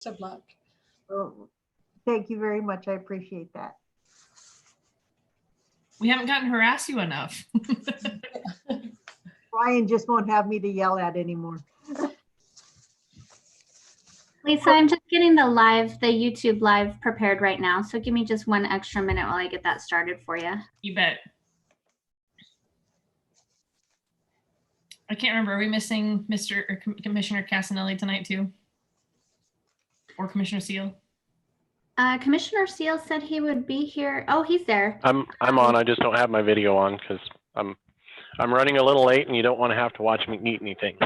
Good luck. Oh, thank you very much. I appreciate that. We haven't gotten to harass you enough. Brian just won't have me to yell at anymore. Lisa, I'm just getting the YouTube live prepared right now. So give me just 1 extra minute while I get that started for you. You bet. I can't remember. Are we missing Commissioner Casanelli tonight too? Or Commissioner Seal? Commissioner Seal said he would be here. Oh, he's there. I'm on. I just don't have my video on because I'm running a little late, and you don't want to have to watch me eat anything.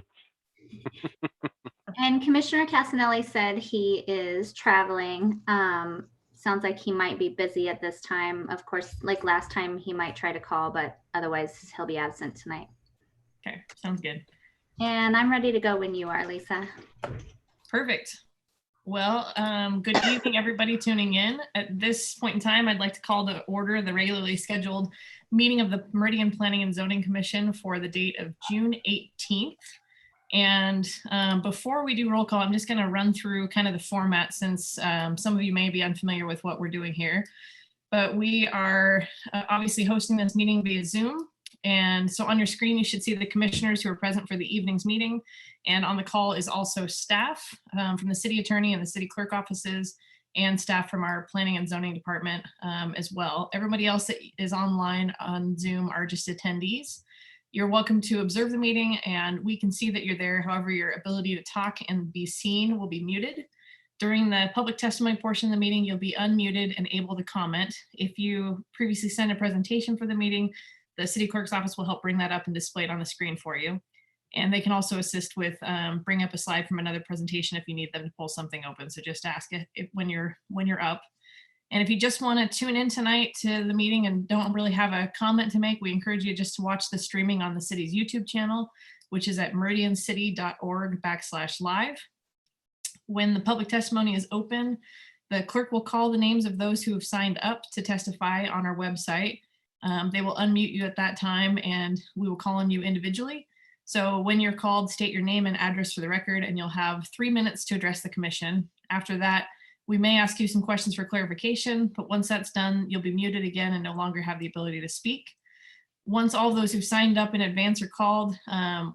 And Commissioner Casanelli said he is traveling. Sounds like he might be busy at this time. Of course, like last time, he might try to call, but otherwise he'll be absent tonight. Okay, sounds good. And I'm ready to go when you are, Lisa. Perfect. Well, good evening, everybody tuning in. At this point in time, I'd like to call to order the regularly scheduled meeting of the Meridian Planning and Zoning Commission for the date of June 18th. And before we do roll call, I'm just going to run through kind of the format since some of you may be unfamiliar with what we're doing here. But we are obviously hosting this meeting via Zoom. And so on your screen, you should see the commissioners who are present for the evening's meeting. And on the call is also staff from the city attorney and the city clerk offices and staff from our planning and zoning department as well. Everybody else that is online on Zoom are just attendees. You're welcome to observe the meeting and we can see that you're there. However, your ability to talk and be seen will be muted. During the public testimony portion of the meeting, you'll be unmuted and able to comment. If you previously sent a presentation for the meeting, the city clerk's office will help bring that up and display it on the screen for you. And they can also assist with bring up a slide from another presentation if you need them to pull something open. So just ask it when you're up. And if you just want to tune in tonight to the meeting and don't really have a comment to make, we encourage you just to watch the streaming on the city's YouTube channel, which is at meridiancity.org/live. When the public testimony is open, the clerk will call the names of those who have signed up to testify on our website. They will unmute you at that time and we will call on you individually. So when you're called, state your name and address for the record and you'll have 3 minutes to address the commission. After that, we may ask you some questions for clarification, but once that's done, you'll be muted again and no longer have the ability to speak. Once all those who've signed up in advance are called,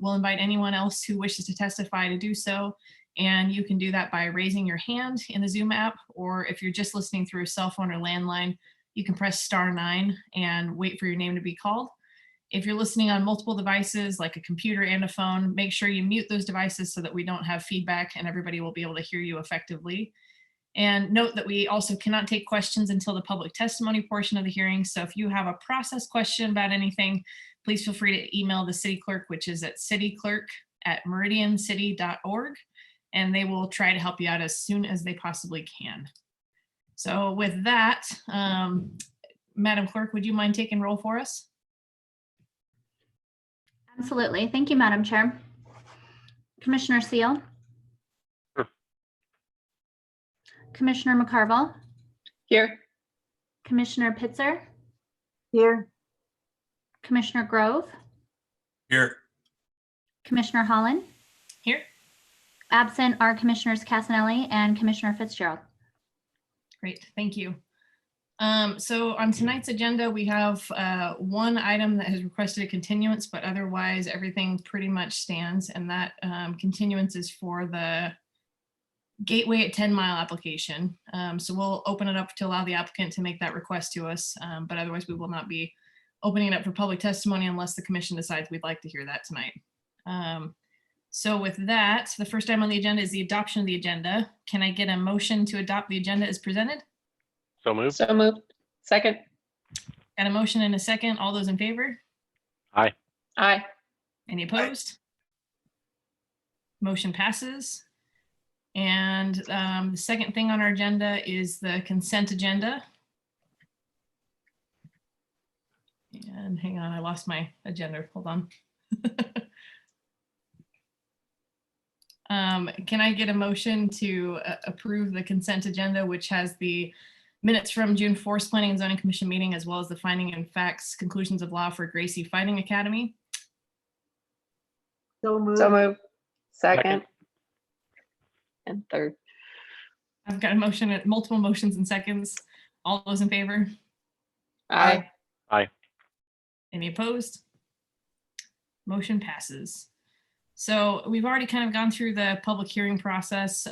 we'll invite anyone else who wishes to testify to do so. And you can do that by raising your hand in the Zoom app, or if you're just listening through a cell phone or landline, you can press *9 and wait for your name to be called. If you're listening on multiple devices like a computer and a phone, make sure you mute those devices so that we don't have feedback and everybody will be able to hear you effectively. And note that we also cannot take questions until the public testimony portion of the hearing. So if you have a process question about anything, please feel free to email the city clerk, which is at cityclerk@meridiancity.org, and they will try to help you out as soon as they possibly can. So with that, Madam Clerk, would you mind taking roll for us? Absolutely. Thank you, Madam Chair. Commissioner Seal. Sure. Commissioner McCarville. Here. Commissioner Pitzer. Here. Commissioner Grove. Here. Commissioner Holland. Here. Absent are Commissioners Casanelli and Commissioner Fitzgerald. Great, thank you. So on tonight's agenda, we have one item that has requested a continuance, but otherwise everything pretty much stands. And that continuance is for the Gateway at 10 Mile application. So we'll open it up to allow the applicant to make that request to us, but otherwise we will not be opening it up for public testimony unless the commission decides we'd like to hear that tonight. So with that, the first item on the agenda is the adoption of the agenda. Can I get a motion to adopt the agenda as presented? So moved. So moved. Second. Got a motion and a second. All those in favor? Aye. Aye. Any opposed? Motion passes. And the second thing on our agenda is the consent agenda. And hang on, I lost my agenda. Hold on. Can I get a motion to approve the consent agenda, which has the minutes from June 4th Planning and Zoning Commission meeting, as well as the finding and facts conclusions of law for Gracie Fighting Academy? So moved. So moved. Second. Second. And third. I've got a motion, multiple motions and seconds. All those in favor? Aye. Any opposed? Motion passes. So we've already kind of gone through the public hearing process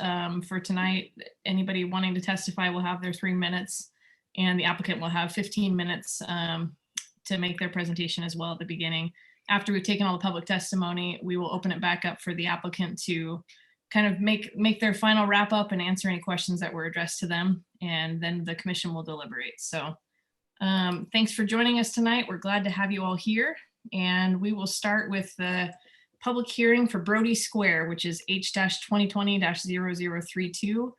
for tonight. Anybody wanting to testify will have their 3 minutes, and the applicant will have 15 minutes to make their presentation as well at the beginning. After we've taken all the public testimony, we will open it back up for the applicant to kind of make their final wrap up and answer any questions that were addressed to them, and then the commission will deliberate. So thanks for joining us tonight. We're glad to have you all here, and we will start with the public hearing for Brody Square, which is H-2020-0032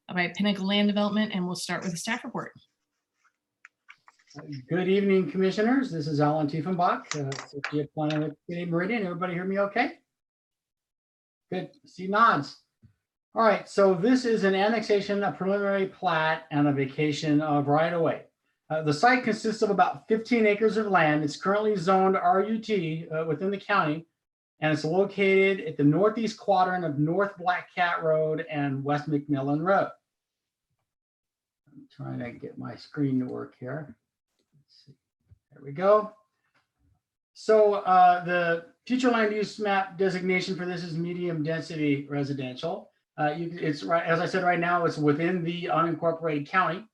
by Pinnacle Land Development, and we'll start with a staff report. Good evening, commissioners. This is Alan Tiefenbach, Associate Planner with City of Meridian. Everybody hear me okay? Good, see nods. All right, so this is an annexation, a preliminary plat, and a vacation of right-of-way. The site consists of about 15 acres of land. It's currently zoned RUT within the county, and it's located at the northeast quadrant of North Black Cat Road and West McMillan Road. I'm trying to get my screen to work here. Let's see. There we go. So the future land use map designation for this is medium density residential. It's right, as I said, right now it's within the unincorporated county.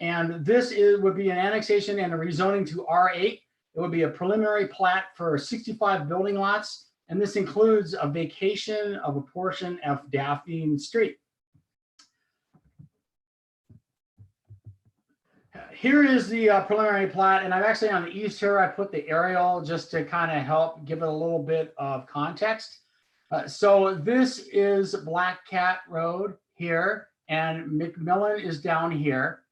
And this would be an annexation and a rezoning to R8. It would be a preliminary plat for 65 building lots, and this includes a vacation of a portion of Daphne Street. Here is the preliminary plat, and I'm actually on the east here. I put the aerial just to kind of help give it a little bit of context. So this is Black Cat Road here, and McMillan is down here.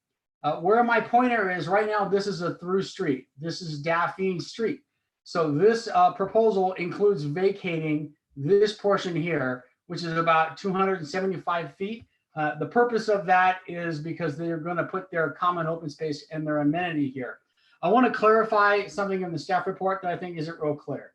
Where my pointer is right now, this is a through street. This is Daphne Street. So this proposal includes vacating this portion here, which is about 275 feet. The purpose of that is because they're going to put their common open space and their amenity here. I want to clarify something in the staff report that I think isn't real clear.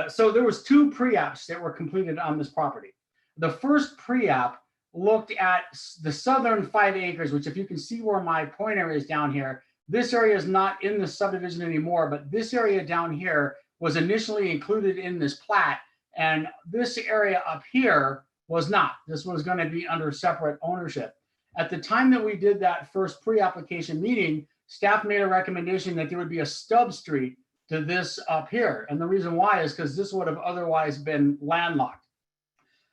So there was 2 pre-apps that were completed on this property. The first pre-app looked at the southern 5 acres, which if you can see where my pointer is down here, this area is not in the subdivision anymore, but this area down here was initially included in this plat, and this area up here was not. This was going to be under separate ownership. At the time that we did that first pre-application meeting, staff made a recommendation that there would be a stub street to this up here. And the reason why is because this would have otherwise been landlocked.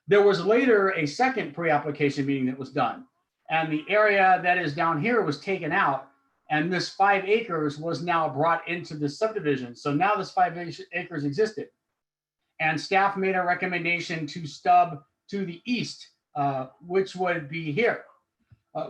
There was later a second pre-application meeting that was done, and the area that is down here was taken out, and this 5 acres was now brought into the subdivision. So now this 5 acres existed, and staff made a recommendation to stub to the east, which would be here.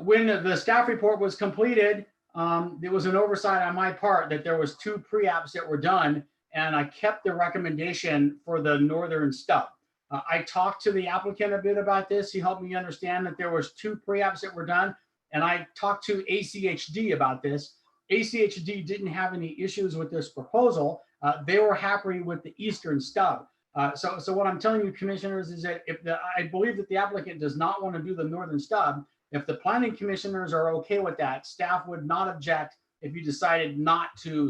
When the staff report was completed, there was an oversight on my part that there was 2 pre-apps that were done, and I kept the recommendation for the northern stub. I talked to the applicant a bit about this. He helped me understand that there was 2 pre-apps that were done, and I talked to ACHD about this. ACHD didn't have any issues with this proposal. They were happy with the eastern stub. So what I'm telling you, commissioners, is that I believe that the applicant does not want to do the northern stub. If the planning commissioners are okay with that, staff would not object if you decided not to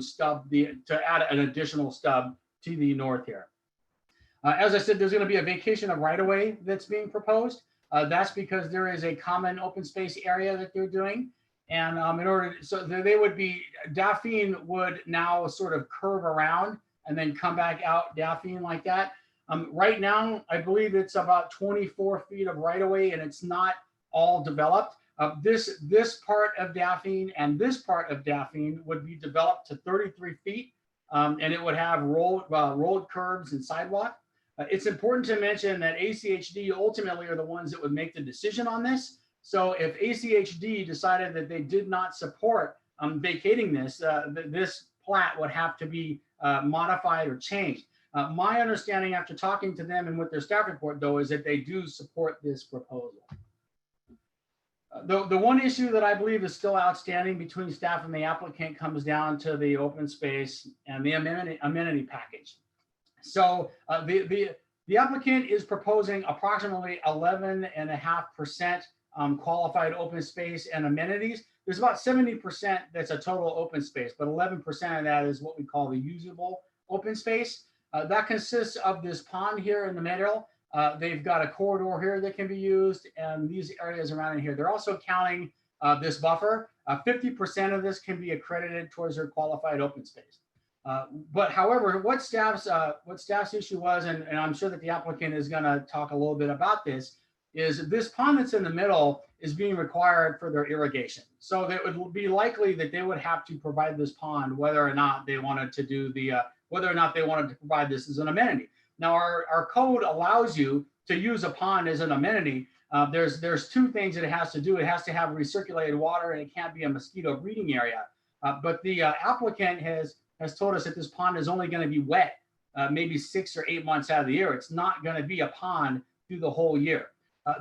add an additional stub to the north here. As I said, there's going to be a vacation of right-of-way that's being proposed. That's because there is a common open space area that they're doing. And so they would be, Daphne would now sort of curve around and then come back out Daphne like that. Right now, I believe it's about 24 feet of right-of-way, and it's not all developed. This part of Daphne and this part of Daphne would be developed to 33 feet, and it would have rolled curbs and sidewalk. It's important to mention that ACHD ultimately are the ones that would make the decision on this. So if ACHD decided that they did not support vacating this, this plat would have to be modified or changed. My understanding after talking to them and with their staff report, though, is that they do support this proposal. The one issue that I believe is still outstanding between staff and the applicant comes down to the open space and the amenity package. So the applicant is proposing approximately 11.5% qualified open space and amenities. There's about 70% that's a total open space, but 11% of that is what we call the usable open space. That consists of this pond here in the middle. They've got a corridor here that can be used, and these areas around in here. They're also counting this buffer. 50% of this can be accredited towards their qualified open space. But however, what staff's issue was, and I'm sure that the applicant is going to talk a little bit about this, is this pond that's in the middle is being required for their irrigation. So it would be likely that they would have to provide this pond whether or not they wanted to do the whether or not they wanted to provide this as an amenity. Now our code allows you to use a pond as an amenity. There's two things that it has to do. It has to have recirculated water, and it can't be a mosquito breeding area. But the applicant has told us that this pond is only going to be wet maybe 6 or 8 months out of the year. It's not going to be a pond through the whole year.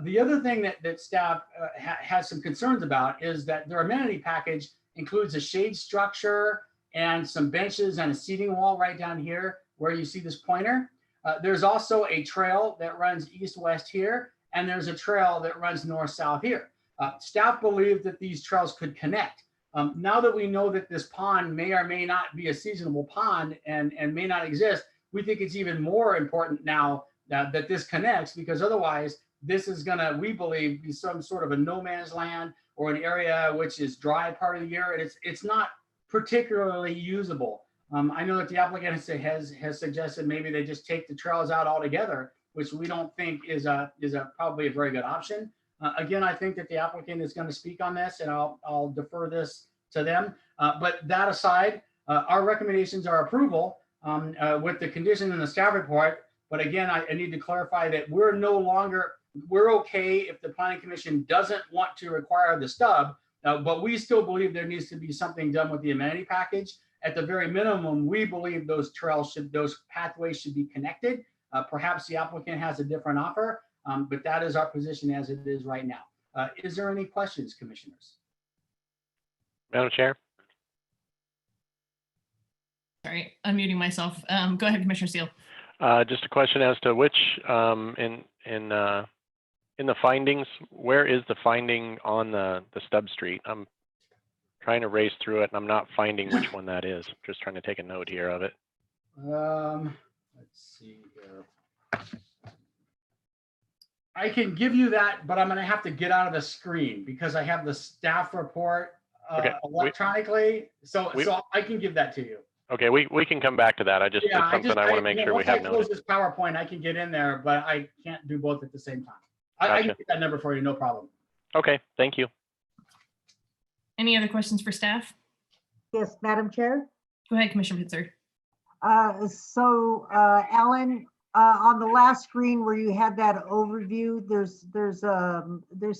The other thing that staff has some concerns about is that their amenity package includes a shade structure and some benches and a seating wall right down here where you see this pointer. There's also a trail that runs east-west here, and there's a trail that runs north-south here. Staff believe that these trails could connect. Now that we know that this pond may or may not be a seasonable pond and may not exist, we think it's even more important now that this connects, because otherwise this is gonna, we believe, be some sort of a no man's land or an area which is dry part of the year, and it's not particularly usable. I know that the applicant has suggested maybe they just take the trails out altogether, which we don't think is probably a very good option. Again, I think that the applicant is going to speak on this, and I'll defer this to them. But that aside, our recommendations are approval with the condition in the staff report. But again, I need to clarify that we're okay if the planning commission doesn't want to require the stub, but we still believe there needs to be something done with the amenity package. At the very minimum, we believe those pathways should be connected. Perhaps the applicant has a different offer, but that is our position as it is right now. Is there any questions, commissioners? Madam Chair? Sorry, unmuting myself. Go ahead, Commissioner Steele. Just a question as to which, in the findings, where is the finding on the stub street? I'm trying to race through it and I'm not finding which one that is. Just trying to take a note here of it. Let's see here. I can give you that, but I'm going to have to get out of the screen because I have the staff report electronically. So I can give that to you. Okay, we can come back to that. It's something I want to make sure we have noted. Once I close this PowerPoint, I can get in there, but I can't do both at the same time. I can get that number for you, no problem. Okay, thank you. Any other questions for staff? Yes, Madam Chair. Go ahead, Commissioner Pitzer. Alan, on the last screen where you had that overview, there's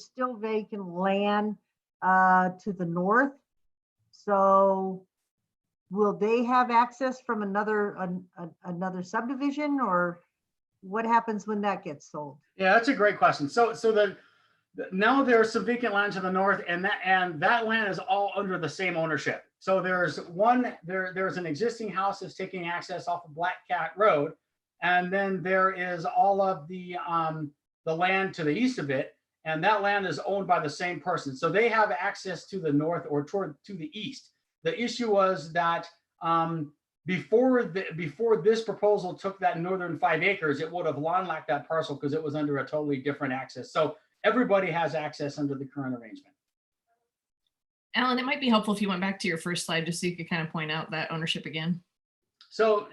still vacant land to the north. So will they have access from another subdivision, or what happens when that gets sold? Yeah, that's a great question. Now there's some vacant land to the north, and that land is all under the same ownership. So there's an existing house that's taking access off of Black Cat Road, and then there is all of the land to the east of it, and that land is owned by the same person. So they have access to the north or to the east. The issue was that before this proposal took that northern 5 acres, it would have landlocked that parcel because it was under a totally different access. So everybody has access under the current arrangement. Alan, it might be helpful if you went back to your first slide just so you could kind of point out that ownership again. So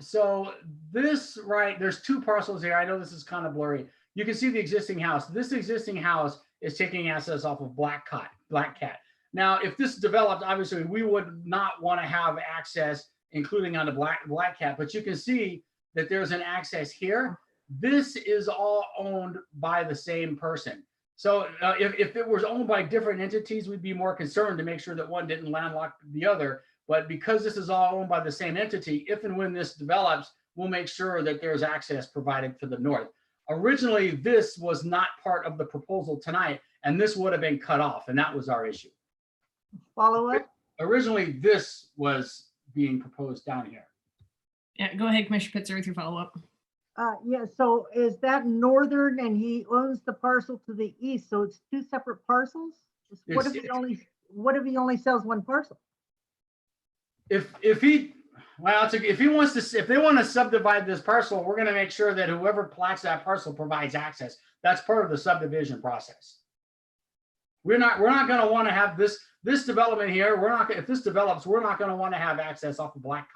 this, right, there's 2 parcels here. I know this is kind of blurry. You can see the existing house. This existing house is taking access off of Black Cat. Now, if this developed, obviously we would not want to have access, including on the Black Cat, but you can see that there's an access here. This is all owned by the same person. So if it was owned by different entities, we'd be more concerned to make sure that one didn't landlock the other. But because this is all owned by the same entity, if and when this develops, we'll make sure that there's access provided to the north. Originally, this was not part of the proposal tonight, and this would have been cut off, and that was our issue. Follow up? Originally, this was being proposed down here. Yeah, go ahead, Commissioner Pitzer, with your follow-up. Yeah, so is that northern and he owns the parcel to the east, so it's two separate parcels? What if he only sells one parcel? If he, well, if he wants to, if they want to subdivide this parcel, we're gonna make sure that whoever plats that parcel provides access. That's part of the subdivision process. We're not gonna want to have this development here. If this develops, we're not gonna want to have access off of Black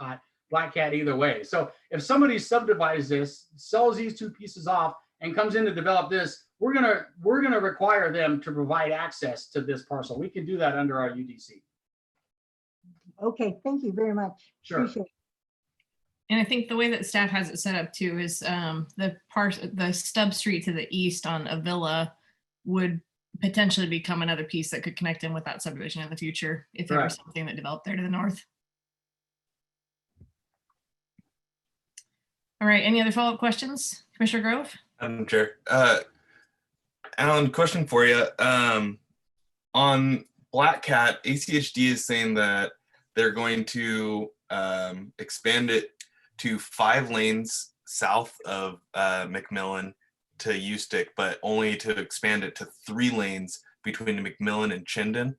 Cat either way. So if somebody subdivides this, sells these two pieces off and comes in to develop this, we're gonna require them to provide access to this parcel. We can do that under our UDC. Okay, thank you very much. Sure. Appreciate it. And I think the way that staff has it set up too is the stub street to the east on Avila would potentially become another piece that could connect in with that subdivision in the future if there was Correct. something that developed there to the north. All right, any other follow-up questions? Commissioner Grove? Chair. Alan, question for you. On Black Cat, ACHD is saying that they're going to expand it to 5 lanes south of McMillan to Ustick, but only to expand it to 3 lanes between McMillan and Chinden.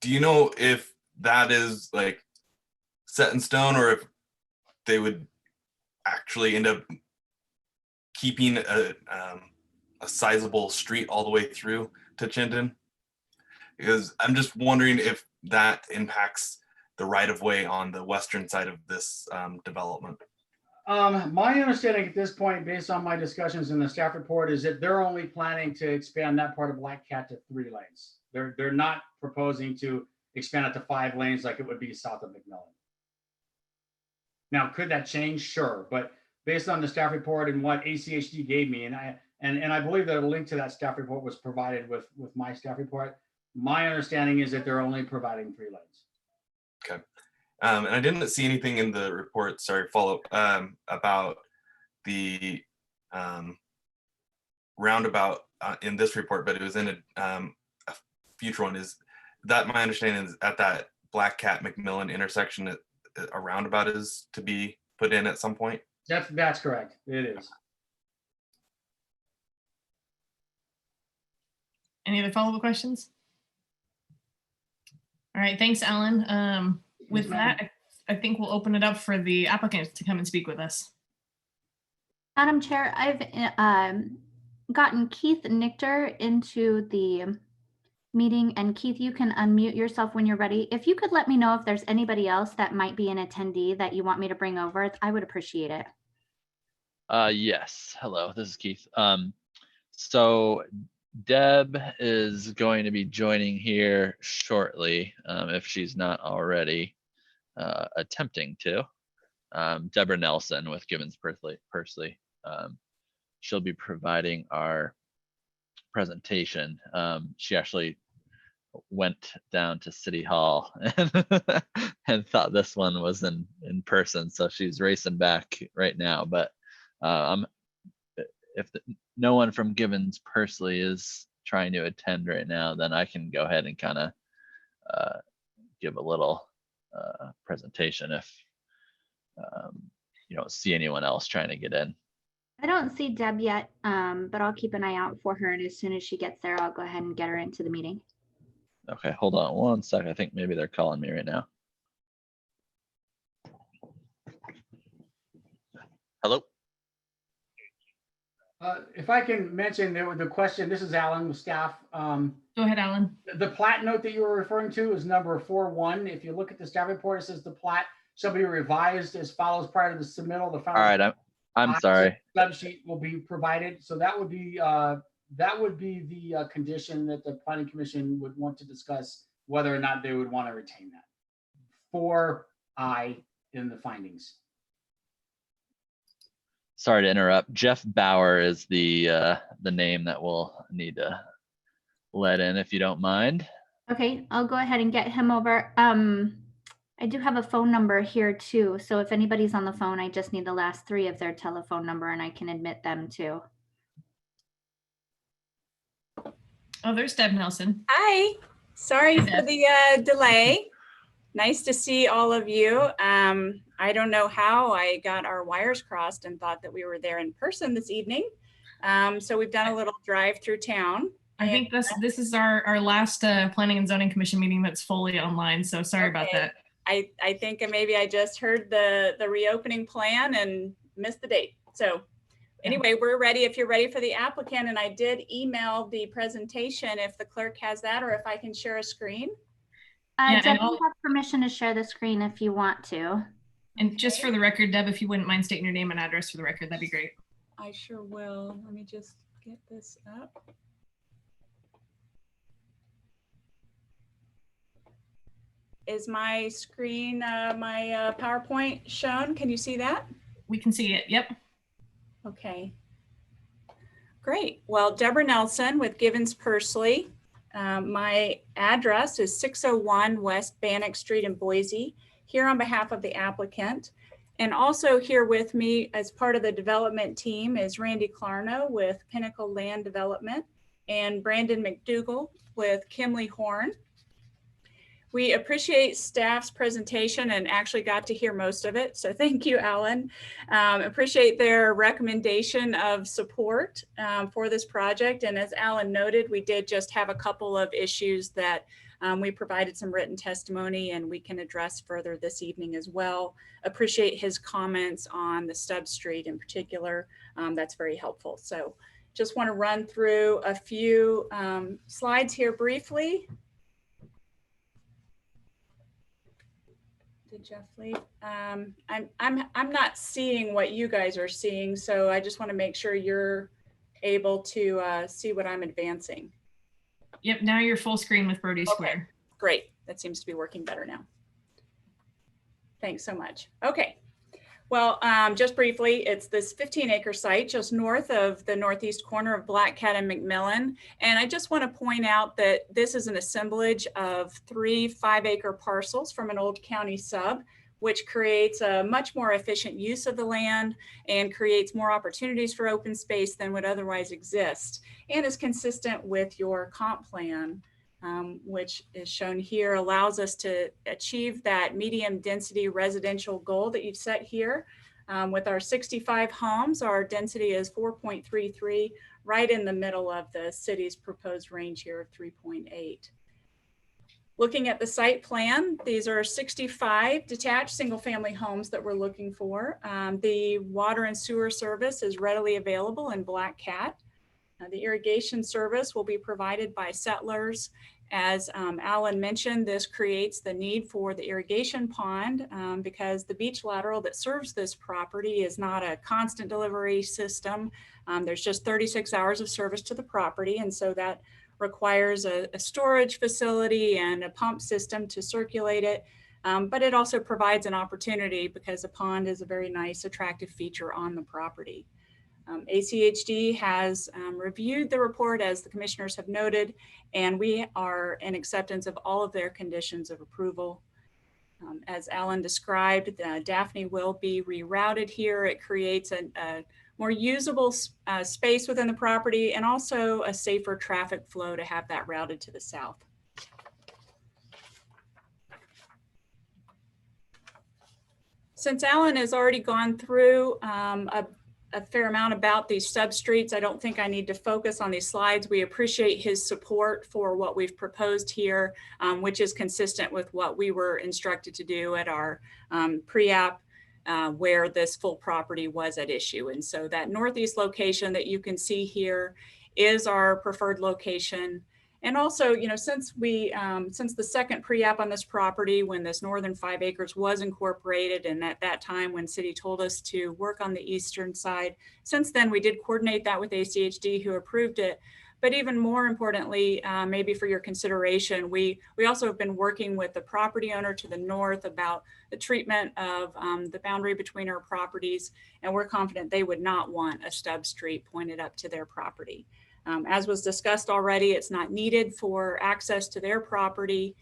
Do you know if that is like set in stone, or if they would actually end up keeping a sizable street all the way through to Chinden? Because I'm just wondering if that impacts the right of way on the western side of this development. My understanding at this point, based on my discussions in the staff report, is that they're only planning to expand that part of Black Cat to 3 lanes. They're not proposing to expand it to 5 lanes like it would be south of McMillan. Now, could that change? Sure, but based on the staff report and what ACHD gave me, and I believe that a link to that staff report was provided with my staff report. My understanding is that they're only providing 3 lanes. Okay. And I didn't see anything in the report, sorry, follow up, about the roundabout in this report, but it was in a future one. Is that my understanding is at that Black Cat McMillan intersection, a roundabout is to be put in at some point? That's correct. It is. Any other follow-up questions? All right, thanks, Alan. With that, I think we'll open it up for the applicants to come and speak with us. Madam Chair, I've gotten Keith Nichter into the meeting, and Keith, you can unmute yourself when you're ready. If you could let me know if there's anybody else that might be an attendee that you want me to bring over, I would appreciate it. Yes, hello, this is Keith. So Deb is going to be joining here shortly, if she's not already attempting to. Deborah Nelson with Gibbons Pursley. She'll be providing our presentation. She actually went down to City Hall and thought this one was in person, so she's racing back right now. But if no one from Gibbons Pursley is trying to attend right now, then I can go ahead and kind of give a little presentation if you don't see anyone else trying to get in. I don't see Deb yet, but I'll keep an eye out for her, and as soon as she gets there, I'll go ahead and get her into the meeting. Okay, hold on one sec. I think maybe they're calling me right now. Hello? If I can mention the question, this is Alan with staff. Go ahead, Alan. The plat note that you were referring to is number 4.1. If you look at the staff report, it says the plat shall be revised as follows prior to the submittal. The All right, I'm sorry. Sub sheet will be provided. So that would be the condition that the planning commission would want to discuss whether or not they would want to retain that. 4I in the findings. Sorry to interrupt. Jeff Bauer is the name that we'll need to let in, if you don't mind. Okay, I'll go ahead and get him over. I do have a phone number here too, so if anybody's on the phone, I just need the last 3 of their telephone number and I can admit them too. Oh, there's Deb Nelson. Hi, sorry for the delay. Nice to see all of you. I don't know how I got our wires crossed and thought that we were there in person this evening. So we've done a little drive through town. I think this is our last Planning and Zoning Commission meeting that's fully online. So sorry about Okay. that. I think maybe I just heard the reopening plan and missed the date. So anyway, we're ready if you're ready for the applicant. And I did email the presentation if the clerk has that, or if I can share a screen. Yeah, Deb, and you have permission to share the screen if you want to. And just for the record, Deb, if you wouldn't mind stating your name and address for the record, that'd be great. I sure will. Let me just get this up. Is my screen, my PowerPoint shown? Can you see that? We can see it. Yep. Okay. Great. Well, Deborah Nelson with Givens Pursley. My address is 601 West Bannock Street in Boise, here on behalf of the applicant. And also here with me as part of the development team is Randy Clarno with Pinnacle Land Development and Brandon McDougall with Kimley Horn. We appreciate staff's presentation and actually got to hear most of it. So thank you, Alan. Appreciate their recommendation of support for this project. And as Alan noted, we did just have a couple of issues that we provided some written testimony and we can address further this evening as well. Appreciate his comments on the Stubbs Street in particular. That's very helpful. So just want to run through a few slides here briefly. Did Jeff leave? I'm not seeing what you guys are seeing, so I just want to make sure you're able to see what I'm advancing. Yep. Now you're full screen with Brody Okay, Square. great. That seems to be working better now. Thanks so much. Okay. Well, just briefly, it's this 15-acre site just north of the northeast corner of Black Cat and McMillan. And I just want to point out that this is an assemblage of 3 5-acre parcels from an old county sub, which creates a much more efficient use of the land and creates more opportunities for open space than would otherwise exist, and is consistent with your comp plan, which is shown here, allows us to achieve that medium density residential goal that you've set here. With our 65 homes, our density is 4.33, right in the middle of the city's proposed range here of 3.8. Looking at the site plan, these are 65 detached single-family homes that we're looking for. The water and sewer service is readily available in Black Cat. The irrigation service will be provided by settlers. As Alan mentioned, this creates the need for the irrigation pond because the beach lateral that serves this property is not a constant delivery system. There's just 36 hours of service to the property, and so that requires a storage facility and a pump system to circulate it. But it also provides an opportunity because a pond is a very nice, attractive feature on the property. ACHD has reviewed the report, as the commissioners have noted, and we are in acceptance of all of their conditions of approval. As Alan described, Daphne will be rerouted here. It creates a more usable space within the property and also a safer traffic flow to have that routed to the south. Since Alan has already gone through a fair amount about these substreets, I don't think I need to focus on these slides. We appreciate his support for what we've proposed here, which is consistent with what we were instructed to do at our pre-app where this full property was at issue. And so that northeast location that you can see here is our preferred location. And also, you know, since the second pre-app on this property, when this northern 5 acres was incorporated, and at that time when city told us to work on the eastern side, since then we did coordinate that with ACHD, who approved it. But even more importantly, maybe for your consideration, we also have been working with the property owner to the north about the treatment of the boundary between our properties, and we're confident they would not want a stub street pointed up to their property. As was discussed already, it's not needed for access to their property.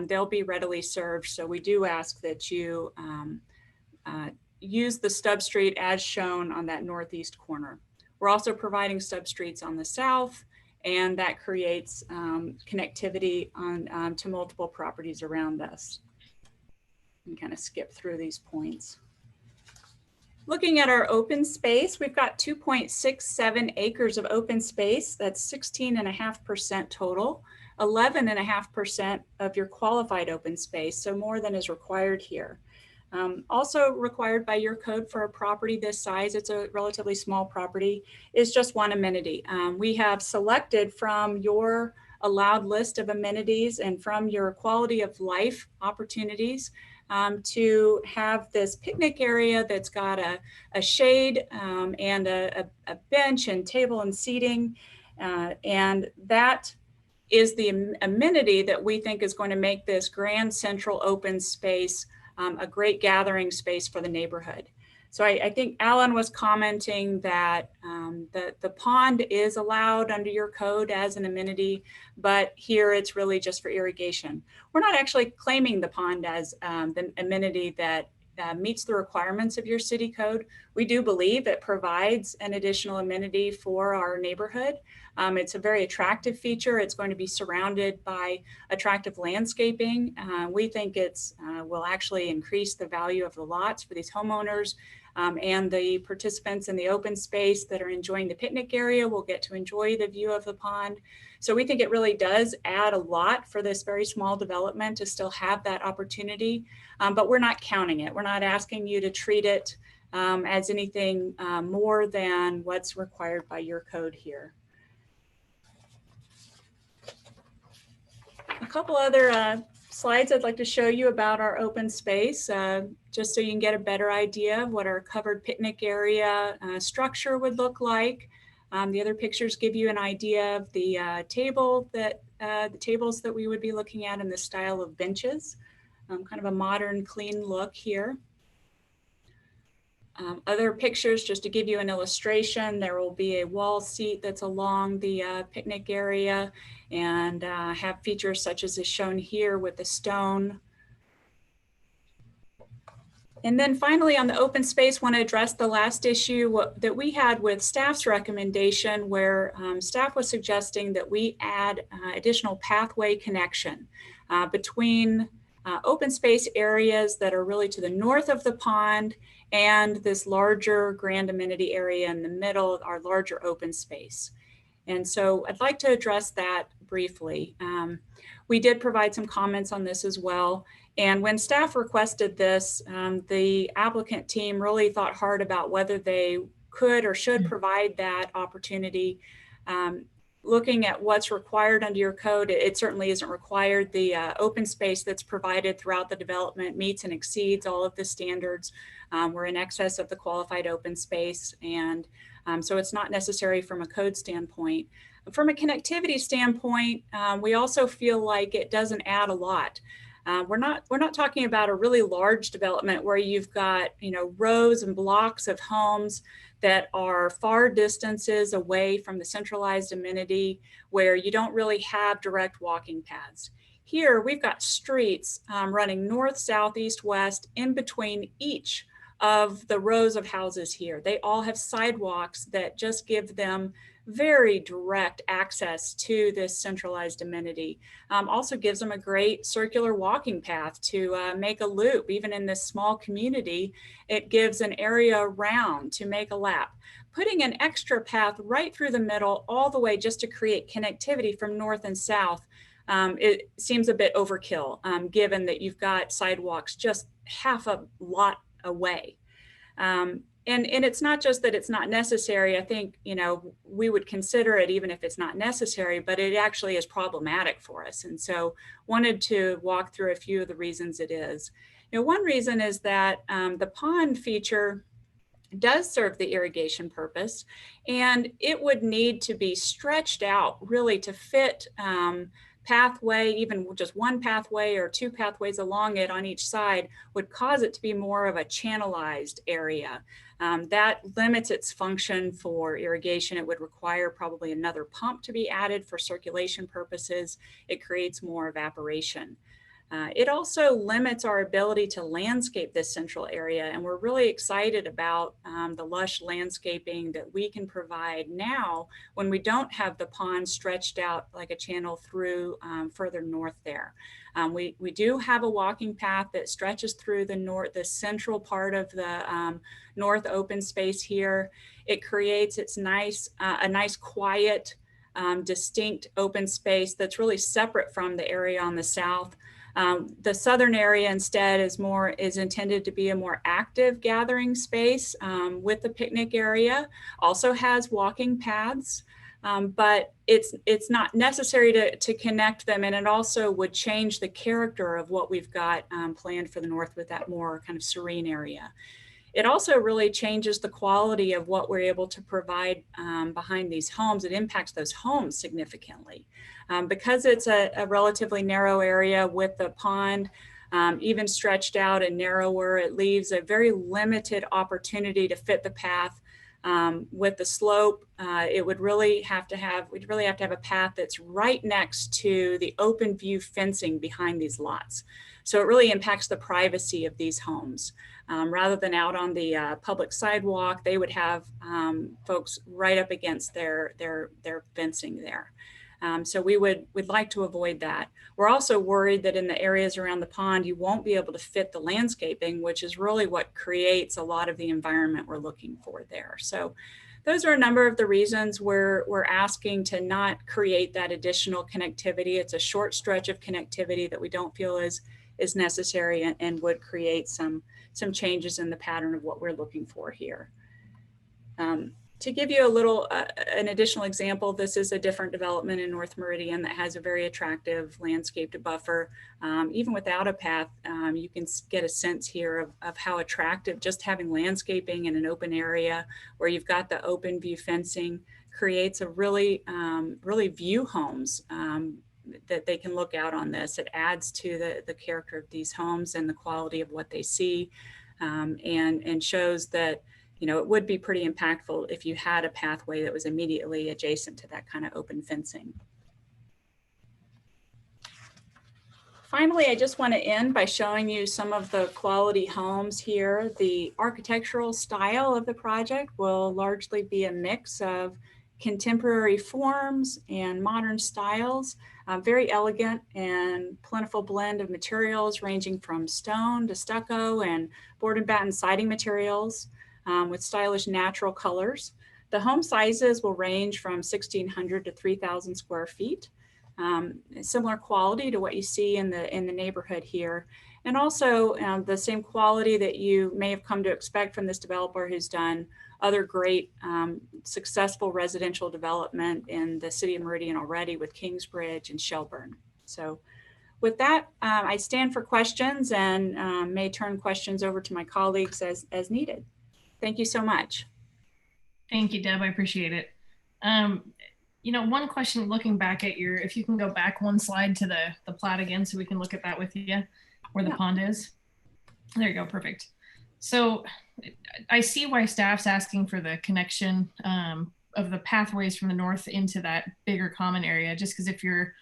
They'll be readily served. So we do ask that you use the stub street as shown on that northeast corner. We're also providing stub streets on the south, and that creates connectivity on to multiple properties around us. and kind of skip through these points. Looking at our open space, we've got 2.67 acres of open space. That's 16.5% total, 11.5% of your qualified open space, so more than is required here. Also required by your code for a property this size, it's a relatively small property, is just one amenity. We have selected from your allowed list of amenities and from your quality of life opportunities to have this picnic area that's got a shade and a bench and table and seating. And that is the amenity that we think is going to make this grand central open space a great gathering space for the neighborhood. So I think Alan was commenting that the pond is allowed under your code as an amenity, but here it's really just for irrigation. We're not actually claiming the pond as the amenity that meets the requirements of your city code. We do believe it provides an additional amenity for our neighborhood. It's a very attractive feature. It's going to be surrounded by attractive landscaping. We think it's will actually increase the value of the lots for these homeowners, and the participants in the open space that are enjoying the picnic area will get to enjoy the view of the pond. So we think it really does add a lot for this very small development to still have that opportunity, but we're not counting it. We're not asking you to treat it as anything more than what's required by your code here. A couple other slides I'd like to show you about our open space, just so you can get a better idea of what our covered picnic area structure would look like. The other pictures give you an idea of the tables that we would be looking at and the style of benches. Kind of a modern, clean look here. Other pictures, just to give you an illustration, there will be a wall seat that's along the picnic area and have features such as is shown here with the stone. And then finally on the open space, want to address the last issue that we had with staff's recommendation, where staff was suggesting that we add additional pathway connection between open space areas that are really to the north of the pond and this larger grand amenity area in the middle, our larger open space. And so I'd like to address that briefly. We did provide some comments on this as well. And when staff requested this, the applicant team really thought hard about whether they could or should provide that opportunity. Looking at what's required under your code, it certainly isn't required. The open space that's provided throughout the development meets and exceeds all of the standards. We're in excess of the qualified open space, and so it's not necessary from a code standpoint. From a connectivity standpoint, we also feel like it doesn't add a lot. We're not talking about a really large development where you've got, you know, rows and blocks of homes that are far distances away from the centralized amenity where you don't really have direct walking paths. Here we've got streets running north, south, east, west in between each of the rows of houses here. They all have sidewalks that just give them very direct access to this centralized amenity. Also gives them a great circular walking path to make a loop. Even in this small community, it gives an area around to make a lap. Putting an extra path right through the middle all the way just to create connectivity from north and south, it seems a bit overkill, given that you've got sidewalks just half a lot away. And it's not just that it's not necessary. I think, you know, we would consider it even if it's not necessary, but it actually is problematic for us. And so wanted to walk through a few of the reasons it is. You know, one reason is that the pond feature does serve the irrigation purpose, and it would need to be stretched out really to fit pathway, even just one pathway or two pathways along it on each side would cause it to be more of a channelized area. That limits its function for irrigation. It would require probably another pump to be added for circulation purposes. It creates more evaporation. It also limits our ability to landscape this central area, and we're really excited about the lush landscaping that we can provide now when we don't have the pond stretched out like a channel through further north there. We do have a walking path that stretches through the central part of the north open space here. It creates a nice quiet, distinct open space that's really separate from the area on the south. The southern area instead is intended to be a more active gathering space with the picnic area. Also has walking paths, but it's not necessary to connect them, and it also would change the character of what we've got planned for the north with that more kind of serene area. It also really changes the quality of what we're able to provide behind these homes. It impacts those homes significantly. Because it's a relatively narrow area with the pond even stretched out and narrower, it leaves a very limited opportunity to fit the path. With the slope, we'd really have to have a path that's right next to the open view fencing behind these lots. So it really impacts the privacy of these homes. Rather than out on the public sidewalk, they would have folks right up against their fencing there. So we'd like to avoid that. We're also worried that in the areas around the pond, you won't be able to fit the landscaping, which is really what creates a lot of the environment we're looking for there. So those are a number of the reasons we're asking to not create that additional connectivity. It's a short stretch of connectivity that we don't feel is necessary and would create some changes in the pattern of what we're looking for here. To give you an additional example, this is a different development in North Meridian that has a very attractive landscaped buffer. Even without a path, you can get a sense here of how attractive just having landscaping in an open area where you've got the open view fencing creates a really view homes that they can look out on this. It adds to the character of these homes and the quality of what they see, and shows that it would be pretty impactful if you had a pathway that was immediately adjacent to that kind of open fencing. Finally, I just want to end by showing you some of the quality homes here. The architectural style of the project will largely be a mix of contemporary forms and modern styles. Very elegant and plentiful blend of materials ranging from stone to stucco and board and batten siding materials. With stylish natural colors. The home sizes will range from 1,600 to 3,000 square feet. Similar quality to what you see in the neighborhood here. And also the same quality that you may have come to expect from this developer who's done other great successful residential development in the city of Meridian already with Kingsbridge and Shelburne. So with that, I stand for questions and may turn questions over to my colleagues as needed. Thank you so much. Thank you, Deb. I appreciate it. One question looking back at if you can go back one slide to the plat again so we can look at that with you, where the pond is. There you go, perfect. So I see why staff's asking for the connection of the pathways from the north into that bigger common area, just because if you're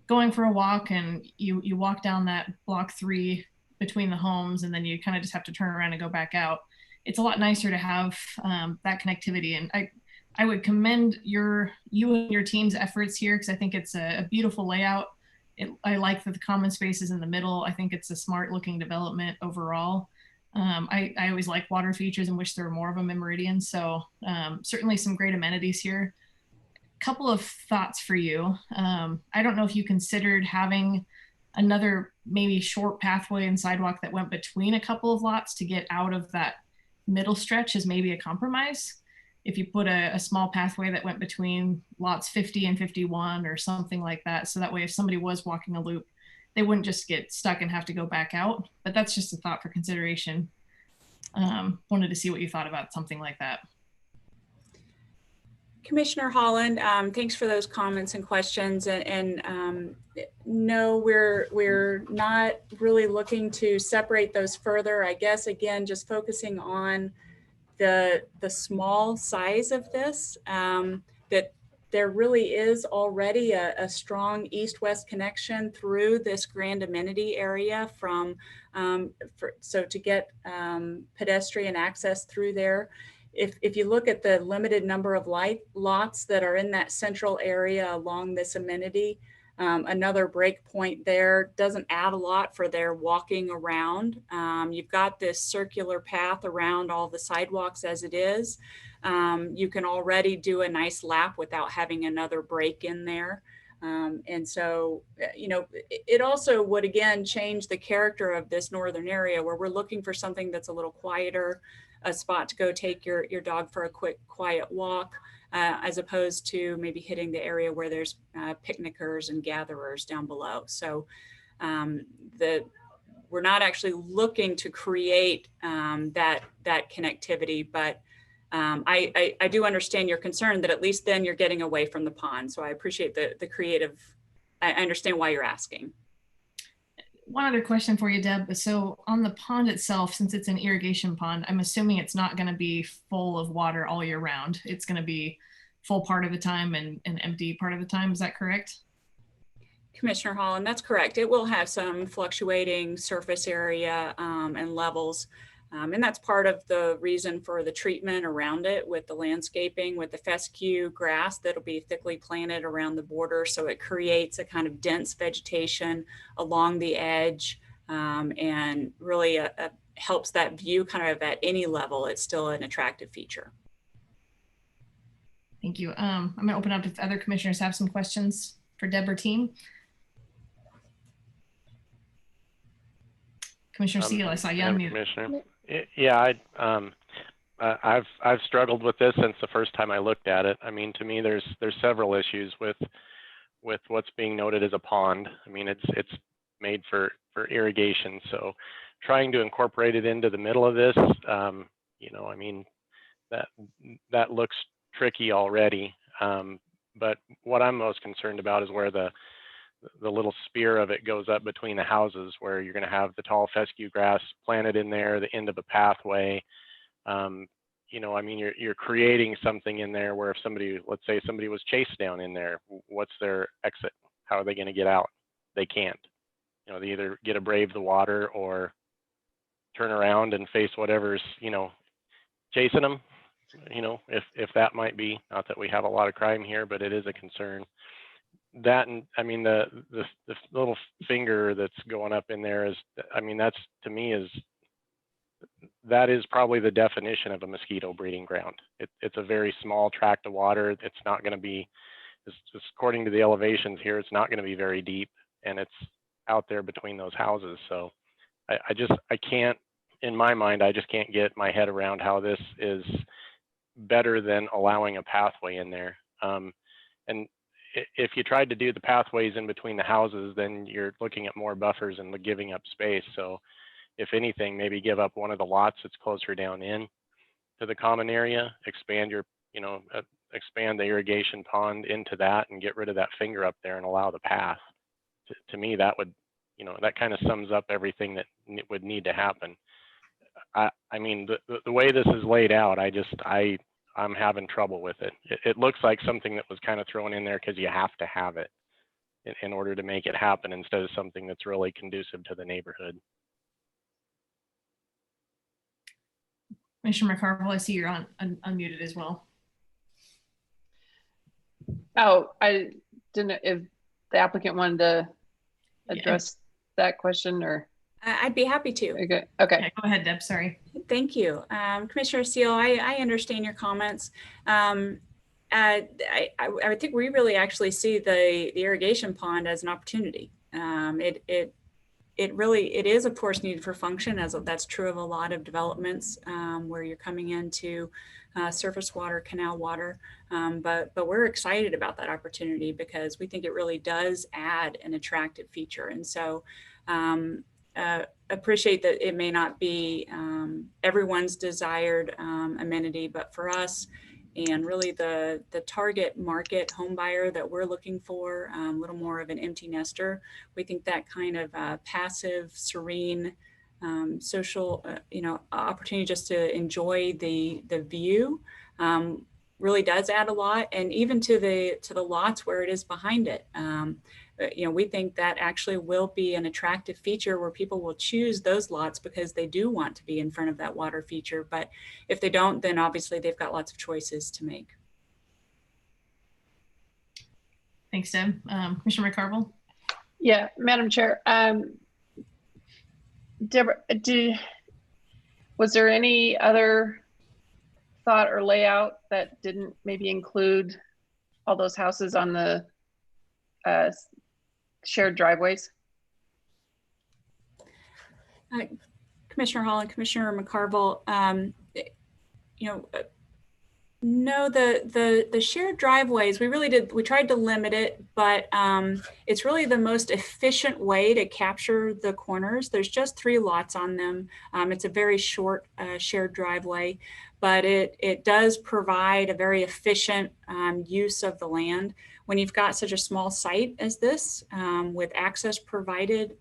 going for a walk and you walk down that block 3 between the homes and then you kind of just have to turn around and go back out, it's a lot nicer to have that connectivity. And I would commend you and your team's efforts here because I think it's a beautiful layout. I like that the common space is in the middle. I think it's a smart looking development overall. I always like water features and wish there were more of them in Meridian. So certainly some great amenities here. Couple of thoughts for you. I don't know if you considered having another maybe short pathway and sidewalk that went between a couple of lots to get out of that middle stretch as maybe a compromise. If you put a small pathway that went between lots 50 and 51 or something like that. So that way, if somebody was walking a loop, they wouldn't just get stuck and have to go back out. But that's just a thought for consideration. Wanted to see what you thought about something like that. Commissioner Holland, thanks for those comments and questions. And no, we're not really looking to separate those further. I guess, again, just focusing on the small size of this, that there really is already a strong east-west connection through this grand amenity area from, so to get pedestrian access through there. If you look at the limited number of lots that are in that central area along this amenity, another break point there doesn't add a lot for their walking around. You've got this circular path around all the sidewalks as it is. You can already do a nice lap without having another break in there. And so, you know, it also would again change the character of this northern area where we're looking for something that's a little quieter, a spot to go take your dog for a quick, quiet walk. As opposed to maybe hitting the area where there's picnickers and gatherers down below. So we're not actually looking to create that connectivity, but I do understand your concern that at least then you're getting away from the pond. So I appreciate the creative, I understand why you're asking. One other question for you, Deb. So on the pond itself, since it's an irrigation pond, I'm assuming it's not going to be full of water all year round. It's going to be full part of the time and empty part of the time. Is that correct? Commissioner Holland, that's correct. It will have some fluctuating surface area and levels. And that's part of the reason for the treatment around it with the landscaping, with the fescue grass that'll be thickly planted around the border. So it creates a kind of dense vegetation along the edge and really helps that view kind of at any level. It's still an attractive feature. Thank you. I'm going to open up if other commissioners have some questions for Deb or team. Commissioner Seal, I saw you unmuted. Commissioner. Yeah, I've struggled with this since the first time I looked at it. I mean, to me, there's several issues with what's being noted as a pond. I mean, it's made for irrigation, so trying to incorporate it into the middle of this, you know, I mean, that looks tricky already. But what I'm most concerned about is where the little spear of it goes up between the houses, where you're going to have the tall fescue grass planted in there, the end of a pathway. You know, I mean, you're creating something in there where if somebody, let's say somebody was chased down in there, what's their exit? How are they going to get out? They can't. You know, they either get to brave the water or turn around and face whatever's, you know, chasing them. You know, if that might be, not that we have a lot of crime here, but it is a concern. That, and I mean, the little finger that's going up in there is, I mean, that's, to me, that is probably the definition of a mosquito breeding ground. It's a very small tract of water. It's not going to be, just according to the elevations here, it's not going to be very deep, and it's out there between those houses. So I can't, in my mind, I just can't get my head around how this is better than allowing a pathway in there. And if you tried to do the pathways in between the houses, then you're looking at more buffers and giving up space. So if anything, maybe give up one of the lots that's closer down in to the common area, expand your, you know, expand the irrigation pond into that and get rid of that finger up there and allow the path. To me, that would, you know, that kind of sums up everything that would need to happen. I mean, the way this is laid out, I'm having trouble with it. It looks like something that was kind of thrown in there because you have to have it in order to make it happen, instead of something that's really conducive to the neighborhood. Commissioner McCarville, I see you're unmuted as well. Oh, I didn't know if the applicant wanted to address that question, or. I'd be happy to. Okay. Yeah, go ahead, Deb. Sorry. Thank you. Commissioner Seal, I understand your comments. I think we really actually see the irrigation pond as an opportunity. It is of course needed for function, as that's true of a lot of developments where you're coming into surface water, canal water. But we're excited about that opportunity because we think it really does add an attractive feature. And so appreciate that it may not be everyone's desired amenity, but for us, and really the target market home buyer that we're looking for, a little more of an empty nester, we think that kind of passive, serene, social, you know, opportunity just to enjoy the view really does add a lot, and even to the lots where it is behind it. We think that actually will be an attractive feature where people will choose those lots because they do want to be in front of that water feature. But if they don't, then obviously they've got lots of choices to make. Thanks, Deb. Commissioner McCarville? Yeah, Madam Chair. Deborah, was there any other thought or layout that didn't maybe include all those houses on the shared driveways? Commissioner Hall and Commissioner McCarville, no, the shared driveways, we tried to limit it, but it's really the most efficient way to capture the corners. There's just 3 lots on them. It's a very short shared driveway, but it does provide a very efficient use of the land. When you've got such a small site as this, with access provided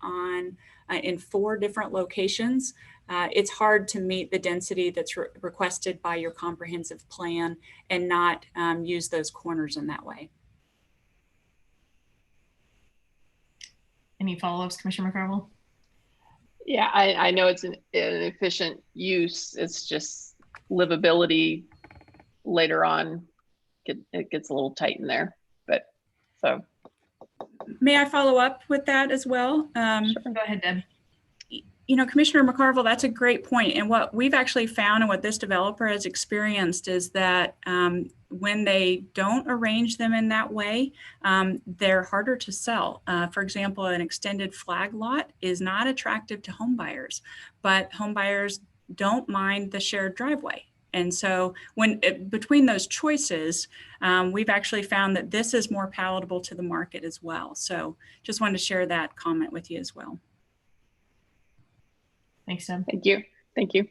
in 4 different locations, it's hard to meet the density that's requested by your comprehensive plan and not use those corners in that way. Any follow-ups, Commissioner McCarville? Yeah, I know it's an efficient use. It's just livability later on. It gets a little tight in there, but so. May I follow up with that as well? Sure. Go ahead, Deb. Commissioner McCarville, that's a great point. And what we've actually found and what this developer has experienced is that when they don't arrange them in that way, they're harder to sell. For example, an extended flag lot is not attractive to home buyers, but home buyers don't mind the shared driveway. And so between those choices, we've actually found that this is more palatable to the market as well. So just wanted to share that comment with you as well. Thanks, Deb. Thank you. Thank you.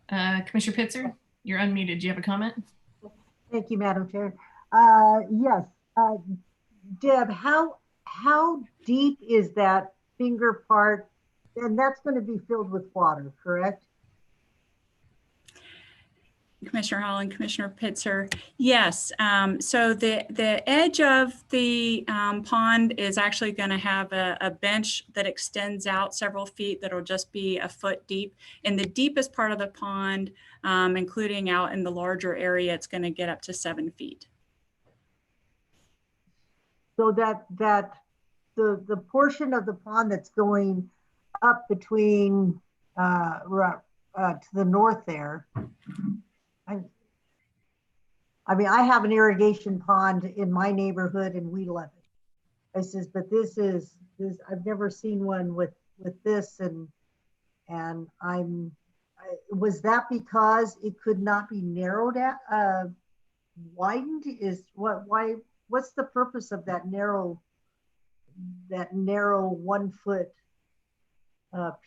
Commissioner Pitzer, you're unmuted. Do you have a comment? Thank you, Madam Chair. Yes, Deb, how deep is that finger part? And that's going to be filled with water, correct? Commissioner Hall and Commissioner Pitzer. Yes, so the edge of the pond is actually going to have a bench that extends out several feet that'll just be a foot deep. In the deepest part of the pond, including out in the larger area, it's going to get up to 7 feet. So that the portion of the pond that's going up between to the north there, I mean, I have an irrigation pond in my neighborhood and we love it. I says, but this I've never seen one with this, and was that because it could not be narrowed at, widened? What's the purpose of that narrow 1 foot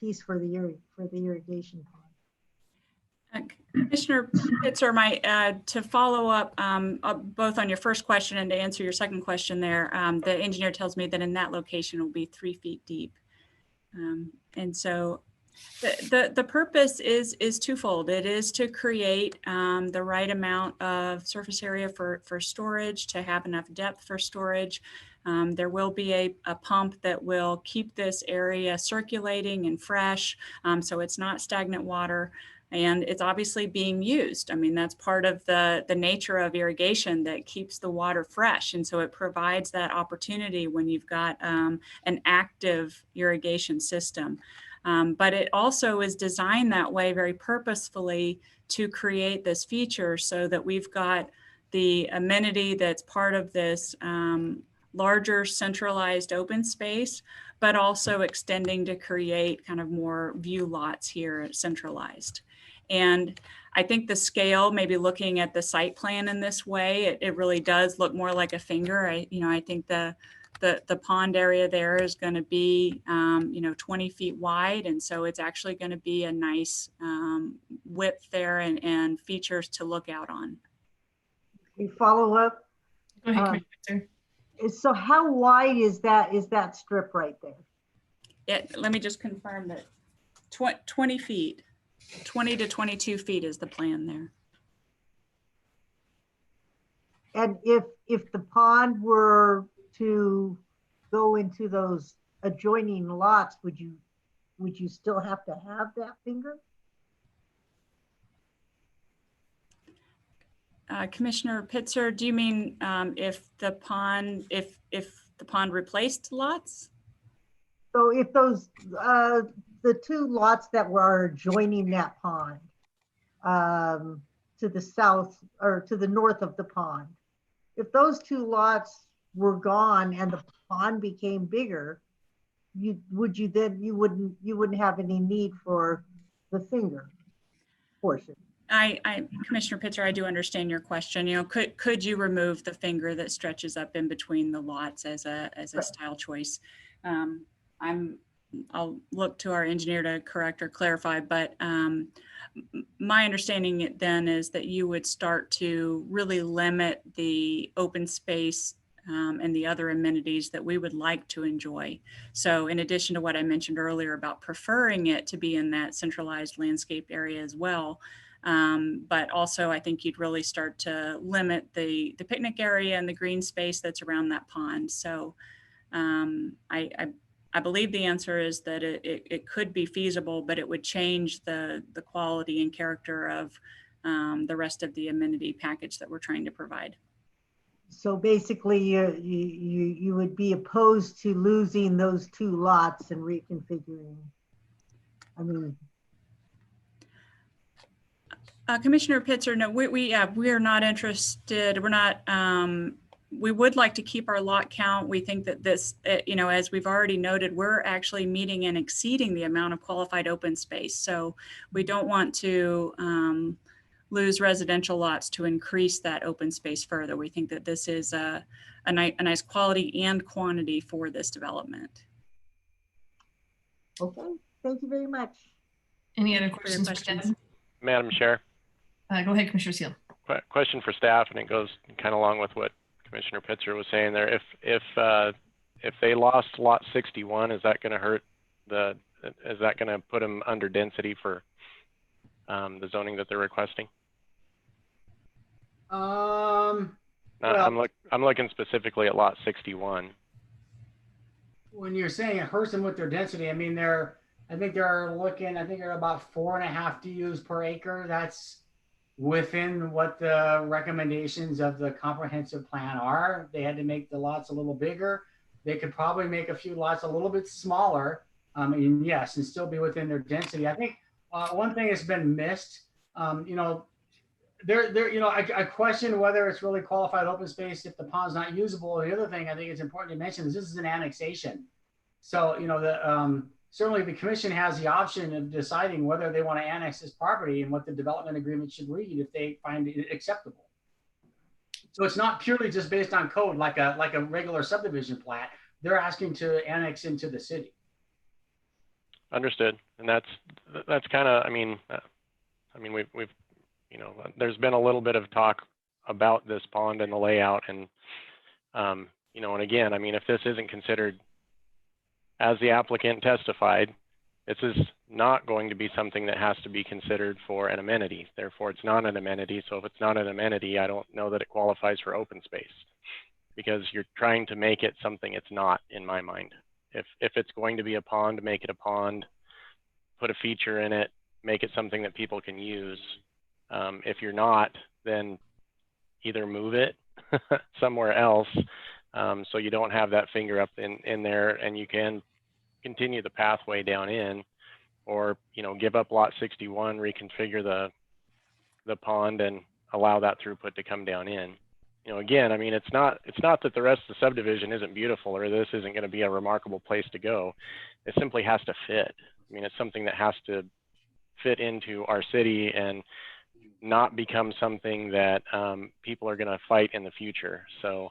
piece for the irrigation pond? Commissioner Pitzer, to follow up both on your first question and to answer your second question there, the engineer tells me that in that location it will be 3 feet deep. And so the purpose is twofold. It is to create the right amount of surface area for storage, to have enough depth for storage. There will be a pump that will keep this area circulating and fresh, so it's not stagnant water. And it's obviously being used. I mean, that's part of the nature of irrigation, that keeps the water fresh. And so it provides that opportunity when you've got an active irrigation system. But it also is designed that way very purposefully to create this feature so that we've got the amenity that's part of this larger centralized open space, but also extending to create kind of more view lots here centralized. And I think the scale, maybe looking at the site plan in this way, it really does look more like a finger. I think the pond area there is going to be 20 feet wide, and so it's actually going to be a nice width there and features to look out on. You follow up? Go ahead, Commissioner. So how wide is that strip right there? Let me just confirm that 20 feet. 20 to 22 feet is the plan there. And if the pond were to go into those adjoining lots, would you still have to have that finger? Commissioner Pitzer, do you mean if the pond replaced lots? So if those, the two lots that were adjoining that pond, to the south or to the north of the pond, if those two lots were gone and the pond became bigger, you wouldn't have any need for the finger portion. Commissioner Pitzer, I do understand your question. You know, could you remove the finger that stretches up in between the lots as a style choice? I'll look to our engineer to correct or clarify, but my understanding then is that you would start to really limit the open space and the other amenities that we would like to enjoy. So in addition to what I mentioned earlier about preferring it to be in that centralized landscape area as well, but also I think you'd really start to limit the picnic area and the green space that's around that pond. So I believe the answer is that it could be feasible, but it would change the quality and character of the rest of the amenity package that we're trying to provide. So basically you would be opposed to losing those two lots and reconfiguring. I mean, Commissioner Pitzer, no, we are not interested. We're not, we would like to keep our lot count. We think that this, you know, as we've already noted, we're actually meeting and exceeding the amount of qualified open space. So we don't want to lose residential lots to increase that open space further. We think that this is a nice quality and quantity for this development. okay, thank you very much. Any other Thank you for your questions? For Deb? Madam Chair, Go ahead, Commissioner Seal. question for staff, and it goes kind of along with what Commissioner Pitzer was saying there. If they lost lot 61, is that going to hurt is that going to put them under density for the zoning that they're requesting? Well, I'm looking specifically at lot 61. when you're saying it hurts them with their density, I mean, I think they're about 4.5 DUs per acre. That's within what the recommendations of the comprehensive plan are. They had to make the lots a little bigger. They could probably make a few lots a little bit smaller. And yes, and still be within their density. I think one thing that's been missed, you know, I question whether it's really qualified open space if the pond's not usable. The other thing I think it's important to mention is this is an annexation. So, you know, certainly the commission has the option of deciding whether they want to annex this property and what the development agreement should read if they find it acceptable. So it's not purely just based on code like a regular subdivision plat. They're asking to annex into the city. Understood. And that's kind of, I mean, we've, you know, there's been a little bit of talk about this pond and the layout and, you know, and again, I mean, if this isn't considered, as the applicant testified, this is not going to be something that has to be considered for an amenity. Therefore, it's not an amenity. So if it's not an amenity, I don't know that it qualifies for open space because you're trying to make it something it's not in my mind. If it's going to be a pond, make it a pond, put a feature in it, make it something that people can use. If you're not, then either move it somewhere else so you don't have that finger up in there and you can continue the pathway down in, or, you know, give up lot 61, reconfigure the pond and allow that throughput to come down in. You know, again, I mean, it's not that the rest of the subdivision isn't beautiful or this isn't going to be a remarkable place to go. It simply has to fit. I mean, it's something that has to fit into our city and not become something that people are going to fight in the future. So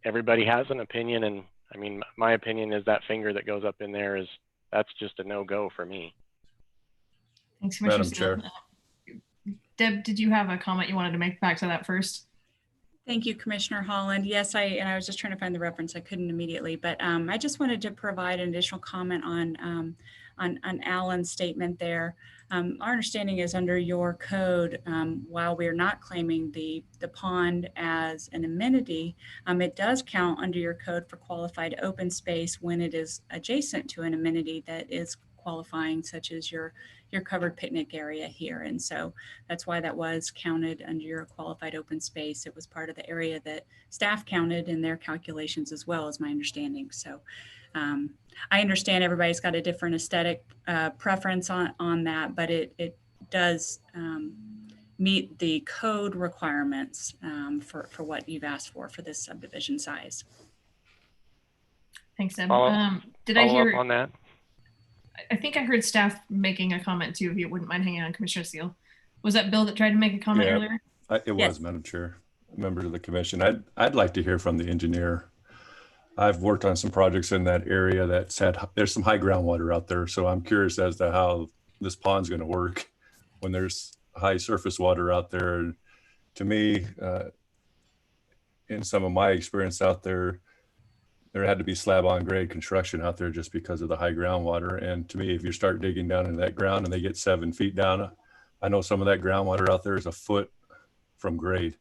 everybody has an opinion, and I mean, my opinion is that finger that goes up in there that's just a no-go for me. Thanks, Commissioner Madam Seal. Chair. Deb, did you have a comment you wanted to make back to that first? Thank you, Commissioner Holland. Yes, I was just trying to find the reference. I couldn't immediately, but I just wanted to provide an additional comment on on Alan's statement there. Our understanding is under your code, while we're not claiming the pond as an amenity, it does count under your code for qualified open space when it is adjacent to an amenity that is qualifying, such as your covered picnic area here. And so that's why that was counted under your qualified open space. It was part of the area that staff counted in their calculations as well, as my understanding. So I understand everybody's got a different aesthetic preference on that, but it does meet the code requirements for what you've asked for this subdivision size. Thanks, Deb. Follow- Did I Follow hear? up on that. I think I heard staff making a comment too, if you wouldn't mind hanging on, Commissioner Seal. Was that Bill that tried to make a comment Yeah. earlier? It Yes. was, Madam Chair, members of the commission. I'd like to hear from the engineer. I've worked on some projects in that area there's some high groundwater out there. So I'm curious as to how this pond's going to work when there's high surface water out there. And to me, in some of my experience out there had to be slab on grade construction out there just because of the high groundwater. And to me, if you start digging down into that ground and they get 7 feet down, I know some of that groundwater out there is a foot from grade.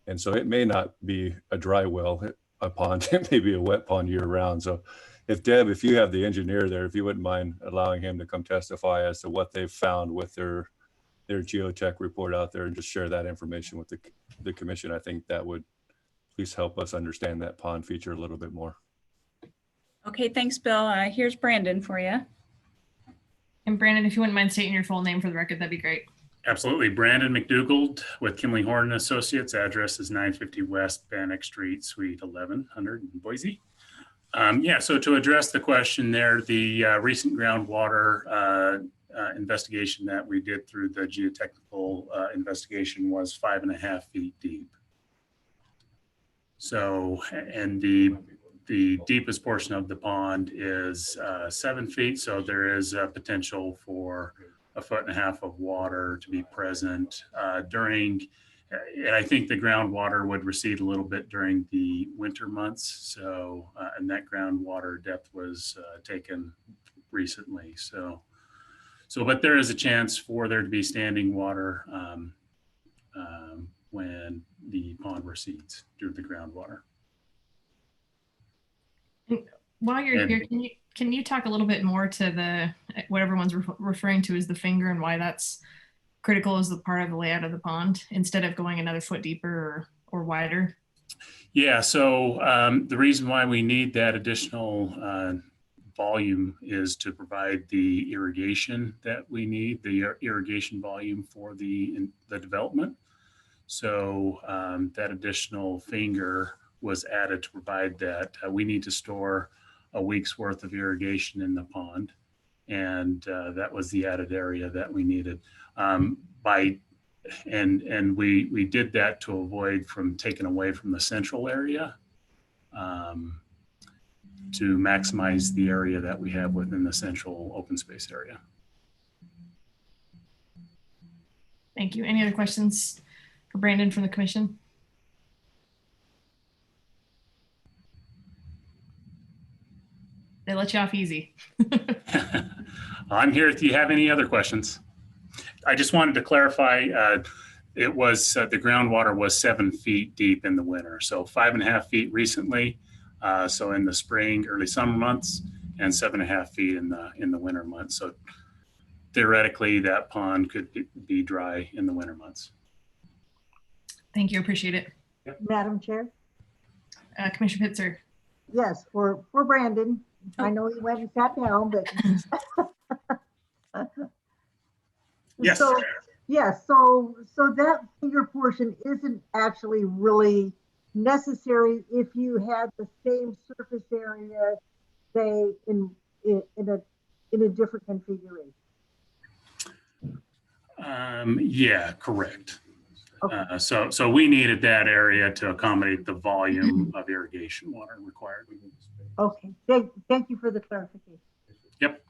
And so it may not be a dry well, a pond, it may be a wet pond year round. So if Deb, if you have the engineer there, if you wouldn't mind allowing him to come testify as to what they've found with their geotech report out there and just share that information with the commission, I think that would please help us understand that pond feature a little bit more. Okay, thanks, Bill. Here's Brandon for you. And Brandon, if you wouldn't mind stating your full name for the record, that'd be great. Absolutely. Brandon McDougald with Kimley Horn and Associates. Address is 950 West Bannock Street, Suite 1100 in Boise. So to address the question there, the recent groundwater investigation that we did through the geotechnical investigation was 5.5 feet deep. So, and the deepest portion of the pond is 7 feet. So there is a potential for 1.5 feet of water to be present during, and I think the groundwater would recede a little bit during the winter months. So, and that groundwater depth was taken recently. So, but there is a chance for there to be standing water when the pond recedes due to the groundwater. While you're here, can you talk a little bit more to what everyone's referring to as the finger and why that's critical as the part of the layout of the pond instead of going another foot deeper or wider? Yeah, so the reason why we need that additional volume is to provide the irrigation that we need, the irrigation volume for the development. So that additional finger was added to provide that. We need to store a week's worth of irrigation in the pond. And that was the added area that we needed. And we did that to avoid from taking away from the central area to maximize the area that we have within the central open space area. Thank you. Any other questions for Brandon from the commission? They let you off easy. I'm here if you have any other questions. I just wanted to clarify, it was the groundwater was 7 feet deep in the winter. So 5.5 feet recently. So in the spring, early summer months, and 7.5 feet in the winter months. So theoretically that pond could be dry in the winter months. Thank you. Appreciate it. Madam Chair? Commissioner Pitzer. Yes, for Brandon. I know he went and sat down, but. Yes. So, yes, so that finger portion isn't actually really necessary if you had the same surface area, say in a different configuration. Yeah, correct. Okay. So we needed that area to accommodate the volume of irrigation water required. Okay, thank you for the clarification. Yep.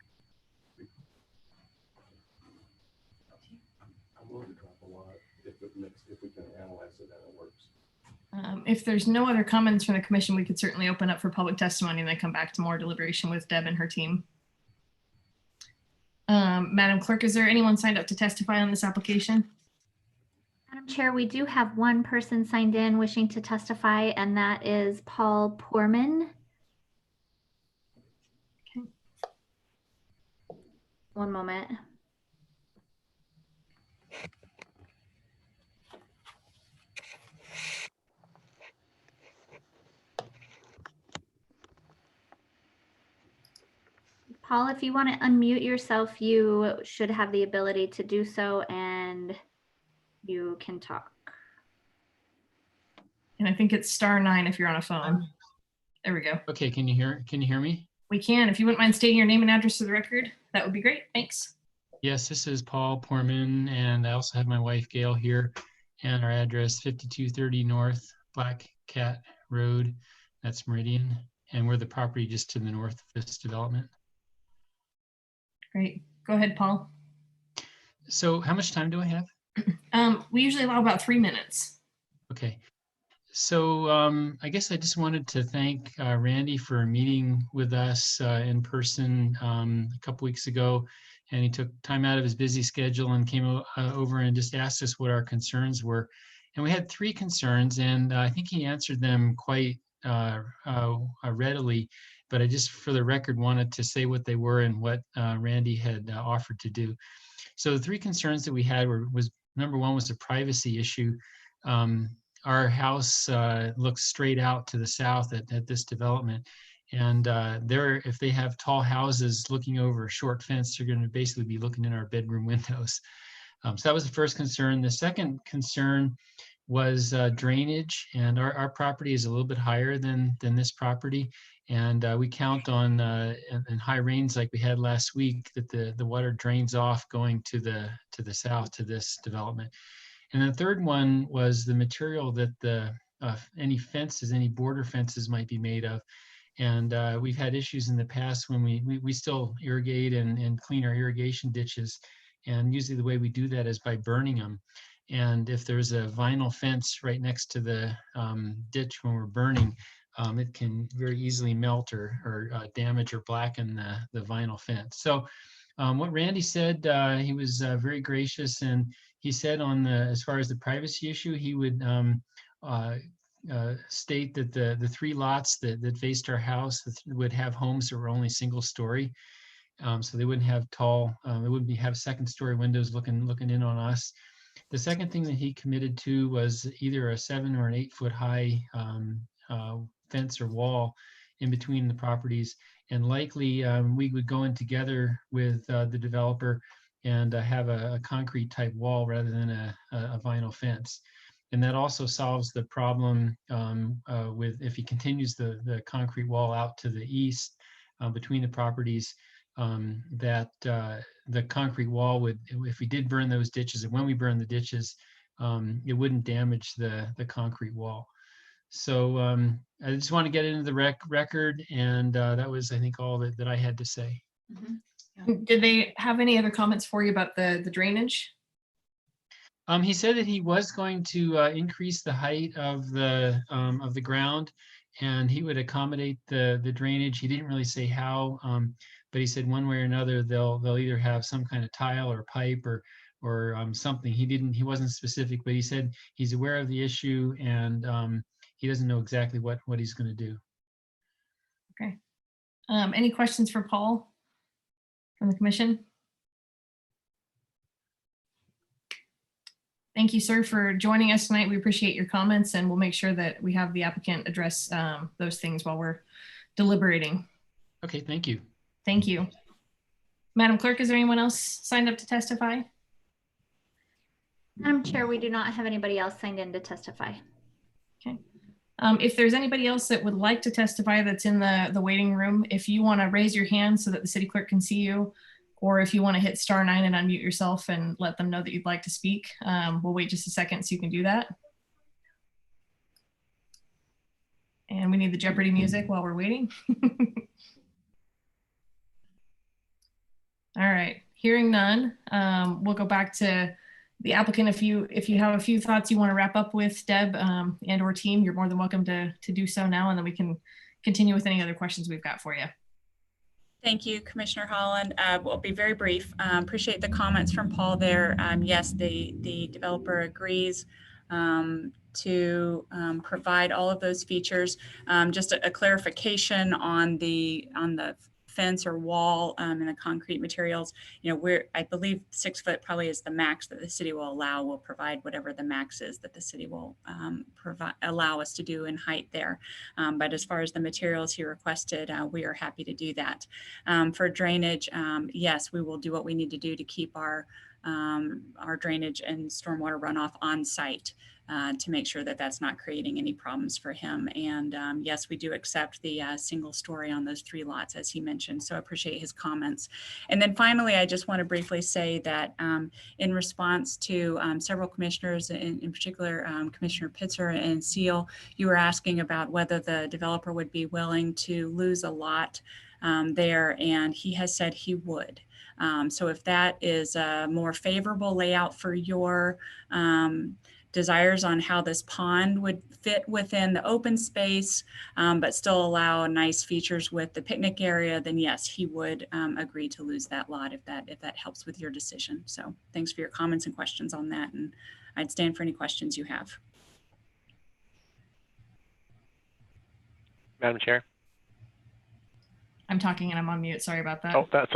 If there's no other comments from the commission, we could certainly open up for public testimony and then come back to more deliberation with Deb and her team. Madam Clerk, is there anyone signed up to testify on this application? Madam Chair, we do have one person signed in wishing to testify, and that is Paul Poorman. Okay. One moment. Paul, if you want to unmute yourself, you should have the ability to do so, and you can talk. And I think it's *9 if you're on a phone. There we go. Okay, can you hear me? We can. If you wouldn't mind stating your name and address for the record, that would be great. Thanks. Yes, this is Paul Poorman, and I also have my wife Gail here, and our address 5230 North Black Cat Road. That's Meridian, and we're the property just to the north of this development. Great. Go ahead, Paul. So how much time do I have? We usually allow about 3 minutes. Okay. So I guess I just wanted to thank Randy for meeting with us in person a couple weeks ago. And he took time out of his busy schedule and came over and just asked us what our concerns were. And we had 3 concerns, and I think he answered them quite readily. But I just, for the record, wanted to say what they were and what Randy had offered to do. So the 3 concerns that we had was number 1 was a privacy issue. Our house looks straight out to the south at this development. And if they have tall houses looking over a short fence, they're going to basically be looking in our bedroom windows. So that was the first concern. The second concern was drainage, and our property is a little bit higher than this property. And we count on in high rains like we had last week that the water drains off going to the south to this development. And the third one was the material that any fences, any border fences might be made of. And we've had issues in the past when we still irrigate and clean our irrigation ditches. And usually the way we do that is by burning them. And if there's a vinyl fence right next to the ditch when we're burning, it can very easily melt or damage or blacken the vinyl fence. So what Randy said, he was very gracious, and he said as far as the privacy issue, he would state that the 3 lots that faced our house would have homes that were only single story. So they wouldn't have they wouldn't have 2nd story windows looking in on us. The second thing that he committed to was either a 7 or an 8 foot high fence or wall in between the properties. And likely we would go in together with the developer and have a concrete type wall rather than a vinyl fence. And that also solves the problem with if he continues the concrete wall out to the east between the properties, that the concrete wall would, if we did burn those ditches, and when we burn the ditches, it wouldn't damage the concrete wall. So I just want to get into the record, and that was, I think, all that I had to say. Mm-hmm. Did they have any other comments for you about the drainage? He said that he was going to increase the height of the ground, and he would accommodate the drainage. He didn't really say how, but he said one way or another they'll either have some kind of tile or pipe or something. He wasn't specific, but he said he's aware of the issue, and he doesn't know exactly what he's going to do. Okay. Any questions for Paul from the commission? Thank you, sir, for joining us tonight. We appreciate your comments, and we'll make sure that we have the applicant address those things while we're deliberating. Okay, thank you. Thank you. Madam Clerk, is there anyone else signed up to testify? Madam Chair, we do not have anybody else signed in to testify. Okay. If there's anybody else that would like to testify that's in the waiting room, if you want to raise your hand so that the city clerk can see you, or if you want to hit *9 and unmute yourself and let them know that you'd like to speak, we'll wait just a second so you can do that. And we need the Jeopardy music while we're waiting. All right, hearing none, we'll go back to the applicant. If you have a few thoughts you want to wrap up with, Deb and or team, you're more than welcome to do so now, and then we can continue with any other questions we've got for you. Thank you, Commissioner Holland. We'll be very brief. Appreciate the comments from Paul there. Yes, the developer agrees to provide all of those features. Just a clarification on the fence or wall and the concrete materials. You know, I believe 6 foot probably is the max that the city will allow. We'll provide whatever the max is that the city will allow us to do in height there. But as far as the materials he requested, we are happy to do that. For drainage, yes, we will do what we need to do to keep our drainage and stormwater runoff on site to make sure that that's not creating any problems for him. And yes, we do accept the single story on those 3 lots, as he mentioned. So I appreciate his comments. And then finally, I just want to briefly say that in response to several commissioners, in particular Commissioner Pitzer and Seal, you were asking about whether the developer would be willing to lose a lot there, and he has said he would. So if that is a more favorable layout for your desires on how this pond would fit within the open space, but still allow nice features with the picnic area, then yes, he would agree to lose that lot if that helps with your decision. So thanks for your comments and questions on that, and I'd stand for any questions you have. Madam Chair. I'm talking and I'm on mute. Sorry about that. Oh, that's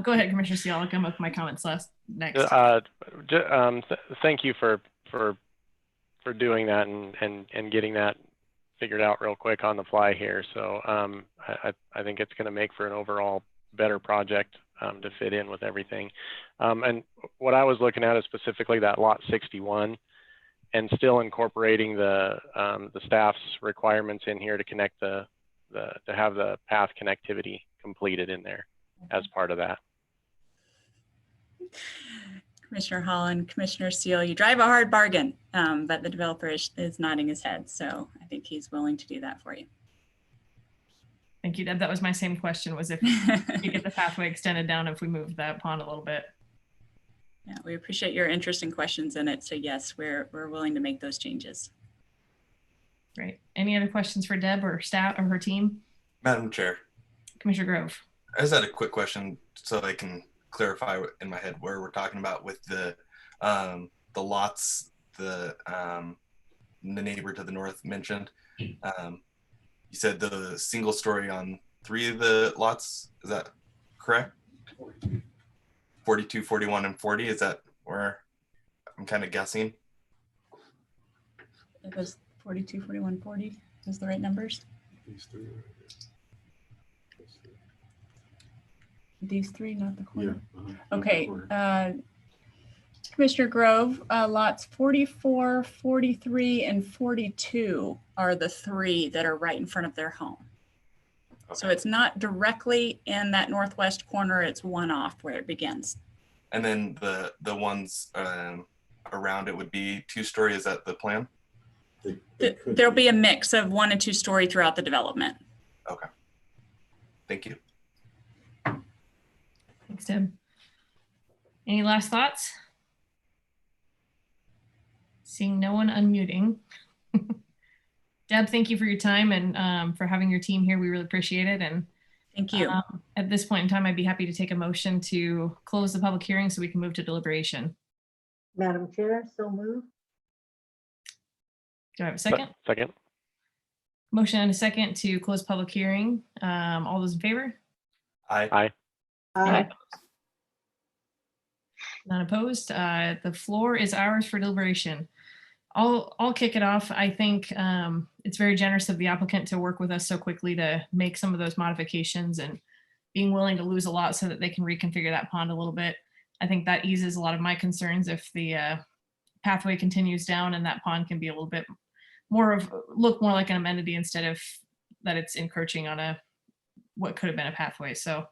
Go ahead, Commissioner Seal. I'll come up with my comments next. Thank you for doing that and getting that figured out real quick on the fly here. So I think it's going to make for an overall better project to fit in with everything. And what I was looking at is specifically that lot 61, and still incorporating the staff's requirements in here to connect to have the path connectivity completed in there as part of that. Commissioner Holland, Commissioner Seal, you drive a hard bargain, but the developer is nodding his head. So I think he's willing to do that for you. Thank you, Deb. That was my same question, was if you get the pathway extended down if we move that pond a little bit. Yeah, we appreciate your interest and questions in it. So yes, we're willing to make those changes. Great. Any other questions for Deb or staff or her team? Madam Chair, Commissioner Grove. I just had a quick question so I can clarify in my head where we're talking about with the lots the neighbor to the north mentioned. You said the single story on 3 of the lots. Is that correct? 42, 41, and 40. Is that where I'm kind of guessing? It was 42, 41, 40. Those the right numbers? These 3, not the corner. Yeah, okay. Commissioner Grove, lots 44, 43, and 42 are the 3 that are right in front of their home. Okay. So it's not directly in that northwest corner. It's one off where it begins. And then the ones around it would be 2-story. Is that the plan? There'll be a mix of 1 and 2 story throughout the development. Okay. Thank you. Thanks, Deb. Any last thoughts? Seeing no one unmuting. Deb, thank you for your time and for having your team here. We really appreciate it. And thank you. At this point in time, I'd be happy to take a motion to close the public hearing so we can move to deliberation. Madam Chair, so moved. Do I have a second? Second. Motion and a second to close public hearing. All those in favor? Aye. Aye. Aye. None opposed. The floor is ours for deliberation. I'll kick it off. I think it's very generous of the applicant to work with us so quickly to make some of those modifications and being willing to lose a lot so that they can reconfigure that pond a little bit. I think that eases a lot of my concerns if the pathway continues down and that pond can be a little bit look more like an amenity instead of that it's encroaching on what could have been a pathway. So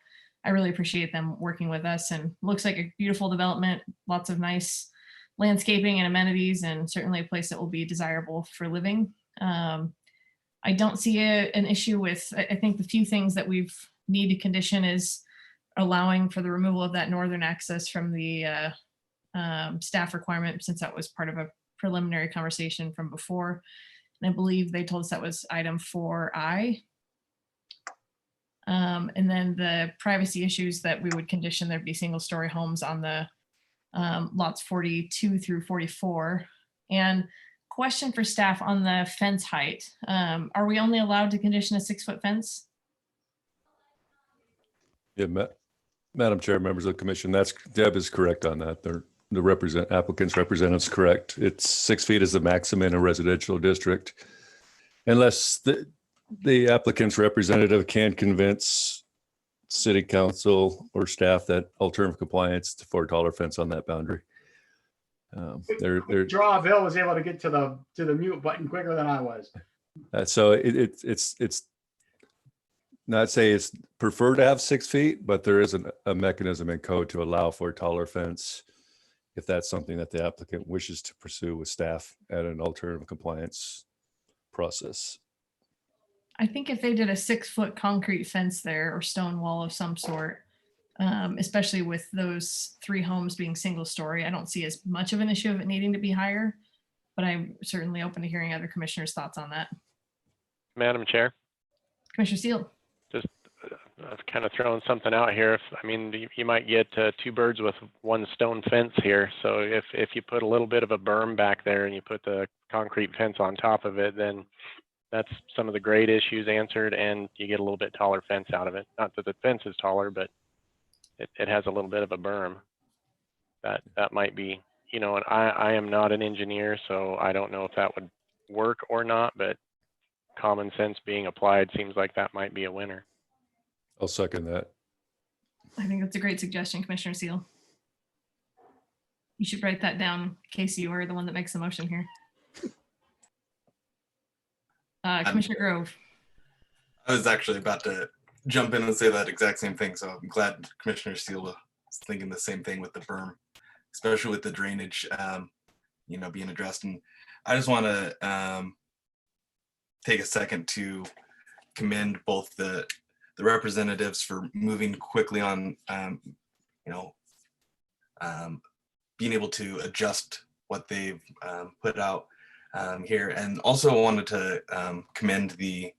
I really appreciate them working with us, and looks like a beautiful development, lots of nice landscaping and amenities, and certainly a place that will be desirable for living. I don't see an issue with, I think the few things that we've need to condition is allowing for the removal of that northern access from the staff requirement, since that was part of a preliminary conversation from before. And I believe they told us that was item 4I. And then the privacy issues that we would condition there'd be single story homes on the lots 42 through 44. And question for staff on the fence height. Are we only allowed to condition a 6-foot fence? Yeah, Madam Chair, members of the commission, Deb is correct on that. The applicant's representative's correct. It's 6 feet is the maximum in a residential district. Unless the applicant's representative can convince city council or staff that alternative compliance for a taller fence on that boundary. Draw Bill was able to get to the mute button quicker than I was. So it's not say it's preferred to have 6 feet, but there is a mechanism in code to allow for a taller fence if that's something that the applicant wishes to pursue with staff at an alternative compliance process. I think if they did a 6-foot concrete fence there or stone wall of some sort, especially with those 3 homes being single story, I don't see as much of an issue of it needing to be higher, but I'm certainly open to hearing other commissioners' thoughts on that. Madam Chair, Commissioner Seal. just kind of throwing something out here. You might get 2 birds with 1 stone fence here. So if you put a little bit of a berm back there and you put the concrete fence on top of it, then that's some of the grade issues answered, and you get a little bit taller fence out of it. Not that the fence is taller, but it has a little bit of a berm. That might be, and I am not an engineer, so I don't know if that would work or not, but common sense being applied seems like that might be a winner. I'll second that. I think that's a great suggestion, Commissioner Seal. You should write that down, Casey, you are the one that makes the motion here. Commissioner Grove. I was actually about to jump in and say that exact same thing. So I'm glad Commissioner Steele was thinking the same thing with the berm, especially with the drainage, being addressed. And I just want to take a second to commend both the representatives for moving quickly on, being able to adjust what they've put out here. And also wanted to commend the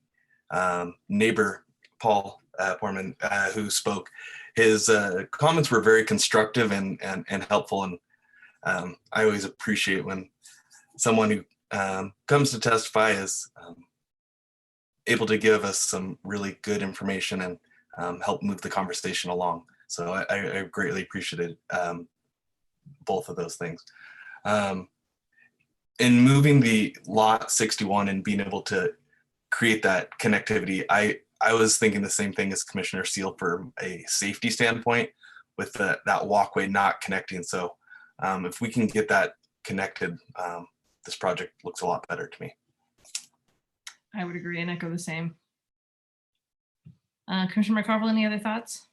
neighbor, Paul Portman, who spoke. His comments were very constructive and helpful. And I always appreciate when someone who comes to testify is able to give us some really good information and help move the conversation along. So I greatly appreciated both of those things. In moving the lot 61 and being able to create that connectivity, I was thinking the same thing as Commissioner Seal for a safety standpoint with that walkway not connecting. So if we can get that connected, this project looks a lot better to me. I would agree and echo the same. Commissioner McCarville, any other thoughts?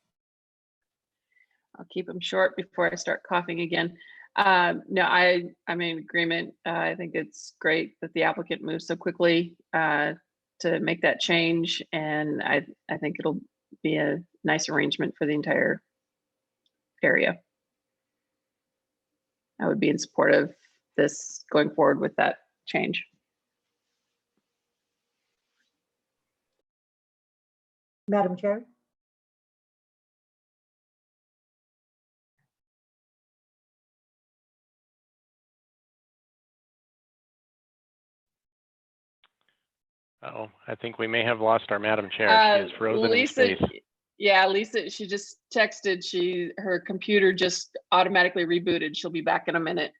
I'll keep them short before I start coughing again. No, I'm in agreement. I think it's great that the applicant moves so quickly to make that change. And I think it'll be a nice arrangement for the entire area. I would be in support of this going forward with that change. Madam Chair? Oh, I think we may have lost our Madam Chair. She is frozen in space. Yeah, Lisa, she just texted. Her computer just automatically rebooted. She'll be back in a minute.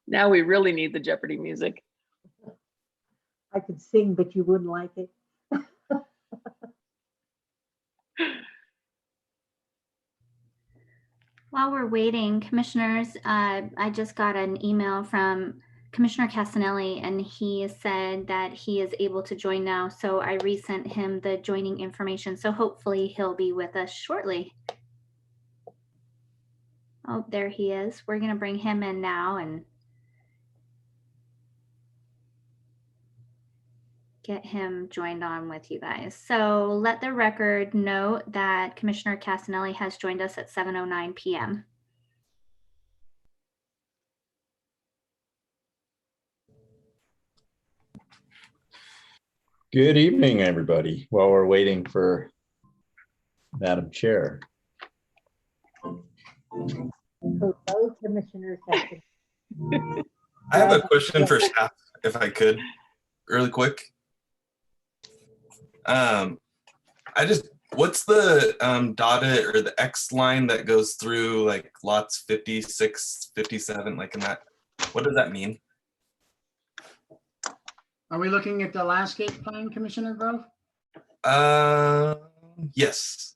Now we really need the Jeopardy music. I could sing, but you wouldn't like it. While we're waiting, commissioners, I just got an email from Commissioner Casanelli, and he said that he is able to join now. So I resent him the joining information. So hopefully he'll be with us shortly. Oh, there he is. We're going to bring him in now. And get him joined on with you guys. So let the record note that Commissioner Casanelli has joined us at 7:09 p.m. Good evening, everybody. While we're waiting for Madam Chair. Hello, Commissioner Cassidy. I have a question for staff, if I could, really quick. What's the dotted or the X line that goes through like lots 56, 57, like in that? What does that mean? Are we looking at the landscape plan, Commissioner Grove? Yes.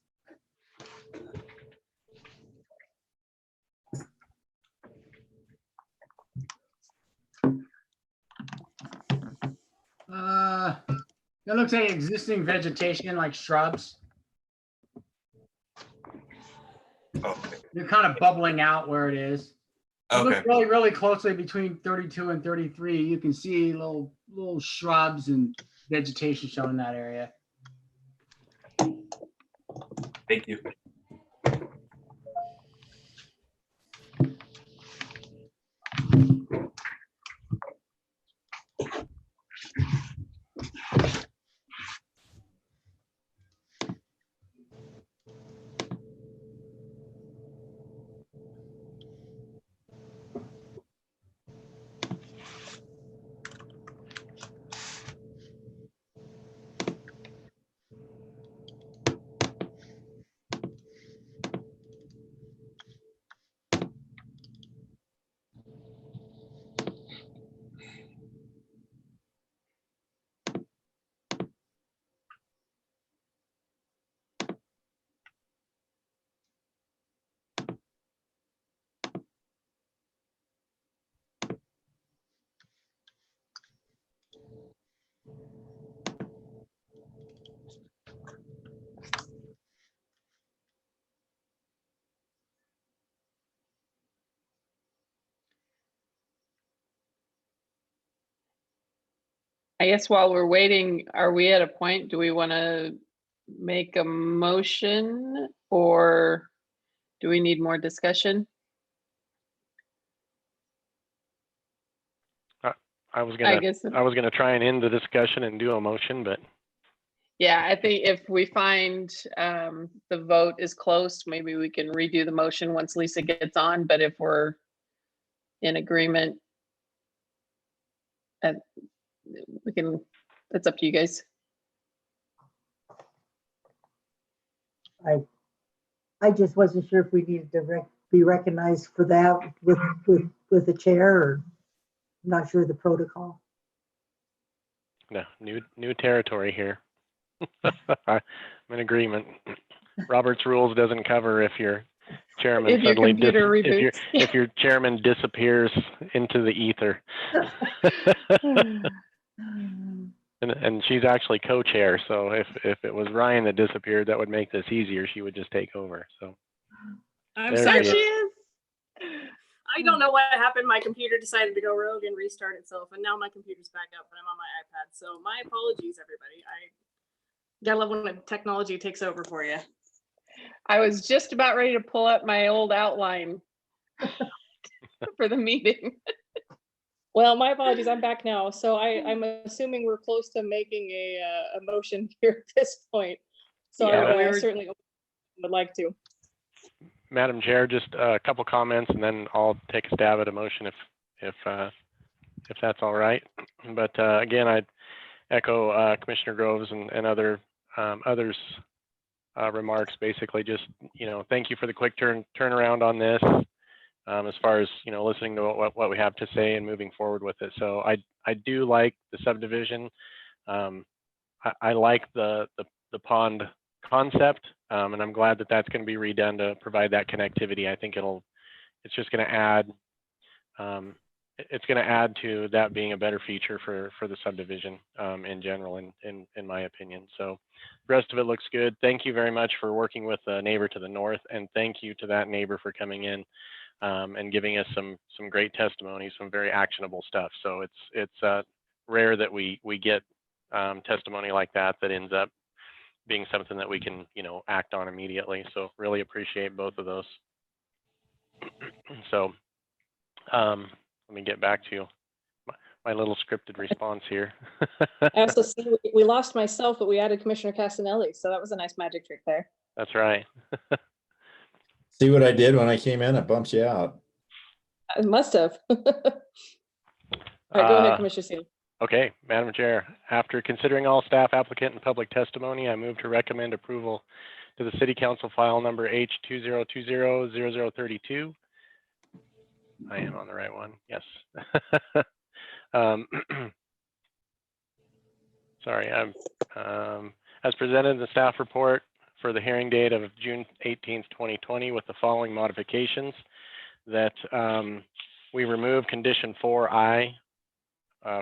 It looks like existing vegetation like shrubs. Okay. They're kind of bubbling out where it is. If you Okay. look really, really closely between 32 and 33, you can see little shrubs and vegetation shown in that area. Thank you. I guess while we're waiting, are we at a point, do we want to make a motion or do we need more discussion? I was I guess, gonna try and end the discussion and do a motion, but yeah, I think if we find the vote is close, maybe we can redo the motion once Lisa gets on, but if we're in agreement, we can, it's up to you guys. I just wasn't sure if we needed to be recognized for that with the chair, or not sure the protocol. no, new territory here. I'm in agreement. Robert's rules doesn't cover if your chairman If your suddenly computer if your chairman disappears into the ether. And she's actually co-chair, so if it was Ryan that disappeared, that would make this easier. She would just take over. So I'm there sorry. she She is. I don't know what happened. My computer decided to go rogue and restart itself, and now my computer's back up, but I'm on my iPad. So my apologies, everybody. I gotta love when technology takes over for you. I was just about ready to pull up my old outline for the meeting. Well, my apologies. I'm back now. So I'm assuming we're close to making a motion here at this point. So Yeah, I certainly would like to. Madam Chair, just a couple comments, and then I'll take a stab at a motion if that's all right. But again, I'd echo Commissioner Groves and others remarks. Basically, just thank you for the quick turnaround on this. As far as listening to what we have to say and moving forward with it. So I do like the subdivision. I like the pond concept, and I'm glad that that's going to be redone to provide that connectivity. I think it's just going to add. It's going to add to that being a better feature for the subdivision in general, in my opinion. So the rest of it looks good. Thank you very much for working with the neighbor to the north, and thank you to that neighbor for coming in and giving us some great testimony, some very actionable stuff. So it's rare that we get testimony like that let up being something that we can, act on immediately. So really appreciate both of those. So let me get back to my little scripted response here. I also see we lost myself, but we added Commissioner Casanelli. So that was a nice magic trick there. That's right. See what I did when I came in? It bumps you out. I must have. All right, go ahead, Commissioner Seal. Okay, Madam Chair, after considering all staff, applicant, and public testimony, I move to recommend approval to the City Council file number H20200032. I am on the right one, yes. Sorry, as presented in the staff report for the hearing date of June 18th, 2020, with the following modifications: that we remove condition 4I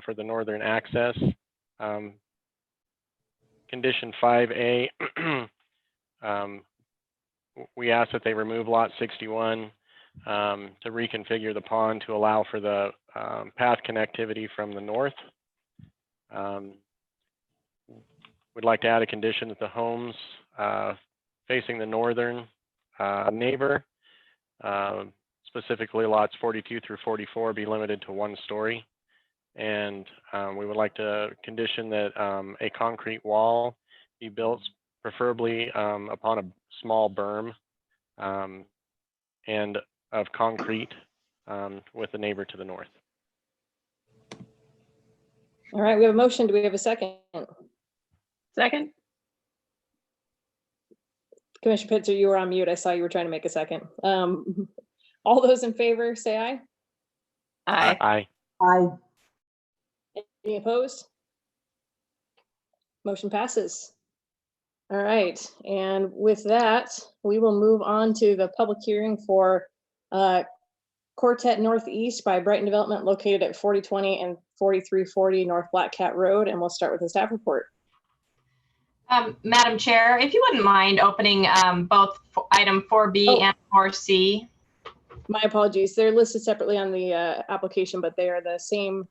for the northern access. Condition 5A, we ask that they remove lot 61 to reconfigure the pond to allow for the path connectivity from the north. We'd like to add a condition that the homes facing the northern neighbor, specifically lots 42 through 44, be limited to 1 story. And we would like to condition that a concrete wall be built, preferably upon a small berm and of concrete with the neighbor to the north. All right, we have a motion. Do we have a second? Second. Commissioner Pitzer, you were on mute. I saw you were trying to make a second. All those in favor, say aye. Aye. Aye. Aye. Any opposed? Motion passes. All right, and with that, we will move on to the public hearing for Quartet Northeast by Brighton Development, located at 4020 and 4340 North Black Cat Road, and we'll start with the staff report. Madam Chair, if you wouldn't mind opening both item 4B and 4C. My apologies. They're listed separately on the application, but they are the same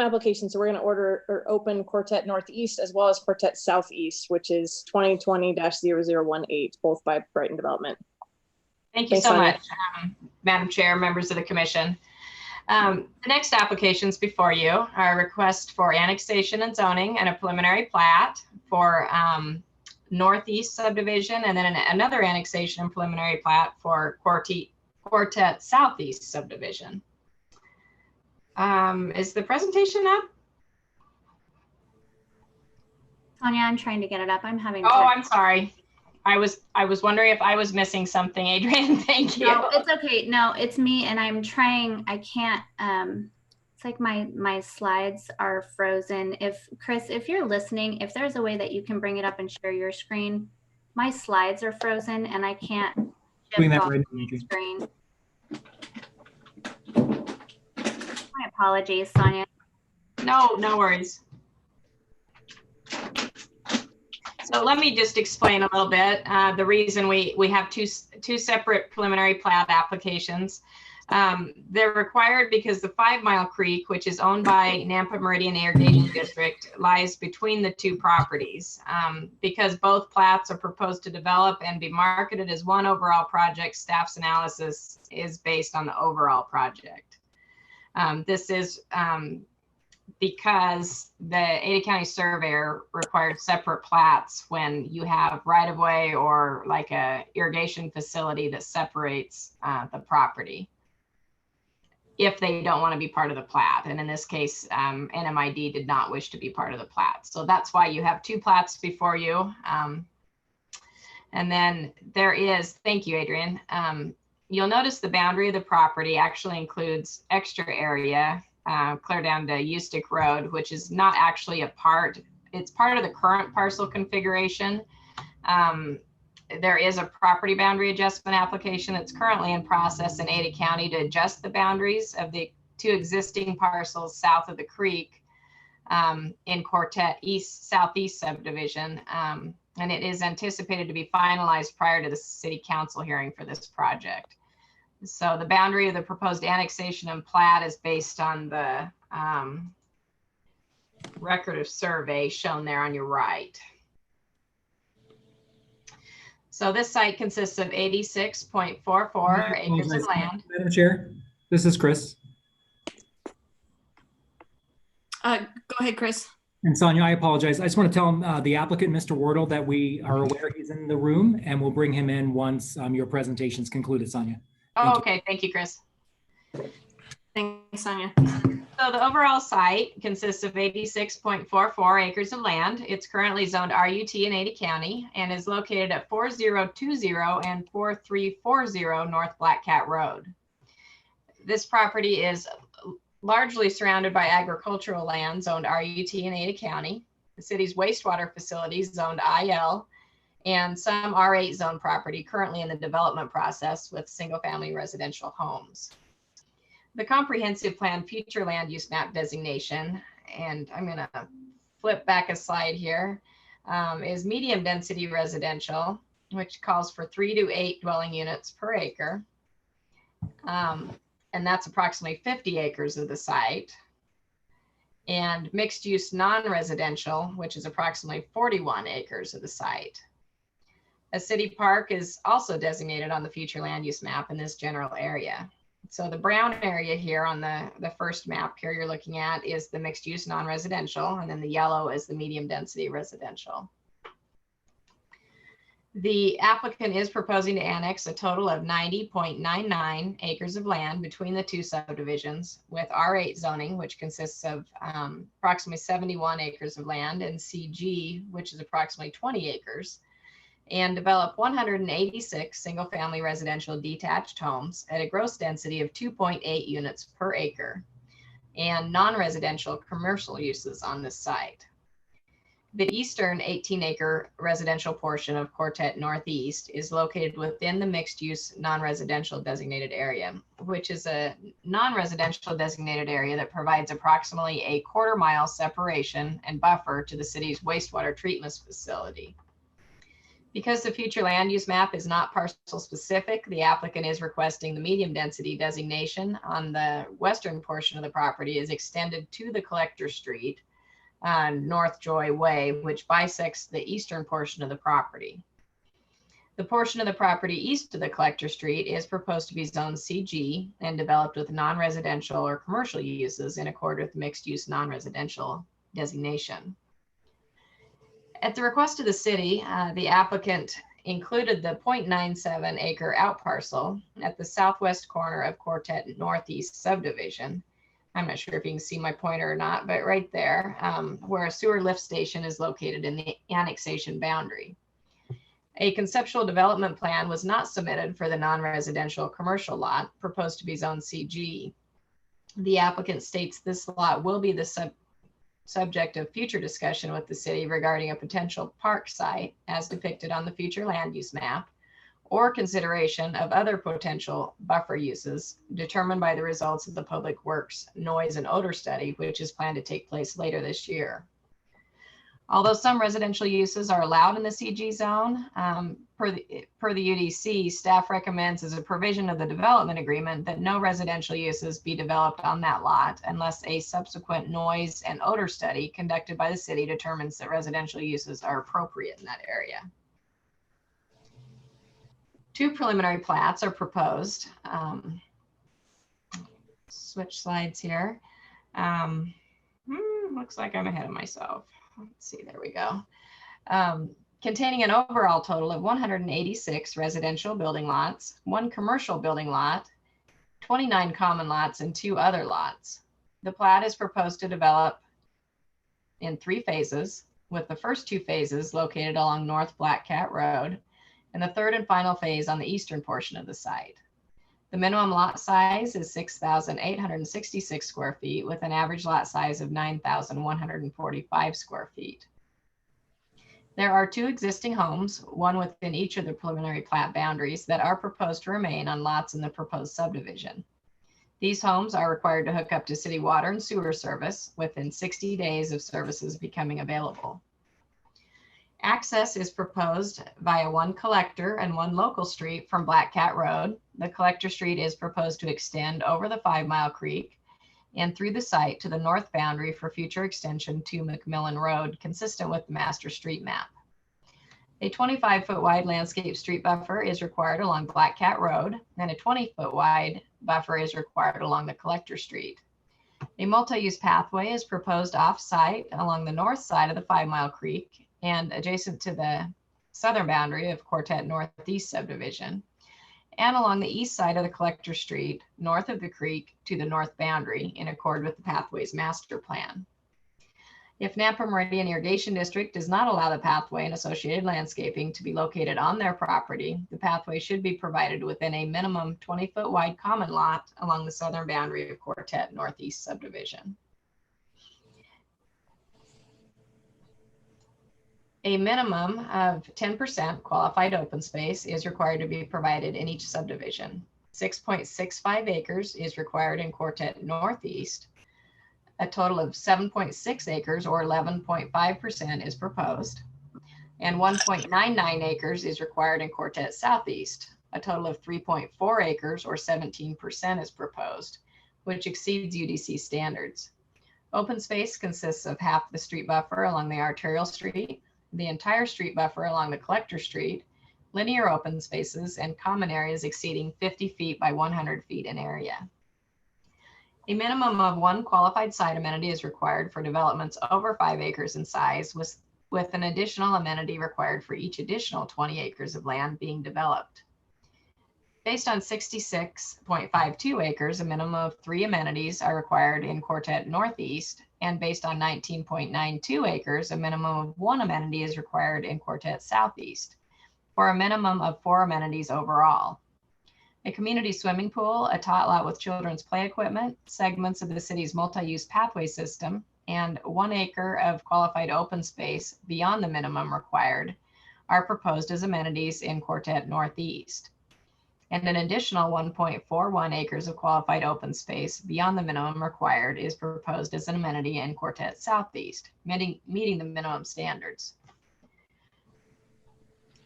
application. So we're going to order or open Quartet Northeast as well as Quartet Southeast, which is 2020-0018, both by Brighton Development. Thank you so much, Madam Chair, members of the commission. The next applications before you are a request for annexation and zoning and a preliminary plat for Northeast subdivision, and then another annexation and preliminary plat for Quartet Southeast subdivision. Is the presentation up? Tanya, I'm trying to get it up. I'm having. Oh, I'm sorry. I was wondering if I was missing something, Adrian. Thank you. No, it's okay. No, it's me, and I'm trying. I can't. It's like my slides are frozen. If Chris, if you're listening, if there's a way that you can bring it up and share your screen, my slides are frozen, and I can't. Doing that right now. Screen. My apologies, Sonia. No worries. So let me just explain a little bit the reason we have two separate preliminary plat applications. They're required because the 5 Mile Creek, which is owned by Nampa Meridian Irrigation District, lies between the two properties. Because both plats are proposed to develop and be marketed as one overall project, staff's analysis is based on the overall project. This is because the Ada County Surveyor required separate plats when you have right-of-way or like a irrigation facility that separates the property, if they don't want to be part of the plat. And in this case, NMID did not wish to be part of the plat. So that's why you have 2 plats before you. And then there is, thank you, Adrian. You'll notice the boundary of the property actually includes extra area clear down to Eustick Road, which is not actually it's part of the current parcel configuration. There is a property boundary adjustment application that's currently in process in Ada County to adjust the boundaries of the 2 existing parcels south of the creek in Quartet Southeast subdivision. And it is anticipated to be finalized prior to the city council hearing for this project. So the boundary of the proposed annexation and plat is based on the record of survey shown there on your right. So this site consists of 86.44 acres of land. Madam Chair, this is Chris. Go ahead, Chris. And Sonia, I apologize. I just want to tell the applicant, Mr. Wardle, that we are aware he's in the room and we'll bring him in once your presentation's concluded, Sonia. Oh, okay. Thank you, Chris. Thanks, Sonia. So the overall site consists of 86.44 acres of land. It's currently zoned RUT in Ada County and is located at 4020 and 4340 North Black Cat Road. This property is largely surrounded by agricultural land zoned RUT in Ada County. The city's wastewater facilities zoned IL, and some R8 zone property currently in the development process with single-family residential homes. The comprehensive plan future land use map designation, and I'm going to flip back a slide here, is medium density residential, which calls for 3 to 8 dwelling units per acre. And that's approximately 50 acres of the site. And mixed use non-residential, which is approximately 41 acres of the site. A city park is also designated on the future land use map in this general area. So the brown area here on the first map here you're looking at is the mixed use non-residential, and then the yellow is the medium density residential. The applicant is proposing to annex a total of 90.99 acres of land between the two subdivisions with R8 zoning, which consists of approximately 71 acres of land, and CG, which is approximately 20 acres, and develop 186 single-family residential detached homes at a gross density of 2.8 units per acre, and non-residential commercial uses on this site. The eastern 18-acre residential portion of Quartet Northeast is located within the mixed-use non-residential designated area, which is a non-residential designated area that provides approximately a quarter-mile separation and buffer to the city's wastewater treatment facility. Because the future land use map is not parcel specific, the applicant is requesting the medium density designation on the western portion of the property is extended to the Collector Street, North Joy Way, which bisects the eastern portion of the property. The portion of the property east of the Collector Street is proposed to be zoned CG and developed with non-residential or commercial uses in accord with mixed use non-residential designation. At the request of the city, the applicant included the 0.97 acre out parcel at the southwest corner of Quartet Northeast subdivision. I'm not sure if you can see my pointer or not, but right there, where a sewer lift station is located in the annexation boundary. A conceptual development plan was not submitted for the non-residential commercial lot proposed to be zoned CG. The applicant states this lot will be the subject of future discussion with the city regarding a potential park site as depicted on the future land use map, or consideration of other potential buffer uses determined by the results of the Public Works noise and odor study, which is planned to take place later this year. Although some residential uses are allowed in the CG zone, per the UDC, staff recommends as a provision of the development agreement that no residential uses be developed on that lot unless a subsequent noise and odor study conducted by the city determines that residential uses are appropriate in that area. 2 preliminary plats are proposed. Switch slides here. Looks like I'm ahead of myself. Let's see, there we go. Containing an overall total of 186 residential building lots, 1 commercial building lot, 29 common lots, and 2 other lots. The plat is proposed to develop in 3 phases, with the first 2 phases located along North Black Cat Road, and the third and final phase on the eastern portion of the site. The minimum lot size is 6,866 square feet with an average lot size of 9,145 square feet. There are 2 existing homes, one within each of the preliminary plat boundaries, that are proposed to remain on lots in the proposed subdivision. These homes are required to hook up to city water and sewer service within 60 days of services becoming available. Access is proposed via 1 collector and 1 local street from Black Cat Road. The collector street is proposed to extend over the 5 Mile Creek and through the site to the north boundary for future extension to McMillan Road, consistent with the master street map. A 25-foot wide landscape street buffer is required along Black Cat Road, and a 20-foot wide buffer is required along the Collector Street. A multi-use pathway is proposed off-site along the north side of the 5 Mile Creek and adjacent to the southern boundary of Quartet Northeast subdivision, and along the east side of the Collector Street, north of the creek to the north boundary in accord with the pathway's master plan. If Nampa Meridian Irrigation District does not allow the pathway and associated landscaping to be located on their property, the pathway should be provided within a minimum 20-foot wide common lot along the southern boundary of Quartet Northeast subdivision. A minimum of 10% qualified open space is required to be provided in each subdivision. 6.65 acres is required in Quartet Northeast. A total of 7.6 acres or 11.5% is proposed. And 1.99 acres is required in Quartet Southeast. A total of 3.4 acres or 17% is proposed, which exceeds UDC standards. Open space consists of half the street buffer along the arterial street, the entire street buffer along the Collector Street, linear open spaces, and common areas exceeding 50 feet by 100 feet in area. A minimum of 1 qualified site amenity is required for developments over 5 acres in size, with an additional amenity required for each additional 20 acres of land being developed. Based on 66.52 acres, a minimum of 3 amenities are required in Quartet Northeast, and based on 19.92 acres, a minimum of 1 amenity is required in Quartet Southeast, for a minimum of 4 amenities overall. A community swimming pool, a tot lot with children's play equipment, segments of the city's multi-use pathway system, and 1 acre of qualified open space beyond the minimum required are proposed as amenities in Quartet Northeast. And an additional 1.41 acres of qualified open space beyond the minimum required is proposed as an amenity in Quartet Southeast, meeting the minimum standards.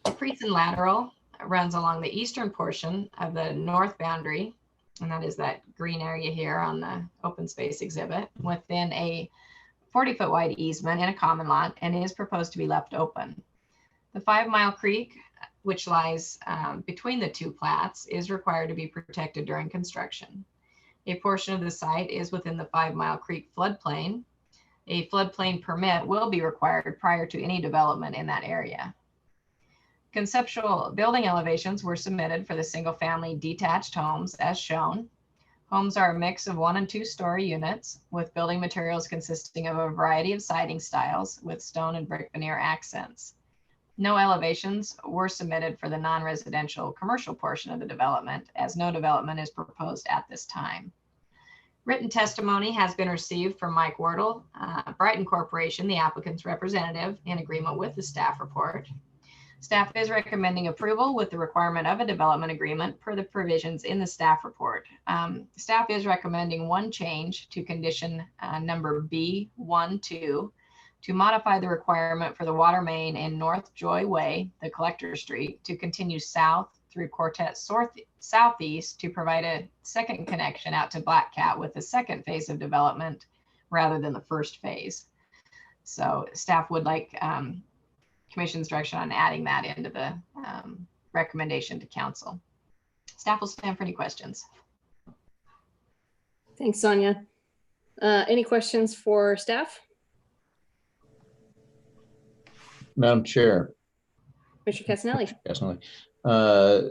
The Preson Lateral runs along the eastern portion of the north boundary, and that is that green area here on the open space exhibit, within a 40-foot wide easement in a common lot, and is proposed to be left open. The 5 Mile Creek, which lies between the 2 plats, is required to be protected during construction. A portion of the site is within the 5 Mile Creek floodplain. A floodplain permit will be required prior to any development in that area. Conceptual building elevations were submitted for the single-family detached homes as shown. Homes are a mix of 1- and 2-story units with building materials consisting of a variety of siding styles with stone and brick veneer accents. No elevations were submitted for the non-residential commercial portion of the development, as no development is proposed at this time. Written testimony has been received from Mike Wardle, Brighton Corporation, the applicant's representative, in agreement with the staff report. Staff is recommending approval with the requirement of a development agreement per the provisions in the staff report. Staff is recommending 1 change to condition number B12 to modify the requirement for the water main in North Joy Way, the Collector Street, to continue south through Quartet Southeast to provide a second connection out to Black Cat with the second phase of development rather than the first phase. So staff would like Commission's direction on adding that into the recommendation to council. Staff will stand for any questions. Thanks, Sonia. Any questions for staff? Madam Chair. Mr. Casanelli. Casanelli.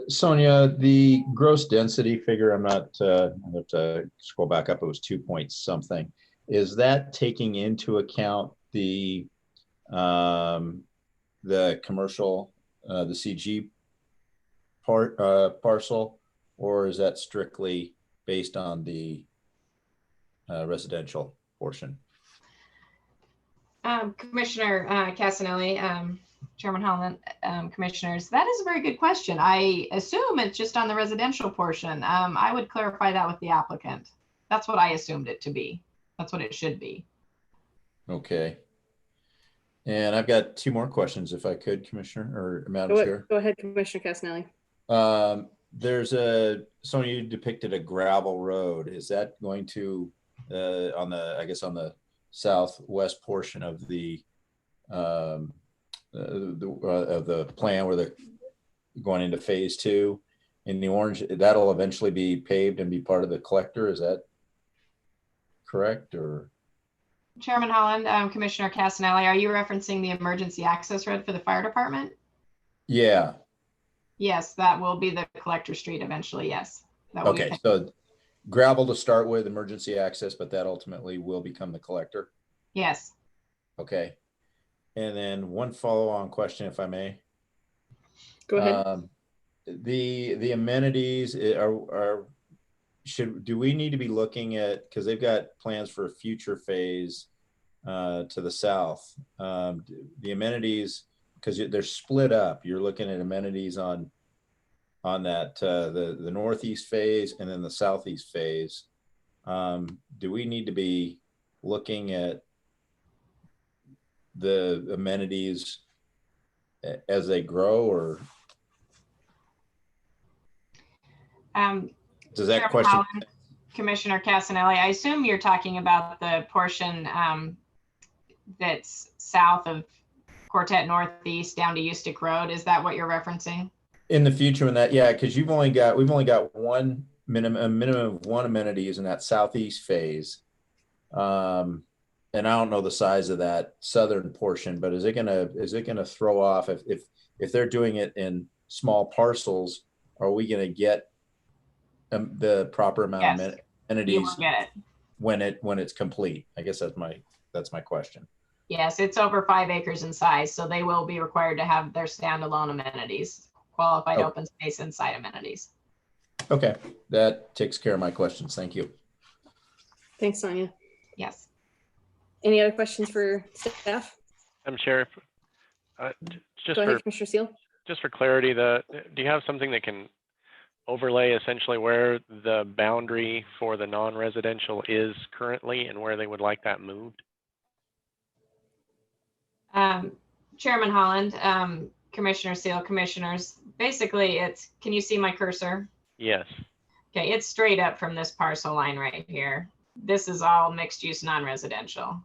Sonia, the gross density figure, I have to scroll back up, it was 2 point something. Is that taking into account the commercial, the CG parcel, or is that strictly based on the residential portion? Commissioner Casanelli, Chairman Holland, commissioners, that is a very good question. I assume it's just on the residential portion. I would clarify that with the applicant. That's what I assumed it to be. That's what it should be. Okay. And I've got 2 more questions, if I could, Commissioner or Madam Chair. Go ahead, Commissioner Casanelli. There's Sonia, you depicted a gravel road. Is that going to on the, I guess on the southwest portion of the of the plan where they're going into phase 2 in the orange, that'll eventually be paved and be part of the collector. Is that correct? Or Chairman Holland, Commissioner Casanelli, are you referencing the emergency access road for the fire department? yeah. Yes, that will be the collector street eventually. Yes. That will be Okay, so gravel to start with, emergency access, but that ultimately will become the collector. Yes. Okay. And then one follow-on question, if I may. Go ahead. The amenities do we need to be looking at, because they've got plans for a future phase to the south. The amenities, because they're split up. You're looking at amenities on that the northeast phase and then the southeast phase. Do we need to be looking at the amenities as they grow, or does that Chairman question? Holland, Commissioner Casanelli, I assume you're talking about the portion that's south of Quartet Northeast down to Eustic Road. Is that what you're referencing? In the future, in that, yeah, because we've only got one minimum of one amenities in that southeast phase, and I don't know the size of that southern portion, but is it gonna throw off if they're doing it in small parcels? Are we gonna get the proper amount of amenities You will get it. when it's complete? I guess that's my question. Yes, it's over 5 acres in size, so they will be required to have their standalone amenities, qualified open space and site amenities. Okay, that takes care of my questions. Thank you. Thanks, Sonia. Yes. Any other questions for staff? I'm Sheriff. Just Go ahead, for Commissioner Seal. just for clarity, do you have something that can overlay essentially where the boundary for the non-residential is currently and where they would like that moved? Chairman Holland, Commissioner Seal, commissioners, basically can you see my cursor? Yes. Okay, it's straight up from this parcel line right here. This is all mixed use non-residential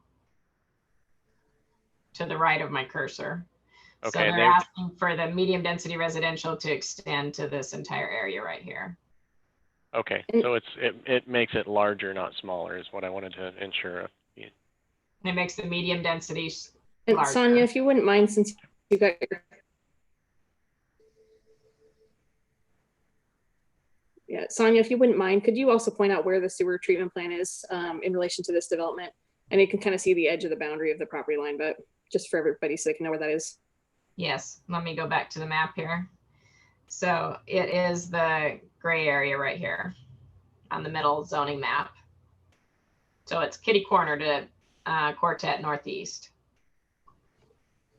to the right of my cursor. Okay, So they're asking for the medium density residential to extend to this entire area right here. Okay, so it makes it larger, not smaller, is what I wanted to ensure. And it makes the medium density And larger. Sonia, if you wouldn't mind, since you got your Sonia, if you wouldn't mind, could you also point out where the sewer treatment plant is in relation to this development? And you can kind of see the edge of the boundary of the property line, but just for everybody so they can know where that is. Yes, let me go back to the map here. So it is the gray area right here on the middle zoning map. So it's kitty corner to Quartet Northeast.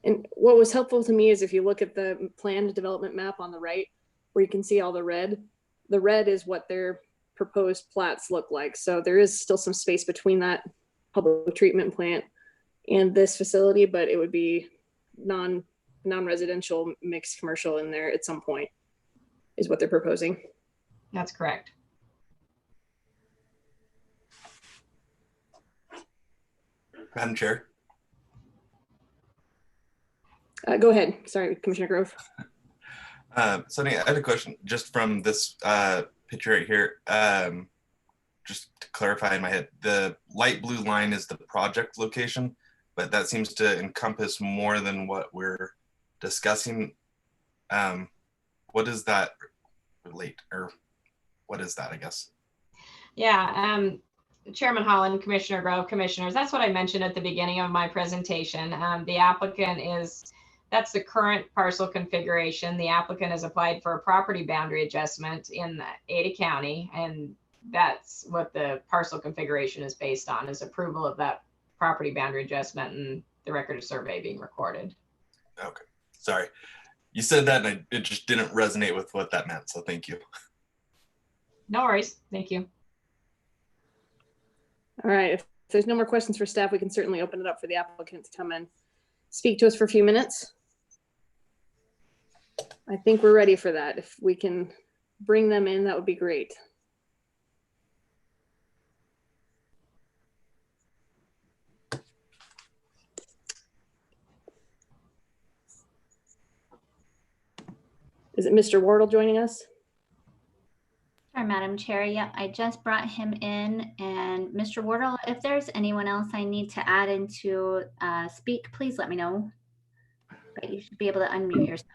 And what was helpful to me is if you look at the planned development map on the right, where you can see all the red is what their proposed plats look like. So there is still some space between that public treatment plant and this facility, but it would be non-residential mixed commercial in there at some point is what they're proposing. That's correct. Madam Chair. Go ahead. Sorry, Commissioner Grove. Sonia, I had a question just from this picture right here. Just to clarify in my head, the light blue line is the project location, but that seems to encompass more than what we're discussing. What does that relate, or what is that, I guess? Yeah, Chairman Holland, Commissioner Grove, commissioners, that's what I mentioned at the beginning of my presentation. The applicant that's the current parcel configuration. The applicant has applied for a property boundary adjustment in Ada County, and that's what the parcel configuration is based on, is approval of that property boundary adjustment and the record of survey being recorded. Okay, sorry. You said that and it just didn't resonate with what that meant, so thank you. No worries, thank you. All right, if there's no more questions for staff, we can certainly open it up for the applicant to come and speak to us for a few minutes. I think we're ready for that. If we can bring them in, that would be great. Is it Mr. Wardle joining us? Sure, Madam Chair. Yep, I just brought him in. And Mr. Wardle, if there's anyone else I need to add in to speak, please let me know. But you should be able to unmute yourself.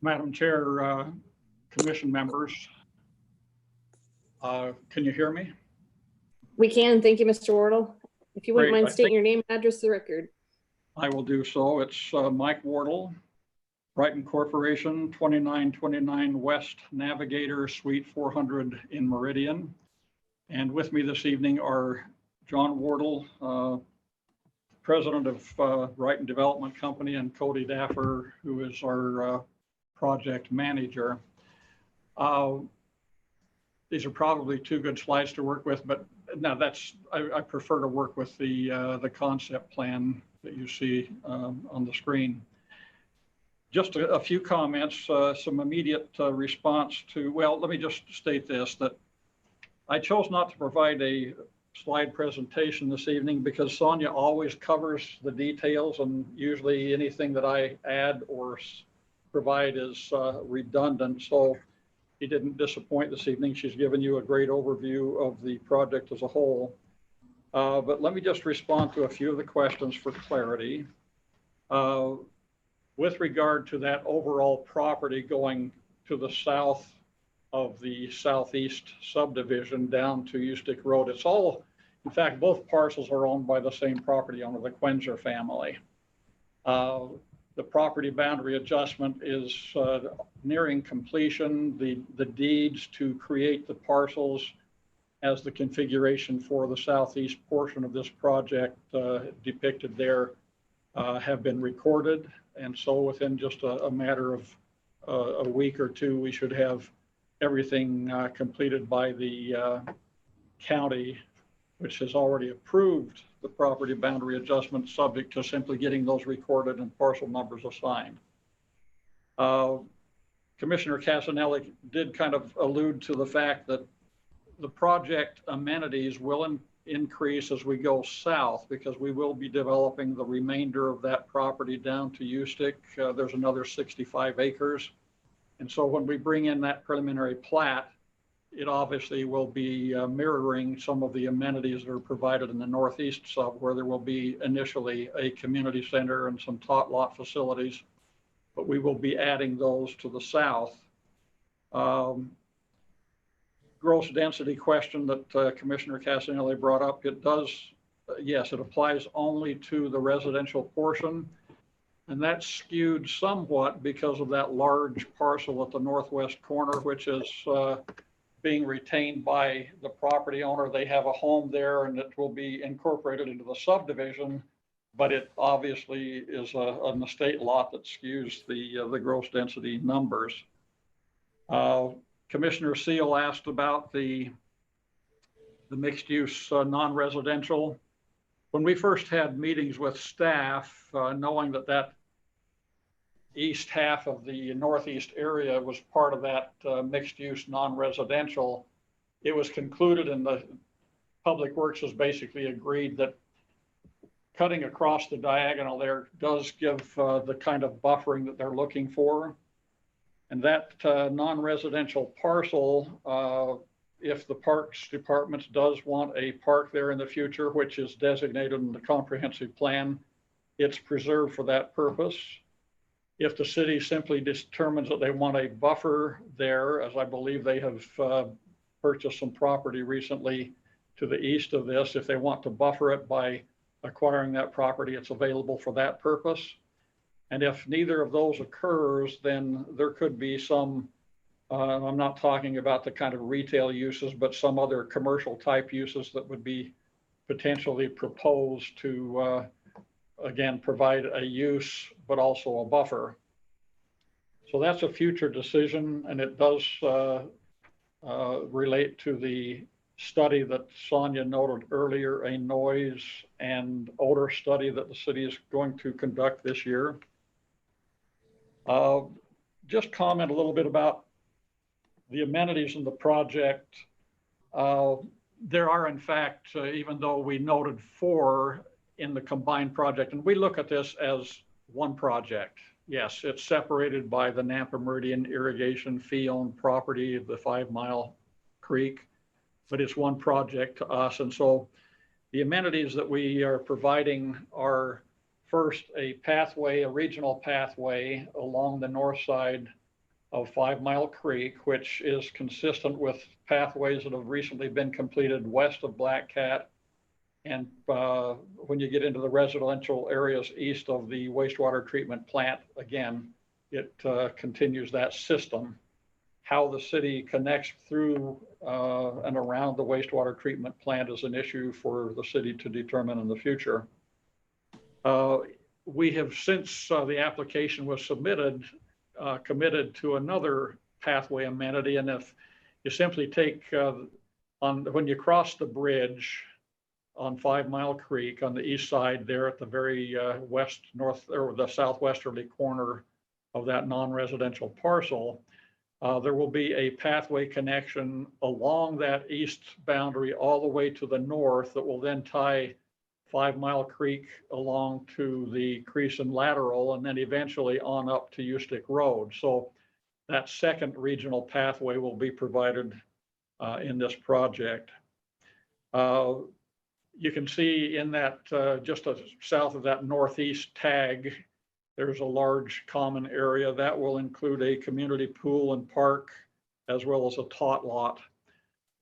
Madam Chair, commission members, can you hear me? We can. Thank you, Mr. Wardle. If you wouldn't Great. mind stating your name and address to the record. I will do so. It's Mike Wardle, Brighton Corporation, 2929 West Navigator, Suite 400 in Meridian. And with me this evening are John Wardle, President of Brighton Development Company, and Cody Daffer, who is our project manager. These are probably two good slides to work with, but now I prefer to work with the concept plan that you see on the screen. Just a few comments, some immediate response to, well, let me just state this, that I chose not to provide a slide presentation this evening because Sonia always covers the details, and usually anything that I add or provide is redundant. So he didn't disappoint this evening. She's given you a great overview of the project as a whole. But let me just respond to a few of the questions for clarity. With regard to that overall property going to the south of the southeast subdivision down to Ustick Road, it's all, in fact, both parcels are owned by the same property owner, the Quenzer family. The property boundary adjustment is nearing completion. The deeds to create the parcels as the configuration for the southeast portion of this project depicted there have been recorded. And so within just a matter of a week or two, we should have everything completed by the county, which has already approved the property boundary adjustment, subject to simply getting those recorded and parcel numbers assigned. Commissioner Casanelli did kind of allude to the fact that the project amenities will increase as we go south, because we will be developing the remainder of that property down to Ustick. There's another 65 acres. And so when we bring in that preliminary plat, it obviously will be mirroring some of the amenities that are provided in the northeast sub, where there will be initially a community center and some tot lot facilities, but we will be adding those to the south. Gross density question that Commissioner Casanelli brought up, it does, yes, it applies only to the residential portion. And that's skewed somewhat because of that large parcel at the northwest corner, which is being retained by the property owner. They have a home there and it will be incorporated into the subdivision, but it obviously is an estate lot that skews the gross density numbers. Commissioner Seal asked about the mixed use non-residential. When we first had meetings with staff, knowing that east half of the northeast area was part of that mixed use non-residential, it was concluded, and the Public Works has basically agreed that cutting across the diagonal there does give the kind of buffering that they're looking for. And that non-residential parcel, if the Parks Department does want a park there in the future, which is designated in the comprehensive plan, it's preserved for that purpose. If the city simply determines that they want a buffer there, as I believe they have purchased some property recently to the east of this, if they want to buffer it by acquiring that property, it's available for that purpose. And if neither of those occurs, then there could be some, I'm not talking about the kind of retail uses, but some other commercial type uses that would be potentially proposed to, again, provide a use, but also a buffer. So that's a future decision, and it does relate to the study that Sonia noted earlier, a noise and odor study that the city is going to conduct this year. Just comment a little bit about the amenities in the project. There are, in fact, even though we noted 4 in the combined project, and we look at this as one project. yes, it's separated by the Nampa Meridian Irrigation fee-owned property of the 5 Mile Creek, but it's one project to us. And so the amenities that we are providing are first a pathway, a regional pathway along the north side of 5 Mile Creek, which is consistent with pathways that have recently been completed west of Black Cat. And when you get into the residential areas east of the wastewater treatment plant, again, it continues that system. How the city connects through and around the wastewater treatment plant is an issue for the city to determine in the future. We have, since the application was submitted, committed to another pathway amenity. And if you simply take when you cross the bridge on 5 Mile Creek on the east side there at the very north or the southwesterly corner of that non-residential parcel, there will be a pathway connection along that east boundary all the way to the north that will then tie 5 Mile Creek along to the Creason Lateral and then eventually on up to Ustick Road. So that second regional pathway will be provided in this project. You can see in that just south of that northeast tag, there's a large common area that will include a community pool and park, as well as a tot lot.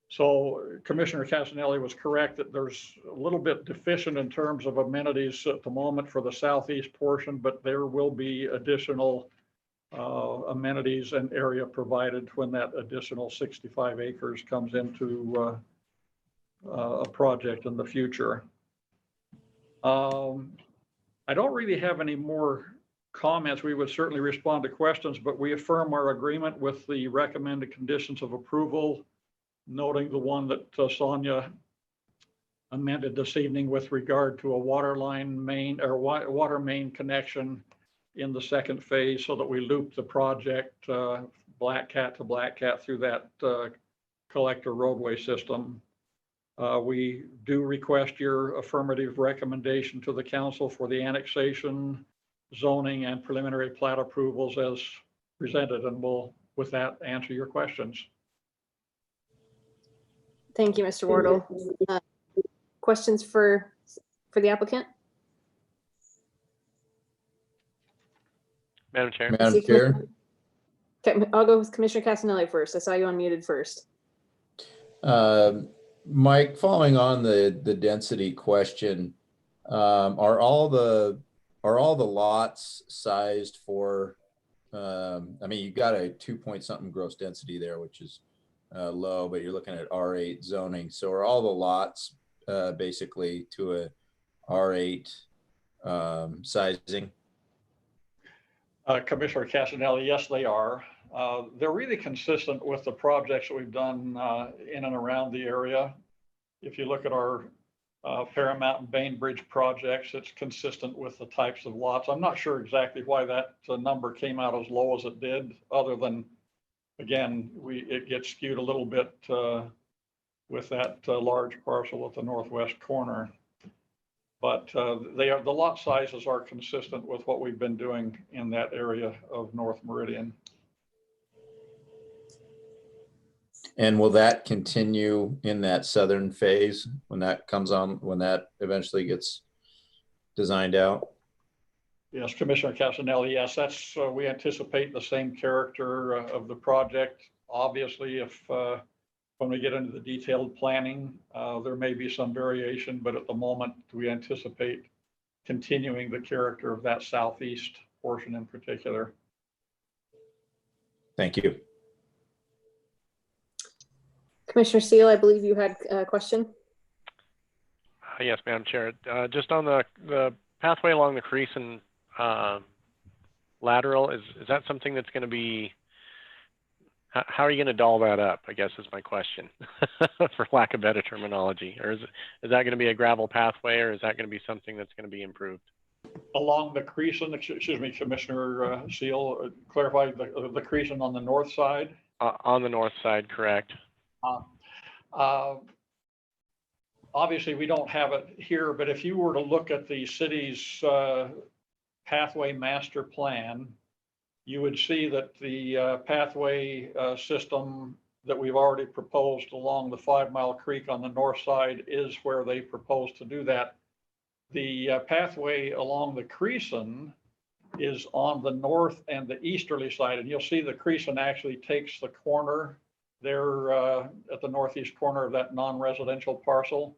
So Commissioner Casanelli was correct that there's a little bit deficient in terms of amenities at the moment for the southeast portion, but there will be additional amenities and area provided when that additional 65 acres comes into a project in the future. I don't really have any more comments. We would certainly respond to questions, but we affirm our agreement with the recommended conditions of approval, noting the one that Sonia amended this evening with regard to a water line main or water main connection in the second phase so that we loop the project Black Cat to Black Cat through that collector roadway system. We do request your affirmative recommendation to the council for the annexation, zoning, and preliminary plat approvals as presented, and we'll, with that, answer your questions. Thank you, Mr. Wardle. Questions for the applicant? Madam Chair. Madam Chair. Okay, I'll go with Commissioner Casanelli first. I saw you unmuted first. Mike, following on the density question, are all the lots sized for? I mean, you've got a 2-point-something gross density there, which is low, but you're looking at R8 zoning. So are all the lots basically to a R8 sizing? Commissioner Casanelli, yes, they are. They're really consistent with the projects that we've done in and around the area. If you look at our Paramount and Bainbridge projects, it's consistent with the types of lots. I'm not sure exactly why that number came out as low as it did, other than, again, it gets skewed a little bit with that large parcel at the northwest corner. But the lot sizes are consistent with what we've been doing in that area of North Meridian. And will that continue in that southern phase when that comes on, when that eventually gets designed out? Yes, Commissioner Casanelli, yes, that's we anticipate the same character of the project. Obviously, if when we get into the detailed planning, there may be some variation, but at the moment we anticipate continuing the character of that southeast portion in particular. Thank you. Commissioner Seal, I believe you had a question. Yes, Madam Chair. Just on the pathway along the Creason lateral, is that something that's going to be, how are you going to doll that up, I guess is my question, for lack of better terminology? Or is that going to be a gravel pathway, or is that going to be something that's going to be improved? Along the Creason, excuse me, Commissioner Seal, clarify the Creason on the north side? On the north side, correct. Obviously, we don't have it here, but if you were to look at the city's pathway master plan, you would see that the pathway system that we've already proposed along the 5 Mile Creek on the north side is where they propose to do that. The pathway along the Creason is on the north and the easterly side, and you'll see the Creason actually takes the corner there at the northeast corner of that non-residential parcel.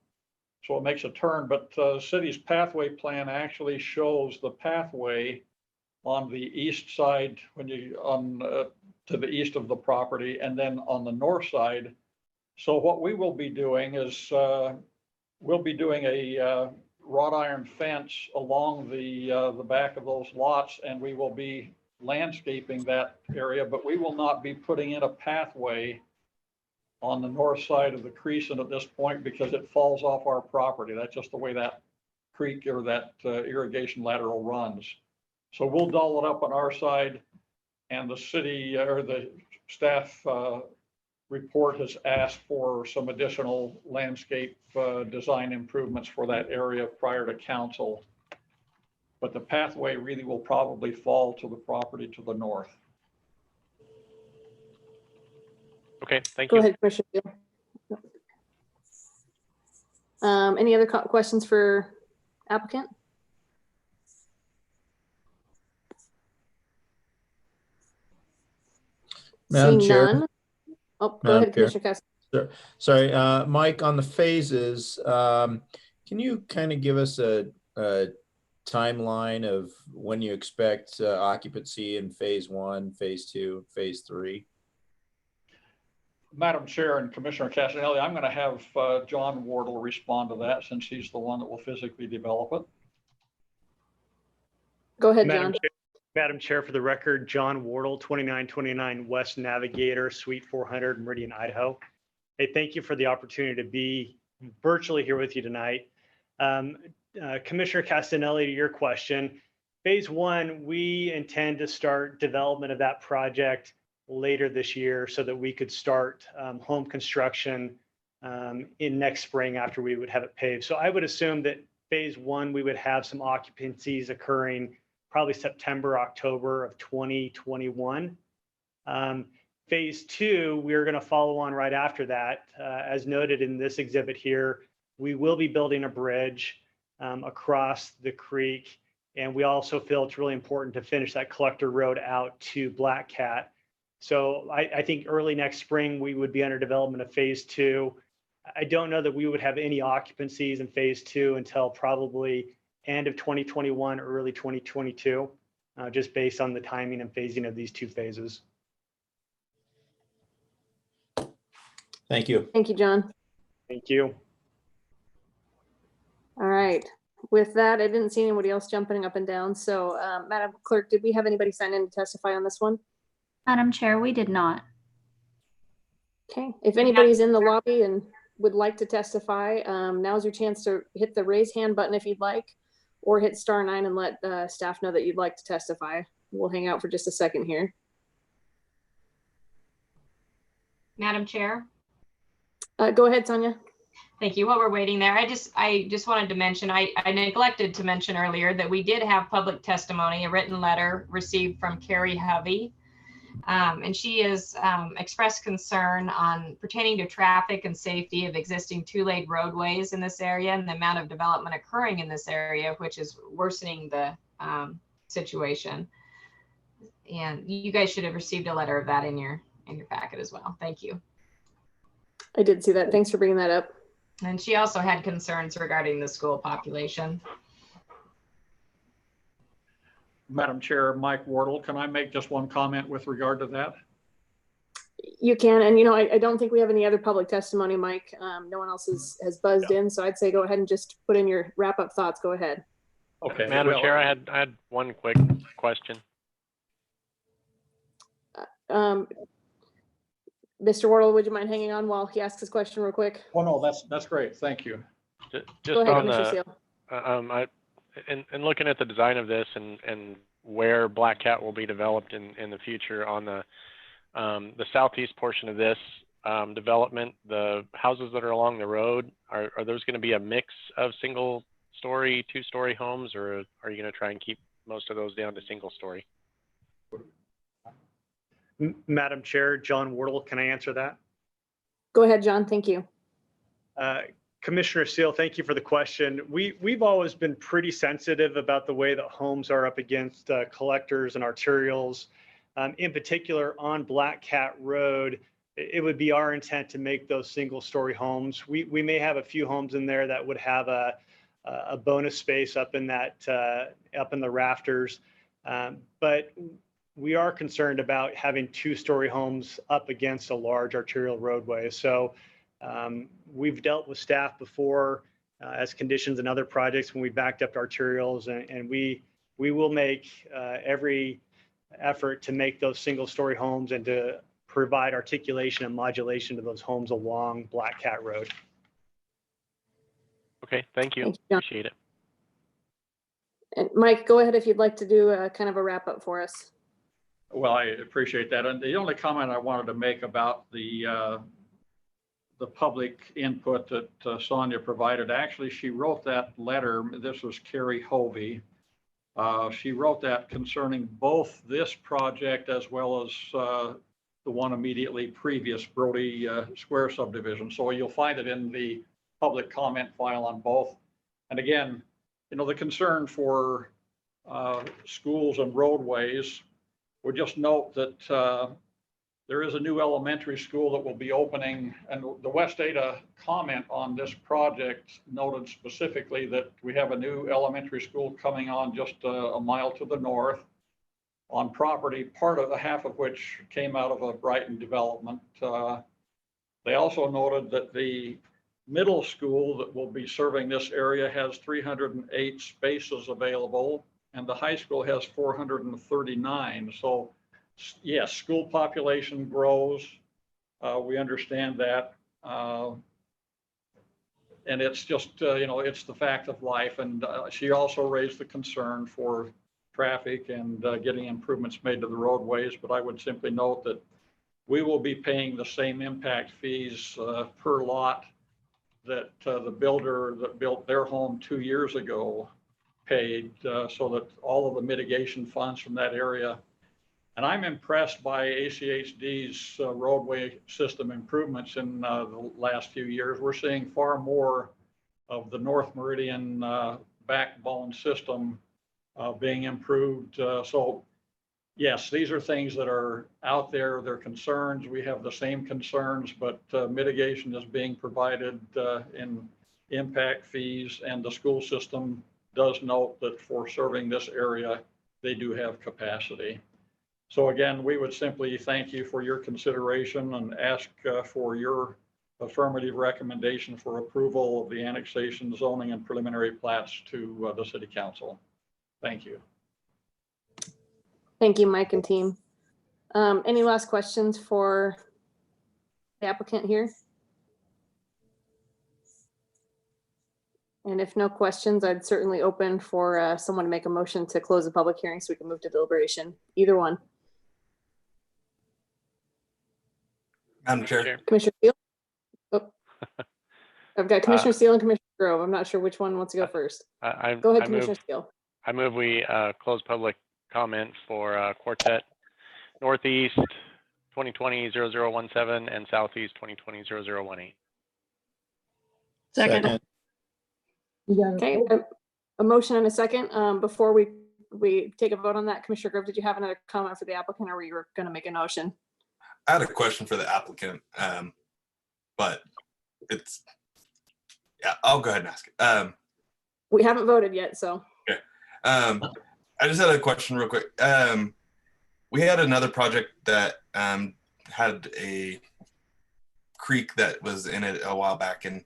So it makes a turn, but the city's pathway plan actually shows the pathway on the east side when you to the east of the property, and then on the north side. So what we will be doing is we'll be doing a wrought iron fence along the back of those lots, and we will be landscaping that area, but we will not be putting in a pathway on the north side of the Creason at this point because it falls off our property. That's just the way that creek or that irrigation lateral runs. So we'll doll it up on our side, and the city or the staff report has asked for some additional landscape design improvements for that area prior to council. But the pathway really will probably fall to the property to the north. Okay, thank Go you. ahead, Commissioner Steele. Any other questions for applicant? Madam Seeing Chair. none. Oh, go Madam ahead, Chair. Commissioner Cass. Sure. Sorry, Mike, on the phases, can you kind of give us a timeline of when you expect occupancy in phase 1, phase 2, phase 3? Madam Chair and Commissioner Castanelli, I'm going to have John Wardle respond to that since he's the one that will physically develop it. Go ahead, John. Madam Chair, for the record, John Wardle, 2929 West Navigator, Suite 400, Meridian, Idaho. Hey, thank you for the opportunity to be virtually here with you tonight. Commissioner Castanelli, to your question, phase 1, we intend to start development of that project later this year so that we could start home construction in next spring after we would have it paved. So I would assume that phase 1, we would have some occupancies occurring probably September, October of 2021. Phase 2, we're going to follow on right after that. As noted in this exhibit here, we will be building a bridge across the creek. And we also feel it's really important to finish that collector road out to Black Cat. So I think early next spring, we would be under development of phase 2. I don't know that we would have any occupancies in phase 2 until probably end of 2021, early 2022, just based on the timing and phasing of these 2 phases. Thank you. Thank you, John. Thank you. All right. With that, I didn't see anybody else jumping up and down. So, Madam Clerk, did we have anybody sign in to testify on this one? Madam Chair, we did not. Okay. If anybody's in the lobby and would like to testify, now's your chance to hit the raise hand button if you'd like, or hit *9 and let staff know that you'd like to testify. We'll hang out for just a second here. Madam Chair. Go ahead, Sonia. Thank you. While we're waiting there, I just wanted to mention, I neglected to mention earlier that we did have public testimony, a written letter received from Carrie Hovey. And she has expressed concern on pertaining to traffic and safety of existing 2-lane roadways in this area and the amount of development occurring in this area, which is worsening the situation. And you guys should have received a letter of that in your packet as well. Thank you. I did see that. Thanks for bringing that up. And she also had concerns regarding the school population. Madam Chair, Mike Wardle, can I make just one comment with regard to that? You can, and I don't think we have any other public testimony, Mike. No one else has buzzed in, so I'd say go ahead and just put in your wrap-up thoughts. Go ahead. Okay. Madam Chair, I had one quick question. Mr. Wardle, would you mind hanging on while he asks his question real quick? Oh, no, that's great. Thank you. Just Go ahead, on Commissioner the, Seal. and looking at the design of this and where Black Cat will be developed in the future on the southeast portion of this development, the houses that are along the road, are those going to be a mix of single-story, 2-story homes, or are you going to try and keep most of those down to single story. Madam Chair, John Wardle, can I answer that? Go ahead, John. Thank you. Commissioner Seal, thank you for the question. We've always been pretty sensitive about the way that homes are up against collectors and arterials. In particular, on Black Cat Road, it would be our intent to make those single-story homes. We may have a few homes in there that would have a bonus space up in that up in the rafters, but we are concerned about having two-story homes up against a large arterial roadway. So we've dealt with staff before as conditions in other projects when we backed up arterials, and we will make every effort to make those single-story homes and to provide articulation and modulation to those homes along Black Cat Road. Okay, thank you. Thank you, John. Appreciate it. And Mike, go ahead if you'd like to do a kind of a wrap up for us. Well, I appreciate that. And the only comment I wanted to make about the public input that Sonia provided, actually, she wrote that letter. This was Carrie Hovey. She wrote that concerning both this project as well as the one immediately previous Brody Square subdivision. So you'll find it in the public comment file on both. And again, you know, the concern for schools and roadways, would just note that there is a new elementary school that will be opening, and the West Ada comment on this project noted specifically that we have a new elementary school coming on just a mile to the north on property, part of the half of which came out of a Brighton development. They also noted that the middle school that will be serving this area has 308 spaces available, and the high school has 439. So yes, school population grows. We understand that. And it's just, you know, it's the fact of life. And she also raised the concern for traffic and getting improvements made to the roadways. But I would simply note that we will be paying the same impact fees per lot that the builder that built their home 2 years ago paid, so that all of the mitigation funds from that area. And I'm impressed by ACHD's roadway system improvements in the last few years. We're seeing far more of the North Meridian backbone system being improved. So yes, these are things that are out there. They're concerns. We have the same concerns, but mitigation is being provided in impact fees, and the school system does note that for serving this area, they do have capacity. So again, we would simply thank you for your consideration and ask for your affirmative recommendation for approval of the annexation, zoning, and preliminary plats to the City Council. Thank you. Thank you, Mike and team. Any last questions for the applicant here? And if no questions, I'd certainly open for someone to make a motion to close the public hearing so we can move to deliberation. Either one. Madam Chair. Commissioner Steele? Oh. I've got Commissioner Steele and Commissioner Grove. I'm not sure which one wants to go first. Go ahead, Commissioner Steele. I move we close public comment for Quartet Northeast 2020-0017 and Southeast 2020-0018. Second. Okay, a motion and a second. Before we take a vote on that, Commissioner Grove, did you have another comment for the applicant, or were you going to make a motion? I had a question for the applicant, but it's, yeah, I'll go ahead and ask it. We haven't voted yet, so. Okay. I just had a question real quick. We had another project that had a creek that was in it a while back, and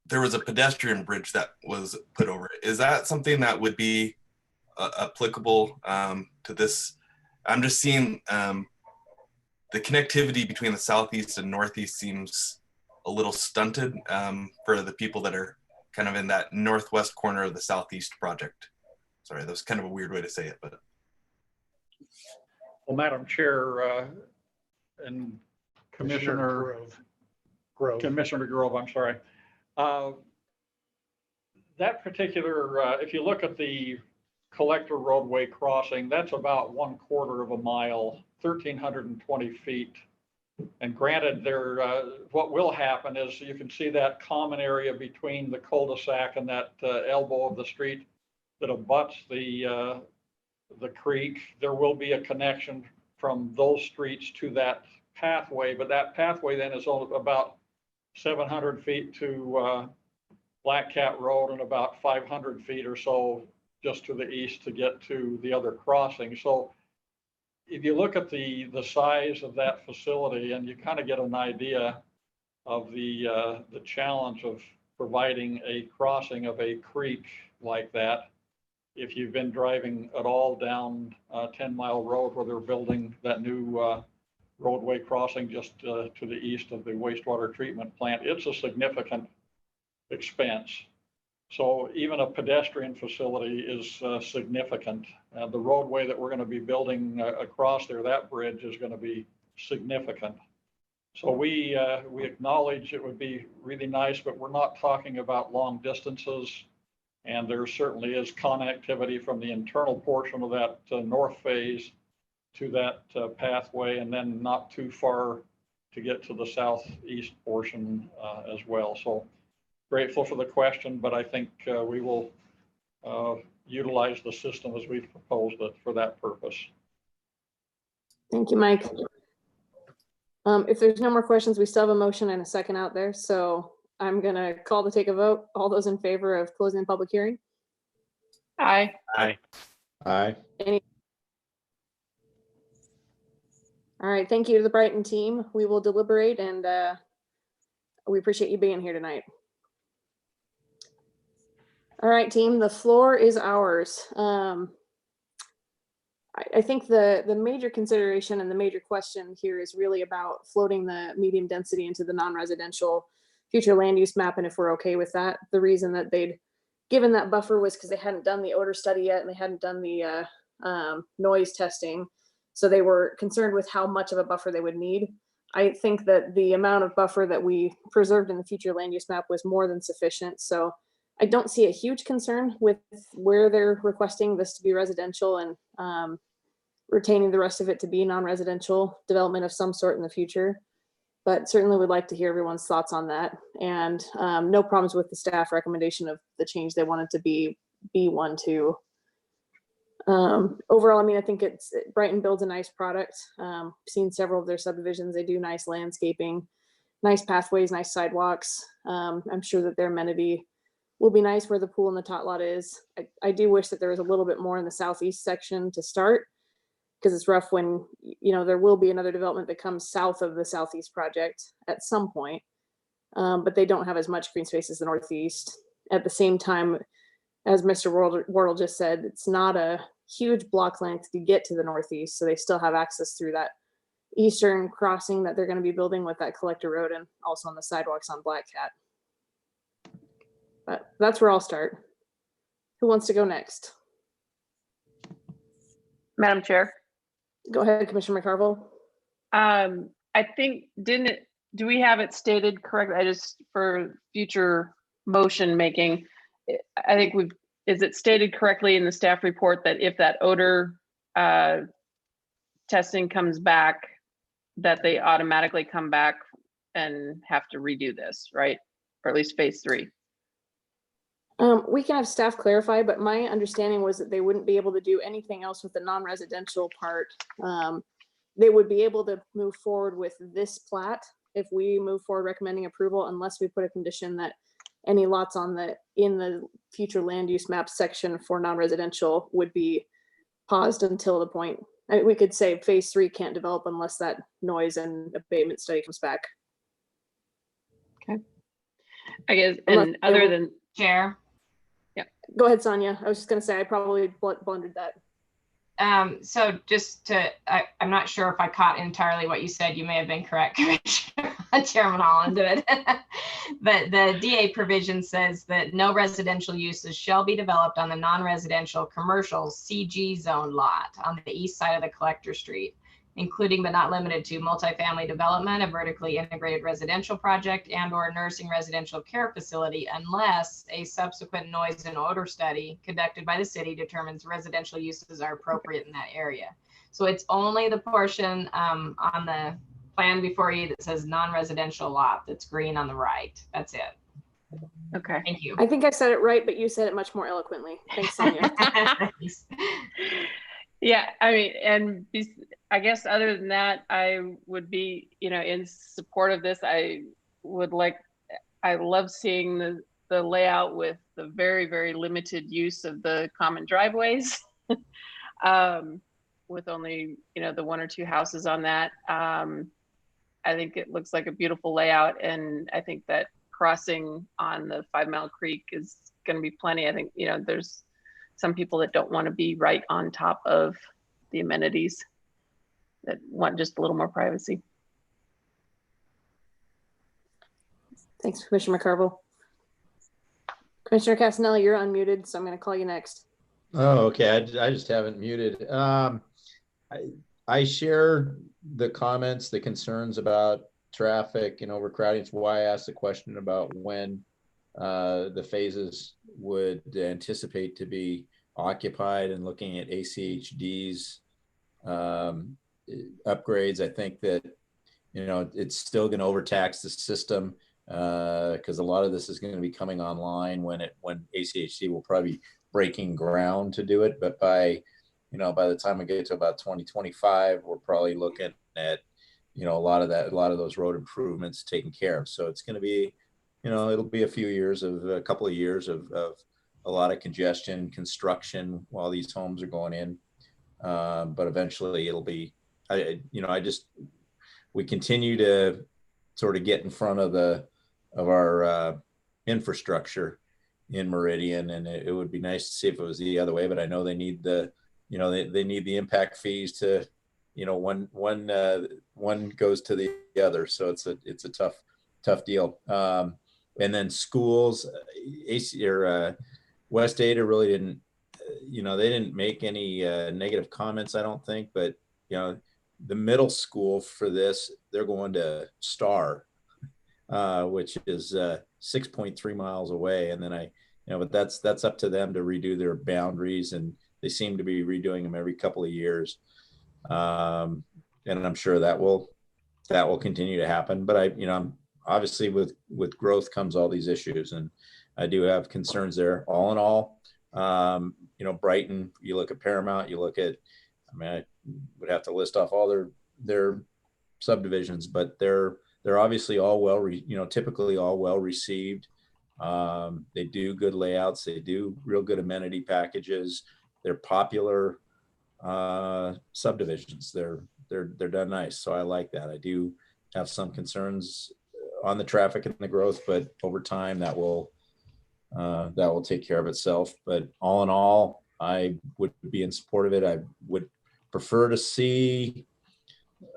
there was a pedestrian bridge that was put over it. Is that something that would be applicable to this? I'm just seeing the connectivity between the southeast and northeast seems a little stunted for the people that are kind of in that northwest corner of the southeast project. Sorry, that was kind of a weird way to say it, but. Well, Madam Chair and Commissioner Grove, I'm sorry. that particular, if you look at the collector roadway crossing, that's about 1/4 of a mile, 1,320 feet. And granted, there, what will happen is you can see that common area between the cul-de-sac and that elbow of the street that abuts the creek. There will be a connection from those streets to that pathway, but that pathway then is only about 700 feet to Black Cat Road and about 500 feet or so just to the east to get to the other crossing. So if you look at the size of that facility, and you kind of get an idea of the challenge of providing a crossing of a creek like that, if you've been driving at all down 10 Mile Road where they're building that new roadway crossing just to the east of the wastewater treatment plant, it's a significant expense. So even a pedestrian facility is significant. The roadway that we're going to be building across there, that bridge is going to be significant. So we acknowledge it would be really nice, but we're not talking about long distances. And there certainly is connectivity from the internal portion of that north phase to that pathway, and then not too far to get to the southeast portion as well. So grateful for the question, but I think we will utilize the system as we've proposed it for that purpose. Thank you, Mike. If there's no more questions, we still have a motion and a second out there. So I'm going to call to take a vote. All those in favor of closing the public hearing? Aye. Aye. Aye. Any? All right. Thank you to the Brighton team. We will deliberate, and we appreciate you being here tonight. All right, team, the floor is ours. I think the major consideration and the major question here is really about floating the medium density into the non-residential future land use map, and if we're okay with that. The reason that they'd given that buffer was because they hadn't done the odor study yet, and they hadn't done the noise testing. So they were concerned with how much of a buffer they would need. I think that the amount of buffer that we preserved in the future land use map was more than sufficient. So I don't see a huge concern with where they're requesting this to be residential and retaining the rest of it to be non-residential development of some sort in the future. But certainly would like to hear everyone's thoughts on that. And no problems with the staff recommendation of the change they wanted to be B12. Overall, I mean, I think Brighton builds a nice product. Seen several of their subdivisions. They do nice landscaping, nice pathways, nice sidewalks. I'm sure that their amenity will be nice where the pool and the tot lot is. I do wish that there was a little bit more in the southeast section to start, because it's rough when, you know, there will be another development that comes south of the southeast project at some point, but they don't have as much green space as the northeast. At the same time, as Mr. Wardle just said, it's not a huge block length to get to the northeast, so they still have access through that eastern crossing that they're going to be building with that collector road, and also on the sidewalks on Black Cat. But that's where I'll start. Who wants to go next? Madam Chair. Go ahead, Commissioner McCarville. I think, do we have it stated correctly? I just, for future motion making, I think is it stated correctly in the staff report that if that odor testing comes back, that they automatically come back and have to redo this, right? Or at least phase 3. We can have staff clarify, but my understanding was that they wouldn't be able to do anything else with the non-residential part. They would be able to move forward with this plat if we move forward recommending approval, unless we put a condition that any lots in the future land use map section for non-residential would be paused until the point. I mean, we could say phase 3 can't develop unless that noise and abatement study comes back. Okay. I guess, and other than Chair. Yeah, go ahead, Sonia. I was just going to say I probably blundered that. So just to, I'm not sure if I caught entirely what you said. You may have been correct, Chairman Holland. But the DA provision says that no residential uses shall be developed on the non-residential commercial CG zone lot on the east side of the collector street. including but not limited to multifamily development, a vertically integrated residential project, and or nursing residential care facility, unless a subsequent noise and odor study conducted by the city determines residential uses are appropriate in that area. So it's only the portion on the plan before you that says non-residential lot that's green on the right. That's it. Okay. Thank you. I think I said it right, but you said it much more eloquently. Thanks, Sonia. Yeah, I mean, and I guess other than that, I would be, in support of this. I love seeing the layout with the very, very limited use of the common driveways, with only, the one or two houses on that. I think it looks like a beautiful layout, and I think that crossing on the 5 Mile Creek is going to be plenty. I think, there's some people that don't want to be right on top of the amenities, that want just a little more privacy. Thanks, Commissioner McCarville. Commissioner Casanelli, you're unmuted, so I'm going to call you next. Oh, okay. I just haven't muted. I share the comments, the concerns about traffic and overcrowding. It's why I asked the question about when the phases would anticipate to be occupied, and looking at ACHD's upgrades. I think that, it's still going to overtax the system because a lot of this is going to be coming online when ACHD will probably be breaking ground to do it. But by the time we get to about 2025, we're probably looking at, a lot of those road improvements taken care of. So it's going to be, it'll be a couple of years of a lot of congestion, construction while these homes are going in. But eventually it'll be, we continue to sort of get in front of our infrastructure in Meridian, and it would be nice to see if it was the other way, but I know they need they need the impact fees to, one goes to the other. So it's a tough deal. And then schools, West Ada really didn't, they didn't make any negative comments, I don't think, but, the middle school for this, they're going to Star, which is 6.3 miles away. And then but that's up to them to redo their boundaries, and they seem to be redoing them every couple of years. And I'm sure that will continue to happen. But I'm obviously with growth comes all these issues, and I do have concerns there. All in all, Brighton, you look at Paramount, you look at, I would have to list off all their subdivisions, but they're obviously all typically all well received. They do good layouts. They do real good amenity packages. They're popular subdivisions. They're done nice. So I like that. I do have some concerns on the traffic and the growth, but over time that will take care of itself. But all in all, I would be in support of it. I would prefer to see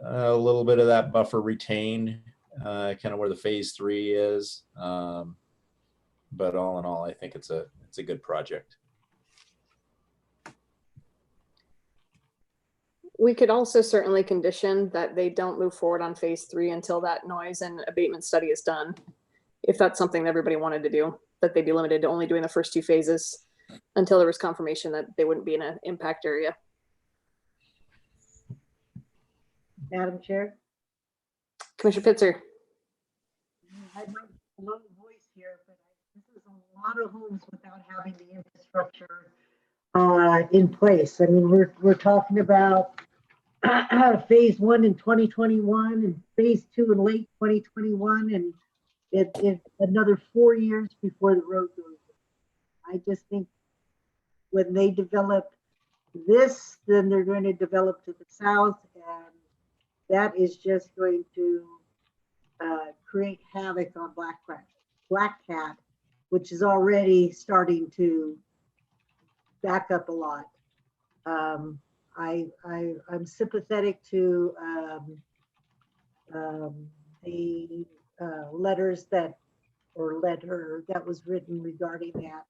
a little bit of that buffer retained, kind of where the phase 3 is. But all in all, I think it's a good project. We could also certainly condition that they don't move forward on phase 3 until that noise and abatement study is done. If that's something that everybody wanted to do, that they'd be limited to only doing the first 2 phases until there was confirmation that they wouldn't be in an impact area. Madam Chair. Commissioner Pitzer. I might be a low voice here, but this is a lot of homes without having the infrastructure in place. I mean, we're talking about phase 1 in 2021 and phase 2 in late 2021, and it's another 4 years before the road goes in. I just think when they develop this, then they're going to develop to the south, and that is just going to create havoc on Black Cat, which is already starting to back up a lot. I'm sympathetic to the letter that was written regarding that.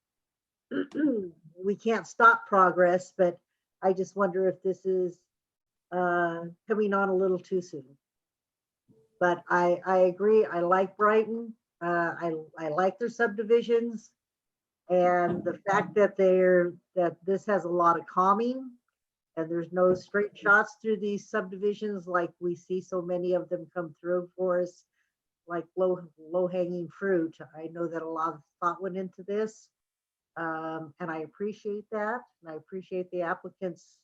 We can't stop progress, but I just wonder if this is coming on a little too soon. But I agree. I like Brighton. I like their subdivisions. And the fact that this has a lot of calming and there's no straight shots through these subdivisions like we see so many of them come through for us, like low hanging fruit. I know that a lot of thought went into this. And I appreciate that. And I appreciate the applicants,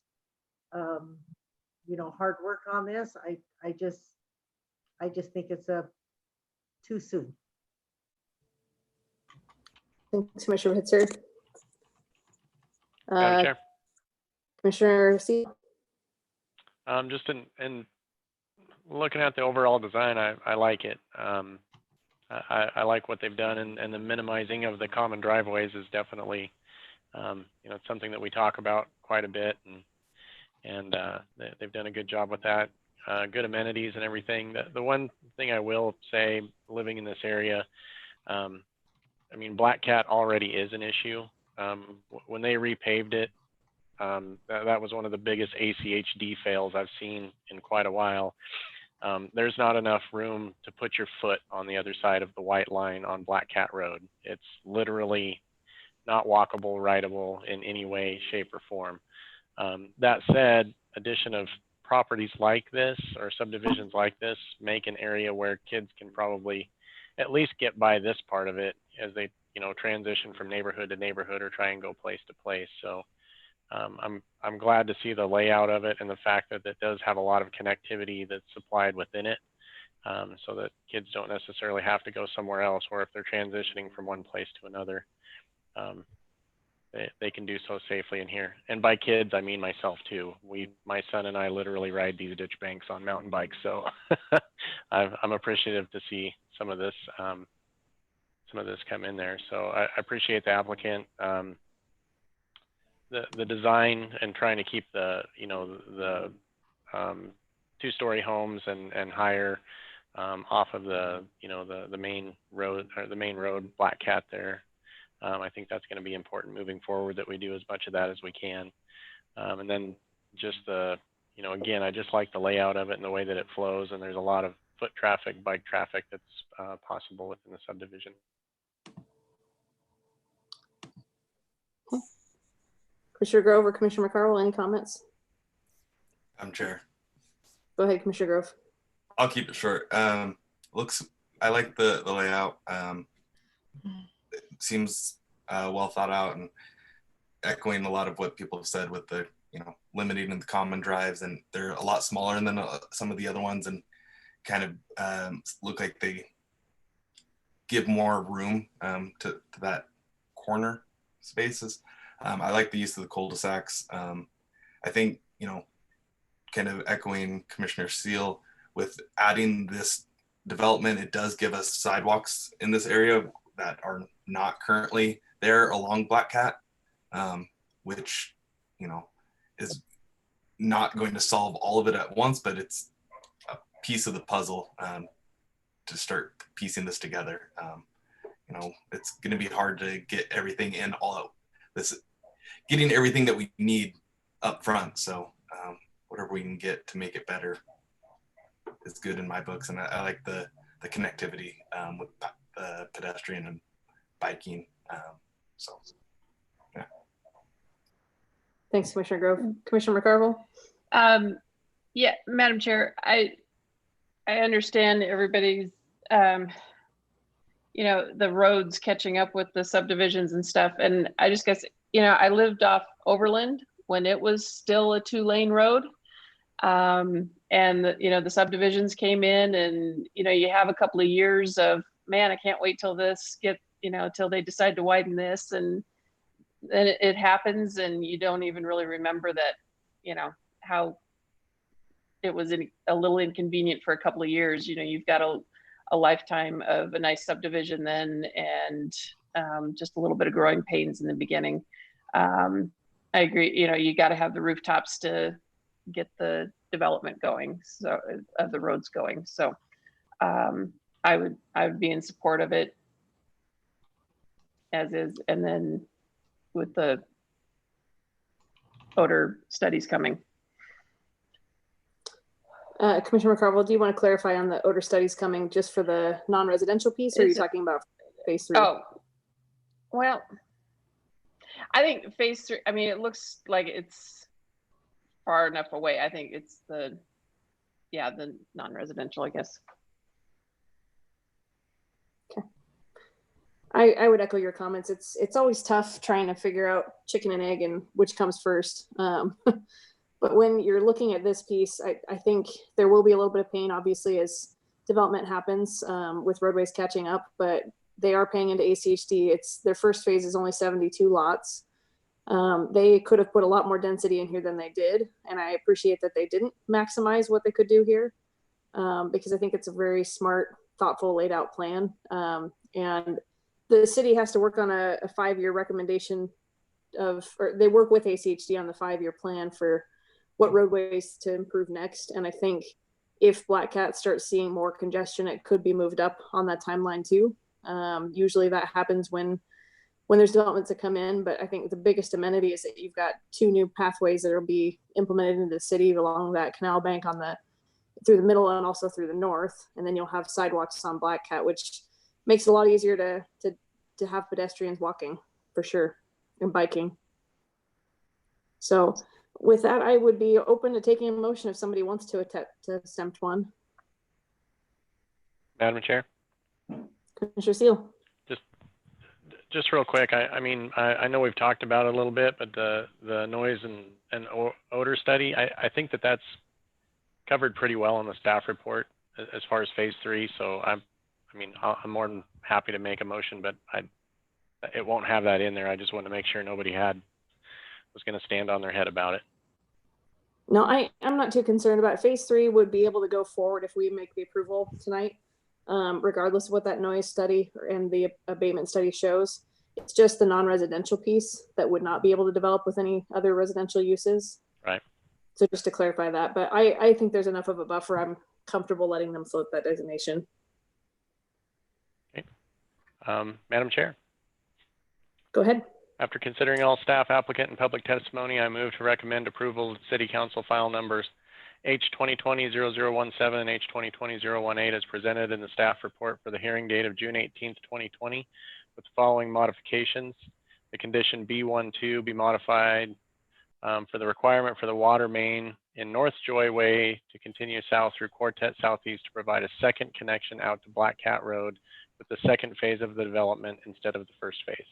hard work on this. I just think it's too soon. Thanks, Commissioner Pitzer. Madam Chair. Commissioner C. Just in looking at the overall design, I like it. I like what they've done, and the minimizing of the common driveways is definitely, it's something that we talk about quite a bit, and they've done a good job with that. Good amenities and everything. The one thing I will say, living in this area, Black Cat already is an issue. When they repaved it, that was one of the biggest ACHD fails I've seen in quite a while. There's not enough room to put your foot on the other side of the white line on Black Cat Road. It's literally not walkable, rideable in any way, shape, or form. That said, addition of properties like this or subdivisions like this make an area where kids can probably at least get by this part of it as they transition from neighborhood to neighborhood or try and go place to place. So I'm glad to see the layout of it and the fact that it does have a lot of connectivity that's supplied within it, so that kids don't necessarily have to go somewhere else, or if they're transitioning from one place to another, they can do so safely in here. And by kids, I mean myself too. My son and I literally ride these ditch banks on mountain bikes, so I'm appreciative to see some of this come in there. So I appreciate the applicant, the design, and trying to keep the two-story homes and higher off of the main road, or the main road, Black Cat there. I think that's going to be important moving forward, that we do as much of that as we can. And then just again, I just like the layout of it and the way that it flows, and there's a lot of foot traffic, bike traffic that's possible within the subdivision. Commissioner Grove or Commissioner McCarville, any comments? I'm Chair. Go ahead, Commissioner Grove. I'll keep it short. I like the layout. It seems well thought out, and echoing a lot of what people have said with the limiting the common drives, and they're a lot smaller than some of the other ones, and kind of look like they give more room to that corner spaces. I like the use of the cul-de-sacs. I think, kind of echoing Commissioner Seal, with adding this development, it does give us sidewalks in this area that are not currently there along Black Cat, which, is not going to solve all of it at once, but it's a piece of the puzzle to start piecing this together. It's going to be hard to get everything in getting everything that we need up front. So whatever we can get to make it better is good in my books. And I like the connectivity with the pedestrian and biking. Yeah. Thanks, Commissioner Grove. Commissioner McCarville? Yeah, Madam Chair, I understand everybody's, the roads catching up with the subdivisions and stuff. And I just guess, I lived off Overland when it was still a 2-lane road. And the subdivisions came in, and, you have a couple of years of, man, I can't wait till this till they decide to widen this. And then it happens, and you don't even really remember that, how it was a little inconvenient for a couple of years. You've got a lifetime of a nice subdivision then, and just a little bit of growing pains in the beginning. I agree. You got to have the rooftops to get the development going, so of the roads going. So I would be in support of it as is, and then with the odor studies coming. Commissioner McCarville, do you want to clarify on the odor studies coming just for the non-residential piece, or are you Is it- talking about phase 3? Oh, well, I think phase 3, I mean, it looks like it's far enough away. I think it's the non-residential, I guess. I would echo your comments. It's always tough trying to figure out chicken and egg and which comes first. But when you're looking at this piece, I think there will be a little bit of pain, obviously, as development happens with roadways catching up, but they are paying into ACHD. Their first phase is only 72 lots. They could have put a lot more density in here than they did. And I appreciate that they didn't maximize what they could do here because I think it's a very smart, thoughtful laid out plan. And the city has to work on a 5-year recommendation or they work with ACHD on the 5-year plan for what roadways to improve next. And I think if Black Cat starts seeing more congestion, it could be moved up on that timeline too. Usually that happens when there's developments that come in, but I think the biggest amenity is that you've got 2 new pathways that will be implemented into the city along that canal bank through the middle and also through the north. And then you'll have sidewalks on Black Cat, which makes it a lot easier to have pedestrians walking for sure and biking. So with that, I would be open to taking a motion if somebody wants to attempt one. Madam Chair, Commissioner Seal. just real quick. I mean, I know we've talked about it a little bit, but the noise and odor study, I think that's covered pretty well in the staff report as far as phase 3. So I'm more than happy to make a motion, but it won't have that in there. I just wanted to make sure nobody was going to stand on their head about it. No, I'm not too concerned about it. Phase 3 would be able to go forward if we make the approval tonight, regardless of what that noise study and the abatement study shows. It's just the non-residential piece that would not be able to develop with any other residential uses. Right. So just to clarify that, but I think there's enough of a buffer. I'm comfortable letting them float that designation. Okay. Madam Chair. Go ahead. After considering all staff, applicant, and public testimony, I move to recommend approval of City Council file numbers H2020-0017 and H2020-018 as presented in the staff report for the hearing date of June 18th, 2020, with the following modifications. The condition B12 be modified for the requirement for the water main in North Joyway to continue south through Quartet Southeast to provide a second connection out to Black Cat Road with the second phase of the development instead of the first phase.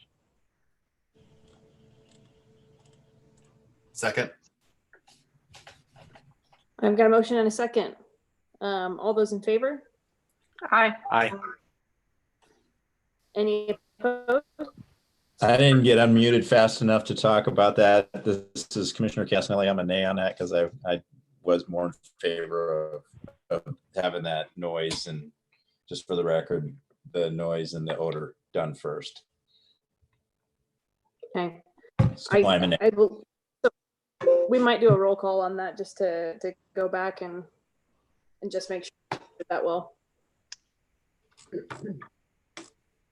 Second. I've got a motion and a second. All those in favor? Aye. Aye. Any opposed? I didn't get unmuted fast enough to talk about that. This is Commissioner Casanelli. I'm a nay on that because I was more in favor of having that noise, and just for the record, the noise and the odor done first. Okay. So I'm a nay. We might do a roll call on that just to go back and just make sure that will.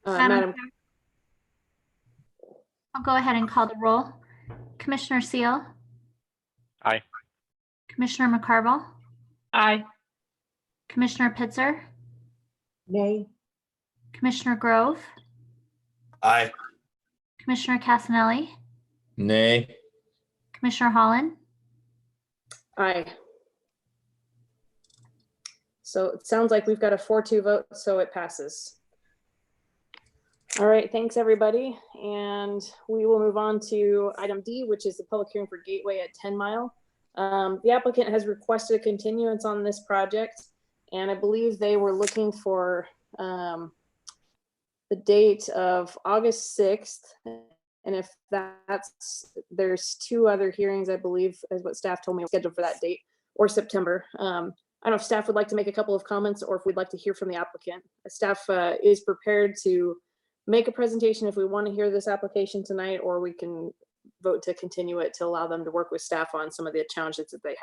Madam. I'll go ahead and call the roll. Commissioner Seal. Aye. Commissioner McCarville. Aye. Commissioner Pitzer. Nay. Commissioner Grove. Aye. Commissioner Casanelli. Nay. Commissioner Holland. Aye. So it sounds like we've got a 4-2 vote, so it passes. All right, thanks everybody. And we will move on to item D, which is the public hearing for Gateway at 10 Mile. The applicant has requested a continuance on this project, and I believe they were looking for the date of August 6th. And if there's 2 other hearings, I believe, is what staff told me scheduled for that date, or September. I don't know if staff would like to make a couple of comments or if we'd like to hear from the applicant. Staff is prepared to make a presentation if we want to hear this application tonight, or we can vote to continue it to allow them to work with staff on some of the challenges that they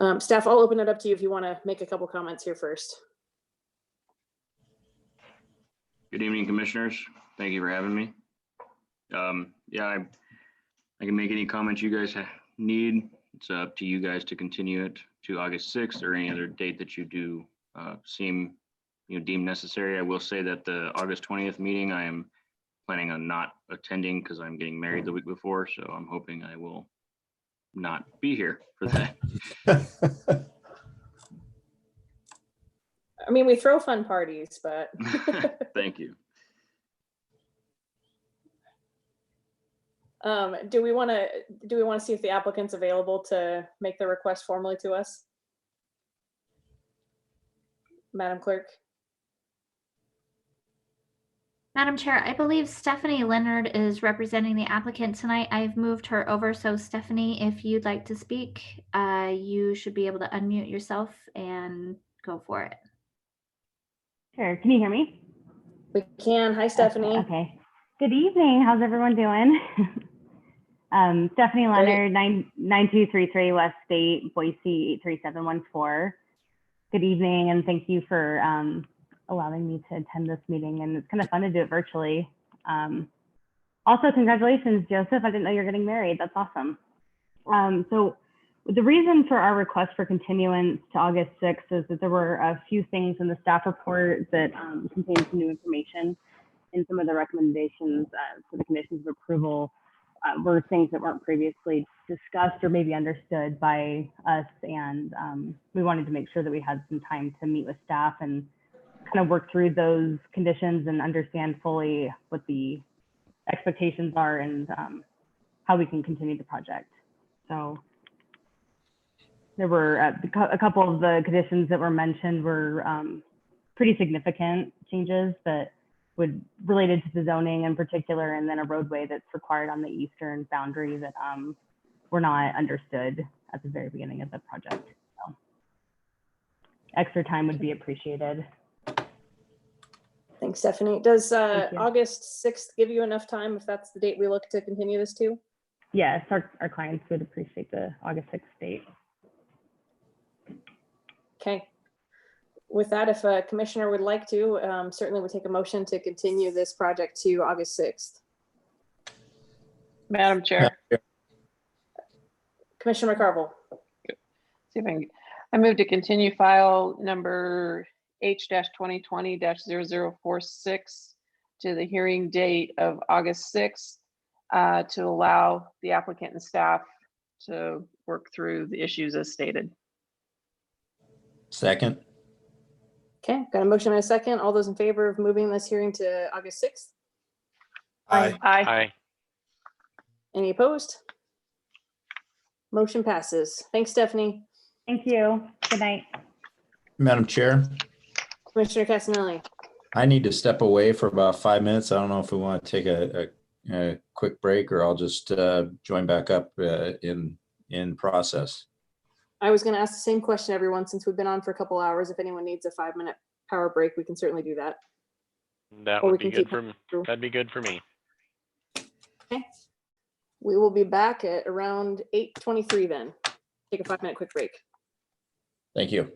had. Staff, I'll open it up to you if you want to make a couple comments here first. Good evening, commissioners. Thank you for having me. Yeah, I can make any comments you guys need. It's up to you guys to continue it to August 6th or any other date that you do seem, deem necessary. I will say that the August 20th meeting, I am planning on not attending because I'm getting married the week before. So I'm hoping I will not be here for that. I mean, we throw fun parties, but Thank you. do we want to see if the applicant's available to make the request formally to us? Madam Clerk? Madam Chair, I believe Stephanie Leonard is representing the applicant tonight. I've moved her over. So Stephanie, if you'd like to speak, you should be able to unmute yourself and go for it. Sure. Can you hear me? We can. Hi, Stephanie. Okay. Good evening. How's everyone doing? Stephanie Leonard, 9233 West State, Boise 83714. Good evening, and thank you for allowing me to attend this meeting. And it's kind of fun to do it virtually. Also, congratulations, Joseph. I didn't know you're getting married. That's awesome. So the reason for our request for continuance to August 6th is that there were a few things in the staff report that contained some new information, and some of the recommendations for the conditions of approval were things that weren't previously discussed or maybe understood by us. And we wanted to make sure that we had some time to meet with staff and kind of work through those conditions and understand fully what the expectations are and how we can continue the project. So there were a couple of the conditions that were mentioned were pretty significant changes that would related to the zoning in particular, and then a roadway that's required on the eastern boundary that were not understood at the very beginning of the project. So extra time would be appreciated. Thanks, Stephanie. Does August 6th give you enough time if that's the date we look to continue this to? Yes, our clients would appreciate the August 6th date. Okay. With that, if a commissioner would like to, certainly would take a motion to continue this project to August 6th. Madam Chair. Commissioner McCarville. See if I move to continue file number H-2020-0046 to the hearing date of August 6th to allow the applicant and staff to work through the issues as stated. Second. Okay, got a motion and a second. All those in favor of moving this hearing to August 6th? Aye. Aye. Any opposed? Motion passes. Thanks, Stephanie. Thank you. Good night. Madam Chair, Commissioner Casanelli. I need to step away for about 5 minutes. I don't know if we want to take a quick break, or I'll just join back up in process. I was going to ask the same question, everyone, since we've been on for a couple hours. If anyone needs a 5-minute power break, we can certainly do that. That Or would we be can good keep for me. through. That'd be good for me. Okay. We will be back at around 8:23 then. Take a 5-minute quick break. Thank you.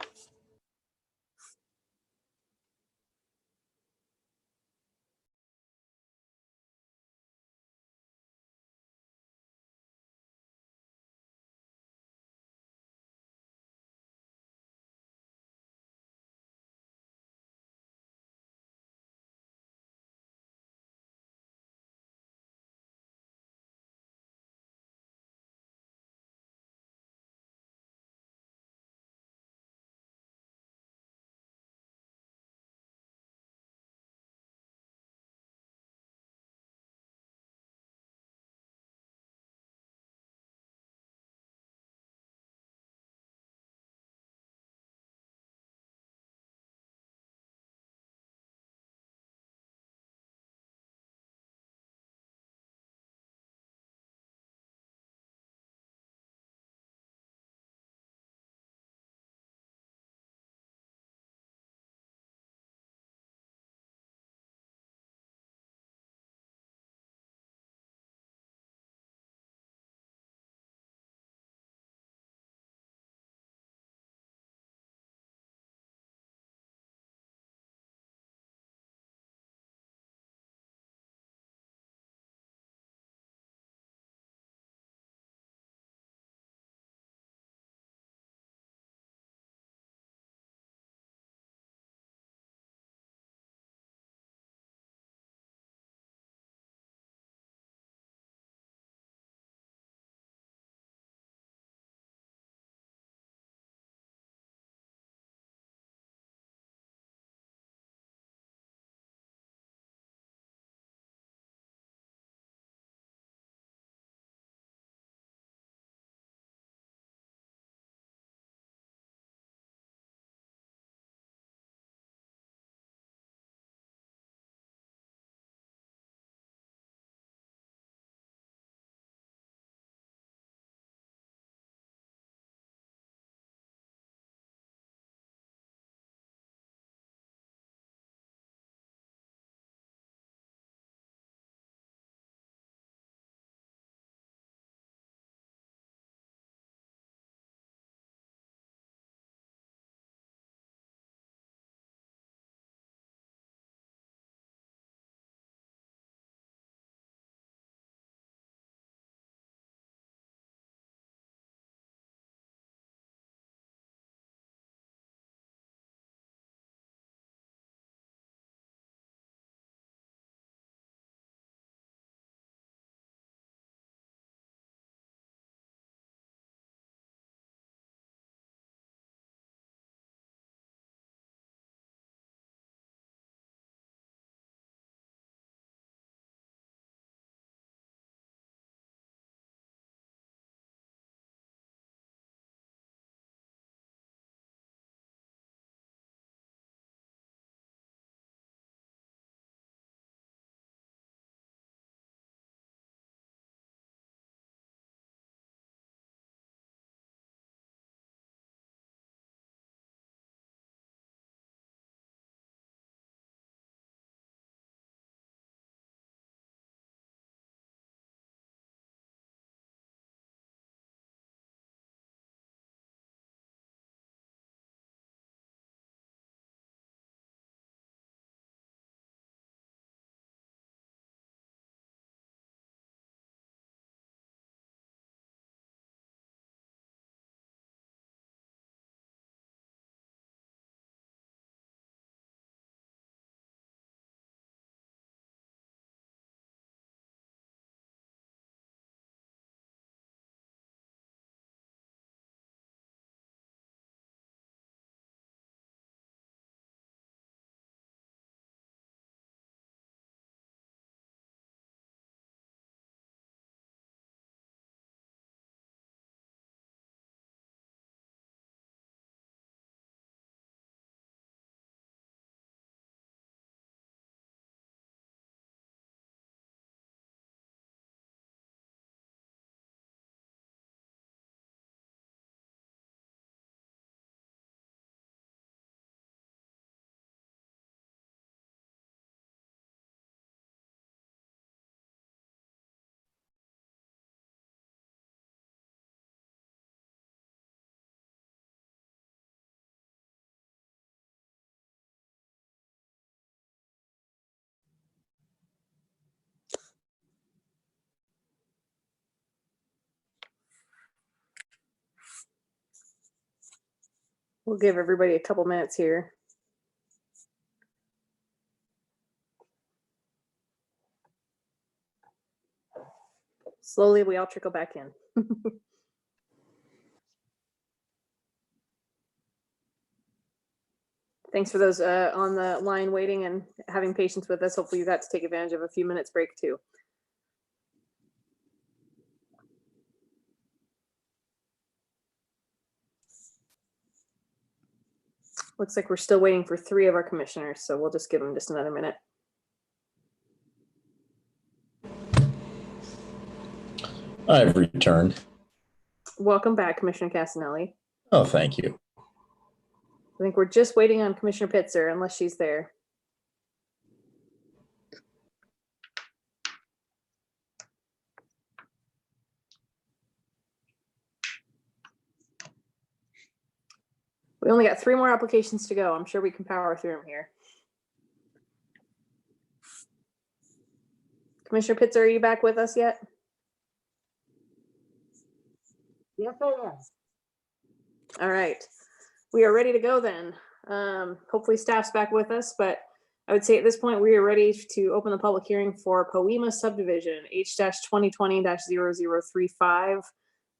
We'll give everybody a couple minutes here. Slowly, we all trickle back in. Thanks for those on the line waiting and having patience with us. Hopefully you got to take advantage of a few minutes break too. Looks like we're still waiting for 3 of our commissioners, so we'll just give them just another minute. I've returned. Welcome back, Commissioner Casanelli. Oh, thank you. I think we're just waiting on Commissioner Pitzer, unless she's there. We only got 3 more applications to go. I'm sure we can power through them here. Commissioner Pitzer, are you back with us yet? Yes, I am. All right, we are ready to go then. Hopefully staff's back with us, but I would say at this point, we are ready to open the public hearing for Poema subdivision H-2020-0035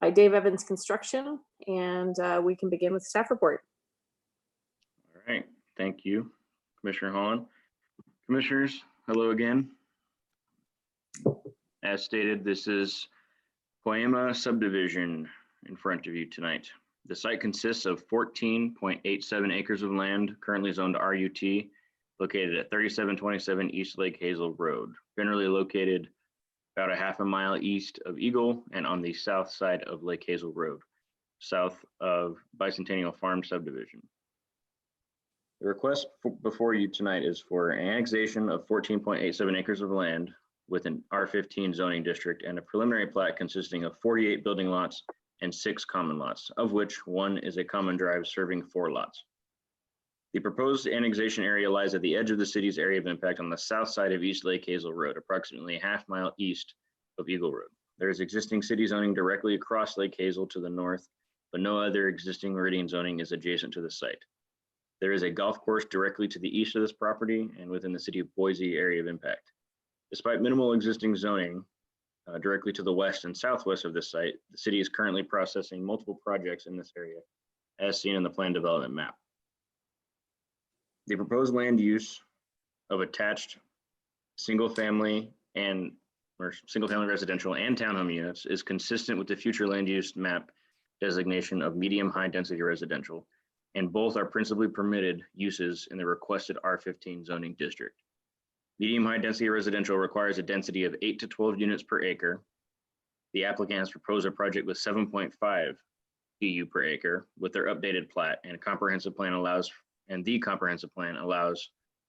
by Dave Evans Construction. And we can begin with staff report. All right, thank you, Commissioner Holland. Commissioners, hello again. As stated, this is Poema subdivision in front of you tonight. The site consists of 14.87 acres of land currently zoned RUT, located at 3727 East Lake Hazel Road, generally located about a half a mile east of Eagle and on the south side of Lake Hazel Road, south of Bicentennial Farm subdivision. The request before you tonight is for annexation of 14.87 acres of land with an R15 zoning district and a preliminary plat consisting of 48 building lots and 6 common lots, of which 1 is a common drive serving 4 lots. The proposed annexation area lies at the edge of the city's area of impact on the south side of East Lake Hazel Road, approximately a half mile east of Eagle Road. There is existing city zoning directly across Lake Hazel to the north, but no other existing meridian zoning is adjacent to the site. There is a golf course directly to the east of this property and within the city of Boise area of impact. Despite minimal existing zoning directly to the west and southwest of this site, the city is currently processing multiple projects in this area, as seen in the plan development map. The proposed land use of attached single-family residential and townhome units is consistent with the future land use map designation of medium high density residential, and both are principally permitted uses in the requested R15 zoning district. Medium high density residential requires a density of 8 to 12 units per acre. The applicant has proposed a project with 7.5 DU per acre with their updated plat, and the comprehensive plan allows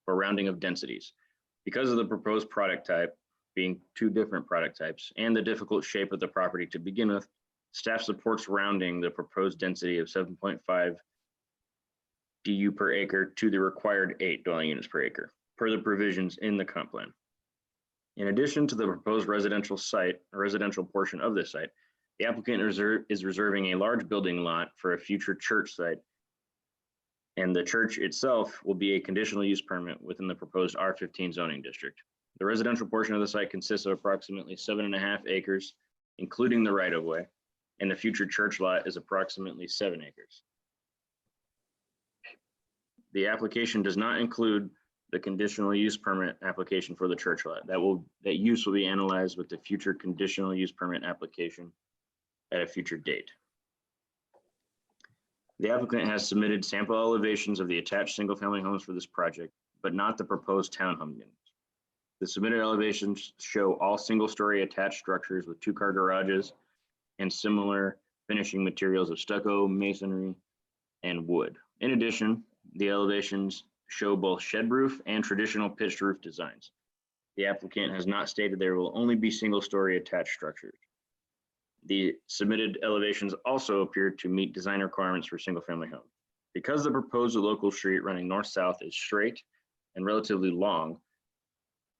for rounding of densities. Because of the proposed product type being 2 different product types and the difficult shape of the property to begin with, staff supports rounding the proposed density of 7.5 DU per acre to the required 8 dwelling units per acre, per the provisions in the comp plan. In addition to the proposed residential portion of this site, the applicant is reserving a large building lot for a future church site, and the church itself will be a conditional use permit within the proposed R15 zoning district. The residential portion of the site consists of approximately 7.5 acres, including the right-of-way, and the future church lot is approximately 7 acres. The application does not include the conditional use permit application for the church lot. That use will be analyzed with the future conditional use permit application at a future date. The applicant has submitted sample elevations of the attached single-family homes for this project, but not the proposed townhome units. The submitted elevations show all single-story attached structures with 2-car garages and similar finishing materials of stucco, masonry, and wood. In addition, the elevations show both shed roof and traditional pitched roof designs. The applicant has not stated there will only be single-story attached structures. The submitted elevations also appear to meet design requirements for single-family homes. Because the proposed local street running north-south is straight and relatively long,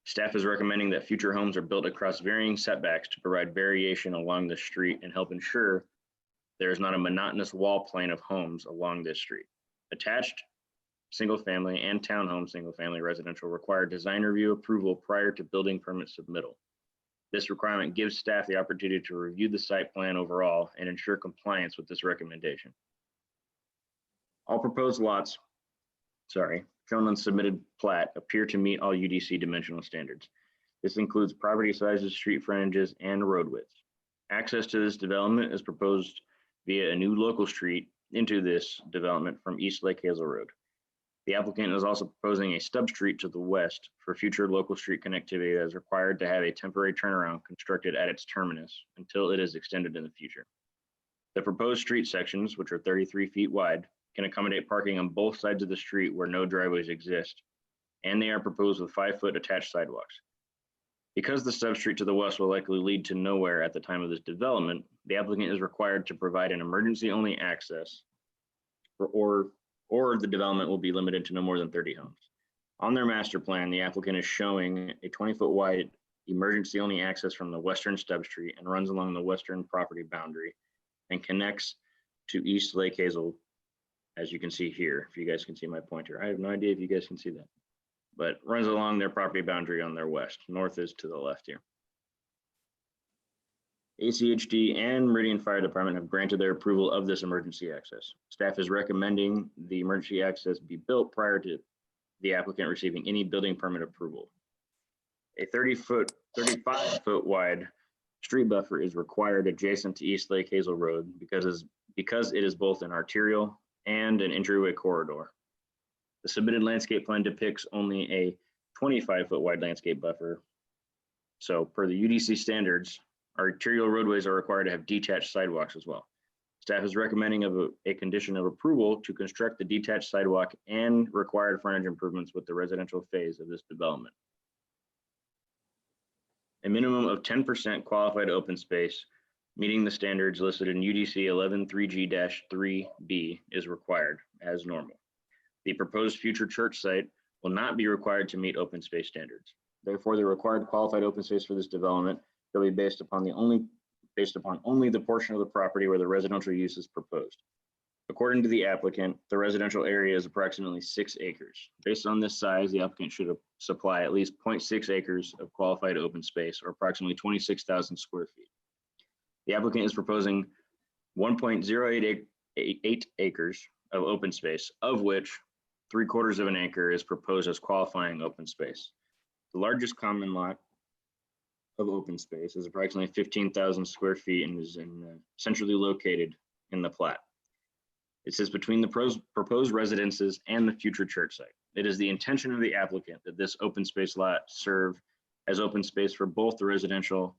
staff is recommending that future homes are built across varying setbacks to provide variation along the street and help ensure there is not a monotonous wall plane of homes along this street. Attached single-family and townhome single-family residential require design review approval prior to building permit submittal. This requirement gives staff the opportunity to review the site plan overall and ensure compliance with this recommendation. All proposed lots, shown on submitted plat appear to meet all UDC dimensional standards. This includes property sizes, street frontages, and road widths. Access to this development is proposed via a new local street into this development from East Lake Hazel Road. The applicant is also proposing a stub street to the west for future local street connectivity that is required to have a temporary turnaround constructed at its terminus until it is extended in the future. The proposed street sections, which are 33 feet wide, can accommodate parking on both sides of the street where no driveways exist, and they are proposed with 5-foot attached sidewalks. Because the stub street to the west will likely lead to nowhere at the time of this development, the applicant is required to provide an emergency-only access or the development will be limited to no more than 30 homes. On their master plan, the applicant is showing a 20-foot wide emergency-only access from the western stub street and runs along the western property boundary and connects to East Lake Hazel, as you can see here, if you guys can see my pointer. I have no idea if you guys can see that, but runs along their property boundary on their west. North is to the left here. ACHD and Meridian Fire Department have granted their approval of this emergency access. Staff is recommending the emergency access be built prior to the applicant receiving any building permit approval. A 35-foot wide street buffer is required adjacent to East Lake Hazel Road because it is both an arterial and an entryway corridor. The submitted landscape plan depicts only a 25-foot wide landscape buffer. So per the UDC standards, arterial roadways are required to have detached sidewalks as well. Staff is recommending a condition of approval to construct the detached sidewalk and required frontage improvements with the residential phase of this development. A minimum of 10% qualified open space meeting the standards listed in UDC 113G-3B is required as normal. The proposed future church site will not be required to meet open space standards. Therefore, the required qualified open space for this development will be based upon only the portion of the property where the residential use is proposed. According to the applicant, the residential area is approximately 6 acres. Based on this size, the applicant should supply at least 0.6 acres of qualified open space, or approximately 26,000 square feet. The applicant is proposing 1.088 acres of open space, of which 3/4 of an acre is proposed as qualifying open space. The largest common lot of open space is approximately 15,000 square feet and is centrally located in the plat. It sits between the proposed residences and the future church site. It is the intention of the applicant that this open space lot serve as open space for both the residential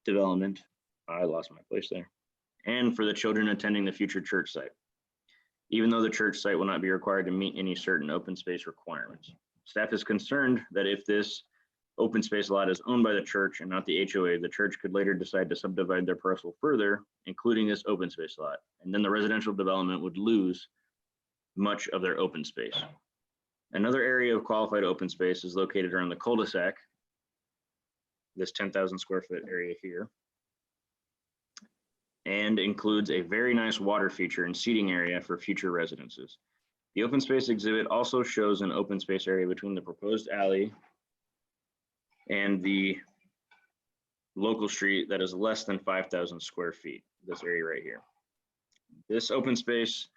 development, I lost my place there, and for the children attending the future church site, even though the church site will not be required to meet any certain open space requirements. Staff is concerned that if this open space lot is owned by the church and not the HOA, the church could later decide to subdivide their parcel further, including this open space lot, and then the residential development would lose much of their open space. Another area of qualified open space is located around the cul-de-sac, this 10,000 square foot area here, and includes a very nice water feature and seating area for future residences. The open space exhibit also shows an open space area between the proposed alley and the local street that is less than 5,000 square feet, this area right here. This open space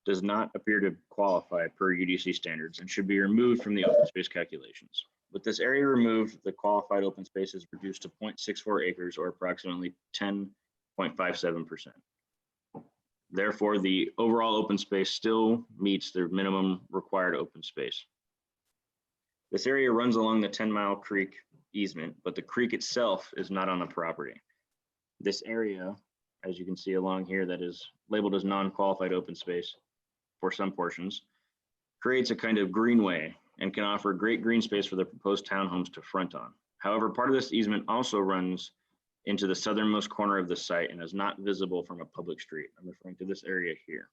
does not appear to qualify per UDC standards and should be removed from the open space calculations. With this area removed, the qualified open space is reduced to 0.64 acres or approximately 10.57%. Therefore, the overall open space still meets the minimum required open space. This area runs along the 10-mile creek easement, but the creek itself is not on the property. This area, as you can see along here, that is labeled as non-qualified open space for some portions, creates a kind of greenway and can offer great green space for the proposed townhomes to front on. However, part of this easement also runs into the southernmost corner of the site and is not visible from a public street. I'm referring to this area here.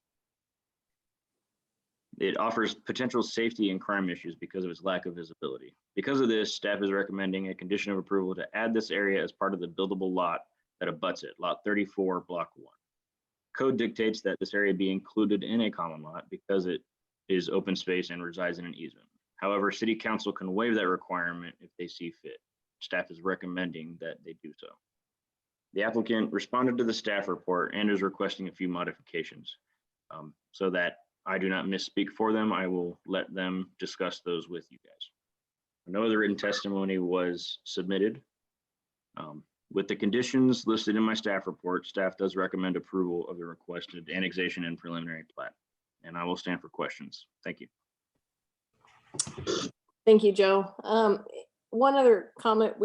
It offers potential safety and crime issues because of its lack of visibility. Because of this, staff is recommending a condition of approval to add this area as part of the buildable lot that abuts it, lot 34, block 1. Code dictates that this area be included in a common lot because it is open space and resides in an easement. However, city council can waive that requirement if they see fit. Staff is recommending that they do so. The applicant responded to the staff report and is requesting a few modifications. So that I do not misspeak for them, I will let them discuss those with you guys. No other written testimony was submitted. With the conditions listed in my staff report, staff does recommend approval of the requested annexation and preliminary plat. And I will stand for questions. Thank you. Thank you, Joe. One other comment,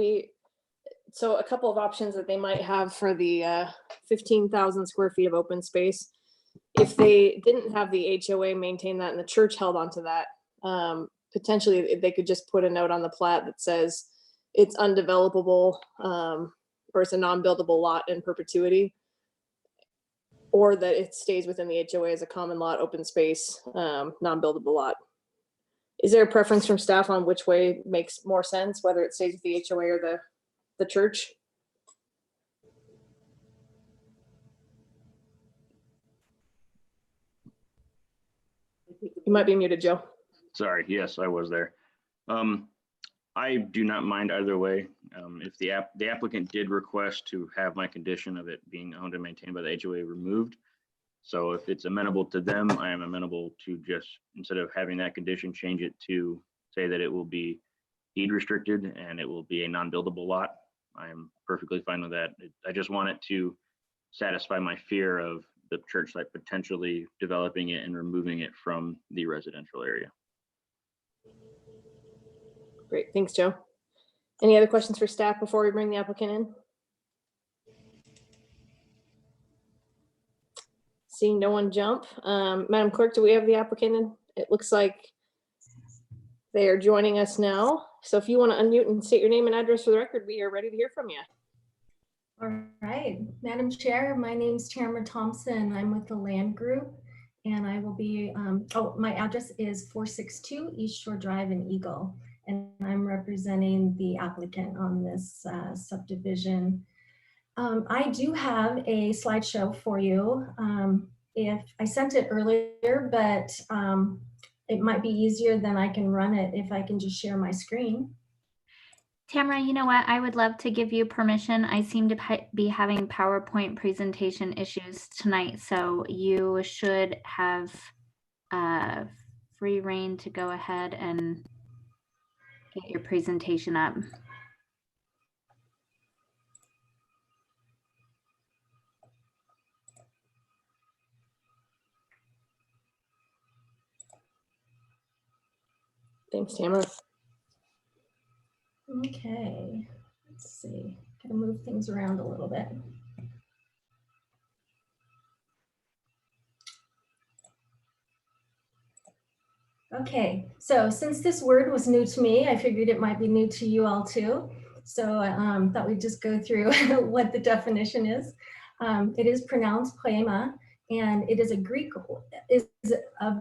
so a couple of options that they might have for the 15,000 square feet of open space. If they didn't have the HOA maintain that and the church held onto that, potentially they could just put a note on the plat that says it's undevelopable, or it's a non-buildable lot in perpetuity, or that it stays within the HOA as a common lot, open space, non-buildable lot. Is there a preference from staff on which way makes more sense, whether it stays with the HOA or the church? You might be muted, Joe. Sorry, yes, I was there. I do not mind either way. If the applicant did request to have my condition of it being owned and maintained by the HOA removed. So if it's amenable to them, I am amenable to just, instead of having that condition, change it to say that it will be deed restricted and it will be a non-buildable lot. I am perfectly fine with that. I just want it to satisfy my fear of the church site potentially developing it and removing it from the residential area. Great, thanks, Joe. Any other questions for staff before we bring the applicant in? Seeing no one jump. Madam Clerk, do we have the applicant in? It looks like they are joining us now. So if you want to unmute and state your name and address for the record, we are ready to hear from you. All right, Madam Chair, my name's Tamara Thompson. I'm with the Land Group, and I will be, my address is 462 East Shore Drive in Eagle, and I'm representing the applicant on this subdivision. I do have a slideshow for you. If I sent it earlier, but it might be easier than I can run it if I can just share my screen. Tamara, you know what? I would love to give you permission. I seem to be having PowerPoint presentation issues tonight, so you should have free reign to go ahead and get your presentation up. Thanks, Tamara. Okay, let's see. Gotta move things around a little bit. Okay, so since this word was new to me, I figured it might be new to you all too. So I thought we'd just go through what the definition is. It is pronounced poema, and it is of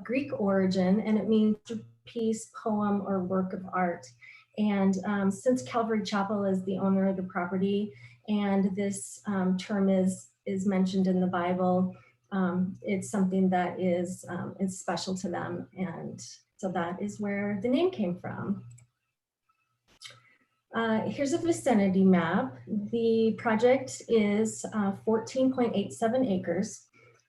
Greek origin, and it means piece, poem, or work of art. And since Calvary Chapel is the owner of the property, and this term is mentioned in the Bible, it's something that is special to them. And so that is where the name came from. Here's a vicinity map. The project is 14.87 acres,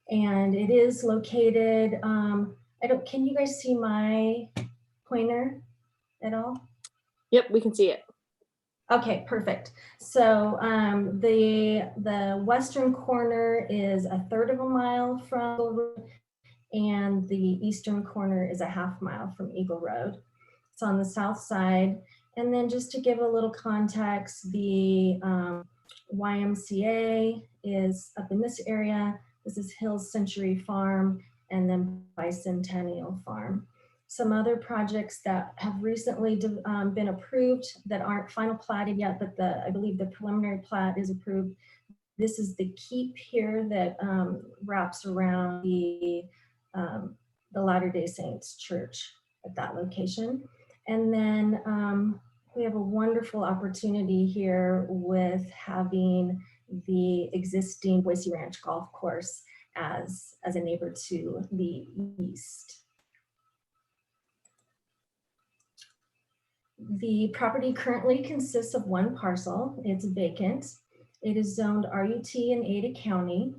and it is located, can you guys see my pointer at all? Yep, we can see it. Okay, perfect. So the western corner is 1/3 of a mile from Eagle Road, and the eastern corner is 1/2 mile from Eagle Road. It's on the south side. And then just to give a little context, the YMCA is up in this area. This is Hills Century Farm, and then Bicentennial Farm. Some other projects that have recently been approved that aren't final platted yet, but I believe the preliminary plat is approved. This is the keep here that wraps around the Latter-day Saints Church at that location. And then we have a wonderful opportunity here with having the existing Boise Ranch Golf Course as a neighbor to the east. The property currently consists of one parcel. It's vacant. It is zoned RUT in Ada County,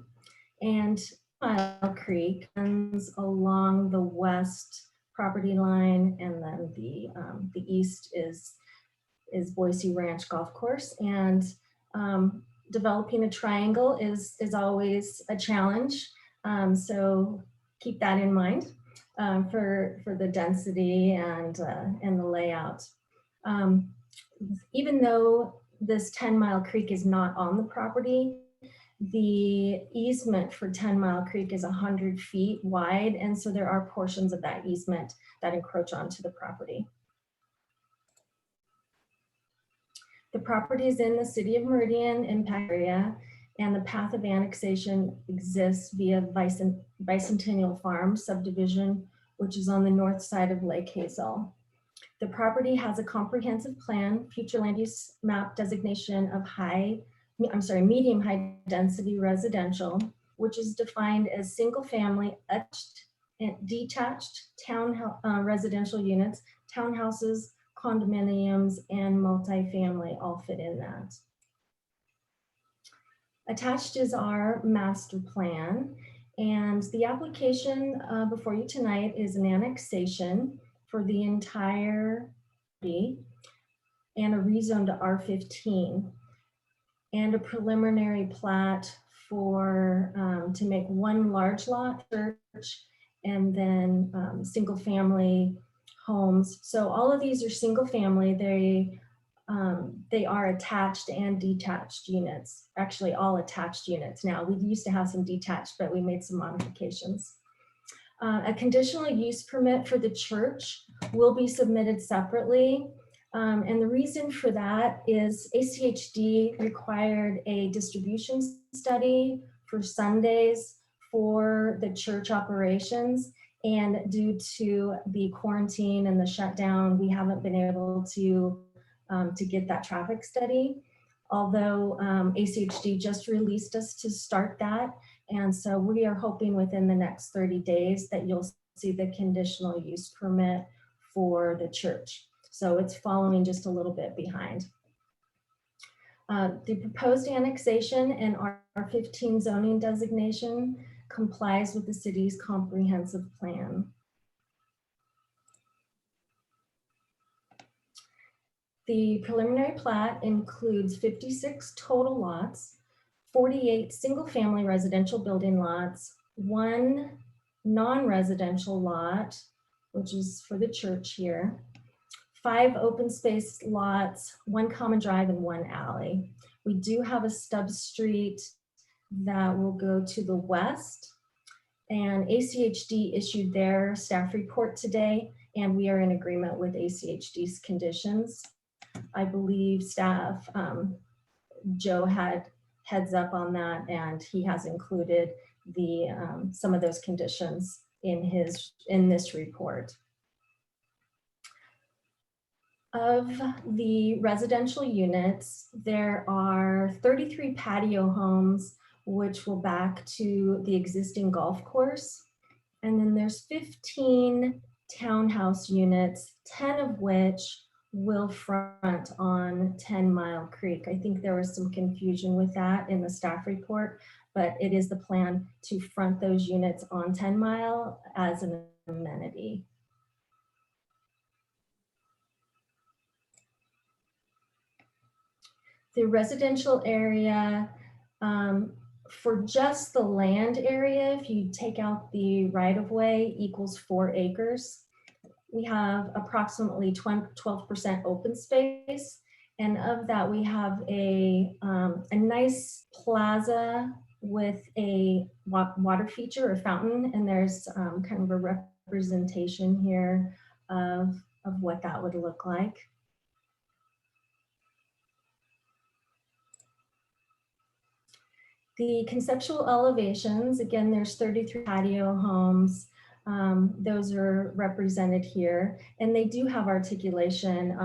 and Mile Creek runs along the west property line, and then the east is Boise Ranch Golf Course. And developing a triangle is always a challenge, so keep that in mind for the density and the layout. Even though this 10 Mile Creek is not on the property, the easement for 10 Mile Creek is 100 feet wide, and so there are portions of that easement that encroach onto the property. The property is in the City of Meridian impact area, and the path of annexation exists via Bicentennial Farm subdivision, which is on the north side of Lake Hazel. The property has a comprehensive plan, future land use map designation of medium high density residential, which is defined as single family, detached residential units, townhouses, condominiums, and multifamily all fit in that. Attached is our master plan, and the application before you tonight is an annexation for the entire property and a rezone to R15, and a preliminary plat for to make one large lot church and then single family homes. So all of these are single family. They are attached and detached units, actually all attached units. Now, we used to have some detached, but we made some modifications. A conditional use permit for the church will be submitted separately. And the reason for that is ACHD required a distribution study for Sundays for the church operations. And due to the quarantine and the shutdown, we haven't been able to get that traffic study. Although ACHD just released us to start that. And so we are hoping within the next 30 days that you'll see the conditional use permit for the church. So it's following just a little bit behind. The proposed annexation and R15 zoning designation complies with the city's comprehensive plan. The preliminary plat includes 56 total lots, 48 single-family residential building lots, 1 non-residential lot, which is for the church here, 5 open space lots, 1 common drive, and 1 alley. We do have a stub street that will go to the west, and ACHD issued their staff report today, and we are in agreement with ACHD's conditions. I believe staff, Joe had heads up on that, and he has included the some of those conditions in this report. Of the residential units, there are 33 patio homes, which will back to the existing golf course. And then there's 15 townhouse units, 10 of which will front on 10 Mile Creek. I think there was some confusion with that in the staff report, but it is the plan to front those units on 10 Mile as an amenity. The residential area, for just the land area, if you take out the right-of-way, equals 4 acres. We have approximately 12% open space. And of that, we have a nice plaza with a water feature or fountain. And there's kind of a representation here of what that would look like. The conceptual elevations, again, there's 33 patio homes. Those are represented here, and they do have articulation.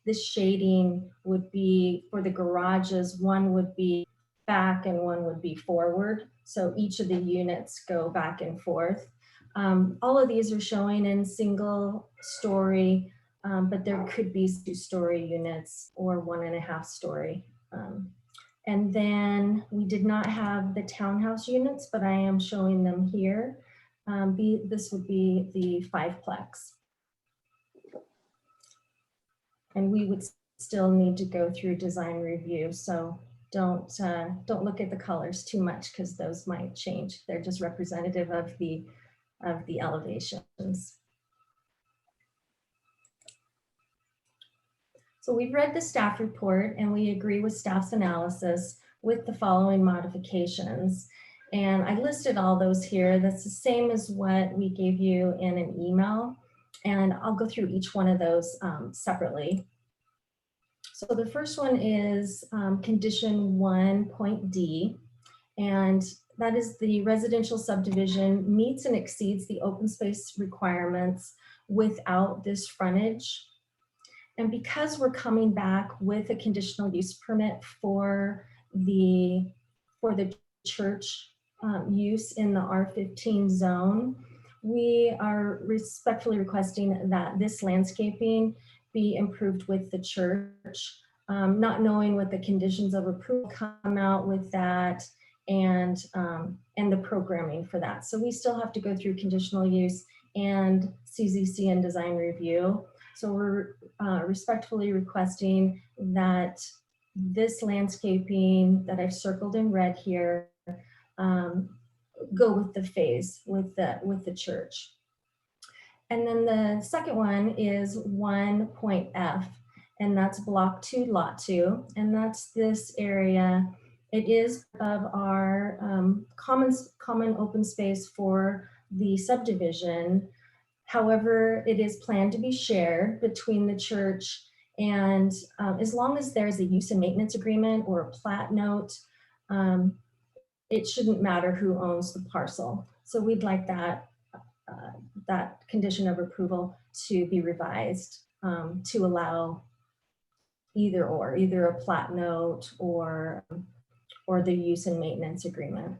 This shading would be for the garages. One would be back and one would be forward. So each of the units go back and forth. All of these are showing in single story, but there could be 2-story units or 1.5 story. And then we did not have the townhouse units, but I am showing them here. This would be the 5-plex. And we would still need to go through design review. So don't look at the colors too much because those might change. They're just representative of the elevations. So we've read the staff report and we agree with staff's analysis with the following modifications. And I listed all those here. That's the same as what we gave you in an email. And I'll go through each one of those separately. So the first one is condition 1.d, and that is the residential subdivision meets and exceeds the open space requirements without this frontage. And because we're coming back with a conditional use permit for the church use in the R15 zone, we are respectfully requesting that this landscaping be improved with the church, not knowing what the conditions of approval come out with that and the programming for that. So we still have to go through conditional use and CZC and design review. So we're respectfully requesting that this landscaping that I've circled in red here go with the phase with the church. And then the second one is 1.f, and that's block 2, lot 2, and that's this area. It is of our common open space for the subdivision. However, it is planned to be shared between the church and as long as there's a use and maintenance agreement or a plat note, it shouldn't matter who owns the parcel. So we'd like that condition of approval to be revised to allow either a plat note or the use and maintenance agreement.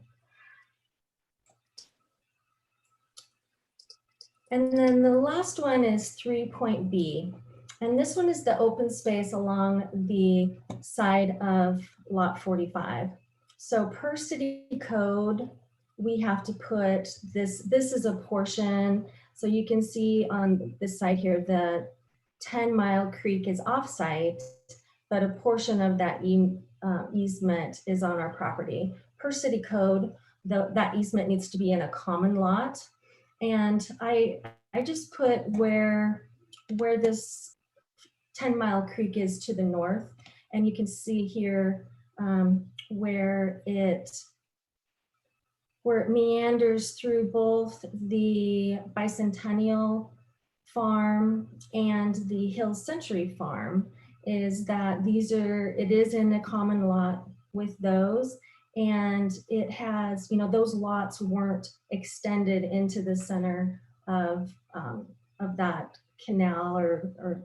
And then the last one is 3.b. And this one is the open space along the side of lot 45. So per city code, we have to put this is a portion. So you can see on this side here, the 10 Mile Creek is off-site, but a portion of that easement is on our property. Per city code, that easement needs to be in a common lot. And I just put where this 10 Mile Creek is to the north. And you can see here where it meanders through both the Bicentennial Farm and the Hill Century Farm, is that it is in a common lot with those. And it has, those lots weren't extended into the center of that canal or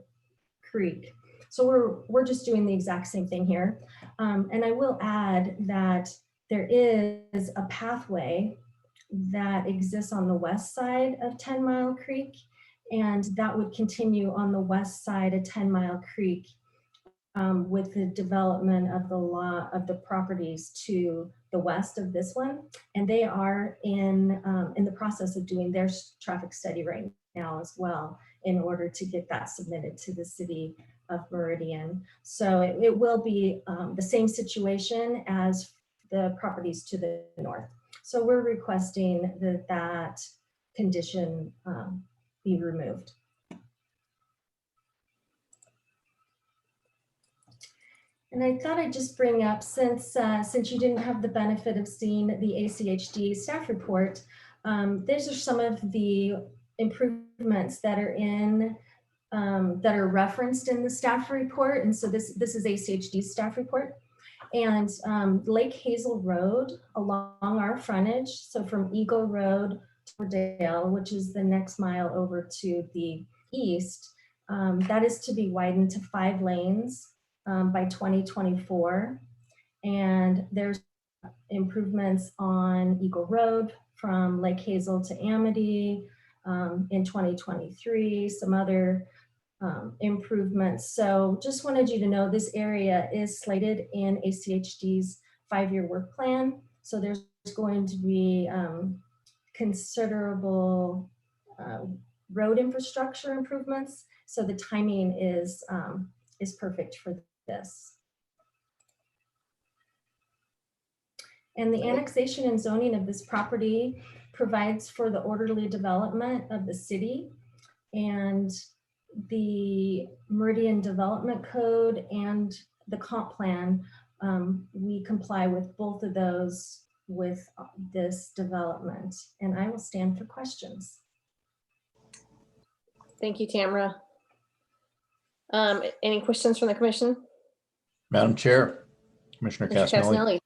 creek. So we're just doing the exact same thing here. And I will add that there is a pathway that exists on the west side of 10 Mile Creek, and that would continue on the west side of 10 Mile Creek with the development of the properties to the west of this one. And they are in the process of doing their traffic study right now as well in order to get that submitted to the city of Meridian. So it will be the same situation as the properties to the north. So we're requesting that condition be removed. And I thought I'd just bring up, since you didn't have the benefit of seeing the ACHD staff report, these are some of the improvements that are that are referenced in the staff report. And so this is ACHD's staff report. And Lake Hazel Road along our frontage, so from Eagle Road to Dale, which is the next mile over to the east, that is to be widened to 5 lanes by 2024. And there's improvements on Eagle Road from Lake Hazel to Amity in 2023, some other improvements. So just wanted you to know this area is slated in ACHD's 5-year work plan. So there's going to be considerable road infrastructure improvements. So the timing is perfect for this. And the annexation and zoning of this property provides for the orderly development of the city, and the Meridian Development Code and the comp plan. We comply with both of those with this development, and I will stand for questions. Thank you, Tamara. Any questions from the commission? Madam Chair, Commissioner Commissioner Casanelli.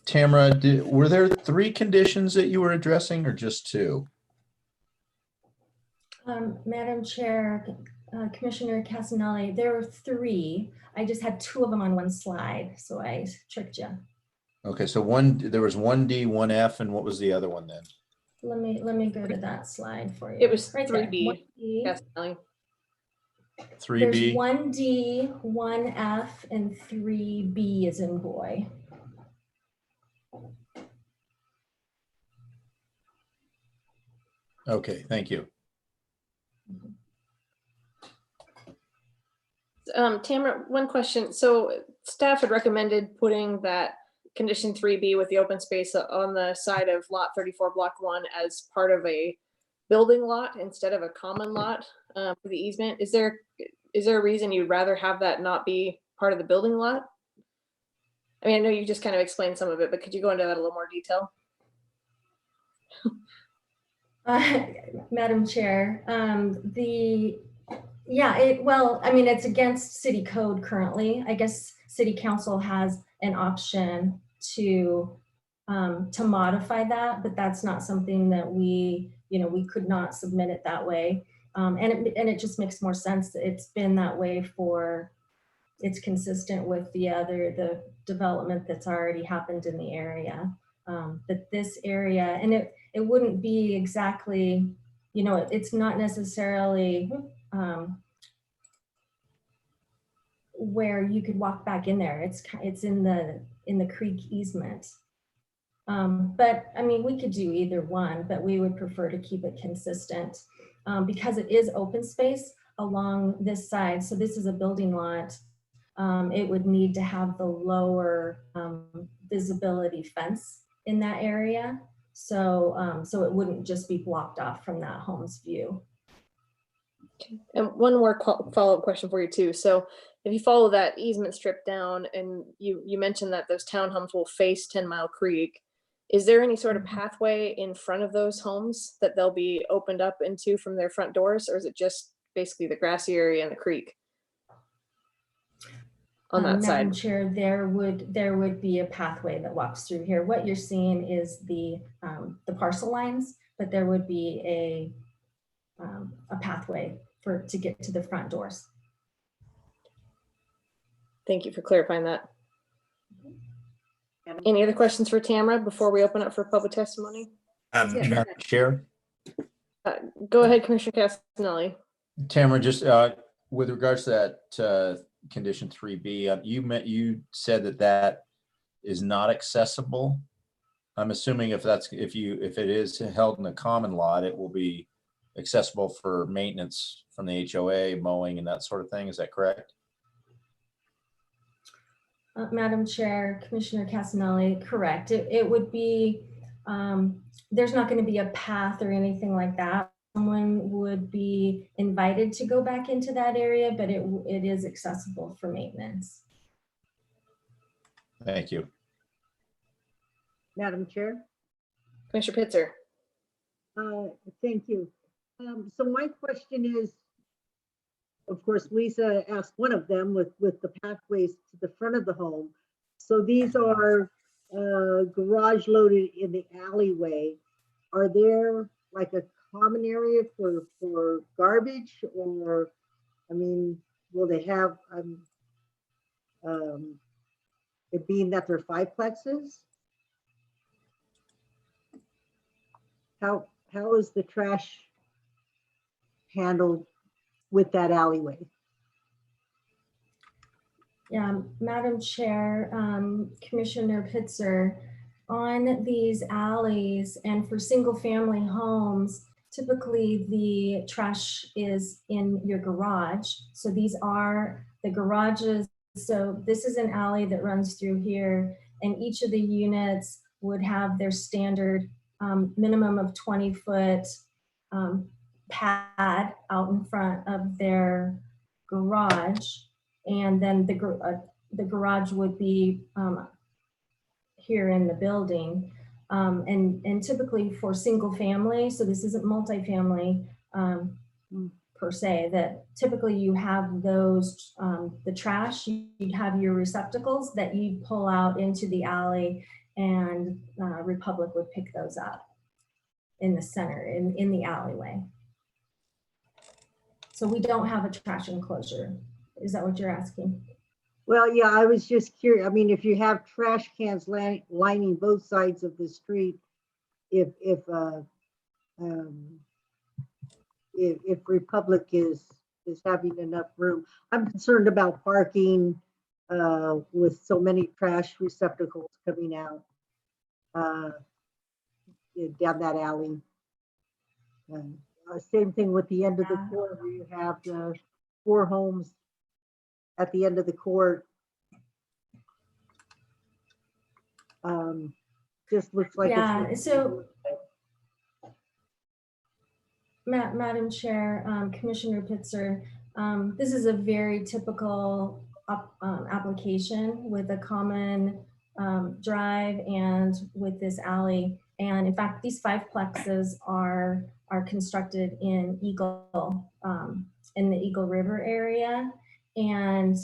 Tamara, were there 3 conditions that you were addressing or just 2? Madam Chair, Commissioner Casanelli, there were 3. I just had 2 of them on one slide, so I tricked you. Okay, so there was 1D, 1F, and what was the other one then? Let me go to that slide for you. It was right there. 3B. 1D. Casanelli. 3B? There's 1D, 1F, and 3B is in boy. Okay, thank you. Tamara, one question. So staff had recommended putting that condition 3B with the open space on the side of lot 34 block 1 as part of a building lot instead of a common lot for the easement. Is there a reason you'd rather have that not be part of the building lot? I mean, I know you just kind of explained some of it, but could you go into that a little more detail? Madam Chair, well, I mean, it's against city code currently. I guess city council has an option to modify that, but that's not something that we could not submit it that way. And it just makes more sense. It's been that way it's consistent with the development that's already happened in the area. But this area, and it wouldn't be exactly, it's not necessarily where you could walk back in there. It's in the creek easement. But I mean, we could do either one, but we would prefer to keep it consistent because it is open space along this side. So this is a building lot. It would need to have the lower visibility fence in that area. So it wouldn't just be blocked off from that home's view. And one more follow-up question for you too. So if you follow that easement strip down and you mentioned that those townhomes will face 10 Mile Creek, is there any sort of pathway in front of those homes that they'll be opened up into from their front doors, or is it just basically the grassy area and the creek on that side? Madam Chair, there would be a pathway that walks through here. What you're seeing is the parcel lines, but there would be a pathway to get to the front doors. Thank you for clarifying that. Any other questions for Tamara before we open up for public testimony? Madam Chair? Go ahead, Commissioner Casanelli. Tamara, just with regards to that condition 3B, you said that is not accessible. I'm assuming if it is held in a common lot, it will be accessible for maintenance from the HOA, mowing and that sort of thing. Is that correct? Madam Chair, Commissioner Casanelli, correct. It would be, there's not going to be a path or anything like that. Someone would be invited to go back into that area, but it is accessible for maintenance. Thank you. Madam Chair. Commissioner Pitzer. Thank you. So my question is, of course, Lisa asked one of them with the pathways to the front of the home. So these are garage loaded in the alleyway. Are there like a common area for garbage, or, I mean, will they have, It being that they're fiveplexes? How is the trash handled with that alleyway? Yeah, Madam Chair, Commissioner Pitzer, on these alleys and for single family homes, typically the trash is in your garage. So these are the garages. So this is an alley that runs through here, and each of the units would have their standard minimum of 20-foot pad out in front of their garage. And then the garage would be here in the building. And typically for single family, so this isn't multifamily per se, that typically you have those, the trash, you'd have your receptacles that you pull out into the alley, and Republic would pick those up in the center, in the alleyway. So we don't have a trash enclosure. Is that what you're asking? Well, yeah, I was just curious. I mean, if you have trash cans lining both sides of the street, if Republic is having enough room, I'm concerned about parking with so many trash receptacles coming out down that alley. Same thing with the end of the court, where you have the 4 homes at the end of the court. Just looks like it's so Madam Chair, Commissioner Pitzer, this is a very typical application with a common drive and with this alley. And in fact, these 5-plexes are constructed in the Eagle River area. And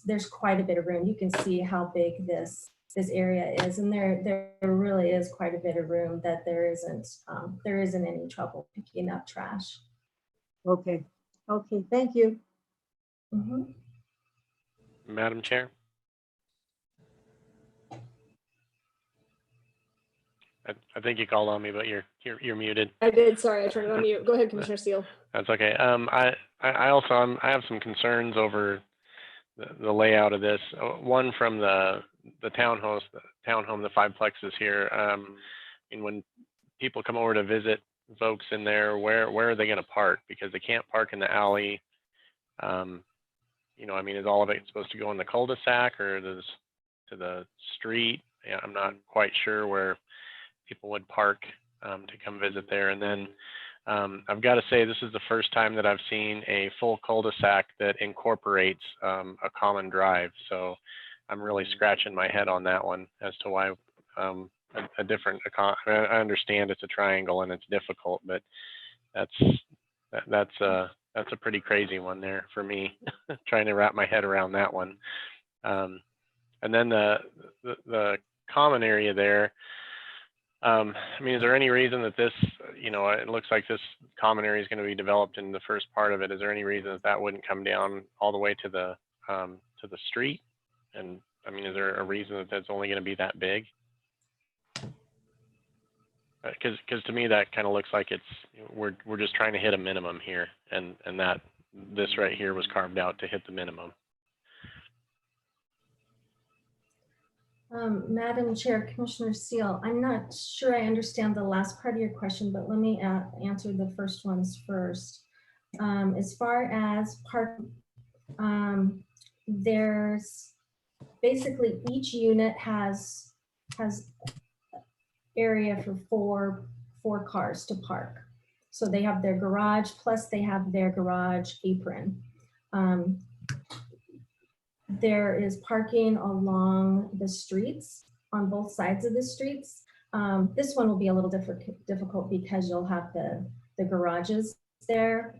there's quite a bit of room. You can see how big this area is, and there really is quite a bit of room that there isn't any trouble picking up trash. Okay, thank you. Madam Chair. I think you called on me, but you're muted. I did. Sorry, I turned it on mute. Go ahead, Commissioner Steele. That's okay. I also I have some concerns over the layout of this. One from the townhome, the 5-plexes here. And when people come over to visit folks in there, where are they going to park? Because they can't park in the alley. You know, I mean, is all of it supposed to go in the cul-de-sac or to the street? Yeah, I'm not quite sure where people would park to come visit there. And then I've got to say, this is the first time that I've seen a full cul-de-sac that incorporates a common drive. So I'm really scratching my head on that one as to why a different, I understand it's a triangle and it's difficult, but that's a pretty crazy one there for me, trying to wrap my head around that one. And then the common area there, I mean, is there any reason that this, you know, it looks like this common area is going to be developed in the first part of it. Is there any reason that wouldn't come down all the way to the street? And I mean, is there a reason that that's only going to be that big? Because to me, that kind of looks like we're just trying to hit a minimum here, and that this right here was carved out to hit the minimum. Madam Chair, Commissioner Steele, I'm not sure I understand the last part of your question, but let me answer the first ones first. As far as park, there's basically each unit has area for four cars to park. So they have their garage, plus they have their garage apron. There is parking along the streets on both sides of the streets. This one will be a little difficult because you'll have the garages there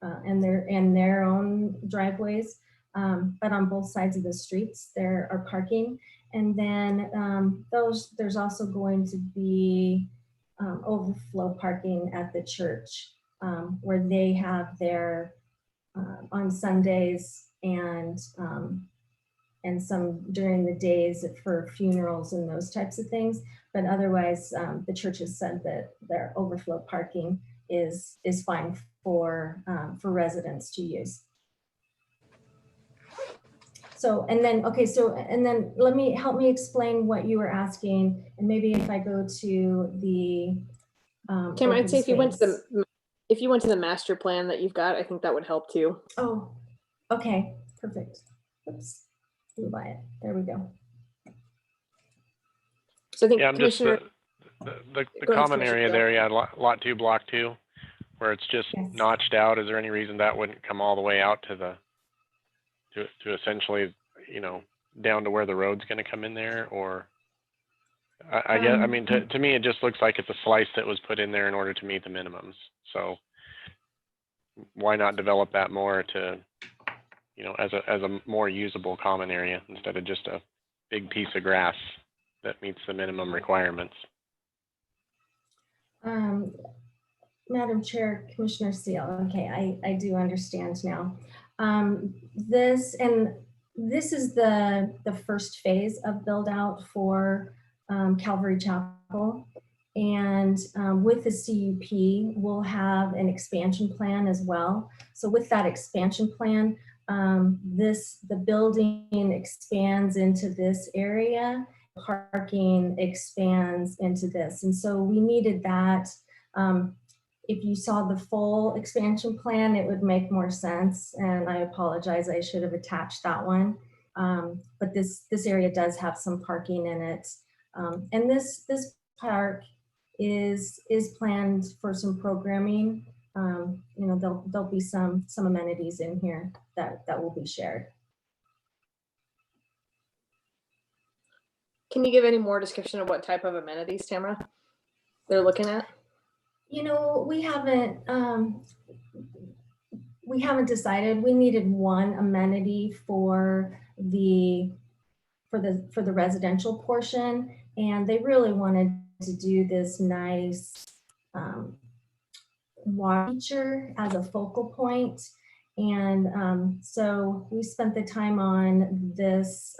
and their own driveways. But on both sides of the streets, there are parking. And then there's also going to be overflow parking at the church where they have their on Sundays and and some during the days for funerals and those types of things. But otherwise, the church has said that their overflow parking is fine for residents to use. So, and then, okay, so, and then help me explain what you were asking. And maybe if I go to the. Kim, I'd say if you went to space. the master plan that you've got, I think that would help too. Oh, okay, perfect. Oops, flew by it. There we go. So I think Yeah, I'm just Commissioner. the Go ahead, common Commissioner area Gill. there. Yeah, lot 2, block 2, where it's just notched out. Is there any reason that wouldn't come all the way out to the to essentially, you know, down to where the road's going to come in there? Or I guess, I mean, to me, it just looks like it's a slice that was put in there in order to meet the minimums. So why not develop that more to, you know, as a more usable common area instead of just a big piece of grass that meets the minimum requirements? Madam Chair, Commissioner Seal, okay, I do understand now. This is the first phase of build out for Calvary Chapel. And with the CUP, we'll have an expansion plan as well. So with that expansion plan, the building expands into this area, parking expands into this. And so we needed that. If you saw the full expansion plan, it would make more sense. And I apologize, I should have attached that one. But this area does have some parking in it. And this park is planned for some programming. You know, there'll be some amenities in here that will be shared. Can you give any more description of what type of amenities, Tamara, they're looking at? You know, we haven't decided. We needed one amenity for the residential portion, and they really wanted to do this nice water feature as a focal point. And so we spent the time on this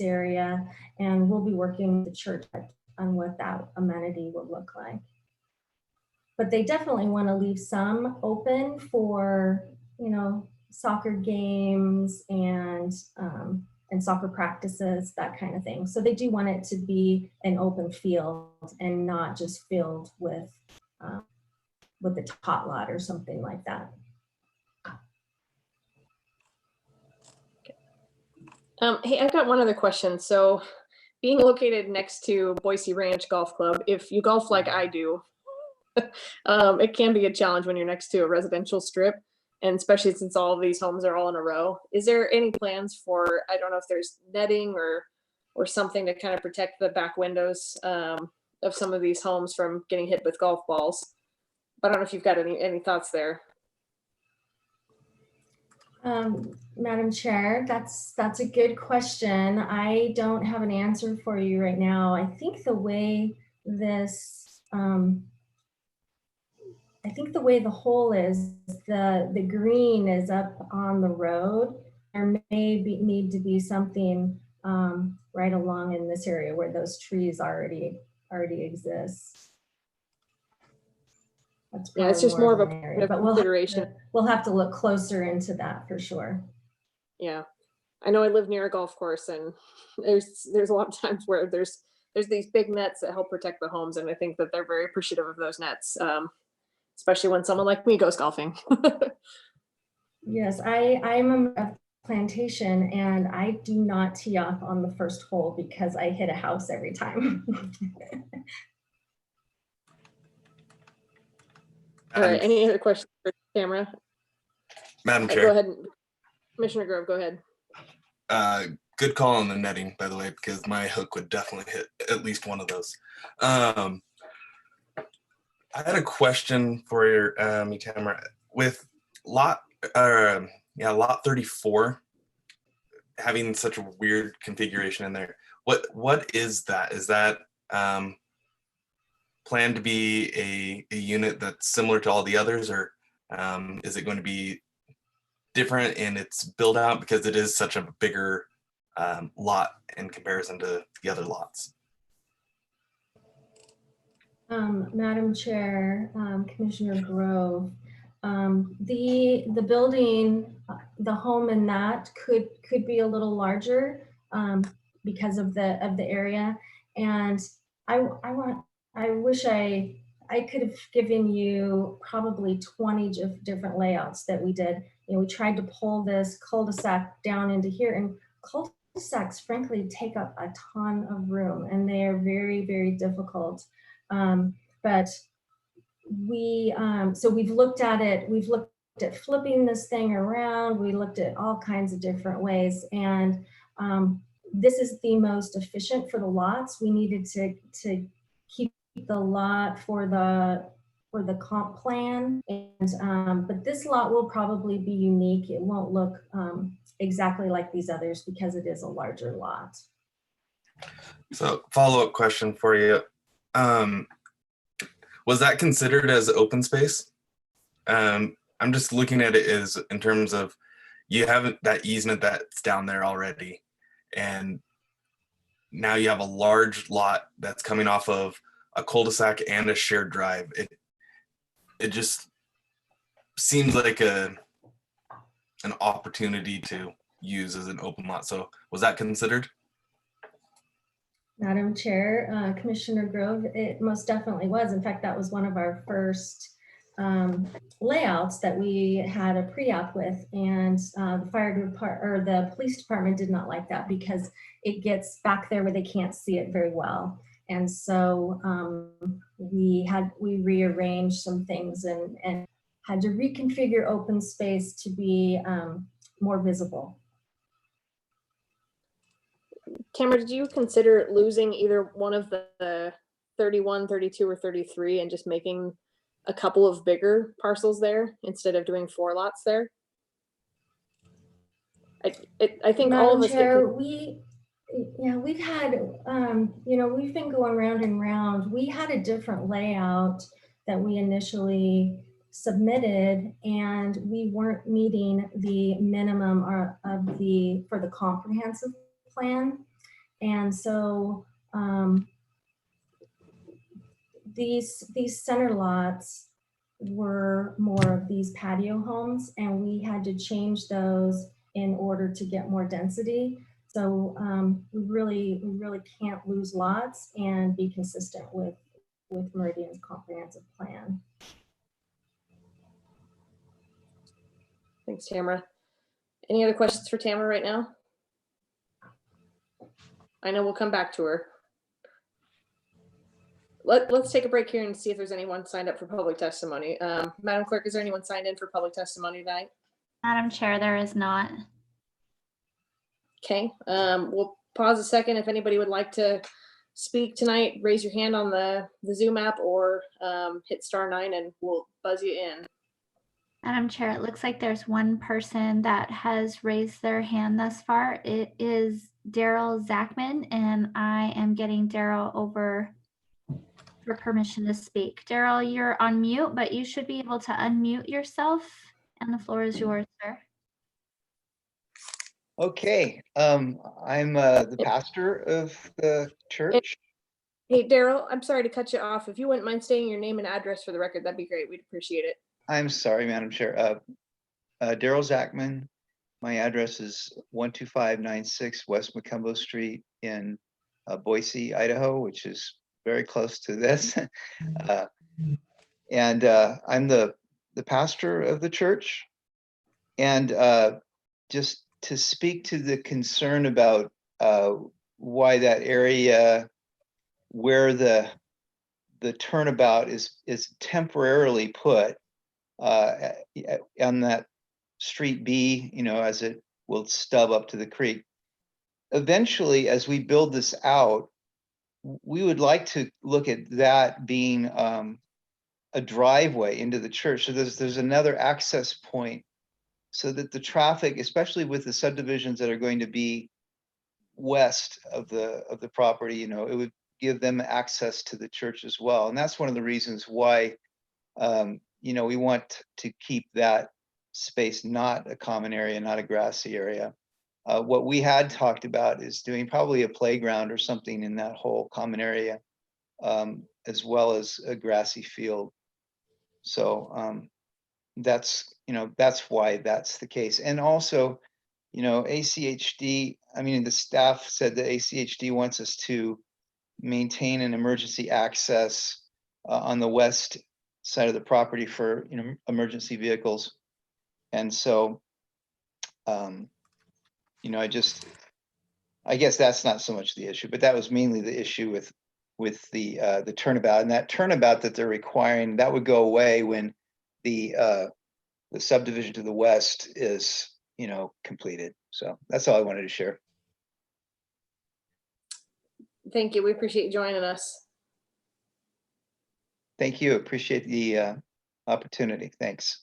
area, and we'll be working with the church on what that amenity will look like. But they definitely want to leave some open for, you know, soccer games and soccer practices, that kind of thing. So they do want it to be an open field and not just filled with the tot lot or something like that. Hey, I've got one other question. So being located next to Boise Ranch Golf Club, if you golf like I do, it can be a challenge when you're next to a residential strip, and especially since all of these homes are all in a row. Is there any plans for, I don't know if there's netting or something to kind of protect the back windows of some of these homes from getting hit with golf balls? I don't know if you've got any thoughts there. Madam Chair, that's a good question. I don't have an answer for you right now. I think the way this, I think the way the hole is, the green is up on the road. There may need to be something right along in this area where those trees already exist. That's yeah, it's just more of a area, but consideration. We'll have to look closer into that for sure. Yeah, I know I live near a golf course, and there's a lot of times where there's these big nets that help protect the homes, and I think that they're very appreciative of those nets, especially when someone like me goes golfing. Yes, I'm a plantation, and I do not tee off on the first hole because I hit a house every time. All right, any other questions for Tamara? Madam Chair. Go ahead, Commissioner Grove, go ahead. Good call on the netting, by the way, because my hook would definitely hit at least one of those. I had a question for your Tamara. With lot 34 having such a weird configuration in there, what is that? Is that planned to be a unit that's similar to all the others, or is it going to be different in its build out because it is such a bigger lot in comparison to the other lots? Madam Chair, Commissioner Grove, the building, the home in that could be a little larger because of the area. And I wish I could have given you probably 20 different layouts that we did. You know, we tried to pull this cul-de-sac down into here, and cul-de-sacs frankly take up a ton of room, and they are very, very difficult. But we, so we've looked at it, we've looked at flipping this thing around, we looked at all kinds of different ways, and this is the most efficient for the lots. We needed to keep the lot for the comp plan, and but this lot will probably be unique. It won't look exactly like these others because it is a larger lot. So follow-up question for you. Was that considered as open space? I'm just looking at it as in terms of you have that easement that's down there already, and now you have a large lot that's coming off of a cul-de-sac and a shared drive. It just seems like an opportunity to use as an open lot. So was that considered? Madam Chair, Commissioner Grove, it most definitely was. In fact, that was one of our first layouts that we had a pre-app with, and the fire department or the police department did not like that because it gets back there where they can't see it very well. And so we rearranged some things and had to reconfigure open space to be more visible. Tamara, did you consider losing either one of the 31, 32, or 33 and just making a couple of bigger parcels there instead of doing 4 lots there? I think all of us. Chair, we've had, you know, we've been going round and round. We had a different layout that we initially submitted, and we weren't meeting the minimum for the comprehensive plan. And so these center lots were more of these patio homes, and we had to change those in order to get more density. So we really can't lose lots and be consistent with Meridian's comprehensive plan. Thanks, Tamara. Any other questions for Tamara right now? I know we'll come back to her. Let's take a break here and see if there's anyone signed up for public testimony. Madam Clerk, is there anyone signed in for public testimony tonight? Madam Chair, there is not. Okay, we'll pause a second. If anybody would like to speak tonight, raise your hand on the Zoom app or hit *9 and we'll buzz you in. Madam Chair, it looks like there's one person that has raised their hand thus far. It is Daryl Zachman, and I am getting Daryl over for permission to speak. Daryl, you're on mute, but you should be able to unmute yourself, and the floor is yours, sir. Okay, I'm the pastor of the church. Hey, Daryl, I'm sorry to cut you off. If you wouldn't mind stating your name and address for the record, that'd be great. We'd appreciate it. I'm sorry, Madam Chair. Daryl Zachman. My address is 12596 West McCumbo Street in Boise, Idaho, which is very close to this. And I'm the pastor of the church. And just to speak to the concern about why that area where the turnabout is temporarily put on that Street B, you know, as it will stub up to the creek. Eventually, as we build this out, we would like to look at that being a driveway into the church. So there's another access point so that the traffic, especially with the subdivisions that are going to be west of the property, you know, it would give them access to the church as well. And that's one of the reasons why, you know, we want to keep that space not a common area, not a grassy area. What we had talked about is doing probably a playground or something in that whole common area, as well as a grassy field. So that's, that's why that's the case. And also, ACHD, I mean, the staff said that ACHD wants us to maintain an emergency access on the west side of the property for, emergency vehicles. And so, I guess that's not so much the issue, but that was mainly the issue with the turnabout. And that turnabout that they're requiring, that would go away when the subdivision to the west is, completed. So that's all I wanted to share. Thank you. We appreciate you joining us. Thank you. Appreciate the opportunity. Thanks.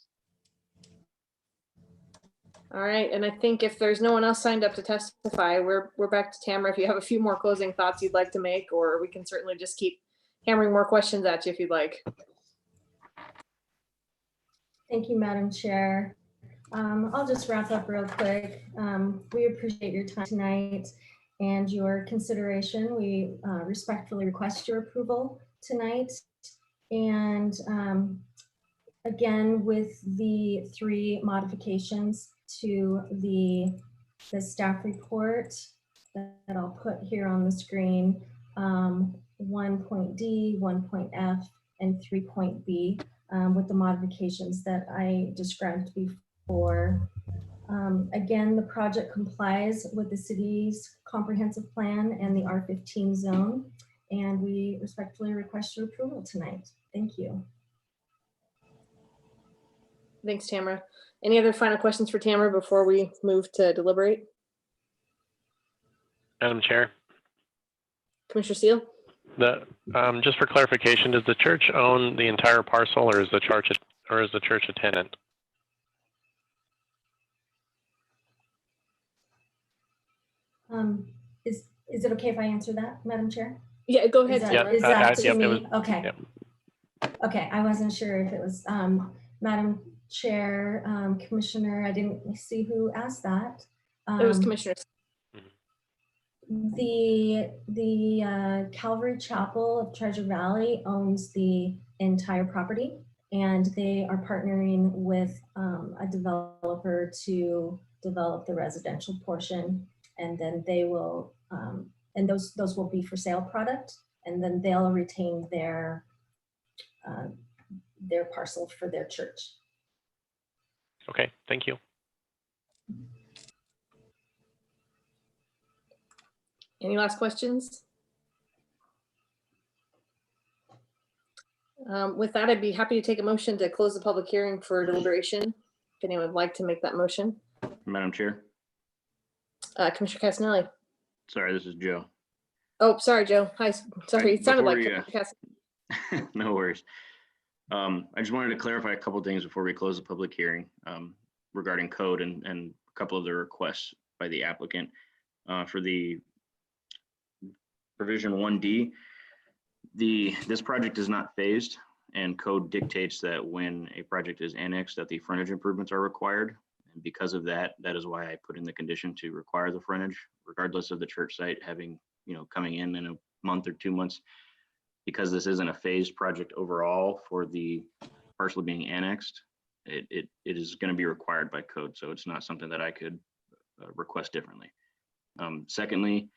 All right, and I think if there's no one else signed up to testify, we're back to Tamara. If you have a few more closing thoughts you'd like to make, or we can certainly just keep hammering more questions at you if you'd like. Thank you, Madam Chair. I'll just wrap up real quick. We appreciate your time tonight and your consideration. We respectfully request your approval tonight. And again, with the 3 modifications to the staff report that I'll put here on the screen, 1.D, 1.F, and 3.B, with the modifications that I described before. Again, the project complies with the city's comprehensive plan and the R15 zone, and we respectfully request your approval tonight. Thank you. Thanks, Tamara. Any other final questions for Tamara before we move to deliberate? Madam Chair, Commissioner Seal? just for clarification, does the church own the entire parcel, or is the church a tenant? Is it okay if I answer that, Madam Chair? Yeah, go ahead. Is that to yep, me? Okay. Yep. Okay, I wasn't sure if it was Madam Chair, Commissioner. I didn't see who asked that. It was Commissioner. The Calvary Chapel of Treasure Valley owns the entire property, and they are partnering with a developer to develop the residential portion, and then they will, and those will be for sale product, and then they'll retain their parcel for their church. Okay, thank you. Any last questions? With that, I'd be happy to take a motion to close the public hearing for deliberation. If anyone would like to make that motion. Madam Chair. Commissioner Casanelli. Sorry, this is Joe. Oh, sorry, Joe. Hi. Sorry, it sounded like Before Commissioner Casanelli. No worries. I just wanted to clarify a couple of things before we close the public hearing regarding code and a couple of the requests by the applicant for the provision 1D. This project is not phased, and code dictates that when a project is annexed that the frontage improvements are required. And because of that, that is why I put in the condition to require the frontage, regardless of the church site having, coming in a month or 2 months. Because this isn't a phased project overall for the parcel being annexed, it is going to be required by code. So it's not something that I could request differently. Secondly,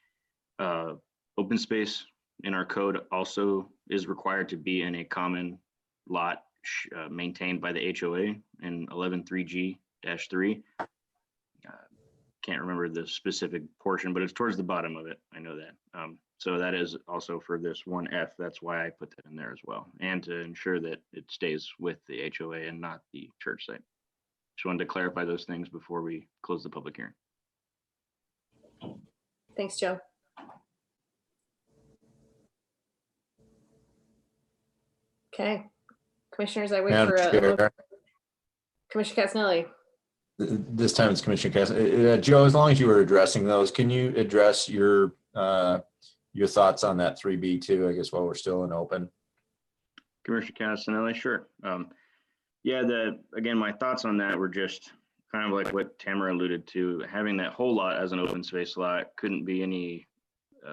open space in our code also is required to be in a common lot maintained by the HOA in 113G-3. Can't remember the specific portion, but it's towards the bottom of it. I know that. So that is also for this 1F. That's why I put that in there as well. And to ensure that it stays with the HOA and not the church site. Just wanted to clarify those things before we close the public hearing. Thanks, Joe. Okay. Commissioners, I wait Madam for Chair. Commissioner Casanelli. This time it's Commissioner Cass. Joe, as long as you were addressing those, can you address your thoughts on that 3B2, I guess, while we're still in open? Commissioner Casanelli, sure. Yeah, again, my thoughts on that were just kind of like what Tamara alluded to, having that whole lot as an open space lot couldn't be any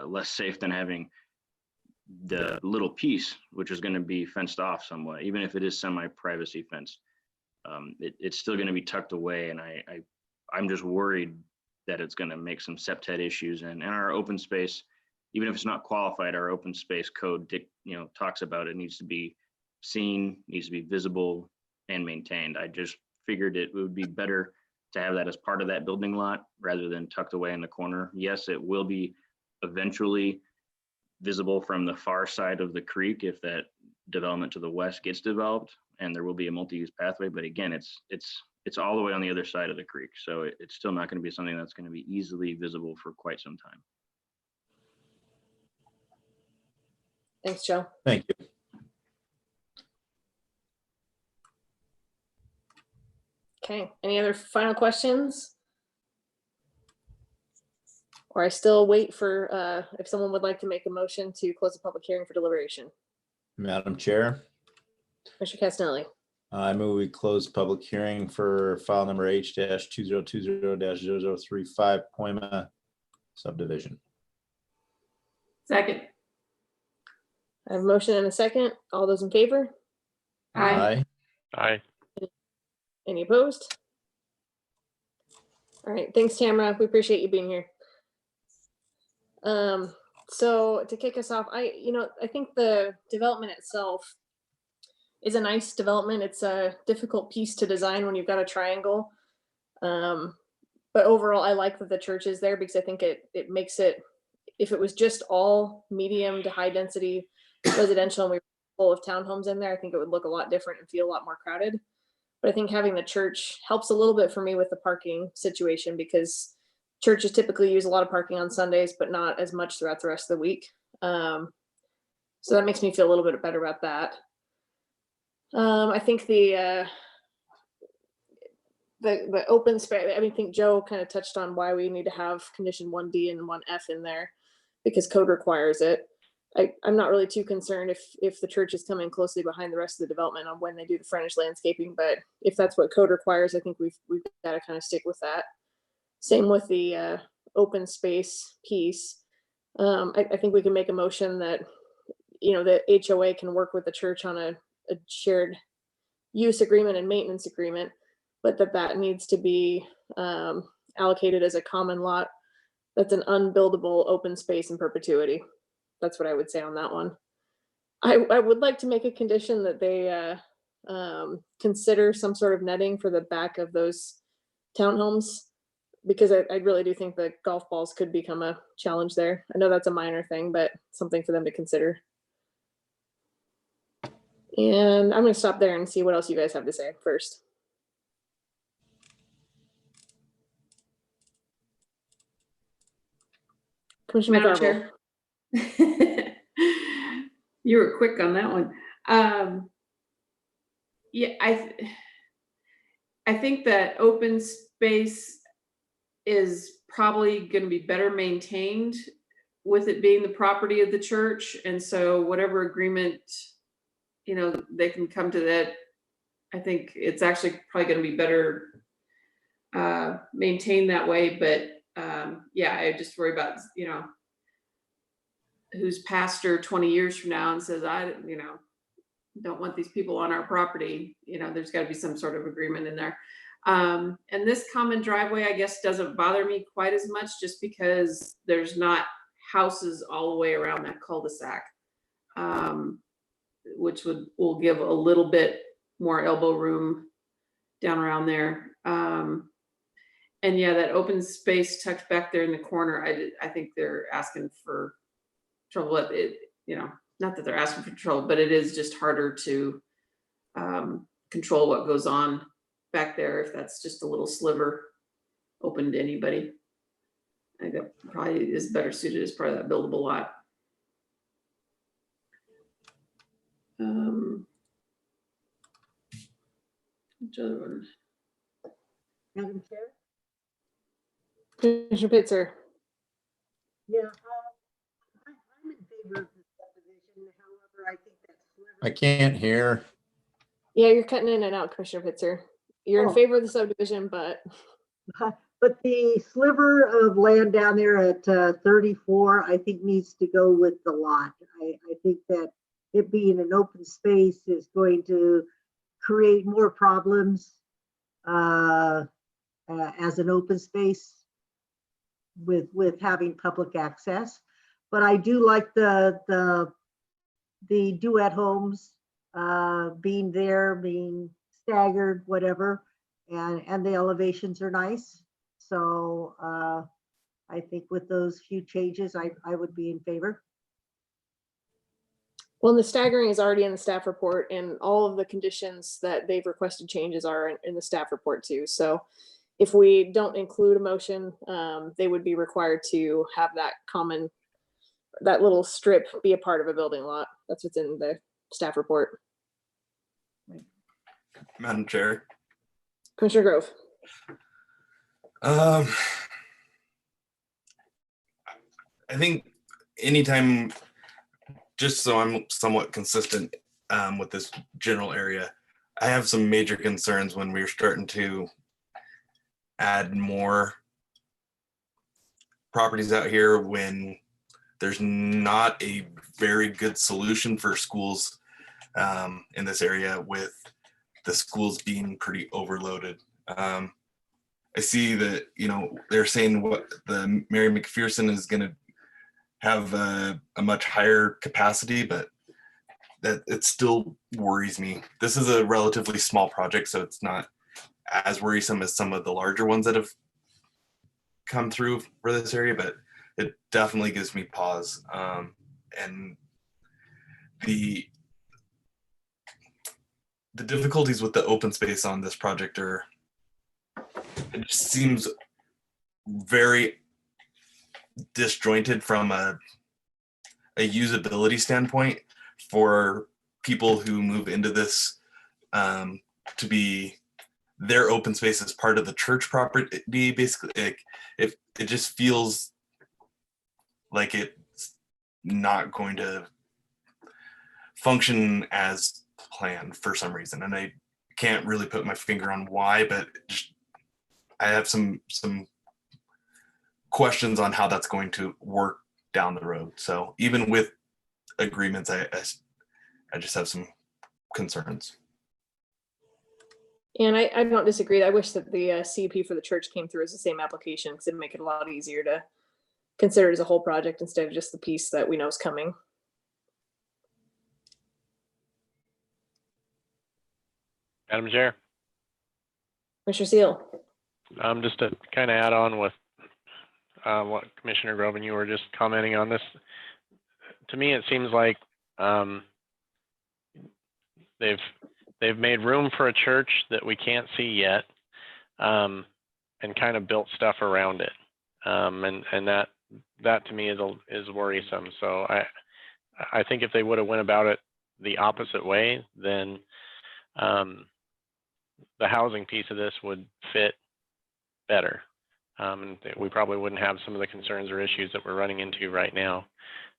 less safe than having the little piece, which is going to be fenced off somewhat, even if it is semi-privacy fenced. It's still going to be tucked away, and I'm just worried that it's going to make some septet issues. And our open space, even if it's not qualified, our open space code, talks about it needs to be seen, needs to be visible and maintained. I just figured it would be better to have that as part of that building lot rather than tucked away in the corner. Yes, it will be eventually visible from the far side of the creek if that development to the west gets developed, and there will be a multi-use pathway. But again, it's all the way on the other side of the creek, so it's still not going to be something that's going to be easily visible for quite some time. Thanks, Joe. Thank you. Okay, any other final questions? Or I still wait for, if someone would like to make a motion to close the public hearing for deliberation. Madam Chair, Mr. Castelli, I move we close public hearing for file number H-2020-0035 Poima subdivision. Second. I have a motion and a second. All those in favor? Aye. Aye. Any opposed? All right, thanks, Tamara. We appreciate you being here. So to kick us off, I think the development itself is a nice development. It's a difficult piece to design when you've got a triangle. But overall, I like that the church is there because I think it makes it, if it was just all medium to high density residential and we were full of townhomes in there, I think it would look a lot different and feel a lot more crowded. But I think having the church helps a little bit for me with the parking situation because churches typically use a lot of parking on Sundays, but not as much throughout the rest of the week. So that makes me feel a little bit better about that. I think the open space, I think Joe kind of touched on why we need to have condition 1D and 1F in there because code requires it. I'm not really too concerned if the church is coming closely behind the rest of the development on when they do the frontage landscaping, but if that's what code requires, I think we've got to kind of stick with that. Same with the open space piece. I think we can make a motion that, the HOA can work with the church on a shared use agreement and maintenance agreement, but that needs to be allocated as a common lot. That's an unbuildable open space in perpetuity. That's what I would say on that one. I would like to make a condition that they consider some sort of netting for the back of those townhomes, because I really do think that golf balls could become a challenge there. I know that's a minor thing, but something for them to consider. And I'm going to stop there and see what else you guys have to say first. Commissioner Madam McGarville. Chair. You were quick on that one. Yeah, I think that open space is probably going to be better maintained with it being the property of the church. And so whatever agreement, they can come to that, I think it's actually probably going to be better maintained that way. But yeah, I just worry about, who's pastor 20 years from now and says, I don't want these people on our property. There's got to be some sort of agreement in there. And this common driveway, I guess, doesn't bother me quite as much just because there's not houses all the way around that cul-de-sac, which will give a little bit more elbow room down around there. And yeah, that open space tucked back there in the corner, I think they're asking for trouble. Not that they're asking for trouble, but it is just harder to control what goes on back there if that's just a little sliver open to anybody. I think that probably is better suited as part of that buildable lot. Which other one? Madam Chair? Commissioner Pitzer. Yeah, I'm in favor of the subdivision. However, I think that sliver. I can't hear. Yeah, you're cutting in and out, Commissioner Pitzer. you're in Oh. favor of the subdivision, but But the sliver of land down there at 34, I think needs to go with the lot. I think that it being an open space is going to create more problems as an open space with having public access. But I do like the duet homes being there, being staggered, whatever, and the elevations are nice. So I think with those few changes, I would be in favor. well, the staggering is already in the staff report, and all of the conditions that they've requested changes are in the staff report too. So if we don't include a motion, they would be required to have that little strip be a part of a building lot. That's what's in the staff report. Madam Chair. Commissioner Grove. I think anytime, just so I'm somewhat consistent with this general area, I have some major concerns when we're starting to add more properties out here when there's not a very good solution for schools in this area, with the schools being pretty overloaded. I see that, they're saying what the Mary McPherson is going to have a much higher capacity, but that it still worries me. This is a relatively small project, so it's not as worrisome as some of the larger ones that have come through for this area, but it definitely gives me pause. And the difficulties with the open space on this project it just seems very disjointed from a usability standpoint for people who move into this to be their open space as part of the church property. Basically, it just feels like it's not going to function as planned for some reason, and I can't really put my finger on why, but I have some questions on how that's going to work down the road. So even with agreements, I just have some concerns. And I don't disagree. I wish that the CUP for the church came through as the same application, because it'd make it a lot easier to consider it as a whole project instead of just the piece that we know is coming. Madam Chair. Commissioner Seal. Just to kind of add on with what Commissioner Grove and you were just commenting on this. To me, it seems like they've made room for a church that we can't see yet, and kind of built stuff around it, and that to me is worrisome. So I think if they would have went about it the opposite way, then the housing piece of this would fit better. And we probably wouldn't have some of the concerns or issues that we're running into right now.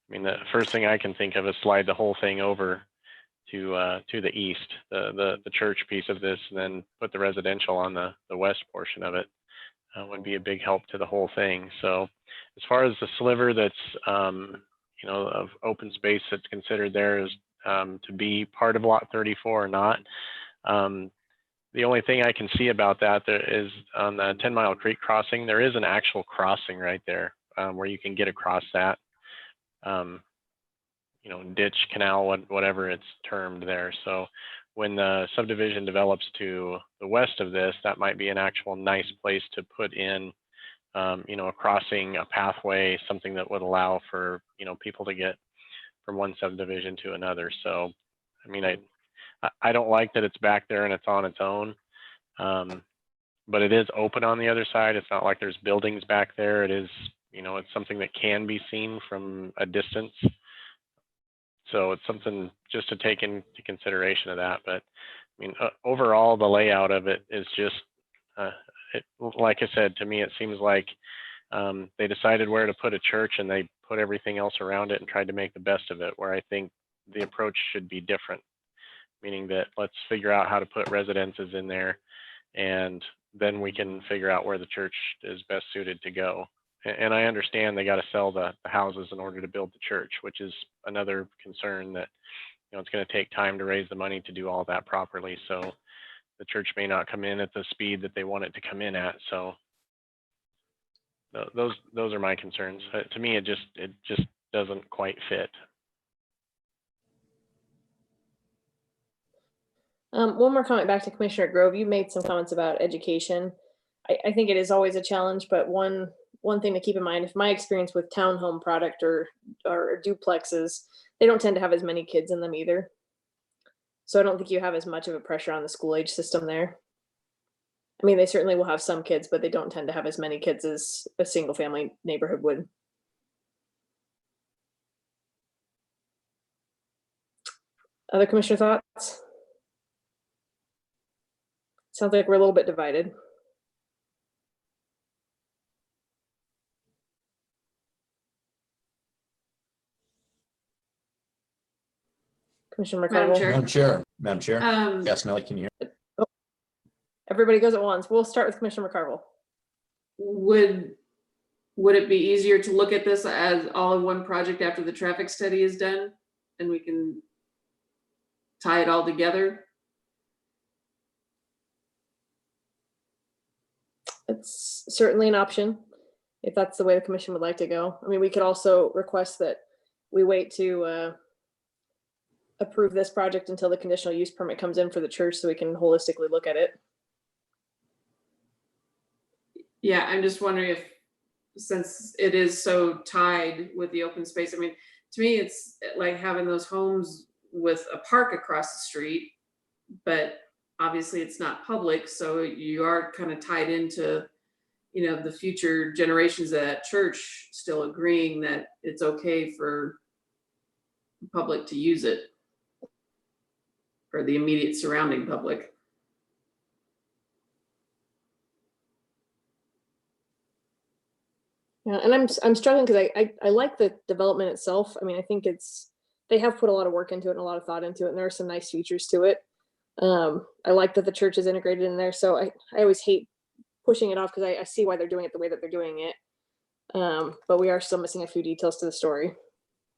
I mean, the first thing I can think of is slide the whole thing over to the east, the church piece of this, and then put the residential on the west portion of it. Would be a big help to the whole thing. So as far as the sliver that's of open space that's considered there is to be part of lot 34 or not, the only thing I can see about that there is on the 10 Mile Creek crossing, there is an actual crossing right there where you can get across that, ditch, canal, whatever it's termed there. So when the subdivision develops to the west of this, that might be an actual nice place to put in, a crossing, a pathway, something that would allow for, people to get from one subdivision to another. So, I mean, I don't like that it's back there and it's on its own, but it is open on the other side. It's not like there's buildings back there. It is, it's something that can be seen from a distance. So it's something just to take into consideration of that. But I mean, overall, the layout of it is just, like I said, to me, it seems like they decided where to put a church and they put everything else around it and tried to make the best of it, where I think the approach should be different. Meaning that let's figure out how to put residences in there and then we can figure out where the church is best suited to go. And I understand they got to sell the houses in order to build the church, which is another concern that, you know, it's going to take time to raise the money to do all that properly. So the church may not come in at the speed that they want it to come in at. So those are my concerns. To me, it just doesn't quite fit. One more comment back to Commissioner Grove. You made some comments about education. I think it is always a challenge, but one thing to keep in mind, if my experience with townhome product or duplexes, they don't tend to have as many kids in them either. So I don't think you have as much of a pressure on the school age system there. I mean, they certainly will have some kids, but they don't tend to have as many kids as a single family neighborhood would. Other commissioner thoughts? Sounds like we're a little bit divided. Commissioner McCarville. Madam Chair. Yes, Nelly, can you hear? Everybody goes at once. We'll start with Commissioner McCarville. Would it be easier to look at this as all in one project after the traffic study is done and we can tie it all together? It's certainly an option if that's the way the commission would like to go. I mean, we could also request that we wait to approve this project until the conditional use permit comes in for the church so we can holistically look at it. Yeah, I'm just wondering if, since it is so tied with the open space, I mean, to me, it's like having those homes with a park across the street, but obviously it's not public. So you are kind of tied into, you know, the future generations of that church still agreeing that it's okay for the public to use it, or the immediate surrounding public. Yeah, and I'm struggling because I like the development itself. I mean, I think they have put a lot of work into it and a lot of thought into it, and there are some nice features to it. I like that the church is integrated in there, so I always hate pushing it off because I see why they're doing it the way that they're doing it. But we are still missing a few details to the story.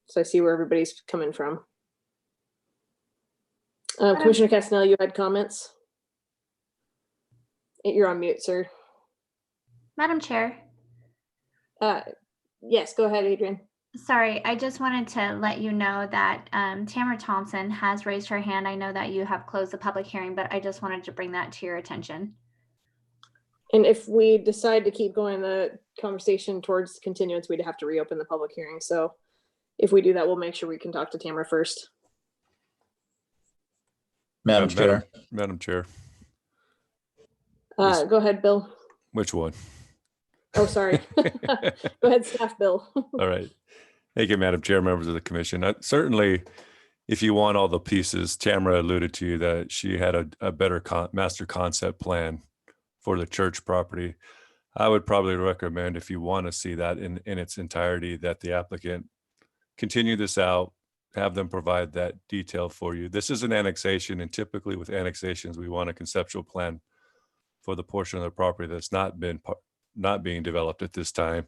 So I see where everybody's coming from. Commissioner Castanelli, you had comments? You're on mute, sir. Madam Chair. Yes, go ahead, Adrian. Sorry, I just wanted to let you know that Tamara Thompson has raised her hand. I know that you have closed the public hearing, but I just wanted to bring that to your attention. And if we decide to keep going the conversation towards continuance, we'd have to reopen the public hearing. So if we do that, we'll make sure we can talk to Tamara first. Madam Chair. Madam Chair. Go ahead, Bill. Which one? Oh, sorry. Go ahead, Staff Bill. All right. Thank you, Madam Chair, members of the commission. Certainly, if you want all the pieces, Tamara alluded to that she had a better master concept plan for the church property. I would probably recommend, if you want to see that in its entirety, that the applicant continue this out, have them provide that detail for you. This is an annexation, and typically with annexations, we want a conceptual plan for the portion of the property that's not being developed at this time.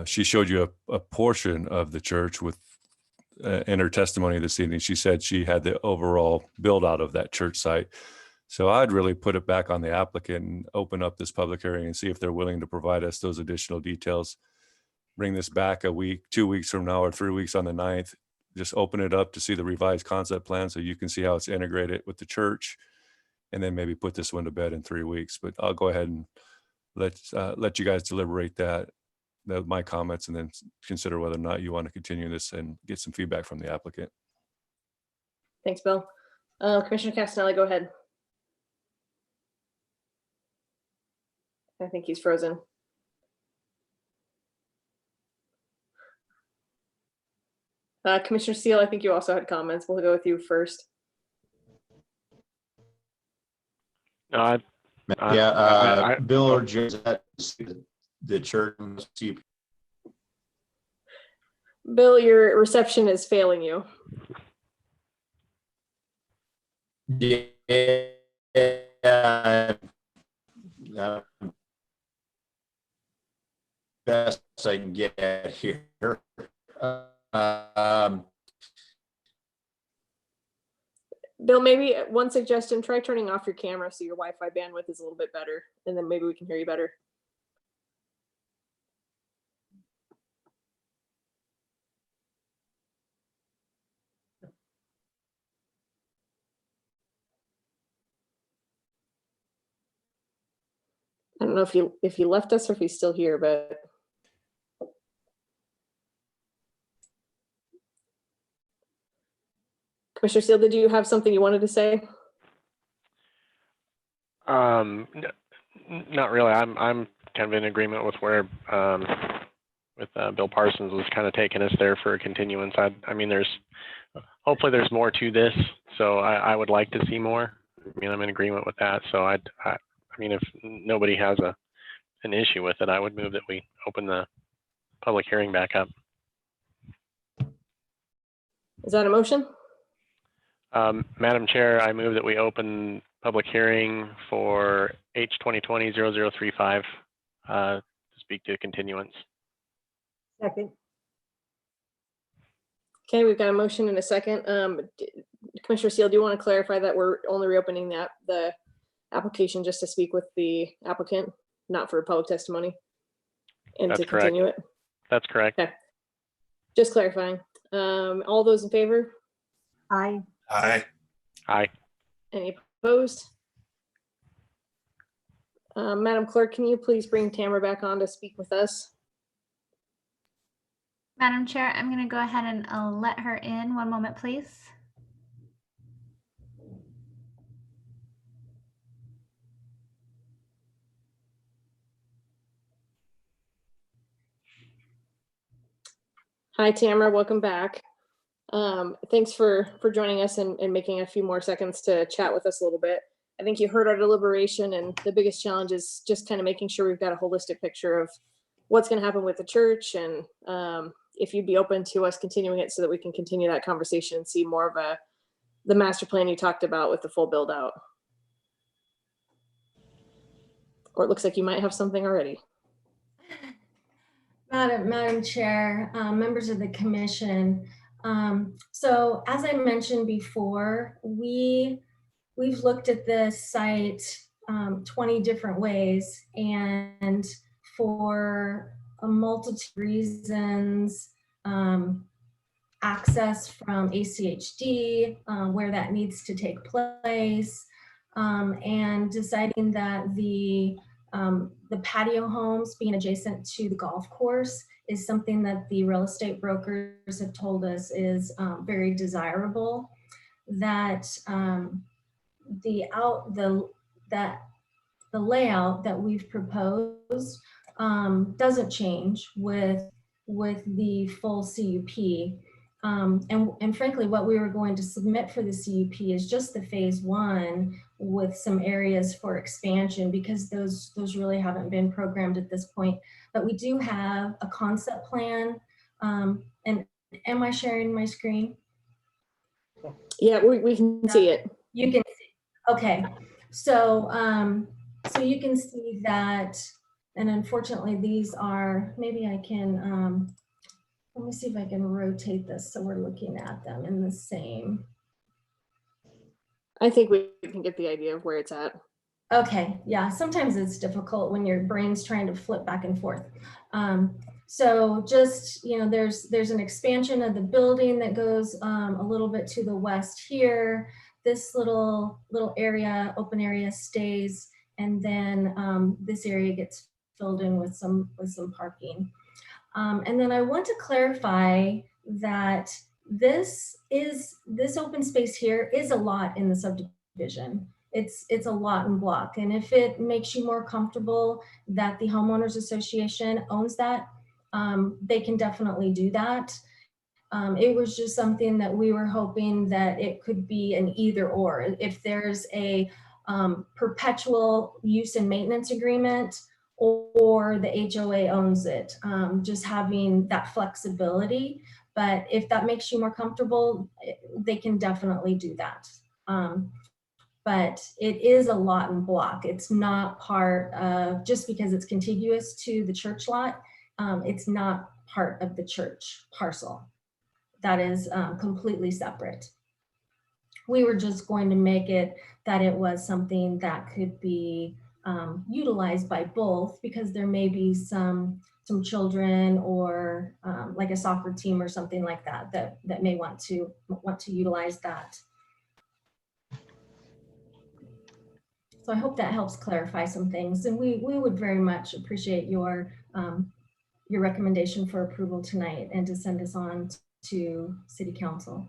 She showed you a portion of the church with in her testimony this evening. She said she had the overall build out of that church site. So I'd really put it back on the applicant and open up this public hearing and see if they're willing to provide us those additional details. Bring this back a week, 2 weeks from now, or 3 weeks on the 9th. Just open it up to see the revised concept plan so you can see how it's integrated with the church, and then maybe put this one to bed in 3 weeks. But I'll go ahead and let you guys deliberate my comments, and then consider whether or not you want to continue this and get some feedback from the applicant. Thanks, Bill. Commissioner Castanelli, go ahead. I think he's frozen. Commissioner Steele, I think you also had comments. We'll go with you first. Bill or Josette, the church. Bill, your reception is failing you. Yeah, best I can get here. Um, Bill, maybe one suggestion, try turning off your camera so your Wi-Fi bandwidth is a little bit better, and then maybe we can hear you better. I don't know if he left us or if he's still here, but Commissioner Seal, did you have something you wanted to say? Not really. I'm kind of in agreement with where Bill Parsons was kind of taking us there for a continuance. I mean, hopefully there's more to this, so I would like to see more. I mean, I'm in agreement with that. So I mean, if nobody has an issue with it, I would move that we open the public hearing back up. Is that a motion? Madam Chair, I move that we open public hearing for H 2020-0035 to speak to continuance. Second. Okay, we've got a motion and a second. Commissioner Seal, do you want to clarify that we're only reopening the application just to speak with the applicant, not for public testimony? And That's to correct. continue it? That's correct. Okay. Just clarifying. All those in favor? Aye. Aye. Aye. Any opposed? Madam Clerk, can you please bring Tamara back on to speak with us? Madam Chair, I'm going to go ahead and let her in. One moment, please. Hi, Tamara, welcome back. Thanks for joining us and making a few more seconds to chat with us a little bit. I think you heard our deliberation, and the biggest challenge is just kind of making sure we've got a holistic picture of what's going to happen with the church, and if you'd be open to us continuing it so that we can continue that conversation and see more of the master plan you talked about with the full build out. Or it looks like you might have something already. Madam Chair, members of the commission. So as I mentioned before, we've looked at this site 20 different ways, and for a multitude of reasons, access from ACHD, where that needs to take place, and deciding that the patio homes being adjacent to the golf course is something that the real estate brokers have told us is very desirable. That the layout that we've proposed doesn't change with the full CUP. And frankly, what we were going to submit for the CUP is just the phase 1 with some areas for expansion, because those really haven't been programmed at this point. But we do have a concept plan. And am I sharing my screen? Yeah, we can see it. You can see. Okay. So so you can see that, and unfortunately these are, maybe I can, let me see if I can rotate this so we're looking at them in the same. I think we can get the idea of where it's at. Okay, yeah, sometimes it's difficult when your brain's trying to flip back and forth. So just, you know, there's an expansion of the building that goes a little bit to the west here. This little area, open area stays, and then this area gets filled in with some parking. And then I want to clarify that this open space here is a lot in the subdivision. It's a lot and block. And if it makes you more comfortable that the homeowners association owns that, they can definitely do that. It was just something that we were hoping that it could be an either or. If there's a perpetual use and maintenance agreement, or the HOA owns it, just having that flexibility. But if that makes you more comfortable, they can definitely do that. but it is a lot and block. It's not part of, just because it's contiguous to the church lot, it's not part of the church parcel. That is completely separate. We were just going to make it that it was something that could be utilized by both, because there may be some children or like a soccer team or something like that that may want to utilize that. So I hope that helps clarify some things, and we would very much appreciate your recommendation for approval tonight and to send us on to City Council.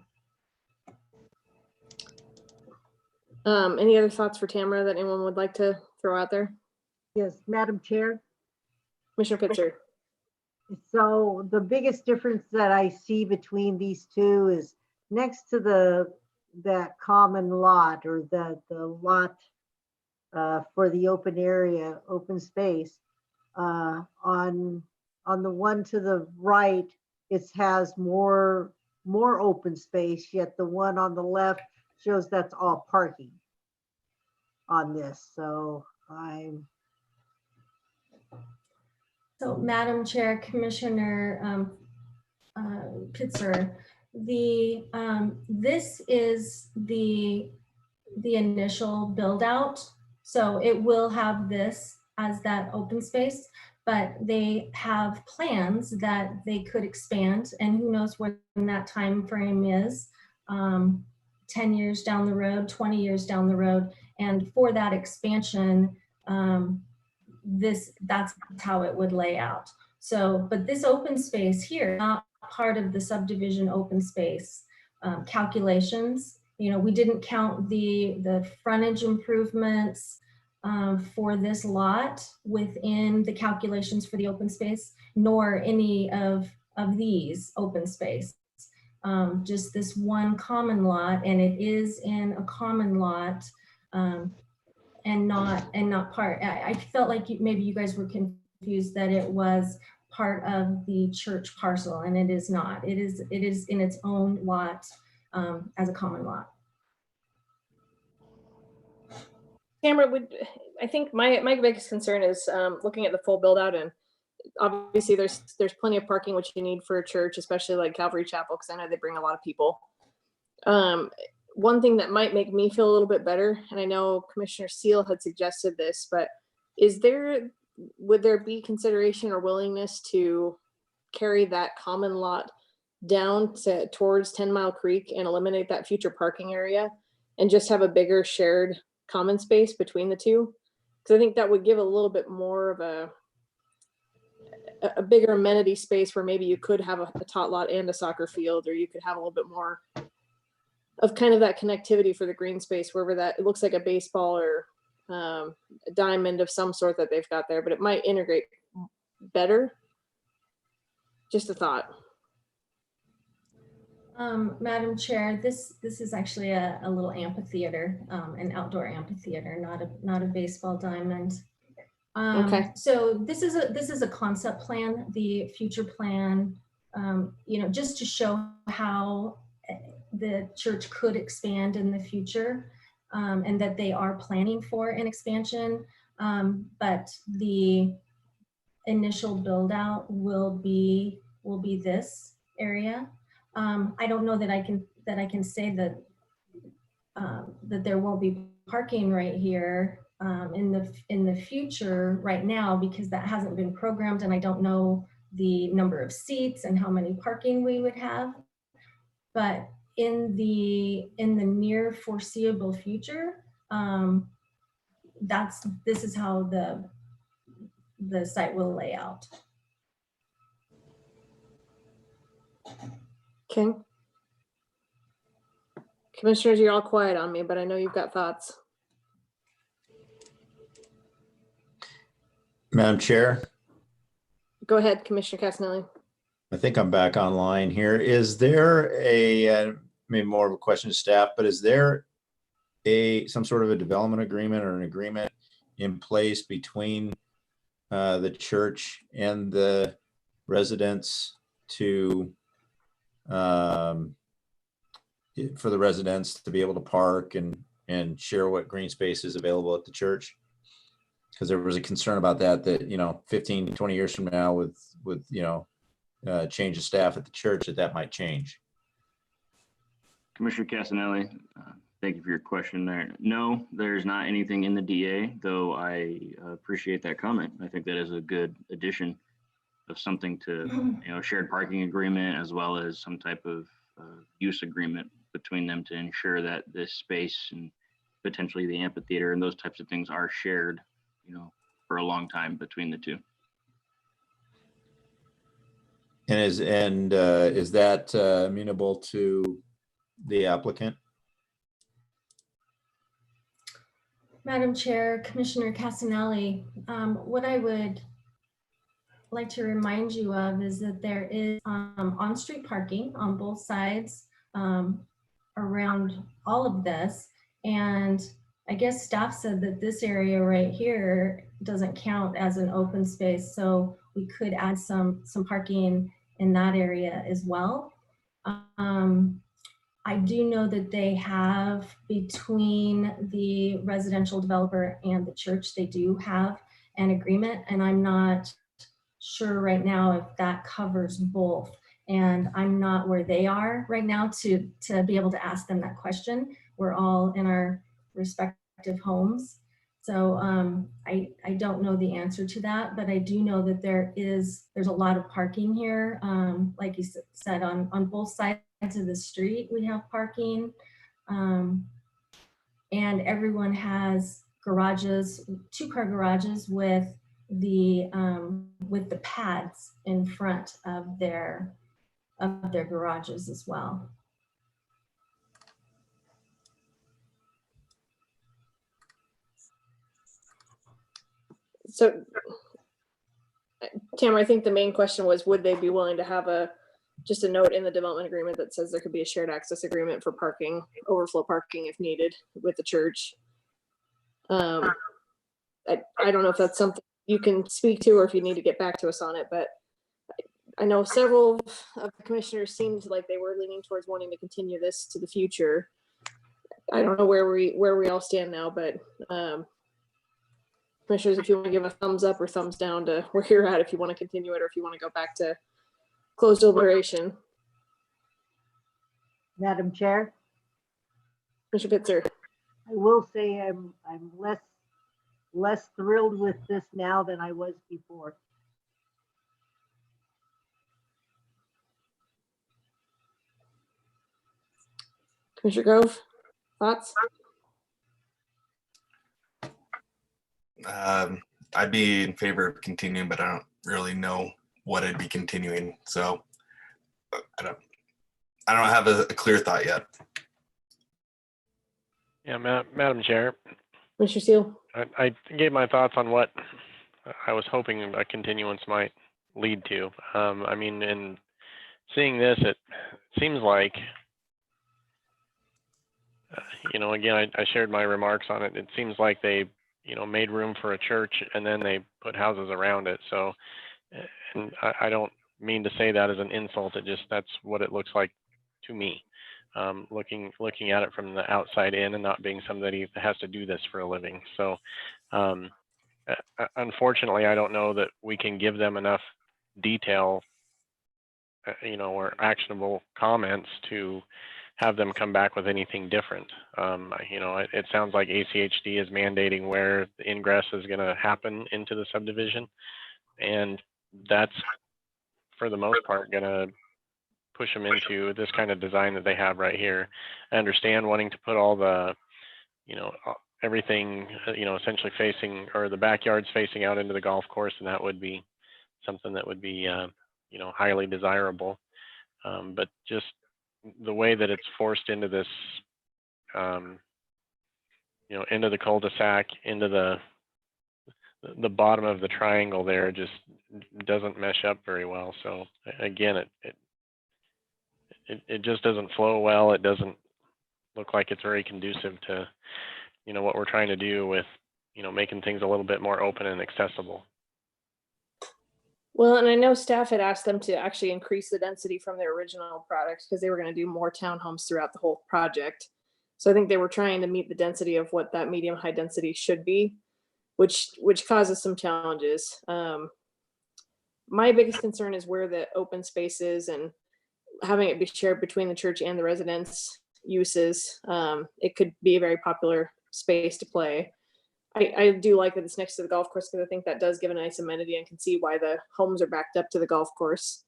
Any other thoughts for Tamara that anyone would like to throw out there? Yes, Madam Chair. Commissioner Pitzer. So the biggest difference that I see between these two is next to that common lot, or the lot for the open area, open space, on the one to the right, it has more open space, yet the one on the left shows that's all parking on this. So Madam Chair, Commissioner Pitzer, this is the initial build out. So it will have this as that open space, but they have plans that they could expand, and who knows when that time frame is, 10 years down the road, 20 years down the road. And for that expansion, that's how it would lay out. So, but this open space here, not part of the subdivision open space calculations. You know, we didn't count the frontage improvements for this lot within the calculations for the open space, nor any of these open space. Just this one common lot, and it is in a common lot, and not part. I felt like maybe you guys were confused that it was part of the church parcel, and it is not. It is in its own lot as a common lot. Tamara, I think my biggest concern is looking at the full build out, and obviously there's plenty of parking, which you need for a church, especially like Calvary Chapel, because I know they bring a lot of people. One thing that might make me feel a little bit better, and I know Commissioner Seal had suggested this, but would there be consideration or willingness to carry that common lot down towards 10 Mile Creek and eliminate that future parking area and just have a bigger shared common space between the two? Because I think that would give a little bit more of a bigger amenity space where maybe you could have a tot lot and a soccer field, or you could have a little bit more of kind of that connectivity for the green space, wherever that, it looks like a baseball or a diamond of some sort that they've got there, but it might integrate better. Just a thought. Madam Chair, this is actually a little amphitheater, an outdoor amphitheater, not a baseball diamond. Okay. So this is a concept plan, the future plan, you know, just to show how the church could expand in the future, and that they are planning for an expansion. But the initial build out will be this area. I don't know that I can say that that there won't be parking right here in the future right now, because that hasn't been programmed, and I don't know the number of seats and how many parking we would have. But in the near foreseeable future, this is how the site will lay out. Okay. Commissioners, you're all quiet on me, but I know you've got thoughts. Madam Chair, Go ahead, Commissioner Casanelli. I think I'm back online here. Is there maybe more of a question to staff, but is there some sort of a development agreement or an agreement in place between the church and the residents to for the residents to be able to park and and share what green space is available at the church. Because there was a concern about that, 15, 20 years from now with change of staff at the church, that might change. Commissioner Casanelli, thank you for your question there. No, there's not anything in the DA, though I appreciate that comment. I think that is a good addition of something to, shared parking agreement, as well as some type of use agreement between them to ensure that this space and potentially the amphitheater and those types of things are shared, for a long time between the two. And is that amenable to the applicant? Madam Chair, Commissioner Casanelli, what I would like to remind you of is that there is on-street parking on both sides around all of this. And I guess staff said that this area right here doesn't count as an open space. So we could add some parking in that area as well. I do know that they have, between the residential developer and the church, they do have an agreement, and I'm not sure right now if that covers both. And I'm not where they are right now to be able to ask them that question. We're all in our respective homes. So I don't know the answer to that, but I do know that there's a lot of parking here. Like you said, on both sides of the street, we have parking. And everyone has garages, 2-car garages with the pads in front of their garages as well. So, Tam, I think the main question was, would they be willing to have just a note in the development agreement that says there could be a shared access agreement for parking, overflow parking if needed with the church? I don't know if that's something you can speak to or if you need to get back to us on it, but I know several of the commissioners seemed like they were leaning towards wanting to continue this to the future. I don't know where we all stand now, but commissioners, if you want to give a thumbs up or thumbs down to where you're at, if you want to continue it or if you want to go back to closed deliberation. Madam Chair, Commissioner Pitzer. I will say I'm less thrilled with this now than I was before. Commissioner Grove, thoughts? I'd be in favor of continuing, but I don't really know what I'd be continuing. So I don't have a clear thought yet. Yeah, Madam Chair. Mr. Steele. I gave my thoughts on what I was hoping a continuance might lead to. I mean, in seeing this, it seems like, again, I shared my remarks on it. It seems like they, made room for a church and then they put houses around it. So, and I don't mean to say that as an insult. That's what it looks like to me. Looking at it from the outside in and not being somebody that has to do this for a living. So, unfortunately, I don't know that we can give them enough detail, or actionable comments to have them come back with anything different. It sounds like ACHD is mandating where the ingress is going to happen into the subdivision. And that's, for the most part, going to push them into this kind of design that they have right here. I understand wanting to put all the, everything, essentially facing, or the backyards facing out into the golf course, and that would be something that would be, highly desirable. But just the way that it's forced into this, into the cul-de-sac, into the bottom of the triangle there, just doesn't mesh up very well. So again, it just doesn't flow well. It doesn't look like it's very conducive to, what we're trying to do with, making things a little bit more open and accessible. Well, and I know staff had asked them to actually increase the density from their original product because they were going to do more townhomes throughout the whole project. So I think they were trying to meet the density of what that medium high density should be, which causes some challenges. My biggest concern is where the open space is and having it be shared between the church and the residents uses. It could be a very popular space to play. I do like that it's next to the golf course because I think that does give a nice amenity and can see why the homes are backed up to the golf course.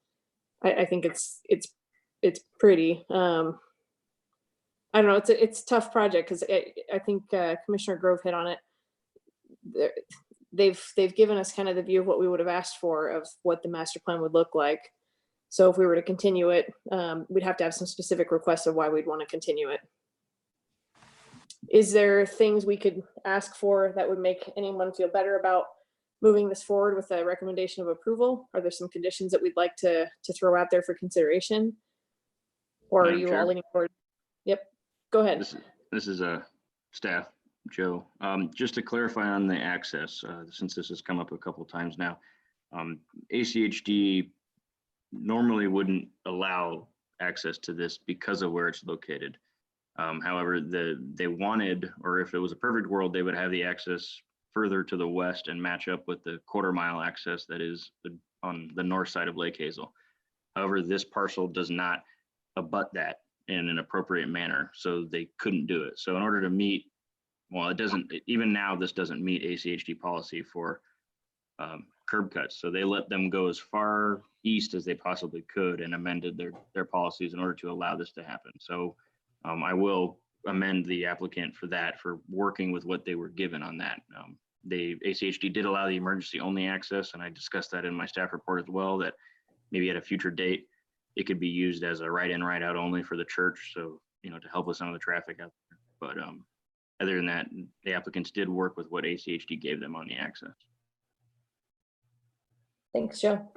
I think it's pretty. I don't know. It's a tough project because I think Commissioner Grove hit on it. They've given us kind of the view of what we would have asked for of what the master plan would look like. So if we were to continue it, we'd have to have some specific requests of why we'd want to continue it. Is there things we could ask for that would make anyone feel better about moving this forward with a recommendation of approval? Are there some conditions that we'd like to throw out there for consideration? Or are Madam you Chair? all leaning forward? Yep, go ahead. This is a staff, Joe. Just to clarify on the access, since this has come up a couple times now, ACHD normally wouldn't allow access to this because of where it's located. However, they wanted, or if it was a perfect world, they would have the access further to the west and match up with the quarter-mile access that is on the north side of Lake Hazel. However, this parcel does not abut that in an appropriate manner, so they couldn't do it. So in order to meet, well, it doesn't, even now, this doesn't meet ACHD policy for curb cuts. So they let them go as far east as they possibly could and amended their policies in order to allow this to happen. So I will amend the applicant for that, for working with what they were given on that. ACHD did allow the emergency only access, and I discussed that in my staff report as well, that maybe at a future date, it could be used as a right in, right out only for the church. So, to help with some of the traffic out there. But other than that, the applicants did work with what ACHD gave them on the access. Thanks, Joe.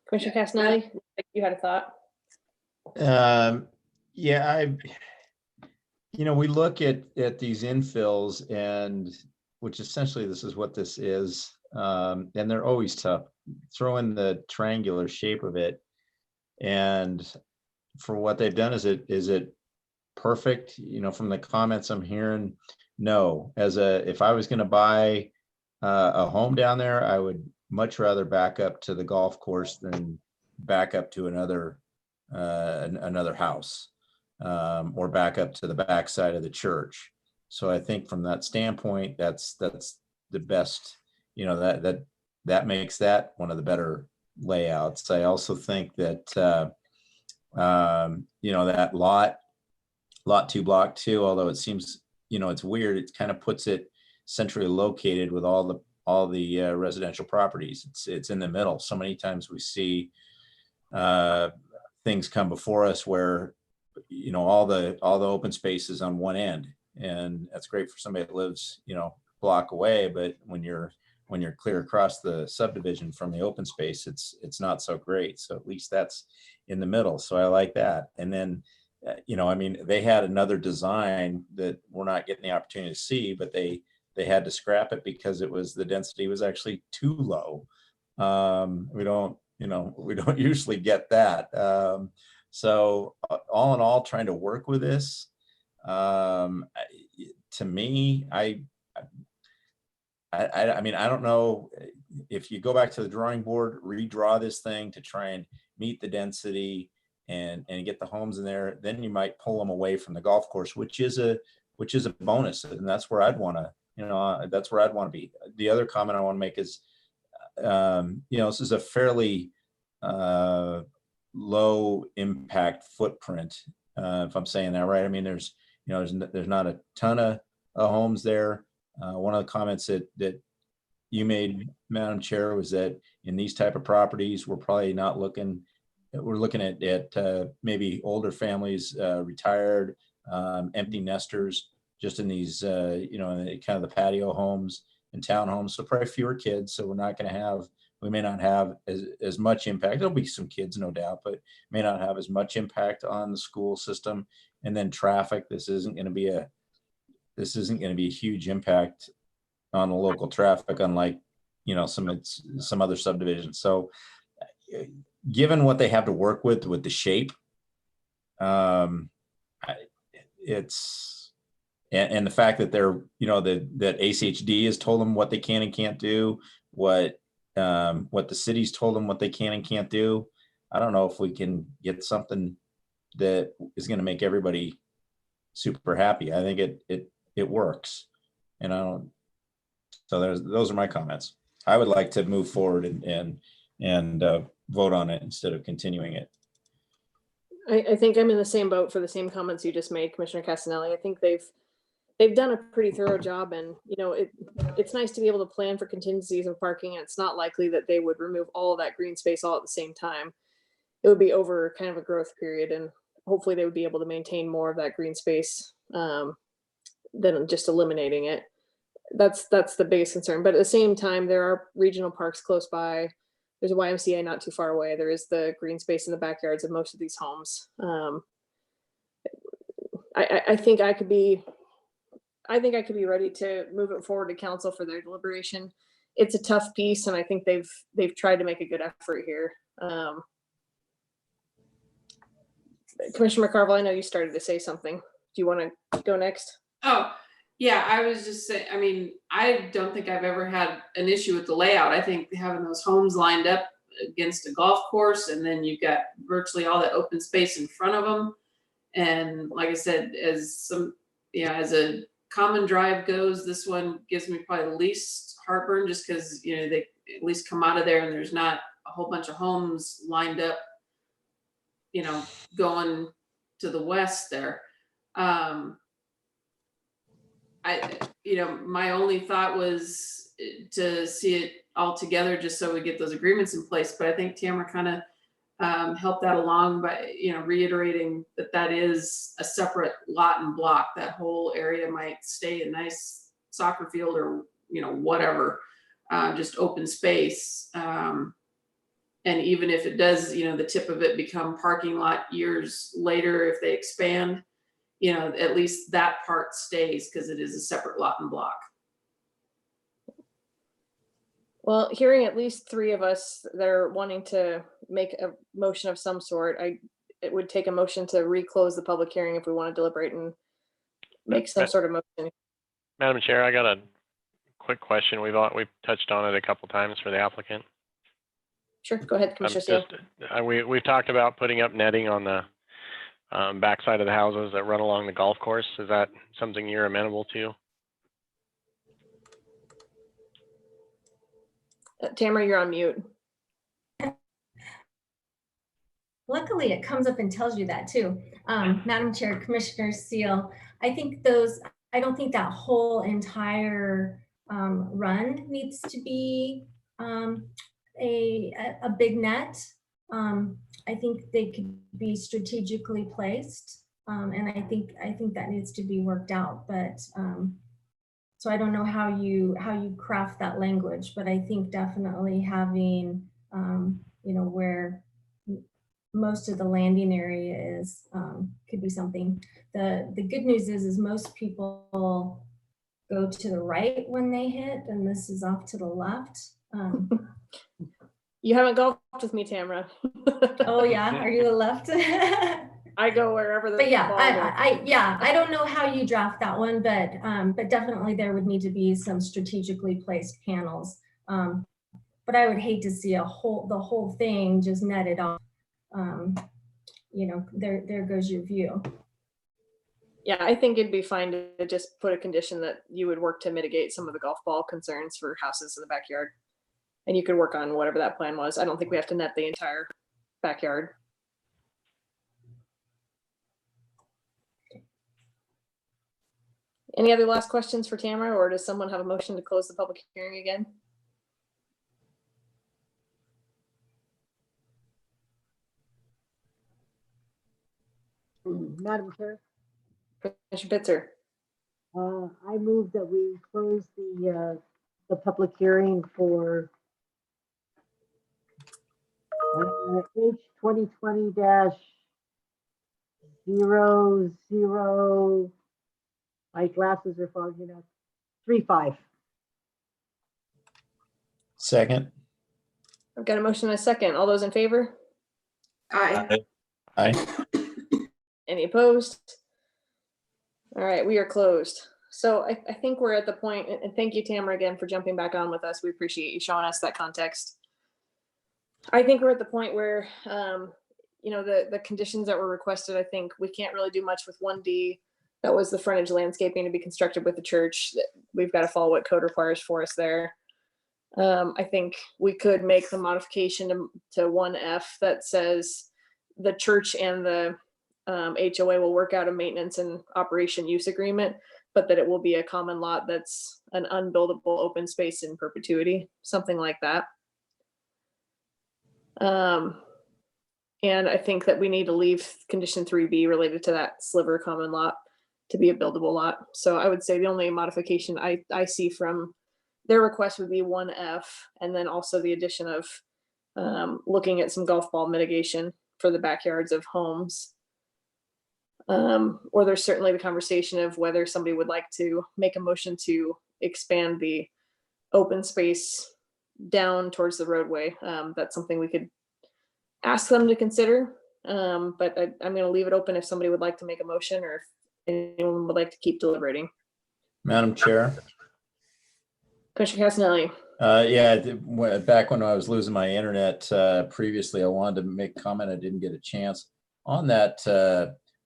Commissioner Casanelli, you had a thought? Yeah, we look at these infills, and which essentially this is what this is, and they're always tough. Throw in the triangular shape of it, and for what they've done, is it perfect? From the comments I'm hearing, no. If I was going to buy a home down there, I would much rather back up to the golf course than back up to another house, or back up to the back side of the church. So I think from that standpoint, that's the best. That makes that one of the better layouts. I also think that that lot 2, block 2, although it seems it's weird, it kind of puts it centrally located with all the residential properties. It's in the middle. So many times we see things come before us where all the open space is on one end, and that's great for somebody that lives a block away, but when you're clear across the subdivision from the open space, it's not so great. So at least that's in the middle. So I like that. And then they had another design that we're not getting the opportunity to see, but they had to scrap it because the density was actually too low. We don't usually get that. So all in all, trying to work with this, to me, I don't know if you go back to the drawing board, redraw this thing to try and meet the density and get the homes in there, then you might pull them away from the golf course, which is a bonus. And that's where I'd want to, that's where I'd want to be. The other comment I want to make is, this is a fairly low impact footprint, if I'm saying that right. I mean, there's not a ton of homes there. One of the comments that you made, Madam Chair, was that in these type of properties, we're probably not looking. We're looking at maybe older families, retired, empty nesters, just in these, in kind of the patio homes and townhomes. So probably fewer kids. So we may not have as much impact. There'll be some kids, no doubt, but may not have as much impact on the school system. And then traffic. This isn't going to be a huge impact on the local traffic, unlike some other subdivisions. So given what they have to work with the shape, It's, and the fact that they're, you know, that ACHD has told them what they can and can't do, what the city's told them what they can and can't do. I don't know if we can get something that is going to make everybody super happy. I think it works, and I don't. So those are my comments. I would like to move forward and vote on it instead of continuing it. I think I'm in the same boat for the same comments you just made, Commissioner Casanelli. I think they've done a pretty thorough job, and you know, it's nice to be able to plan for contingencies of parking. And it's not likely that they would remove all of that green space all at the same time. It would be over kind of a growth period, and hopefully they would be able to maintain more of that green space than just eliminating it. That's the biggest concern. But at the same time, there are regional parks close by. There's a YMCA not too far away. There is the green space in the backyards of most of these homes. I think I could be ready to move it forward to council for their deliberation. It's a tough piece, and I think they've tried to make a good effort here. Commissioner McCarville, I know you started to say something. Do you want to go next? Oh, yeah, I was just saying, I mean, I don't think I've ever had an issue with the layout. I think having those homes lined up against a golf course, and then you've got virtually all that open space in front of them. And like I said, as a common drive goes, this one gives me probably the least heartburn, just because, you know, they at least come out of there and there's not a whole bunch of homes lined up, you know, going to the west there. My only thought was to see it all together just so we get those agreements in place. But I think Tamara kind of helped that along by, you know, reiterating that is a separate lot and block. That whole area might stay a nice soccer field or, you know, whatever, just open space. And even if it does, you know, the tip of it become parking lot years later, if they expand, you know, at least that part stays because it is a separate lot and block. Well, hearing at least three of us that are wanting to make a motion of some sort, it would take a motion to reclose the public hearing if we want to deliberate and make some sort of motion. Madam Chair, I got a quick question. We've touched on it a couple times for the applicant. Sure, go ahead, Commissioner Seal. We've talked about putting up netting on the backside of the houses that run along the golf course. Is that something you're amenable to? Tamara, you're on mute. Luckily, it comes up and tells you that too. Madam Chair, Commissioner Seal, I don't think that whole entire run needs to be a big net. I think they could be strategically placed, and I think that needs to be worked out. But so I don't know how you craft that language, but I think definitely having where most of the landing area is could be something. The good news is most people go to the right when they hit, and this is off to the left. You haven't golfed with me, Tamara. Oh yeah, are you a left? I go wherever the. But yeah, I don't know how you draft that one, but definitely there would need to be some strategically placed panels. But I would hate to see the whole thing just netted off. There goes your view. Yeah, I think it'd be fine to just put a condition that you would work to mitigate some of the golf ball concerns for houses in the backyard. And you could work on whatever that plan was. I don't think we have to net the entire backyard. Any other last questions for Tamara, or does someone have a motion to close the public hearing again? Madam Chair. Commissioner Pitzer. I move that we close the public hearing for H 2020-00. My glasses are fogging up. 35. Second. I've got a motion and a second. All those in favor? Aye. Aye. Any opposed? All right, we are closed. So I think we're at the point, and thank you, Tamara, again, for jumping back on with us. We appreciate you showing us that context. I think we're at the point where, you know, the conditions that were requested, I think we can't really do much with 1D. That was the frontage landscaping to be constructed with the church. We've got to follow what code requires for us there. I think we could make the modification to 1F that says the church and the HOA will work out a maintenance and operation use agreement, but that it will be a common lot that's an unbuildable open space in perpetuity, something like that. And I think that we need to leave condition 3B related to that sliver common lot to be a buildable lot. So I would say the only modification I see from their request would be 1F, and then also the addition of looking at some golf ball mitigation for the backyards of homes. Or there's certainly the conversation of whether somebody would like to make a motion to expand the open space down towards the roadway. That's something we could ask them to consider. But I'm going to leave it open if somebody would like to make a motion or if anyone would like to keep deliberating. Madam Chair. Commissioner Casanelli. Yeah, back when I was losing my internet previously, I wanted to make a comment. I didn't get a chance on that.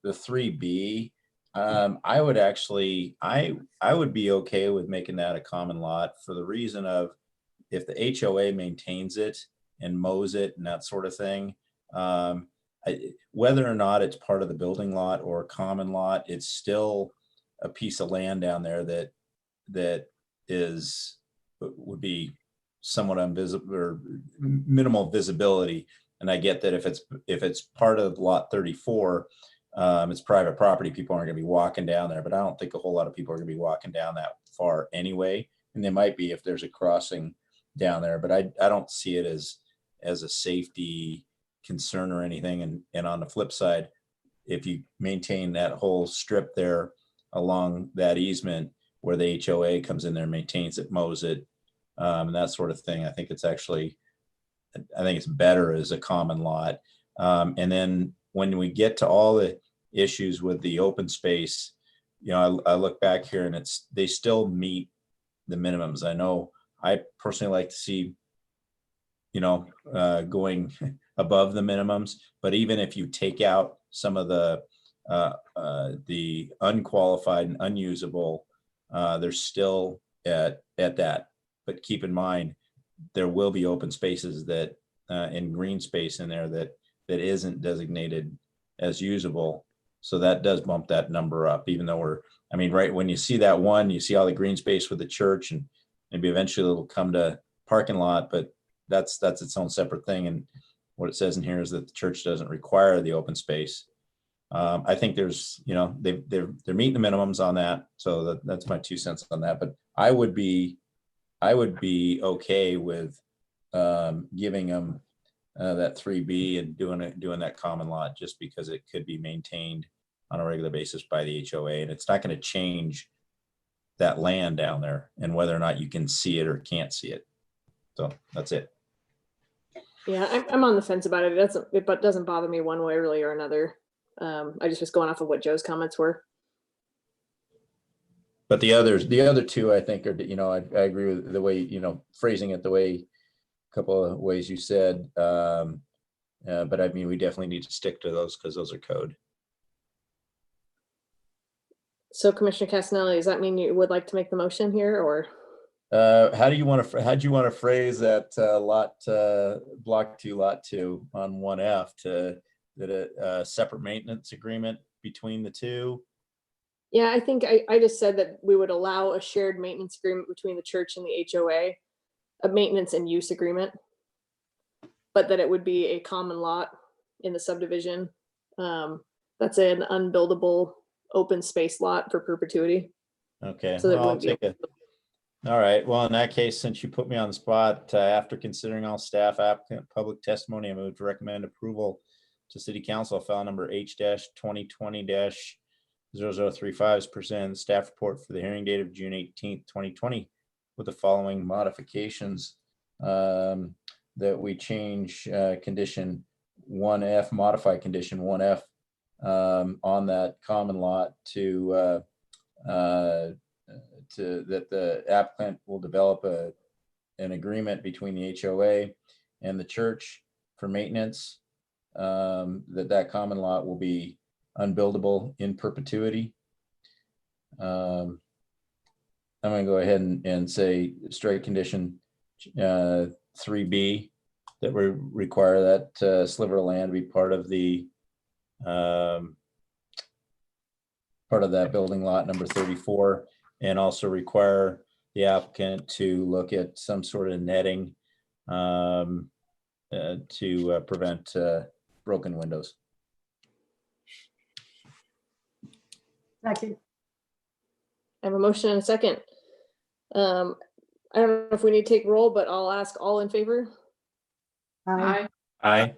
The 3B, I would actually, I would be okay with making that a common lot for the reason of if the HOA maintains it and mows it and that sort of thing, whether or not it's part of the building lot or a common lot, it's still a piece of land down there that would be somewhat invisible or minimal visibility. And I get that if it's part of lot 34, it's private property, people aren't going to be walking down there, but I don't think a whole lot of people are going to be walking down that far anyway. And they might be if there's a crossing down there, but I don't see it as a safety concern or anything. And on the flip side, if you maintain that whole strip there along that easement where the HOA comes in there and maintains it, mows it, and that sort of thing, I think it's better as a common lot. And then when we get to all the issues with the open space, you know, I look back here and they still meet the minimums. I know I personally like to see, you know, going above the minimums, but even if you take out some of the unqualified and unusable, they're still at that. But keep in mind, there will be open spaces that in green space in there that isn't designated as usable. So that does bump that number up, even though right when you see that one, you see all the green space with the church, and maybe eventually it'll come to parking lot, but that's its own separate thing. And what it says in here is that the church doesn't require the open space. I think there's, you know, they're meeting the minimums on that. So that's my 2 cents on that. But I would be okay with giving them that 3B and doing that common lot, just because it could be maintained on a regular basis by the HOA, and it's not going to change that land down there and whether or not you can see it or can't see it. So that's it. Yeah, I'm on the fence about it. It doesn't bother me one way really or another. I just was going off of what Joe's comments were. But the other two, I think, are, you know, I agree with the way, you know, phrasing it the way, a couple of ways you said. But I mean, we definitely need to stick to those because those are code. So Commissioner Casanelli, does that mean you would like to make the motion here, or? How do you want to phrase that block 2, lot 2 on 1F that a separate maintenance agreement between the two? Yeah, I think I just said that we would allow a shared maintenance agreement between the church and the HOA, a maintenance and use agreement, but that it would be a common lot in the subdivision. That's an unbuildable open space lot for perpetuity. Okay, so well, I'll take it. All right, well, in that case, since you put me on the spot, after considering all staff, applicant, public testimony, I move to recommend approval to City Council file number H-2020-0035 is presented staff report for the hearing date of June 18th, 2020, with the following modifications. That we change condition 1F, modify condition 1F on that common lot to that the applicant will develop an agreement between the HOA and the church for maintenance, that common lot will be unbuildable in perpetuity. I'm going to go ahead and say strike condition 3B, that we require that sliver of land be part of the that building lot number 34, and also require the applicant to look at some sort of netting to prevent broken windows. Second. I have a motion and a second. I don't know if we need to take roll, but I'll ask all in favor. Aye. Aye.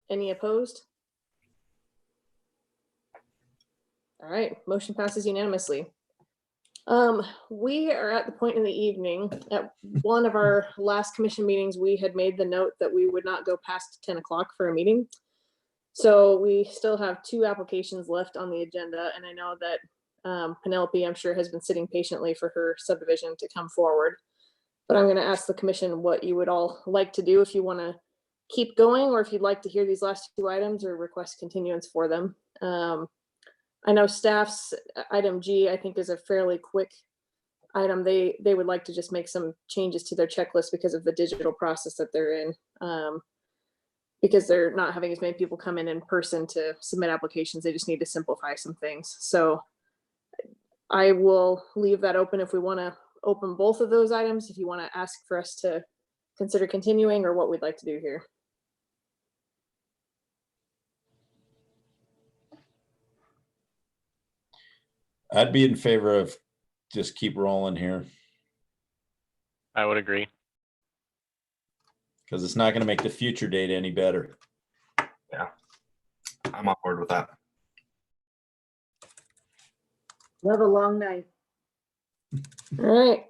Any opposed? All right, motion passes unanimously. We are at the point in the evening, at one of our last commission meetings, we had made the note that we would not go past 10 o'clock for a meeting. So we still have 2 applications left on the agenda, and I know that Penelope, I'm sure, has been sitting patiently for her subdivision to come forward. But I'm going to ask the commission what you would all like to do, if you want to keep going, or if you'd like to hear these last 2 items or request continuance for them. I know staff's item G, I think, is a fairly quick item. They would like to just make some changes to their checklist because of the digital process that they're in. Because they're not having as many people come in person to submit applications. They just need to simplify some things. So I will leave that open if we want to open both of those items, if you want to ask for us to consider continuing, or what we'd like to do here. I'd be in favor of just keep rolling here, I would agree. because it's not going to make the future date any better. Yeah, I'm on board with that. Have a long night. All right.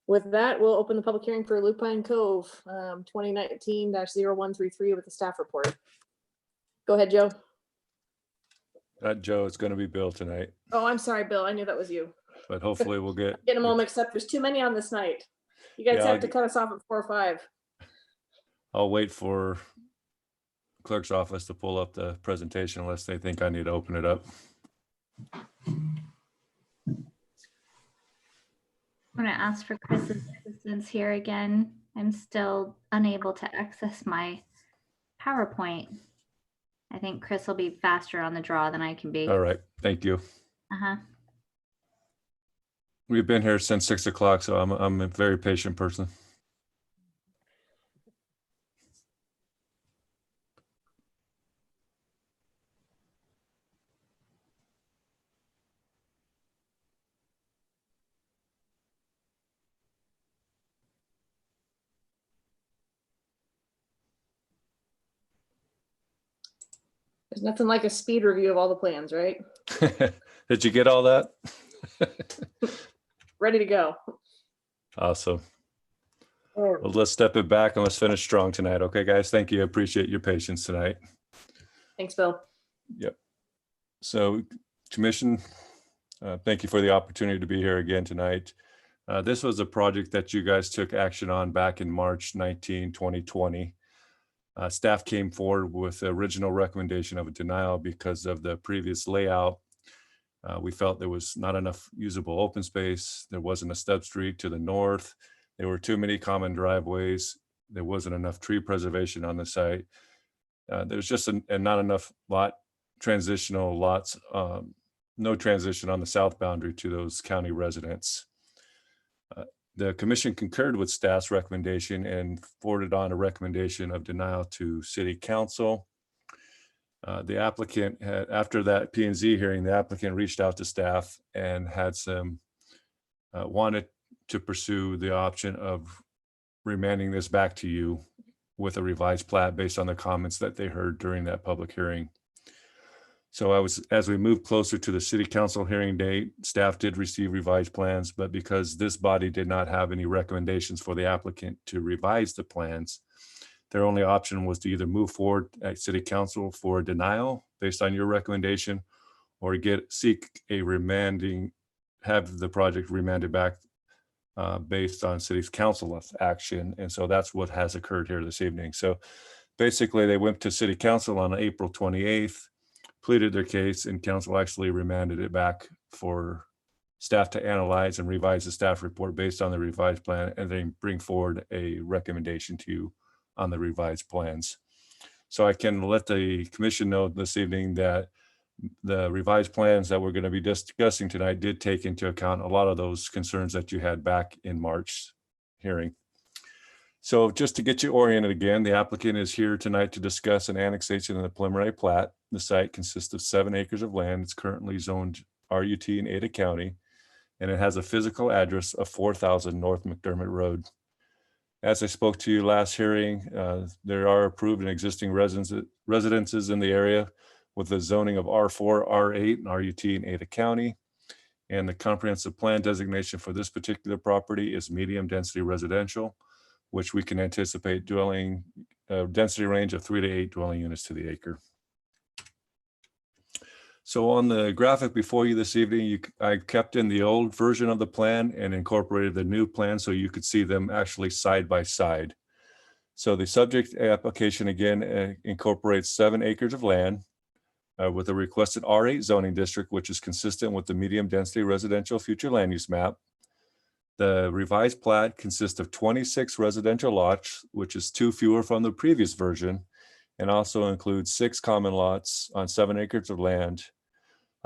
With that, we'll open the public hearing for Lupine Cove, 2019-0133 with the staff report. Go ahead, Joe. Not Joe, it's going to be Bill tonight, Oh, I'm sorry, Bill. I knew that was you. but hopefully we'll get. Getting them all mixed up. There's too many on this night. You guys Yeah, have to cut us off at 4 or 5. I'll wait for clerk's office to pull up the presentation unless they think I need to open it up. I'm going to ask for Chris's assistance here again. I'm still unable to access my PowerPoint. I think Chris will be faster on the draw than I can be. All right, thank you. Uh-huh. We've been here since 6 o'clock, so I'm a very patient person. There's nothing like a speed review of all the plans, right? Did you get all that? Ready to go. Awesome. Well, let's step it back and let's finish strong tonight. Okay, guys, thank you. I appreciate your patience tonight. Thanks, Bill. Yep. So commission, thank you for the opportunity to be here again tonight. This was a project that you guys took action on back in March 19, 2020. Staff came forward with the original recommendation of a denial because of the previous layout. We felt there was not enough usable open space. There wasn't a stub street to the north. There were too many common driveways. There wasn't enough tree preservation on the site. There's just not enough transitional lots, no transition on the south boundary to those county residents. The commission concurred with staff's recommendation and forwarded on a recommendation of denial to city council. The applicant had, after that P&Z hearing, the applicant reached out to staff and had wanted to pursue the option of remanding this back to you with a revised plat based on the comments that they heard during that public hearing. So as we moved closer to the city council hearing date, staff did receive revised plans, but because this body did not have any recommendations for the applicant to revise the plans, Their only option was to either move forward at City Council for a denial based on your recommendation, or seek a remanding, have the project remanded back based on City Council's action. And so that's what has occurred here this evening. So basically, they went to City Council on April 28th, pleaded their case, and Council actually remanded it back for staff to analyze and revise the staff report based on the revised plan, and then bring forward a recommendation to you on the revised plans. So I can let the commission know this evening that the revised plans that we're going to be discussing tonight did take into account a lot of those concerns that you had back in March hearing. So just to get you oriented again, the applicant is here tonight to discuss an annexation of the preliminary plat. The site consists of 7 acres of land. It's currently zoned RUT in Ada County, and it has a physical address of 4000 North McDermott Road. As I spoke to you last hearing, there are approved and existing residences in the area with the zoning of R4, R8, and RUT in Ada County. And the comprehensive plan designation for this particular property is medium density residential, which we can anticipate dwelling density range of 3 to 8 dwelling units to the acre. So on the graphic before you this evening, I kept in the old version of the plan and incorporated the new plan so you could see them actually side by side. So the subject application again incorporates 7 acres of land with a requested R8 zoning district, which is consistent with the medium density residential future land use map. The revised plat consists of 26 residential lots, which is 2 fewer from the previous version, and also includes 6 common lots on 7 acres of land.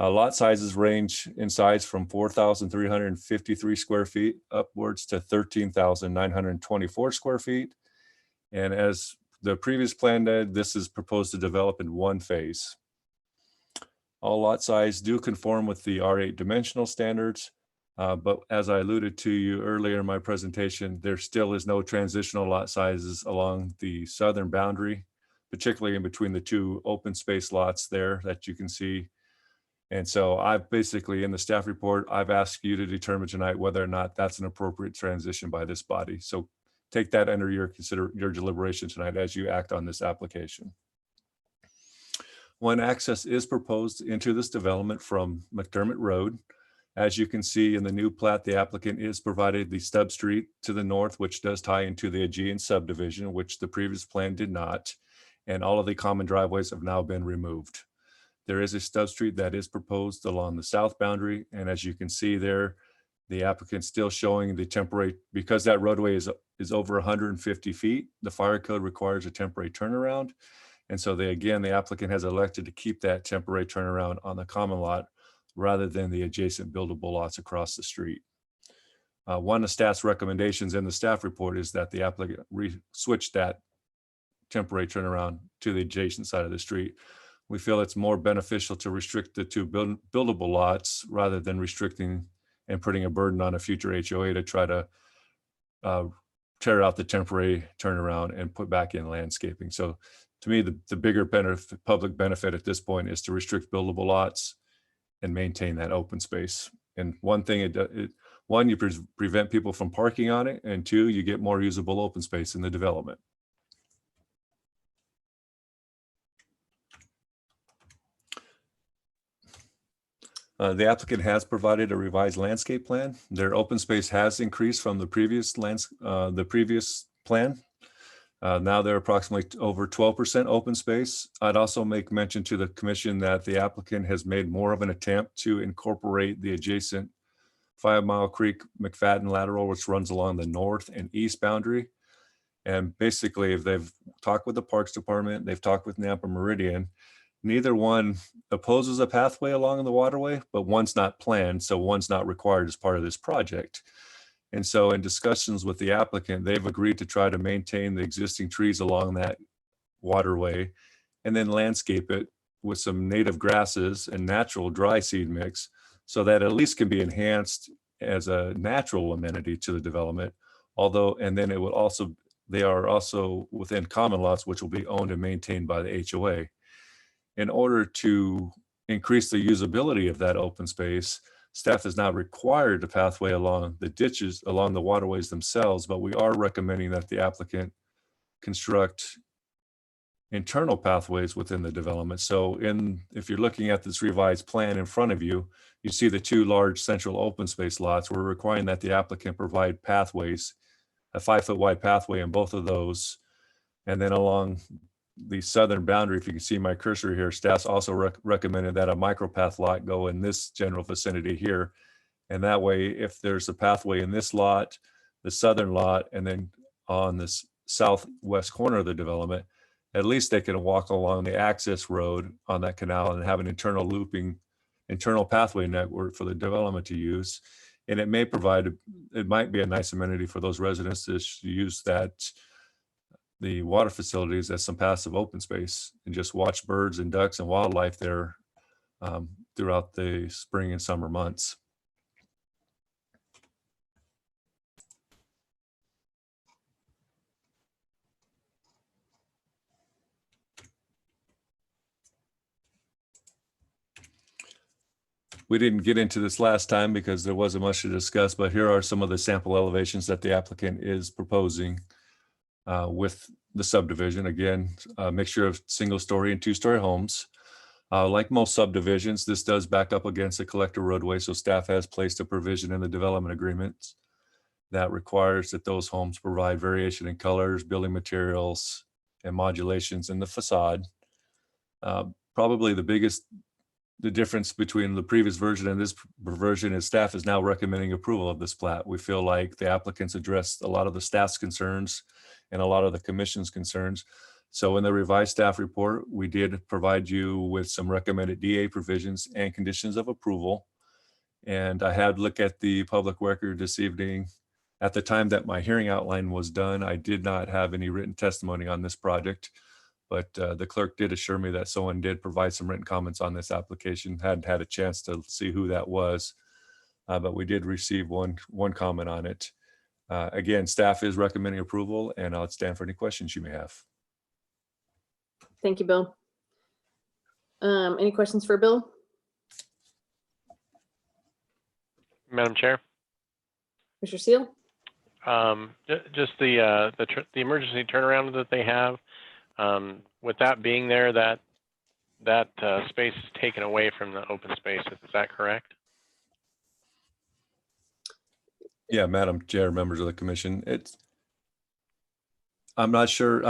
Lot sizes range in size from 4,353 square feet upwards to 13,924 square feet. And as the previous plan did, this is proposed to develop in 1 phase. All lot size do conform with the R8 dimensional standards. But as I alluded to you earlier in my presentation, there still is no transitional lot sizes along the southern boundary, particularly in between the 2 open space lots there that you can see. And so I've basically, in the staff report, I've asked you to determine tonight whether or not that's an appropriate transition by this body. So take that under your deliberation tonight as you act on this application. When access is proposed into this development from McDermott Road, as you can see in the new plat, the applicant is provided the stub street to the north, which does tie into the Aegean subdivision, which the previous plan did not. And all of the common driveways have now been removed. There is a stub street that is proposed along the south boundary. And as you can see there, the applicant still showing the temporary, because that roadway is over 150 feet, the fire code requires a temporary turnaround. And so the applicant has elected to keep that temporary turnaround on the common lot rather than the adjacent buildable lots across the street. One of staff's recommendations in the staff report is that the applicant switch that temporary turnaround to the adjacent side of the street. We feel it's more beneficial to restrict the 2 buildable lots rather than restricting and putting a burden on a future HOA to try to tear out the temporary turnaround and put back in landscaping. So to me, the bigger public benefit at this point is to restrict buildable lots and maintain that open space. And one thing, one, you prevent people from parking on it, and 2, you get more usable open space in the development. The applicant has provided a revised landscape plan. Their open space has increased from the previous plan. Now they're approximately over 12% open space. I'd also make mention to the commission that the applicant has made more of an attempt to incorporate the adjacent 5 Mile Creek McFadden lateral, which runs along the north and east boundary. And basically, if they've talked with the Parks Department, they've talked with Nampa Meridian, neither one opposes a pathway along the waterway, but one's not planned, so one's not required as part of this project. And so in discussions with the applicant, they've agreed to try to maintain the existing trees along that waterway and then landscape it with some native grasses and natural dry seed mix so that at least can be enhanced as a natural amenity to the development. And then it will also, they are also within common lots, which will be owned and maintained by the HOA. In order to increase the usability of that open space, staff is not required to pathway along the ditches, along the waterways themselves, but we are recommending that the applicant construct internal pathways within the development. So if you're looking at this revised plan in front of you, you see the two large central open space lots. We're requiring that the applicant provide pathways, a 5-foot wide pathway in both of those. And then along the southern boundary, if you can see my cursor here, staff's also recommended that a micropath lot go in this general vicinity here. And that way, if there's a pathway in this lot, the southern lot, and then on this southwest corner of the development, at least they can walk along the access road on that canal and have an internal pathway network for the development to use. And it might be a nice amenity for those residents to use the water facilities as some passive open space and just watch birds and ducks and wildlife there throughout the spring and summer months. We didn't get into this last time because there wasn't much to discuss, but here are some of the sample elevations that the applicant is proposing with the subdivision. Again, a mixture of single-story and two-story homes. Like most subdivisions, this does back up against a collector roadway, so staff has placed a provision in the development agreements that requires that those homes provide variation in colors, building materials, and modulations in the facade. Probably the difference between the previous version and this version is staff is now recommending approval of this plat. We feel like the applicants addressed a lot of the staff's concerns and a lot of the commission's concerns. So in the revised staff report, we did provide you with some recommended DA provisions and conditions of approval. And I had looked at the public record this evening. At the time that my hearing outline was done, I did not have any written testimony on this project. But the clerk did assure me that someone did provide some written comments on this application. Hadn't had a chance to see who that was, but we did receive one comment on it. Again, staff is recommending approval, and I'll stand for any questions you may have. Thank you, Bill. Any questions for Bill? Madam Chair. Mr. Seal? Just the emergency turnaround that they have. With that being there, that space is taken away from the open space. Is that correct? Yeah, Madam Chair, members of the commission. I'm not sure.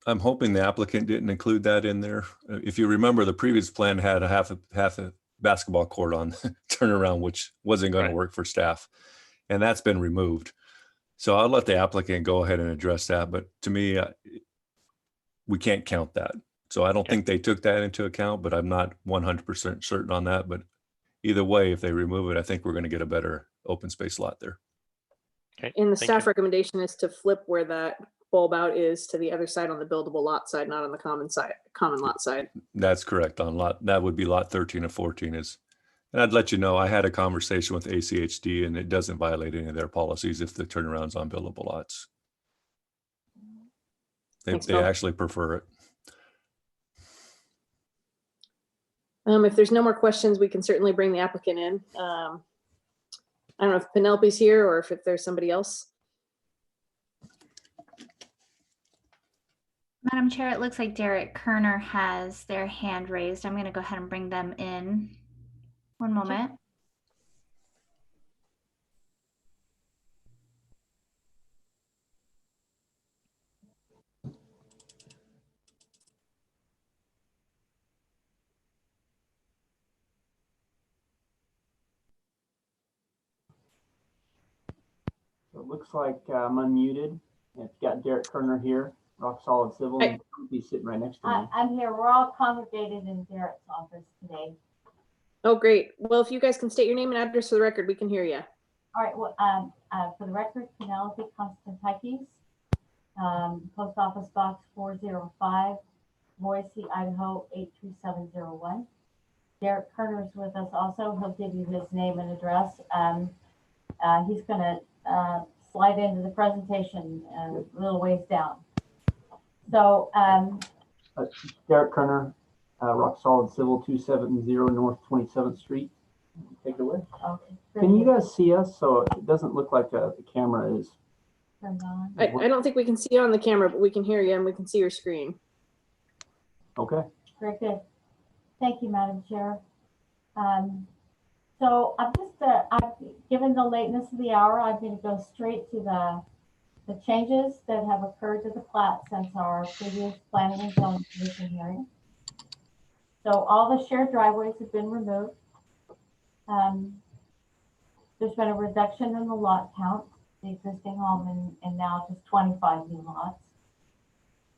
I'm hoping the applicant didn't include that in there. If you remember, the previous plan had a half a basketball court on turnaround, which wasn't going to work for staff, and that's been removed. So I'll let the applicant go ahead and address that. But to me, we can't count that. So I don't think they took that into account, but I'm not 100% certain on that. But either way, if they remove it, I think we're going to get a better open space lot there. Okay. And the staff recommendation is to flip where that bulb out is to the other side on the buildable lot side, not on the common lot side. That's correct. That would be lot 13 and 14 is. And I'd let you know, I had a conversation with ACHD and it doesn't violate any of their policies if the turnaround's on buildable lots. They actually prefer it. If there's no more questions, we can certainly bring the applicant in. I don't know if Penelope's here or if there's somebody else. Madam Chair, it looks like Derek Kerner has their hand raised. I'm going to go ahead and bring them in. One moment. So it looks like I'm unmuted. It's got Derek Kerner here, Rock Solid Civil, and he's sitting right next to me. I'm here. We're all congregated in Derek's office today. Oh, great. Well, if you guys can state your name and address for the record, we can hear you. All right. Well, for the record, Penelope Constantakis, Post Office Box 405, Boise, Idaho 83701. Derek Kerner is with us also. He'll give you his name and address. He's going to slide into the presentation a little ways down. So, Derek Kerner, Rock Solid Civil, 270 North 27th Street. Take it away. Okay. Can you guys see us? So it doesn't look like the camera is turned on. I don't think we can see you on the camera, but we can hear you and we can see your screen. Okay. Very good. Thank you, Madam Chair. So I'm given the lateness of the hour, I'm going to go straight to the changes that have occurred to the plat since our previous planning and zoning commission hearing. So all the shared driveways have been removed. There's been a reduction in the lot count, the existing home, and now just 25 new lots.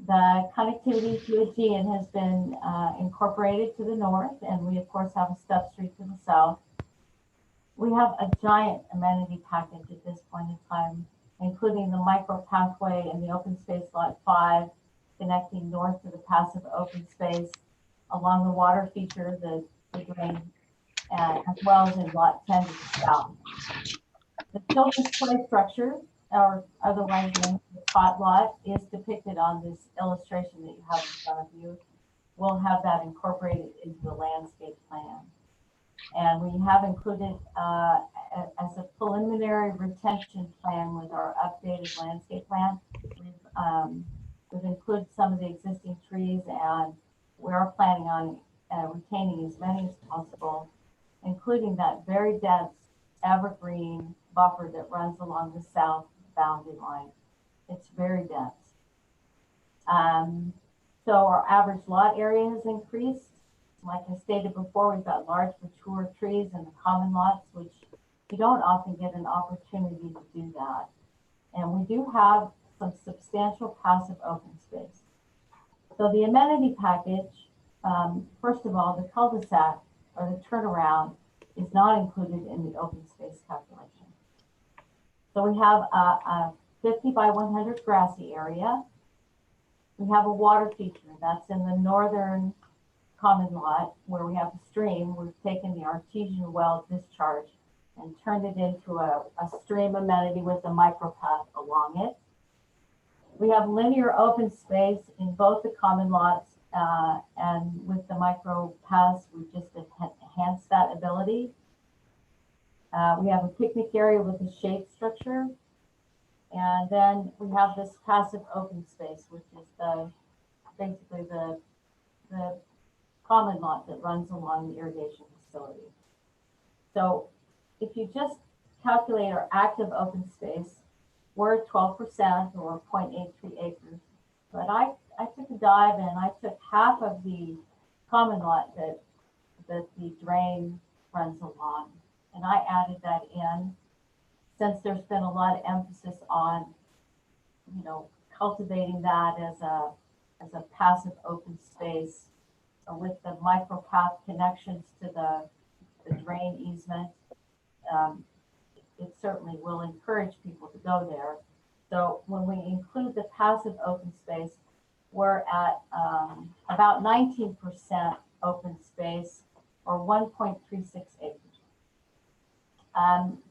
The connectivity to Aegean has been incorporated to the north, and we of course have a stub street to the south. We have a giant amenity package at this point in time, including the micro pathway and the open space lot 5, connecting north to the passive open space along the water feature, the drain, as well as in lot 10 to the south. The children's play structure, or otherwise known as the tot lot, is depicted on this illustration that you have in front of you. We'll have that incorporated into the landscape plan. And we have included as a preliminary retention plan with our updated landscape plan. We've included some of the existing trees, and we are planning on retaining as many as possible, including that very dense evergreen buffer that runs along the south boundary line. It's very dense. So our average lot area has increased. Like I stated before, we've got large mature trees in the common lots, which you don't often get an opportunity to do that. And we do have some substantial passive open space. So the amenity package, first of all, the cul-de-sac or the turnaround is not included in the open space calculation. So we have a 50 by 100 grassy area. We have a water feature that's in the northern common lot where we have a stream. We've taken the artesian well discharge and turned it into a stream amenity with a micropath along it. We have linear open space in both the common lots, and with the micro paths, we just enhanced that ability. We have a picnic area with a shade structure. And then we have this passive open space, which is basically the common lot that runs along the irrigation facility. So if you just calculate our active open space, we're at 12% or 0.83 acres. But I took a dive and I took half of the common lot that the drain runs along, and I added that in, since there's been a lot of emphasis on, cultivating that as a passive open space with the micropath connections to the drain easement. It certainly will encourage people to go there. So when we include the passive open space, we're at about 19% open space or 1.36 acres.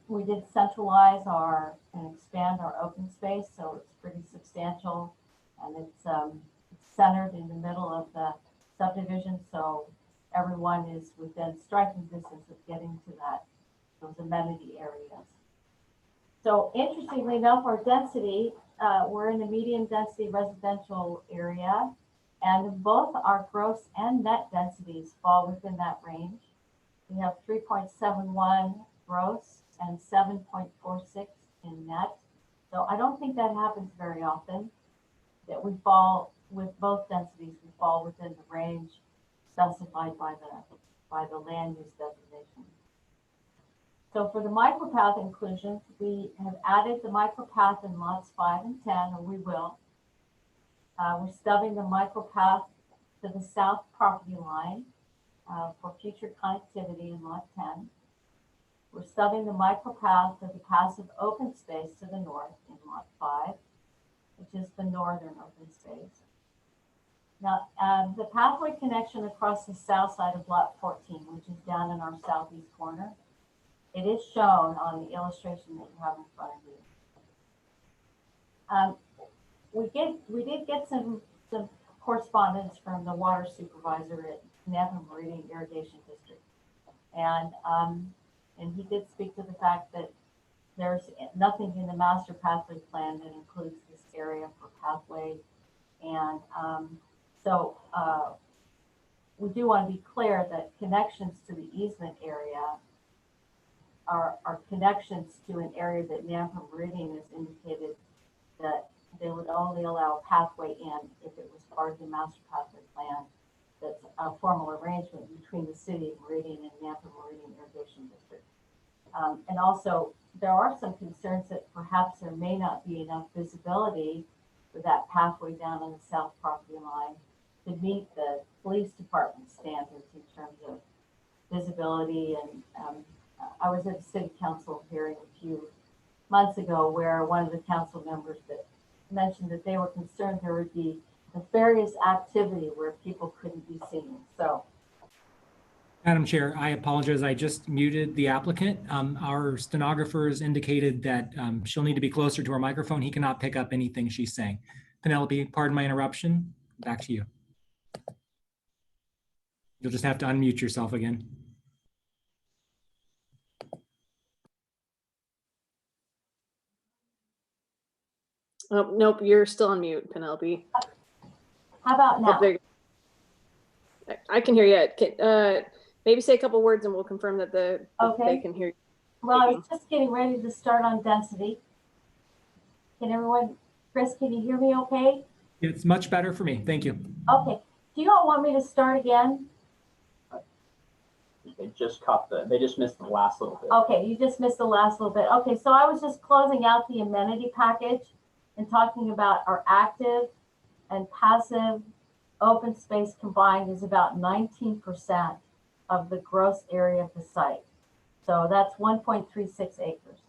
We did centralize and expand our open space, so it's pretty substantial, and it's centered in the middle of the subdivision, so everyone is within striking distance of getting to those amenity areas. So interestingly enough, our density, we're in a medium density residential area, and both our gross and net densities fall within that range. We have 3.71 gross and 7.46 in net. So I don't think that happens very often, that we fall with both densities, we fall within the range specified by the land use designation. So for the micropath inclusions, we have added the micropath in lots 5 and 10, or we will. We're stubbing the micropath to the south property line for future connectivity in lot 10. We're stubbing the micropath to the passive open space to the north in lot 5, which is the northern open space. Now, the pathway connection across the south side of lot 14, which is down in our southeast corner, it is shown on the illustration that you have in front of you. We did get some correspondence from the water supervisor at Nevin Meridian Irrigation District, and he did speak to the fact that there's nothing in the master pathway plan that includes this area for pathway. And so we do want to be clear that connections to the easement area are connections to an area that Nampa Meridian has indicated that they would only allow a pathway in if it was part of the master pathway plan. That's a formal arrangement between the city of Meridian and Nampa Meridian Irrigation District. And also, there are some concerns that perhaps there may not be enough visibility for that pathway down on the south property line to meet the police department standards in terms of visibility. And I was at a city council hearing a few months ago where one of the council members that mentioned that they were concerned there would be nefarious activity where people couldn't be seen. So, Madam Chair, I apologize. I just muted the applicant. Our stenographers indicated that she'll need to be closer to her microphone. He cannot pick up anything she's saying. Penelope, pardon my interruption. Back to you. You'll just have to unmute yourself again. Oh, nope, you're still on mute, Penelope. how about now? I can hear you. Maybe say a couple words and we'll confirm that they can hear you. Well, I was just getting ready to start on density. Can everyone, Chris, can you hear me okay? It's much better for me. Thank you. Okay. Do you all want me to start again? They just caught they just missed the last little bit. Okay, you just missed the last little bit. Okay, so I was just closing out the amenity package and talking about our active and passive open space combined is about 19% of the gross area of the site. So that's 1.36 acres.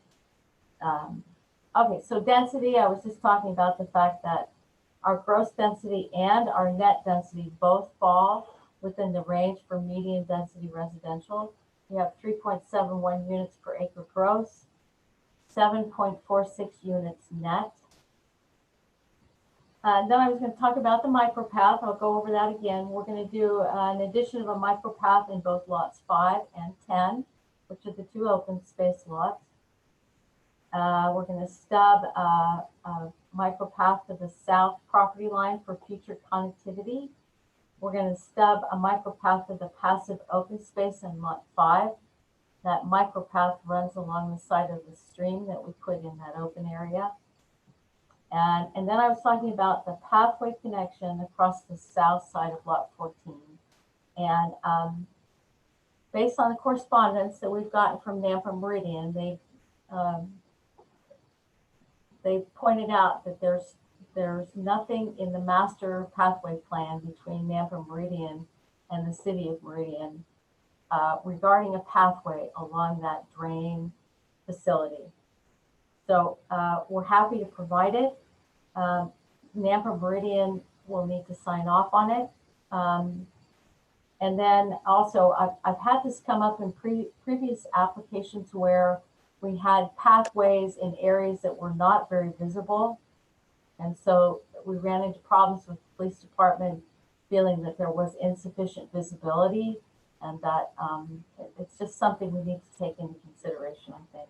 Okay, so density, I was just talking about the fact that our gross density and our net density both fall within the range for median density residential. We have 3.71 units per acre gross, 7.46 units net. Then I was going to talk about the micropath. I'll go over that again. We're going to do an addition of a micropath in both lots 5 and 10, which are the 2 open space lots. We're going to stub a micropath to the south property line for future connectivity. We're going to stub a micropath to the passive open space in lot 5. That micropath runs along the side of the stream that we put in that open area. And then I was talking about the pathway connection across the south side of lot 14. And based on the correspondence that we've gotten from Nampa Meridian, they pointed out that there's nothing in the master pathway plan between Nampa Meridian and the city of Meridian regarding a pathway along that drain facility. So we're happy to provide it. Nampa Meridian will need to sign off on it. And then also I've had this come up in previous applications where we had pathways in areas that were not very visible. And so we ran into problems with the police department feeling that there was insufficient visibility and that it's just something we need to take into consideration, I think.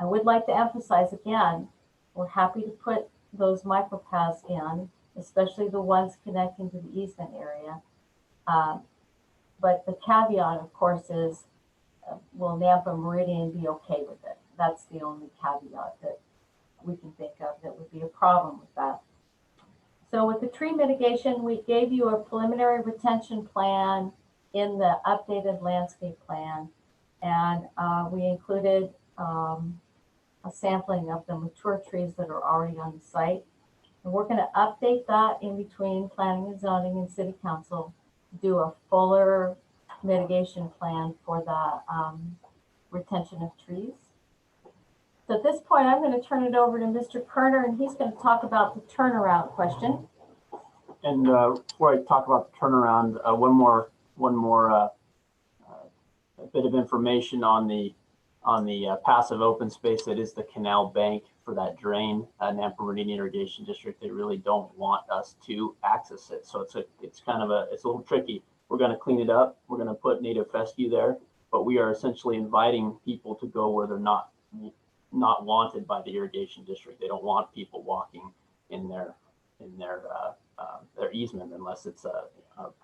I would like to emphasize again, we're happy to put those micropaths in, especially the ones connecting to the easement area. But the caveat, of course, is will Nampa Meridian be okay with it? That's the only caveat that we can think of that would be a problem with that. So with the tree mitigation, we gave you a preliminary retention plan in the updated landscape plan. And we included a sampling of the mature trees that are already on the site. And we're going to update that in between planning and zoning and city council, do a fuller mitigation plan for the retention of trees. So at this point, I'm going to turn it over to Mr. Kerner, and he's going to talk about the turnaround question. And before I talk about the turnaround, one more bit of information on the passive open space that is the canal bank for that drain, Nampa Meridian Irrigation District. They really don't want us to access it, so it's a little tricky. We're going to clean it up. We're going to put native fescue there, but we are essentially inviting people to go where they're not not wanted by the irrigation district. They don't want people walking in their easement unless it's a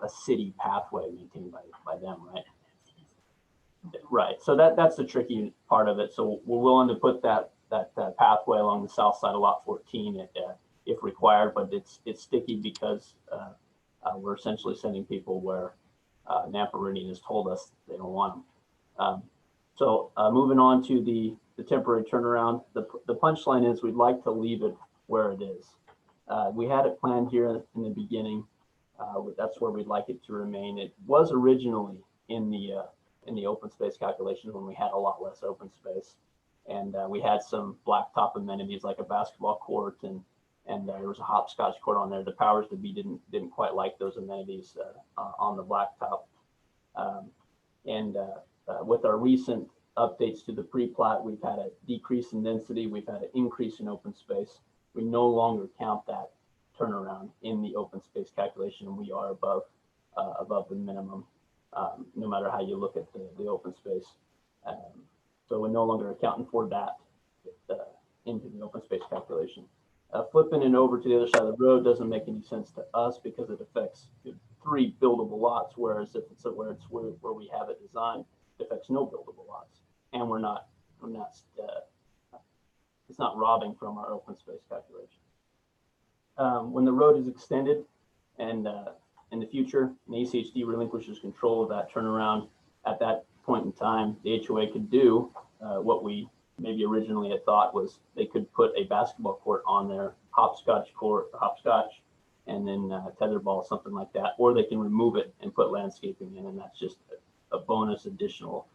city pathway maintained by them, right? Right. So that's the tricky part of it. So we're willing to put that pathway along the south side of lot 14 if required, but it's sticky because we're essentially sending people where Nampa Meridian has told us they don't want them. So moving on to the temporary turnaround, the punchline is we'd like to leave it where it is. We had it planned here in the beginning. That's where we'd like it to remain. It was originally in the open space calculation when we had a lot less open space, and we had some blacktop amenities like a basketball court and there was a hopscotch court on there. The powers to be didn't quite like those amenities on the blacktop, with our recent updates to the pre-plat, we've had a decrease in density, we've had an increase in open space. We no longer count that turnaround in the open space calculation. We are above the minimum, no matter how you look at the open space. So we're no longer accounting for that into the open space calculation. Flipping it over to the other side of the road doesn't make any sense to us because it affects 3 buildable lots, whereas if it's where we have it designed, it affects no buildable lots, and it's not robbing from our open space calculation. When the road is extended and in the future, and the ACHD relinquishes control of that turnaround, at that point in time, the HOA could do what we maybe originally had thought was they could put a basketball court on their hopscotch, and then tetherball, something like that, or they can remove it and put landscaping in, and that's just a bonus additional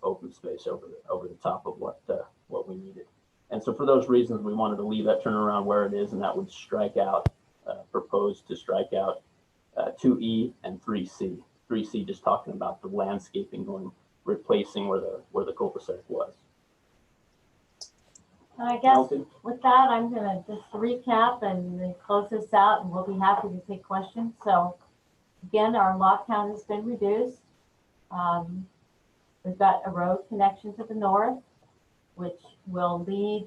open space over the top of what we needed. And so for those reasons, we wanted to leave that turnaround where it is, and that would strike out, proposed to strike out 2E and 3C. 3C just talking about the landscaping replacing where the cul-de-sac was. I guess with that, I'm going to just recap and then close this out, and we'll be happy to take questions. So again, our lot count has been reduced. We've got a road connection to the north, which will lead,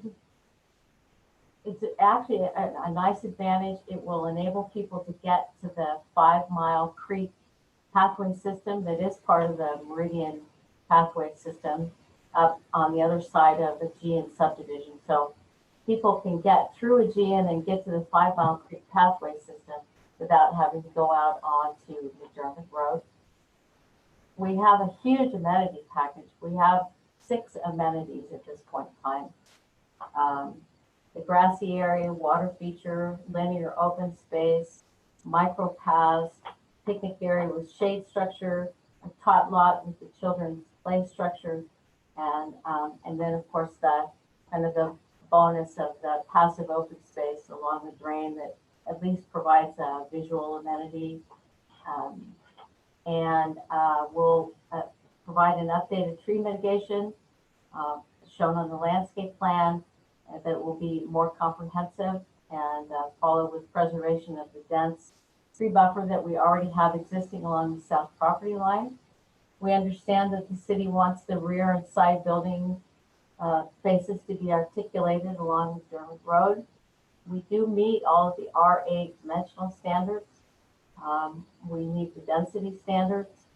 it's actually a nice advantage. It will enable people to get to the 5 Mile Creek pathway system that is part of the Meridian pathway system up on the other side of the Aegean subdivision. So people can get through Aegean and get to the 5 Mile Creek pathway system without having to go out onto McDermott Road. We have a huge amenity package. We have 6 amenities at this point in time. The grassy area, water feature, linear open space, micro paths, picnic area with shade structure, a tot lot with the children's play structure, and then of course the kind of the bonus of the passive open space along the drain that at least provides a visual amenity, and we'll provide an updated tree mitigation shown on the landscape plan that will be more comprehensive and follow with preservation of the dense tree buffer that we already have existing along the south property line. We understand that the city wants the rear and side building faces to be articulated along McDermott Road. We do meet all of the R8 dimensional standards. We meet the density standards.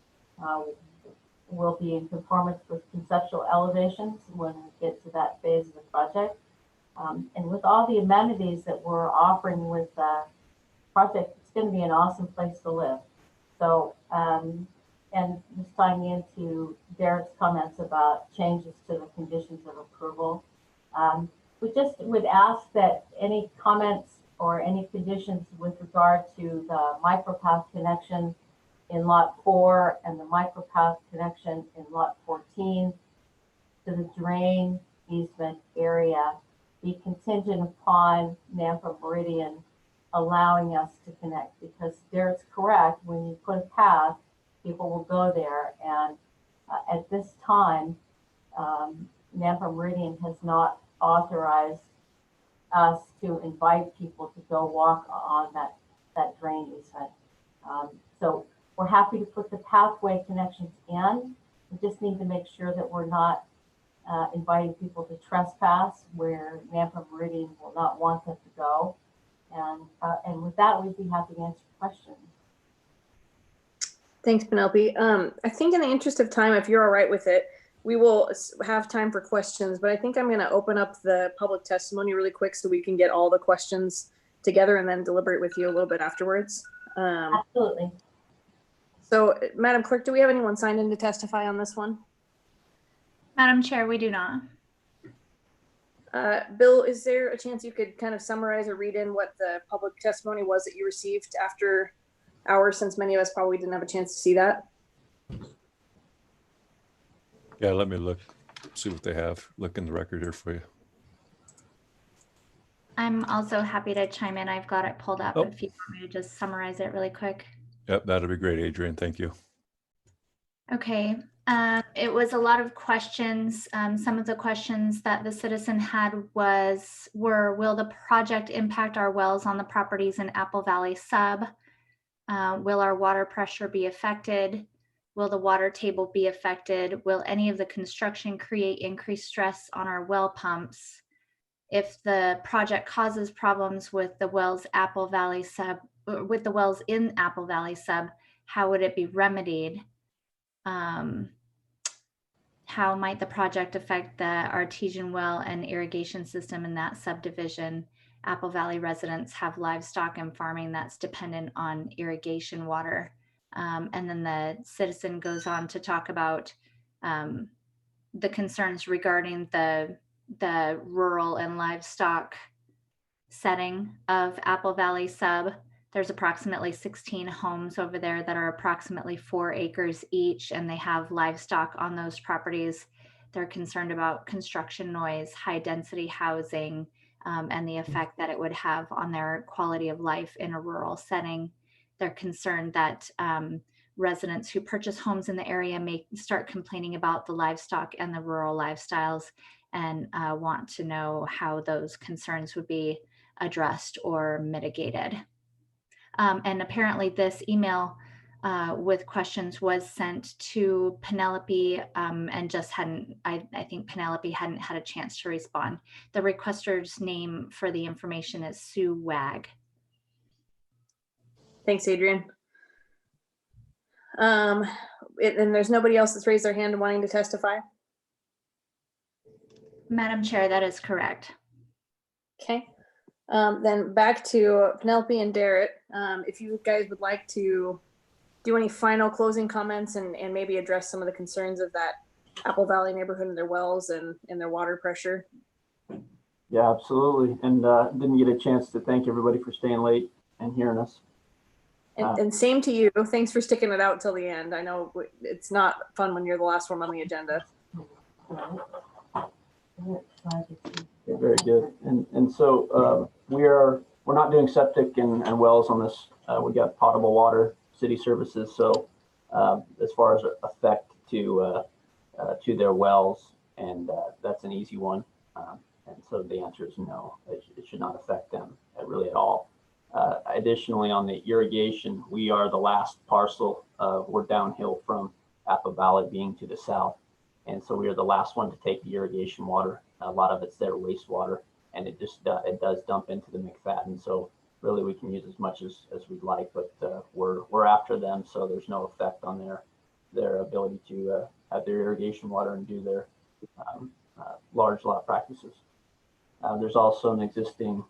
We'll be in conformance with conceptual elevations when we get to that phase of the project. And with all the amenities that we're offering with the project, it's going to be an awesome place to live. So, and just tying into Derek's comments about changes to the conditions of approval, we just would ask that any comments or any conditions with regard to the micropath connection in lot 4 and the micropath connection in lot 14 to the drain easement area be contingent upon Nampa Meridian allowing us to connect, because Derek's correct, when you put a path, people will go there, and at this time, Nampa Meridian has not authorized us to invite people to go walk on that drain easement. So we're happy to put the pathway connections in. We just need to make sure that we're not inviting people to trespass where Nampa Meridian will not want them to go. And with that, we'd be happy to answer questions. Thanks, Penelope. I think in the interest of time, if you're all right with it, we will have time for questions, but I think I'm going to open up the public testimony really quick so we can get all the questions together and then deliberate with you a little bit afterwards. Absolutely. So, Madam Clerk, do we have anyone signed in to testify on this one? Madam Chair, we do not. Bill, is there a chance you could kind of summarize or read in what the public testimony was that you received after hours, since many of us probably didn't have a chance to see that? Yeah, let me look, see what they have. Look in the record here for you. I'm also happy to chime in. I've got it pulled up Oh. if you want me to just summarize it really quick. Yep, that'll be great, Adrian. Thank you. Okay, it was a lot of questions. Some of the questions that the citizen had were, will the project impact our wells on the properties in Apple Valley Sub? Will our water pressure be affected? Will the water table be affected? Will any of the construction create increased stress on our well pumps? If the project causes problems with the wells Apple Valley Sub, with the wells in Apple Valley Sub, how would it be remedied? How might the project affect the artesian well and irrigation system in that subdivision? Apple Valley residents have livestock and farming that's dependent on irrigation water. And then the citizen goes on to talk about the concerns regarding the rural and livestock setting of Apple Valley Sub. There's approximately 16 homes over there that are approximately 4 acres each, and they have livestock on those properties. They're concerned about construction noise, high density housing, and the effect that it would have on their quality of life in a rural setting. They're concerned that residents who purchase homes in the area may start complaining about the livestock and the rural lifestyles, and want to know how those concerns would be addressed or mitigated. And apparently this email with questions was sent to Penelope and just hadn't, I think Penelope hadn't had a chance to respond. The requester's name for the information is Sue Wag. Thanks, Adrian. And there's nobody else that's raised their hand wanting to testify? Madam Chair, that is correct. Okay. Then back to Penelope and Derek. If you guys would like to do any final closing comments and maybe address some of the concerns of that Apple Valley neighborhood and their wells and their water pressure. Yeah, absolutely. And didn't get a chance to thank everybody for staying late and hearing us. And same to you. Thanks for sticking it out till the end. I know it's not fun when you're the last one on the agenda. Yeah, very good. And so we're not doing septic and wells on this. We got potable water, city services. So as far as effect to their wells, and that's an easy one. And so the answer is no. It should not affect them really at all. Additionally, on the irrigation, we are the last parcel. We're downhill from Apple Valley being to the south. And so we are the last one to take the irrigation water. A lot of it's their wastewater, and it does dump into the McFadden. So really we can use as much as we'd like, but we're after them. So there's no effect on their ability to have their irrigation water and do their large lot practices. There's also an existing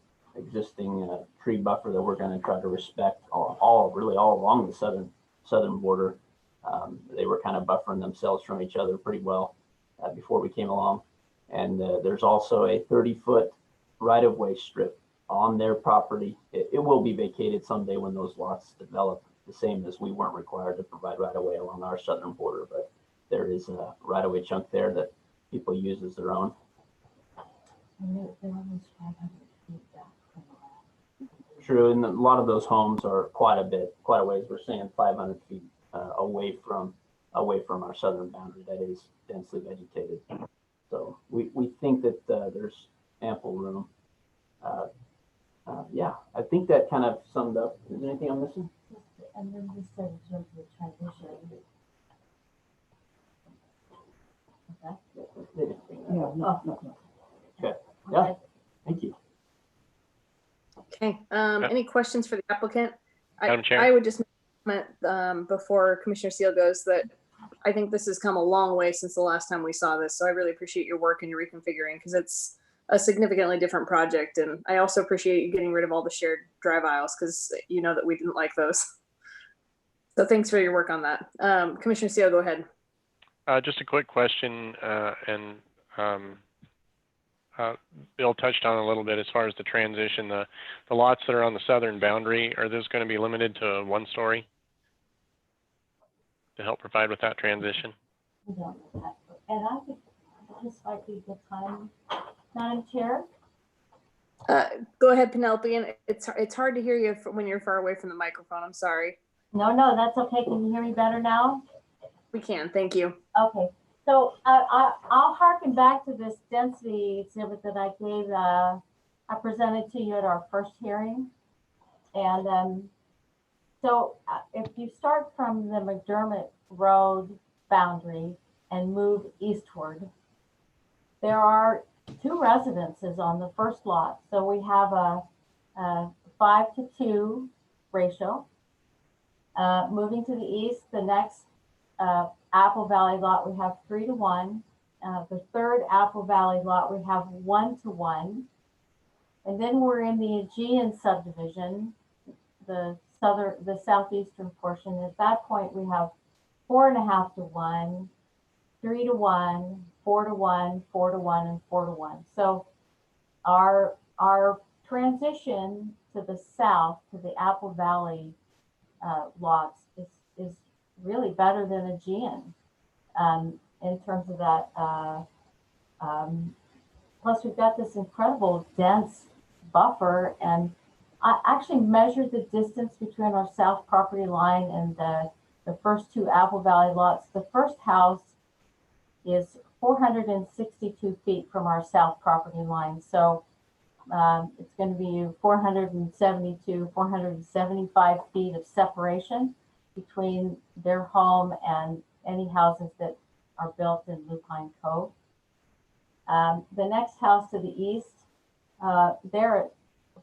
tree buffer that we're going to try to respect all along the southern border. They were kind of buffering themselves from each other pretty well before we came along. And there's also a 30-foot right-of-way strip on their property. It will be vacated someday when those lots develop, the same as we weren't required to provide right-of-way along our southern border, but there is a right-of-way chunk there that people use as their own. True, and a lot of those homes are quite a ways. We're saying 500 feet away from our southern boundary that is densely vegetated. So we think that there's ample room. Yeah, I think that kind of summed up. Is there anything I'm missing? And then just in terms of the transition. Okay, yeah, thank you. Okay, Yeah. any questions for the applicant? Madam Chair? I would just comment before Commissioner Seal goes that I think this has come a long way since the last time we saw this. So I really appreciate your work and your reconfiguring because it's a significantly different project. And I also appreciate you getting rid of all the shared drive aisles because you know that we didn't like those. So thanks for your work on that. Commissioner Seal, go ahead. Just a quick question, Bill touched on a little bit as far as the transition. The lots that are on the southern boundary, are those going to be limited to 1 story to help provide with that transition? We don't know that. And I think this might be the time, Madam Chair. Go ahead, Penelope. And it's hard to hear you when you're far away from the microphone. I'm sorry. No, that's okay. Can you hear me better now? We can. Thank you. Okay. So I'll harken back to this density exhibit that I gave, I presented to you at our first hearing. And so if you start from the McDermott Road boundary and move eastward, there are 2 residences on the first lot. So we have a 5-to-2 ratio. Moving to the east, the next Apple Valley lot, we have 3-to-1. The third Apple Valley lot, we have 1-to-1. And then we're in the Aegean subdivision, the southeastern portion. At that point, we have 4.5-to-1, 3-to-1, 4-to-1, 4-to-1, and 4-to-1. So our transition to the south, to the Apple Valley lots is really better than Aegean in terms of that. Plus, we've got this incredible dense buffer, and I actually measured the distance between our south property line and the first 2 Apple Valley lots. The first house is 462 feet from our south property line. So it's going to be 472, 475 feet of separation between their home and any houses that are built in Lupine Cove. The next house to the east, they're at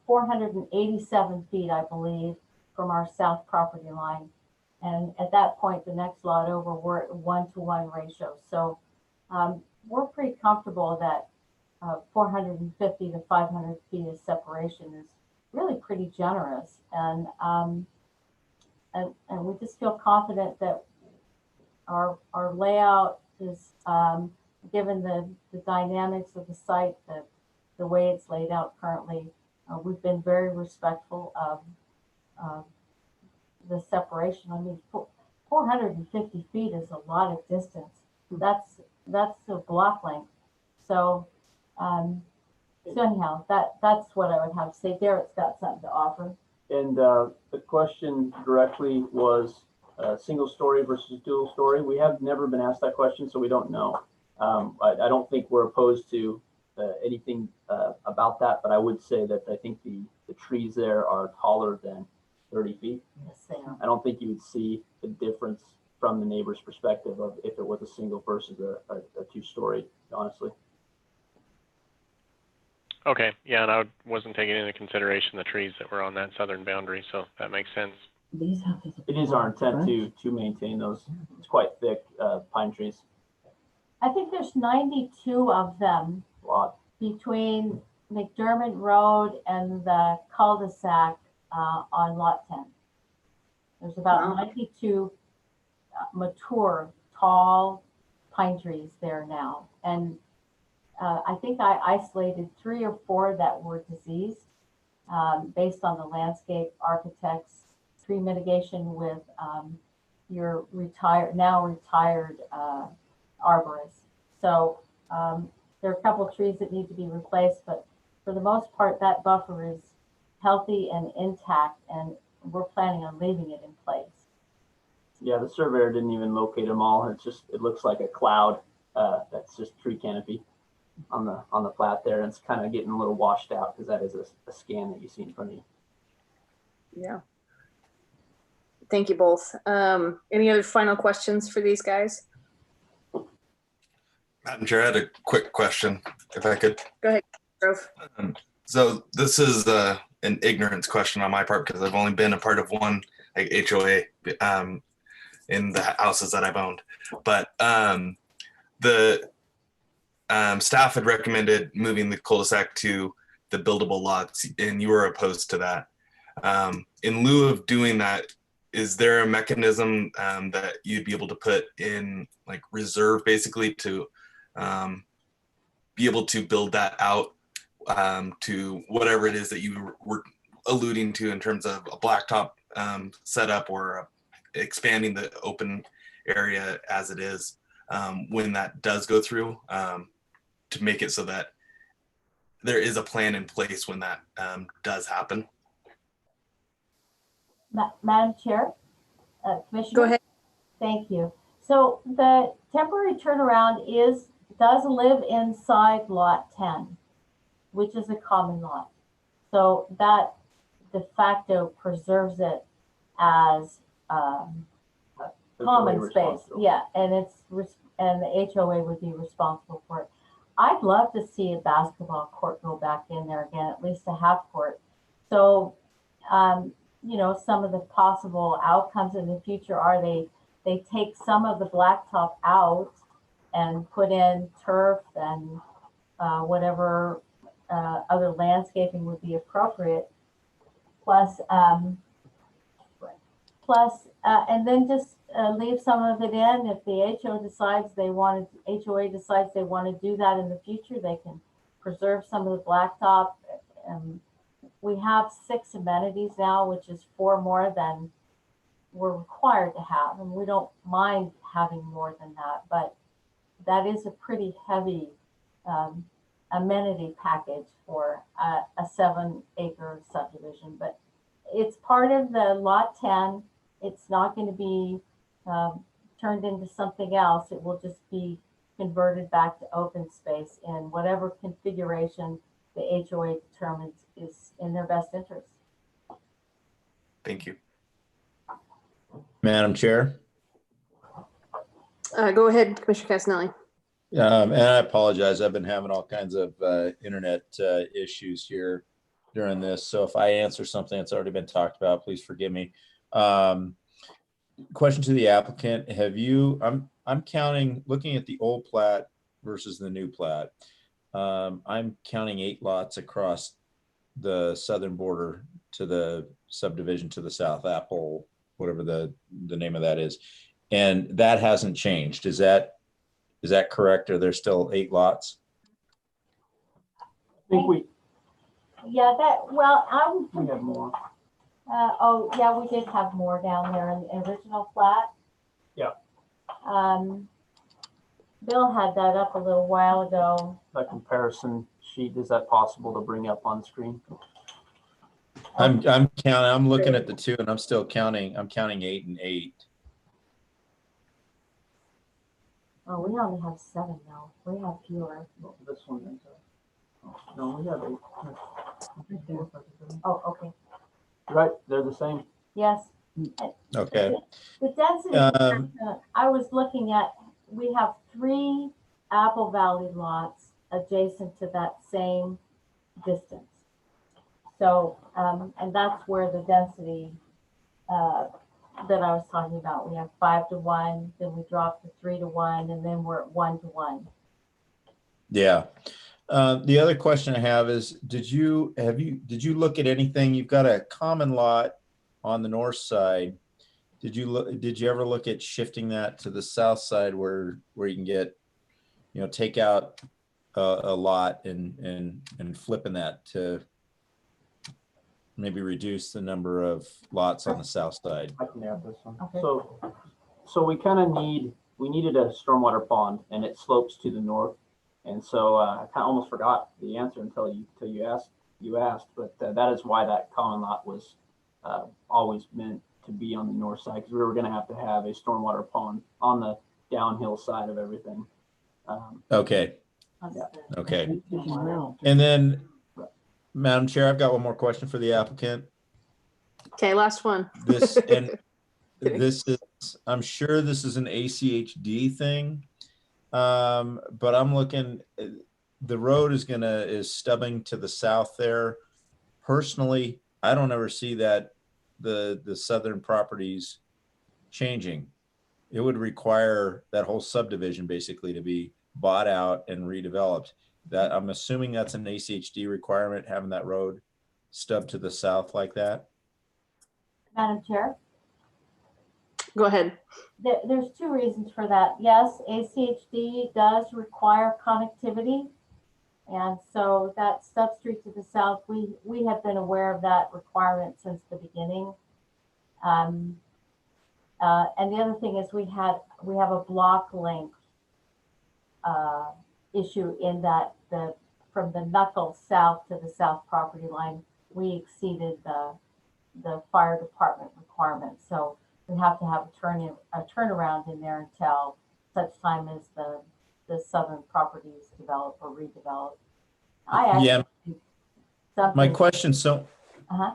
487 feet, I believe, from our south property line. And at that point, the next lot over, we're at 1-to-1 ratio. So we're pretty comfortable that 450 to 500 feet of separation is really pretty generous. And we just feel confident that our layout is, given the dynamics of the site, the way it's laid out currently, we've been very respectful of the separation. I mean, 450 feet is a lot of distance. That's a block length. So, so anyhow, that's what I would have to say. Derek's got something to offer. And the question directly was single story versus dual story. We have never been asked that question, so we don't know. I don't think we're opposed to anything about that, but I would say that I think the trees there are taller than 30 feet. Yes, they are. I don't think you would see the difference from the neighbor's perspective of if it was a single versus a 2-story, honestly. Okay, yeah, and I wasn't taking into consideration the trees that were on that southern boundary, so that makes sense. It is our intent to maintain those. It's quite thick pine trees. I think there's 92 of them between McDermott Road and the cul-de-sac on Lot 10. There's about 92 mature, tall pine trees there now. And I think I isolated 3 or 4 that were diseased based on the landscape architect's tree mitigation with your now retired arborist. So there are a couple of trees that need to be replaced, but for the most part, that buffer is healthy and intact, and we're planning on leaving it in place. Yeah, the surveyor didn't even locate them all. It looks like a cloud that's just tree canopy on the plat there. And it's kind of getting a little washed out because that is a scan that you see in front of you. Yeah. Thank you both. Any other final questions for these guys? Madam Chair, I had a quick question, if I could. Go ahead, Grove. So this is an ignorance question on my part because I've only been a part of one like HOA in the houses that I've owned. But the staff had recommended moving the cul-de-sac to the buildable lots, and you were opposed to that. In lieu of doing that, is there a mechanism that you'd be able to put in like reserve basically to be able to build that out to whatever it is that you were alluding to in terms of a blacktop setup or expanding the open area as it is when that does go through to make it so that there is a plan in place when that does happen? Madam Chair, Commissioner. Go ahead. Thank you. So the temporary turnaround does live inside lot 10, which is a common lot. So that de facto preserves it as common space. Yeah, and and the HOA would be responsible for it. I'd love to see a basketball court go back in there again, at least a half court. So, you know, some of the possible outcomes in the future are they take some of the blacktop out and put in turf and whatever other landscaping would be appropriate. Plus, and then just leave some of it in. If the HOA decides they want to do that in the future, they can preserve some of the blacktop. We have 6 amenities now, which is 4 more than we're required to have, and we don't mind having more than that, but that is a pretty heavy amenity package for a 7-acre subdivision. But it's part of the lot 10. It's not going to be turned into something else. It will just be converted back to open space in whatever configuration the HOA determines is in their best interest. Thank you. Madam Chair. Go ahead, Commissioner Casanelli. And I apologize. I've been having all kinds of internet issues here during this. So if I answer something that's already been talked about, please forgive me. Question to the applicant. Have you, I'm counting, looking at the old plat versus the new plat. I'm counting 8 lots across the southern border to the subdivision to the south, Apple, whatever the name of that is. And that hasn't changed. Is that correct? Are there still 8 lots? I think we have more. Oh, yeah, we did have more down there in the original plat. Yeah. Bill had that up a little while ago. That comparison sheet, is that possible to bring up on screen? I'm counting, I'm looking at the 2 and I'm still counting, I'm counting 8 and 8. Oh, we only have 7 now. We have fewer. This one is, no, we have 8. Oh, okay. Right, they're the same. Yes. Okay. The density, I was looking at, we have 3 Apple Valley lots adjacent to that same distance. So, and that's where the density that I was talking about. We have 5 to 1, then we drop to 3 to 1, and then we're at 1 to 1. Yeah. The other question I have is, did you look at anything? You've got a common lot on the north side. Did you ever look at shifting that to the south side where you can get, you know, take out a lot and flipping that to maybe reduce the number of lots on the south side? I can add this one. Okay. So we kind of needed a stormwater pond, and it slopes to the north. And so I kind of almost forgot the answer until you asked, but that is why that common lot was always meant to be on the north side, because we were going to have a stormwater pond on the downhill side of everything. Okay. Yeah. Okay. And then, Madam Chair, I've got one more question for the applicant. Okay, last one. This is, I'm sure this is an ACHD thing. But I'm looking, the road is stubbing to the south there. Personally, I don't ever see that the southern properties changing. It would require that whole subdivision basically to be bought out and redeveloped. That I'm assuming that's an ACHD requirement, having that road stub to the south like that. Madam Chair, Go ahead. there's two reasons for that. Yes, ACHD does require connectivity. And so that stub street to the south, we have been aware of that requirement since the beginning. And the other thing is we have a block length issue in that from the knuckle south to the south property line, we exceeded the fire department requirement. So we have to have a turnaround in there until such time as the southern properties develop or redevelop. Yeah. My question, Uh-huh.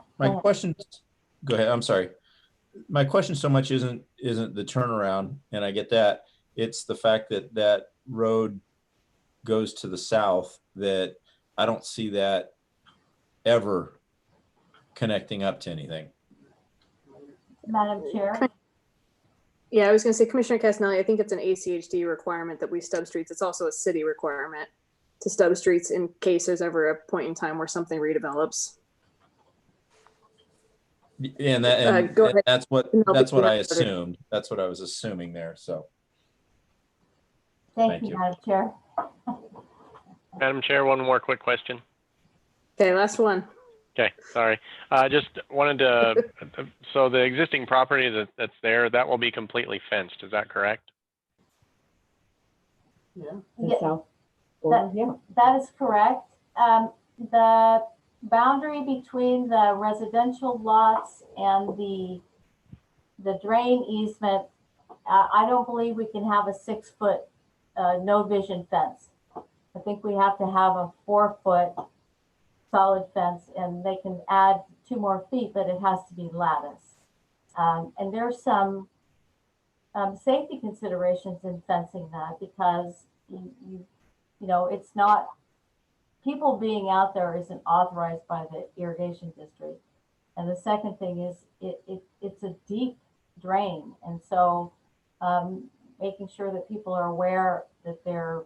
Go ahead. I'm sorry. My question so much isn't the turnaround, and I get that. It's the fact that that road goes to the south, that I don't see that ever connecting up to anything. Madam Chair. Yeah, I was going to say, Commissioner Casanelli, I think it's an ACHD requirement that we stub streets. It's also a city requirement to stub streets in case there's ever a point in time where something redevelops. And Go ahead. that's what I assumed. That's what I was assuming there. So Thank you, Madam Chair. Madam Chair, one more quick question. Okay, last one. Okay, sorry. Just wanted to, so the existing property that's there, that will be completely fenced, is that correct? Yeah, that is correct. The boundary between the residential lots and the drain easement, I don't believe we can have a 6-foot no vision fence. I think we have to have a 4-foot solid fence, and they can add 2 more feet, but it has to be lattice. And there's some safety considerations in fencing that, because you know, it's not, people being out there isn't authorized by the irrigation district. And the second thing is it's a deep drain. And so making sure that people are aware that they're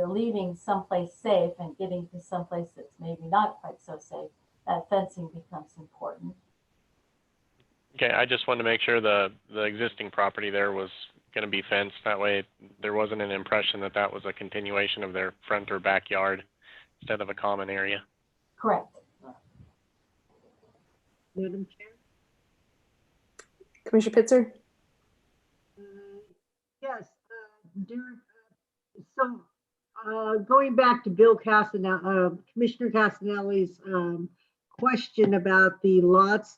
leaving someplace safe and getting to someplace that's maybe not quite so safe, that fencing becomes important. Okay, I just wanted to make sure the existing property there was going to be fenced. That way there wasn't an impression that that was a continuation of their front or backyard instead of a common area. Correct. Madam Chair? Commissioner Pitzer? Yes, so going back to Bill Casanelli, Commissioner Casanelli's question about the lots,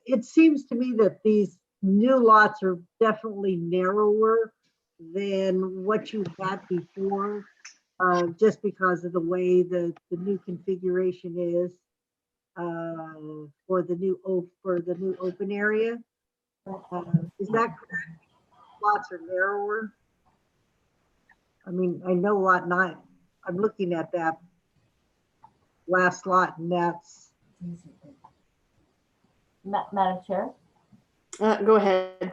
it seems to me that these new lots are definitely narrower than what you had before, just because of the way the new configuration is for the new open area. Is that correct? Lots are narrower. I mean, I know lot 9. I'm looking at that last lot, and that's. Madam Chair. Go ahead.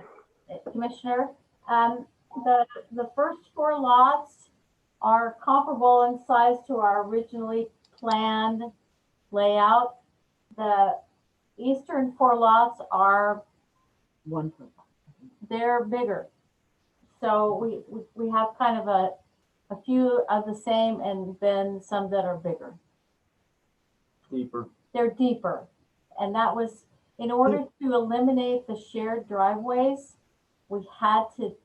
Commissioner, the first 4 lots are comparable in size to our originally planned layout. The eastern 4 lots are they're bigger. So we have kind of a few of the same, and then some that are bigger. Deeper. They're deeper. And that was, in order to eliminate the shared driveways, we had to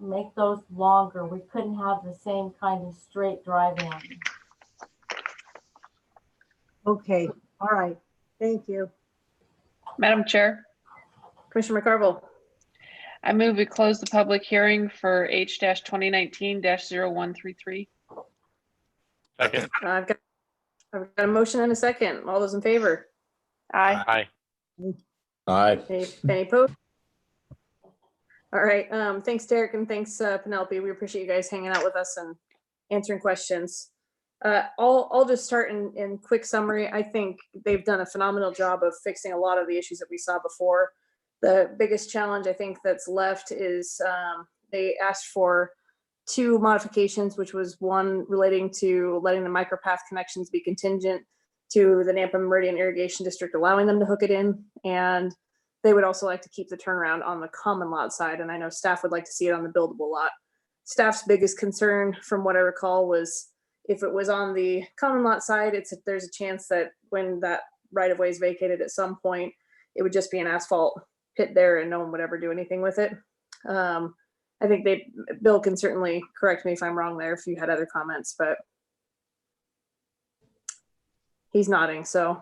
make those longer. We couldn't have the same kind of straight drive-in. Okay, all right, thank you. Madam Chair, Commissioner McCarville. I move we close the public hearing for H-2019-0133. Second. I've got a motion and a second. All those in favor? Aye. Aye. Aye. Any opposed? All right. Thanks, Derek, and thanks, Penelope. We appreciate you guys hanging out with us and answering questions. I'll just start in quick summary. I think they've done a phenomenal job of fixing a lot of the issues that we saw before. The biggest challenge I think that's left is they asked for 2 modifications, which was one relating to letting the micropath connections be contingent to the Nampa Meridian Irrigation District, allowing them to hook it in. And they would also like to keep the turnaround on the common lot side. And I know staff would like to see it on the buildable lot. Staff's biggest concern, from what I recall, was if it was on the common lot side, there's a chance that when that right of way is vacated at some point, it would just be an asphalt pit there and no one would ever do anything with it. I think Bill can certainly correct me if I'm wrong there, if you had other comments, but he's nodding, so,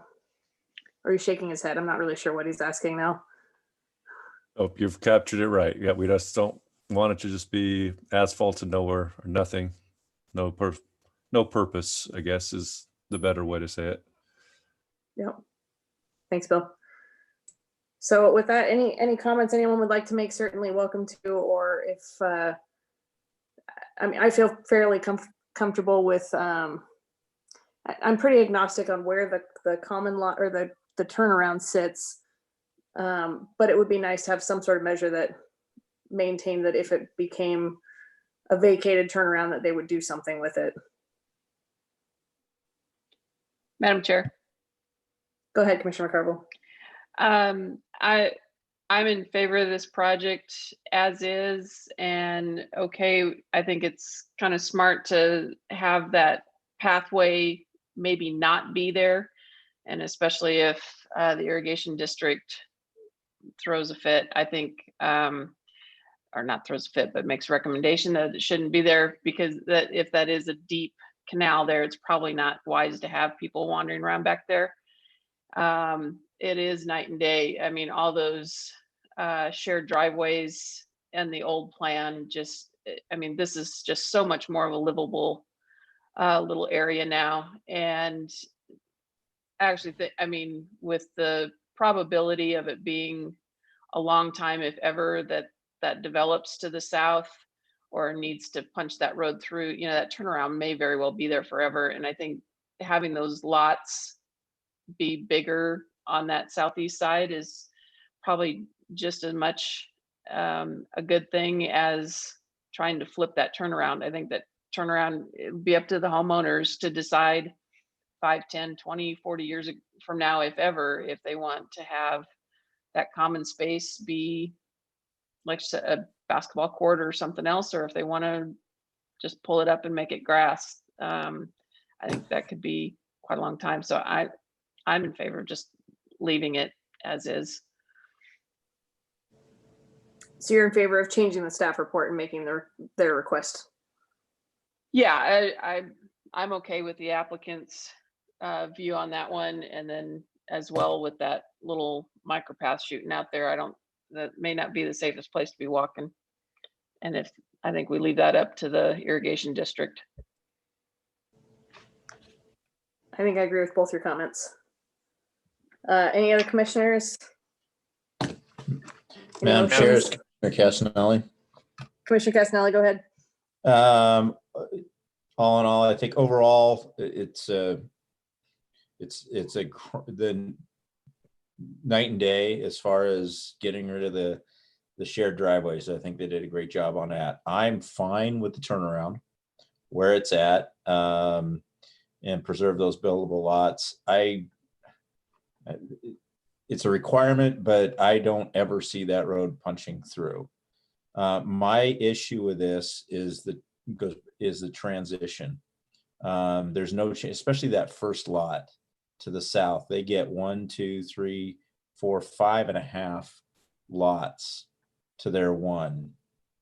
or he's shaking his head. I'm not really sure what he's asking now. Oh, you've captured it right. Yeah, we just don't want it to just be asphalt to nowhere or nothing. No purpose, I guess, is the better way to say it. Yep. Thanks, Bill. So with that, any comments anyone would like to make, certainly welcome to, or if, I mean, I feel fairly comfortable with, I'm pretty agnostic on where the common lot or the turnaround sits. But it would be nice to have some sort of measure that maintained that if it became a vacated turnaround, that they would do something with it. Madam Chair. Go ahead, Commissioner McCarville. I'm in favor of this project as is, and okay, I think it's kind of smart to have that pathway maybe not be there, and especially if the irrigation district throws a fit, I think, or not throws a fit, but makes a recommendation that it shouldn't be there, because that if that is a deep canal there, it's probably not wise to have people wandering around back there. It is night and day. I mean, all those shared driveways and the old plan, just, I mean, this is just so much more of a livable little area now. And actually, I mean, with the probability of it being a long time, if ever, that develops to the south or needs to punch that road through, you know, that turnaround may very well be there forever. And I think having those lots be bigger on that southeast side is probably just as much a good thing as trying to flip that turnaround. I think that turnaround, it would be up to the homeowners to decide 5, 10, 20, 40 years from now, if ever, if they want to have that common space be like a basketball court or something else, or if they want to just pull it up and make it grass. I think that could be quite a long time. So I'm in favor of just leaving it as is. So you're in favor of changing the staff report and making their request? Yeah, I'm okay with the applicant's view on that one, and then as well with that little micropath shooting out there. That may not be the safest place to be walking. And I think we leave that up to the irrigation district. I think I agree with both your comments. Any other commissioners? Madam Chair, Commissioner Casanelli. Commissioner Casanelli, go ahead. All in all, I think overall it's the night and day as far as getting rid of the shared driveways. I think they did a great job on that. I'm fine with the turnaround where it's at, and preserve those buildable lots. It's a requirement, but I don't ever see that road punching through. My issue with this is the transition. There's no change, especially that first lot to the south. They get 1, 2, 3, 4, 5.5 lots to their one,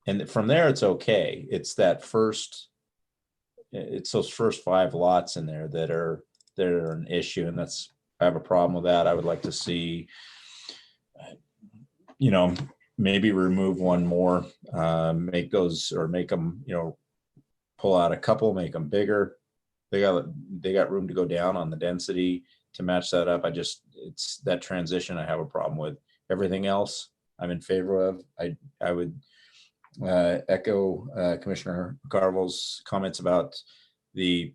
and from there it's okay. It's those first 5 lots in there that are an issue, and I have a problem with that. I would like to see, maybe remove one more, make them, pull out a couple, make them bigger. They got room to go down on the density to match that up. It's that transition I have a problem with. Everything else, I'm in favor of. I would echo Commissioner Carvel's comments about the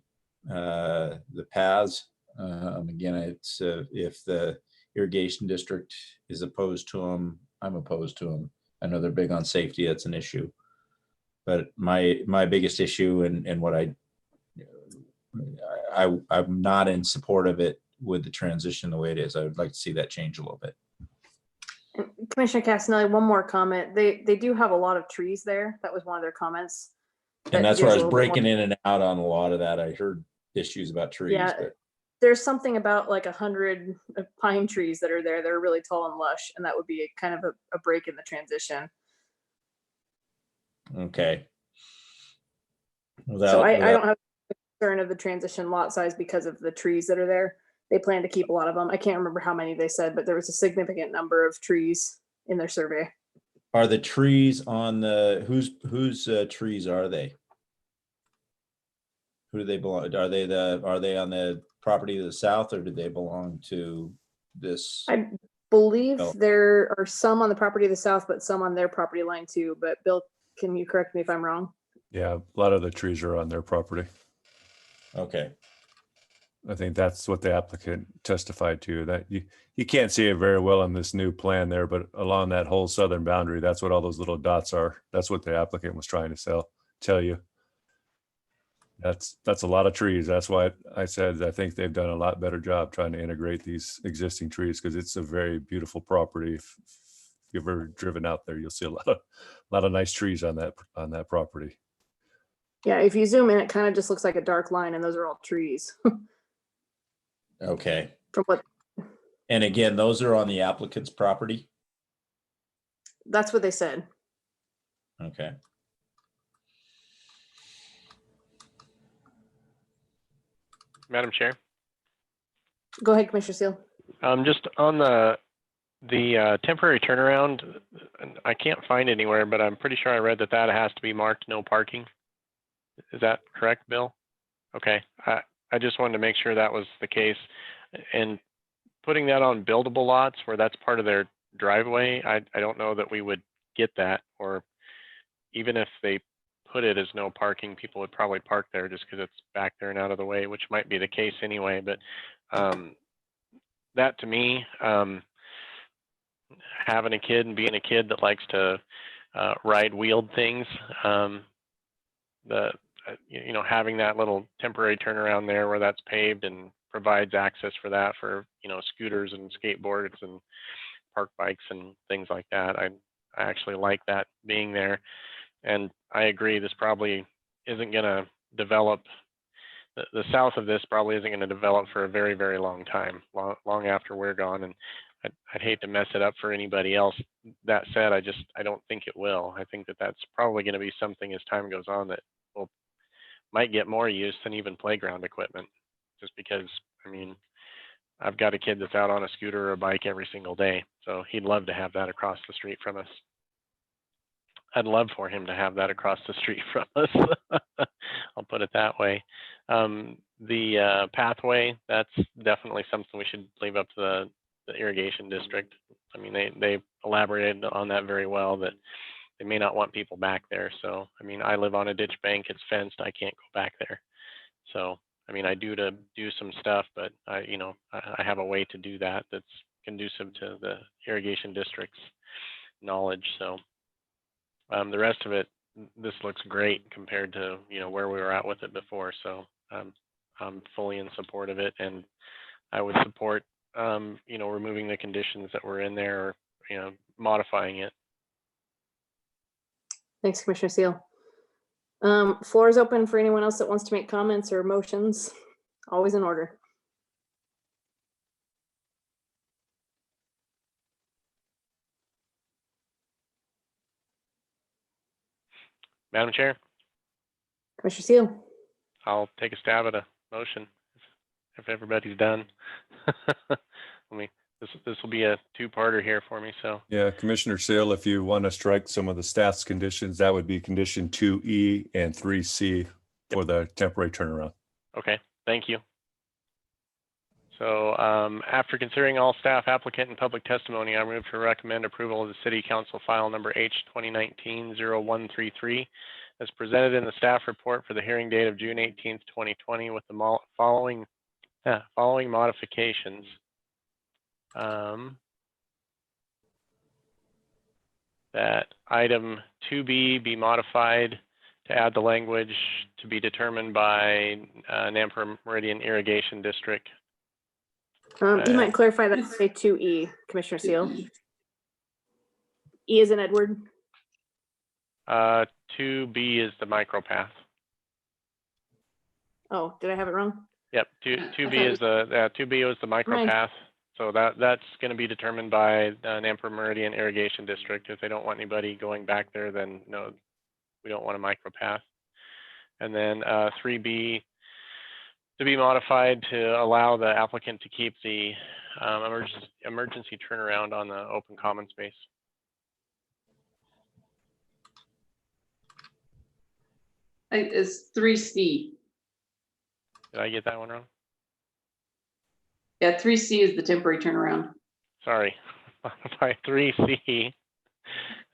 paths. Again, it's if the irrigation district is opposed to them, I'm opposed to them. I know they're big on safety. That's an issue. But my biggest issue and what I'm not in support of it with the transition the way it is. I would like to see that change a little bit. Commissioner Castanelli, one more comment. They do have a lot of trees there. That was one of their comments. And that's where I was breaking in and out on a lot of that. I heard issues about trees. Yeah, but there's something about like 100 pine trees that are there that are really tall and lush, and that would be kind of a break in the transition. okay. So I don't have a concern of the transition lot size because of the trees that are there. They plan to keep a lot of them. I can't remember how many they said, but there was a significant number of trees in their survey. Are the trees on the whose trees are they? Who do they belong? Are they on the property to the south, or do they belong to this? I believe Oh. there are some on the property to the south, but some on their property line too. But Bill, can you correct me if I'm wrong? Yeah, a lot of the trees are on their property. Okay. I think that's what the applicant testified to, that you can't see it very well on this new plan there, but along that whole southern boundary, that's what all those little dots are. That's what the applicant was trying to tell you. That's a lot of trees. That's why I said I think they've done a lot better job trying to integrate these existing trees, because it's a very beautiful property. If you've ever driven out there, you'll see a lot of nice trees on that property. Yeah, if you zoom in, it kind of just looks like a dark line, and those are all trees. Okay. From what? And again, those are on the applicant's property. That's what they said. Okay. Madam Chair, Go ahead, Commissioner Seal. just on the temporary turnaround, I can't find anywhere, but I'm pretty sure I read that has to be marked no parking. Is that correct, Bill? Okay, I just wanted to make sure that was the case. And putting that on buildable lots where that's part of their driveway, I don't know that we would get that, or even if they put it as no parking, people would probably park there just because it's back there and out of the way, which might be the case anyway. But that to me, having a kid and being a kid that likes to ride wheeled things, having that little temporary turnaround there where that's paved and provides access for that for, scooters and skateboards and park bikes and things like that. I actually like that being there. And I agree, this probably isn't going to develop, the south of this probably isn't going to develop for a very, very long time, long after we're gone. And I'd hate to mess it up for anybody else. That said, I don't think it will. I think that that's probably going to be something as time goes on that might get more use than even playground equipment, just because, I've got a kid that's out on a scooter or a bike every single day, so he'd love to have that across the street from us. I'd love for him to have that across the street from us. I'll put it that way. The pathway, that's definitely something we should leave up to the irrigation district. They elaborated on that very well, that they may not want people back there. So, I live on a ditch bank, it's fenced, I can't go back there. So, I do some stuff, but I have a way to do that that's conducive to the irrigation district's knowledge. So, the rest of it, this looks great compared to, where we were at with it before. So, I'm fully in support of it, and I would support, removing the conditions that were in there, or, modifying it. Thanks, Commissioner Seal. Floor is open for anyone else that wants to make comments or motions. Always in order. Madam Chair, Commissioner Seal. I'll take a stab at a motion if everybody's done. This will be a two-parter here for me. So Yeah, Commissioner Seal, if you want to strike some of the staff's conditions, that would be condition 2E and 3C for the temporary turnaround. okay, thank you. So after considering all staff, applicant, and public testimony, I move to recommend approval of the City Council file number H 2019-0133 as presented in the staff report for the hearing date of June 18th, 2020 with the following modifications. That item 2B be modified to add the language to be determined by Nampa Meridian Irrigation District. You might clarify that to say 2E, Commissioner Seal. E is in Edward. 2B is the micropath. Oh, did I have it wrong? Yep, 2B is the 2B was the micropath. So that's going to be determined by Nampa Meridian Irrigation District. If they don't want anybody going back there, then no, we don't want a micropath. And then 3B to be modified to allow the applicant to keep the emergency turnaround on the open common space. It's 3C. Did I get that one wrong? Yeah, 3C is the temporary turnaround. Sorry, modify 3C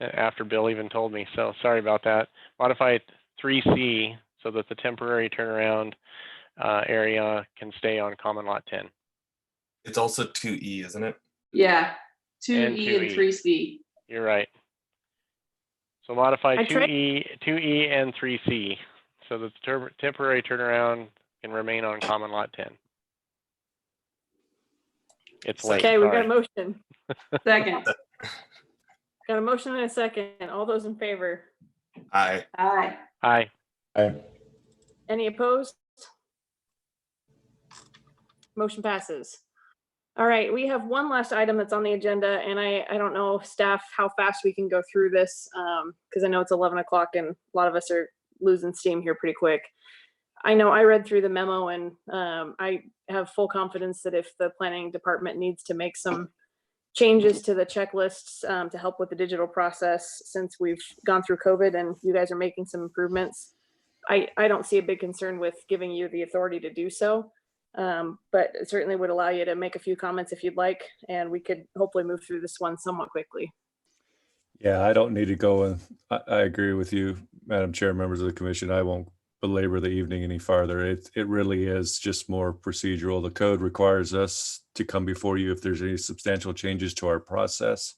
after Bill even told me. So sorry about that. Modify 3C so that the temporary turnaround area can stay on Common Lot 10. It's also 2E, isn't it? Yeah, 2E and 3C. You're right. So modify 2E and 3C so that the temporary turnaround can remain on Common Lot 10. It's late. Okay, we've got sorry. a motion. Second. Got a motion and a second. All those in favor? Aye. Aye. Aye. Aye. Any opposed? Motion passes. All right, we have one last item that's on the agenda, and I don't know, staff, how fast we can go through this, because I know it's 11 o'clock and a lot of us are losing steam here pretty quick. I know I read through the memo, and I have full confidence that if the planning department needs to make some changes to the checklists to help with the digital process, since we've gone through COVID and you guys are making some improvements, I don't see a big concern with giving you the authority to do so. But it certainly would allow you to make a few comments if you'd like, and we could hopefully move through this one somewhat quickly. Yeah, I don't need to go. And I agree with you, Madam Chair, members of the commission. I won't belabor the evening any farther. It really is just more procedural. The code requires us to come before you if there's any substantial changes to our process.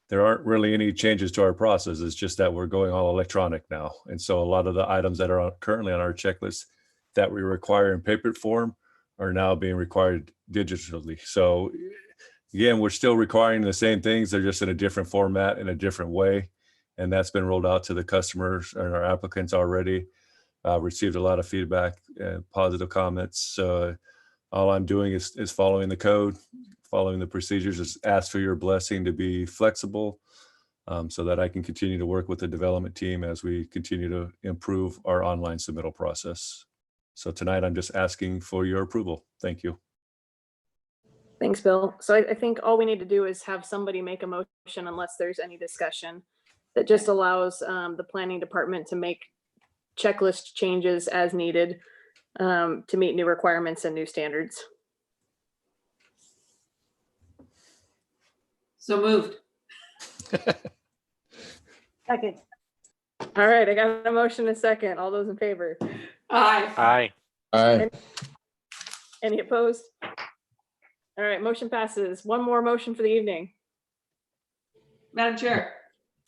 There aren't really any changes to our process. It's just that we're going all electronic now. And so a lot of the items that are currently on our checklist that we require in paper form are now being required digitally. So again, we're still requiring the same things. They're just in a different format in a different way. And that's been rolled out to the customers and our applicants already. Received a lot of feedback and positive comments. All I'm doing is following the code, following the procedures, just ask for your blessing to be flexible so that I can continue to work with the development team as we continue to improve our online submittal process. So tonight I'm just asking for your approval. Thank you. Thanks, Bill. So I think all we need to do is have somebody make a motion, unless there's any discussion, that just allows the planning department to make checklist changes as needed to meet new requirements and new standards. So moved. Second. All right, I got a motion and a second. All those in favor? Aye. Aye. Aye. Any opposed? All right, motion passes. One more motion for the evening. Madam Chair.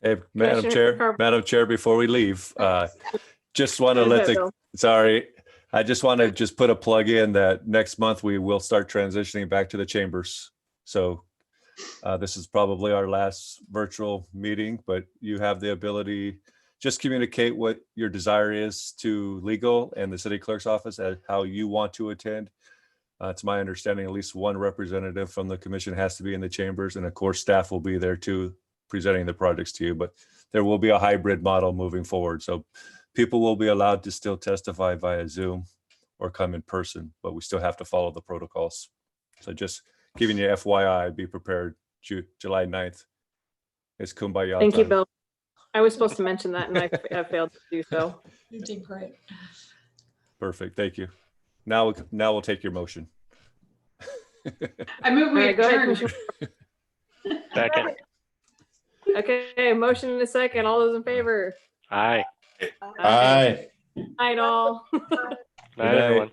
Hey, Madam Commissioner Chair, Madam Chair, before we leave, just want to Go let ahead, the, Bill. sorry, I just want to just put a plug in that next month we will start transitioning back to the chambers. So this is probably our last virtual meeting, but you have the ability, just communicate what your desire is to legal and the city clerk's office as how you want to attend. It's my understanding at least one representative from the commission has to be in the chambers, and of course staff will be there too, presenting the projects to you, but there will be a hybrid model moving forward. So people will be allowed to still testify via Zoom or come in person, but we still have to follow the protocols. So just giving you FYI, be prepared, July 9th. It's Kumbaya. Thank you, time. Bill. I was supposed to mention that and I failed to do so. You did great. Perfect, thank you. Now we'll take your motion. I move All we right, go ahead, adjourn. Commissioner. Second. Okay, motion in a second. All those in favor? Aye. Aye. Night all. Night, everyone.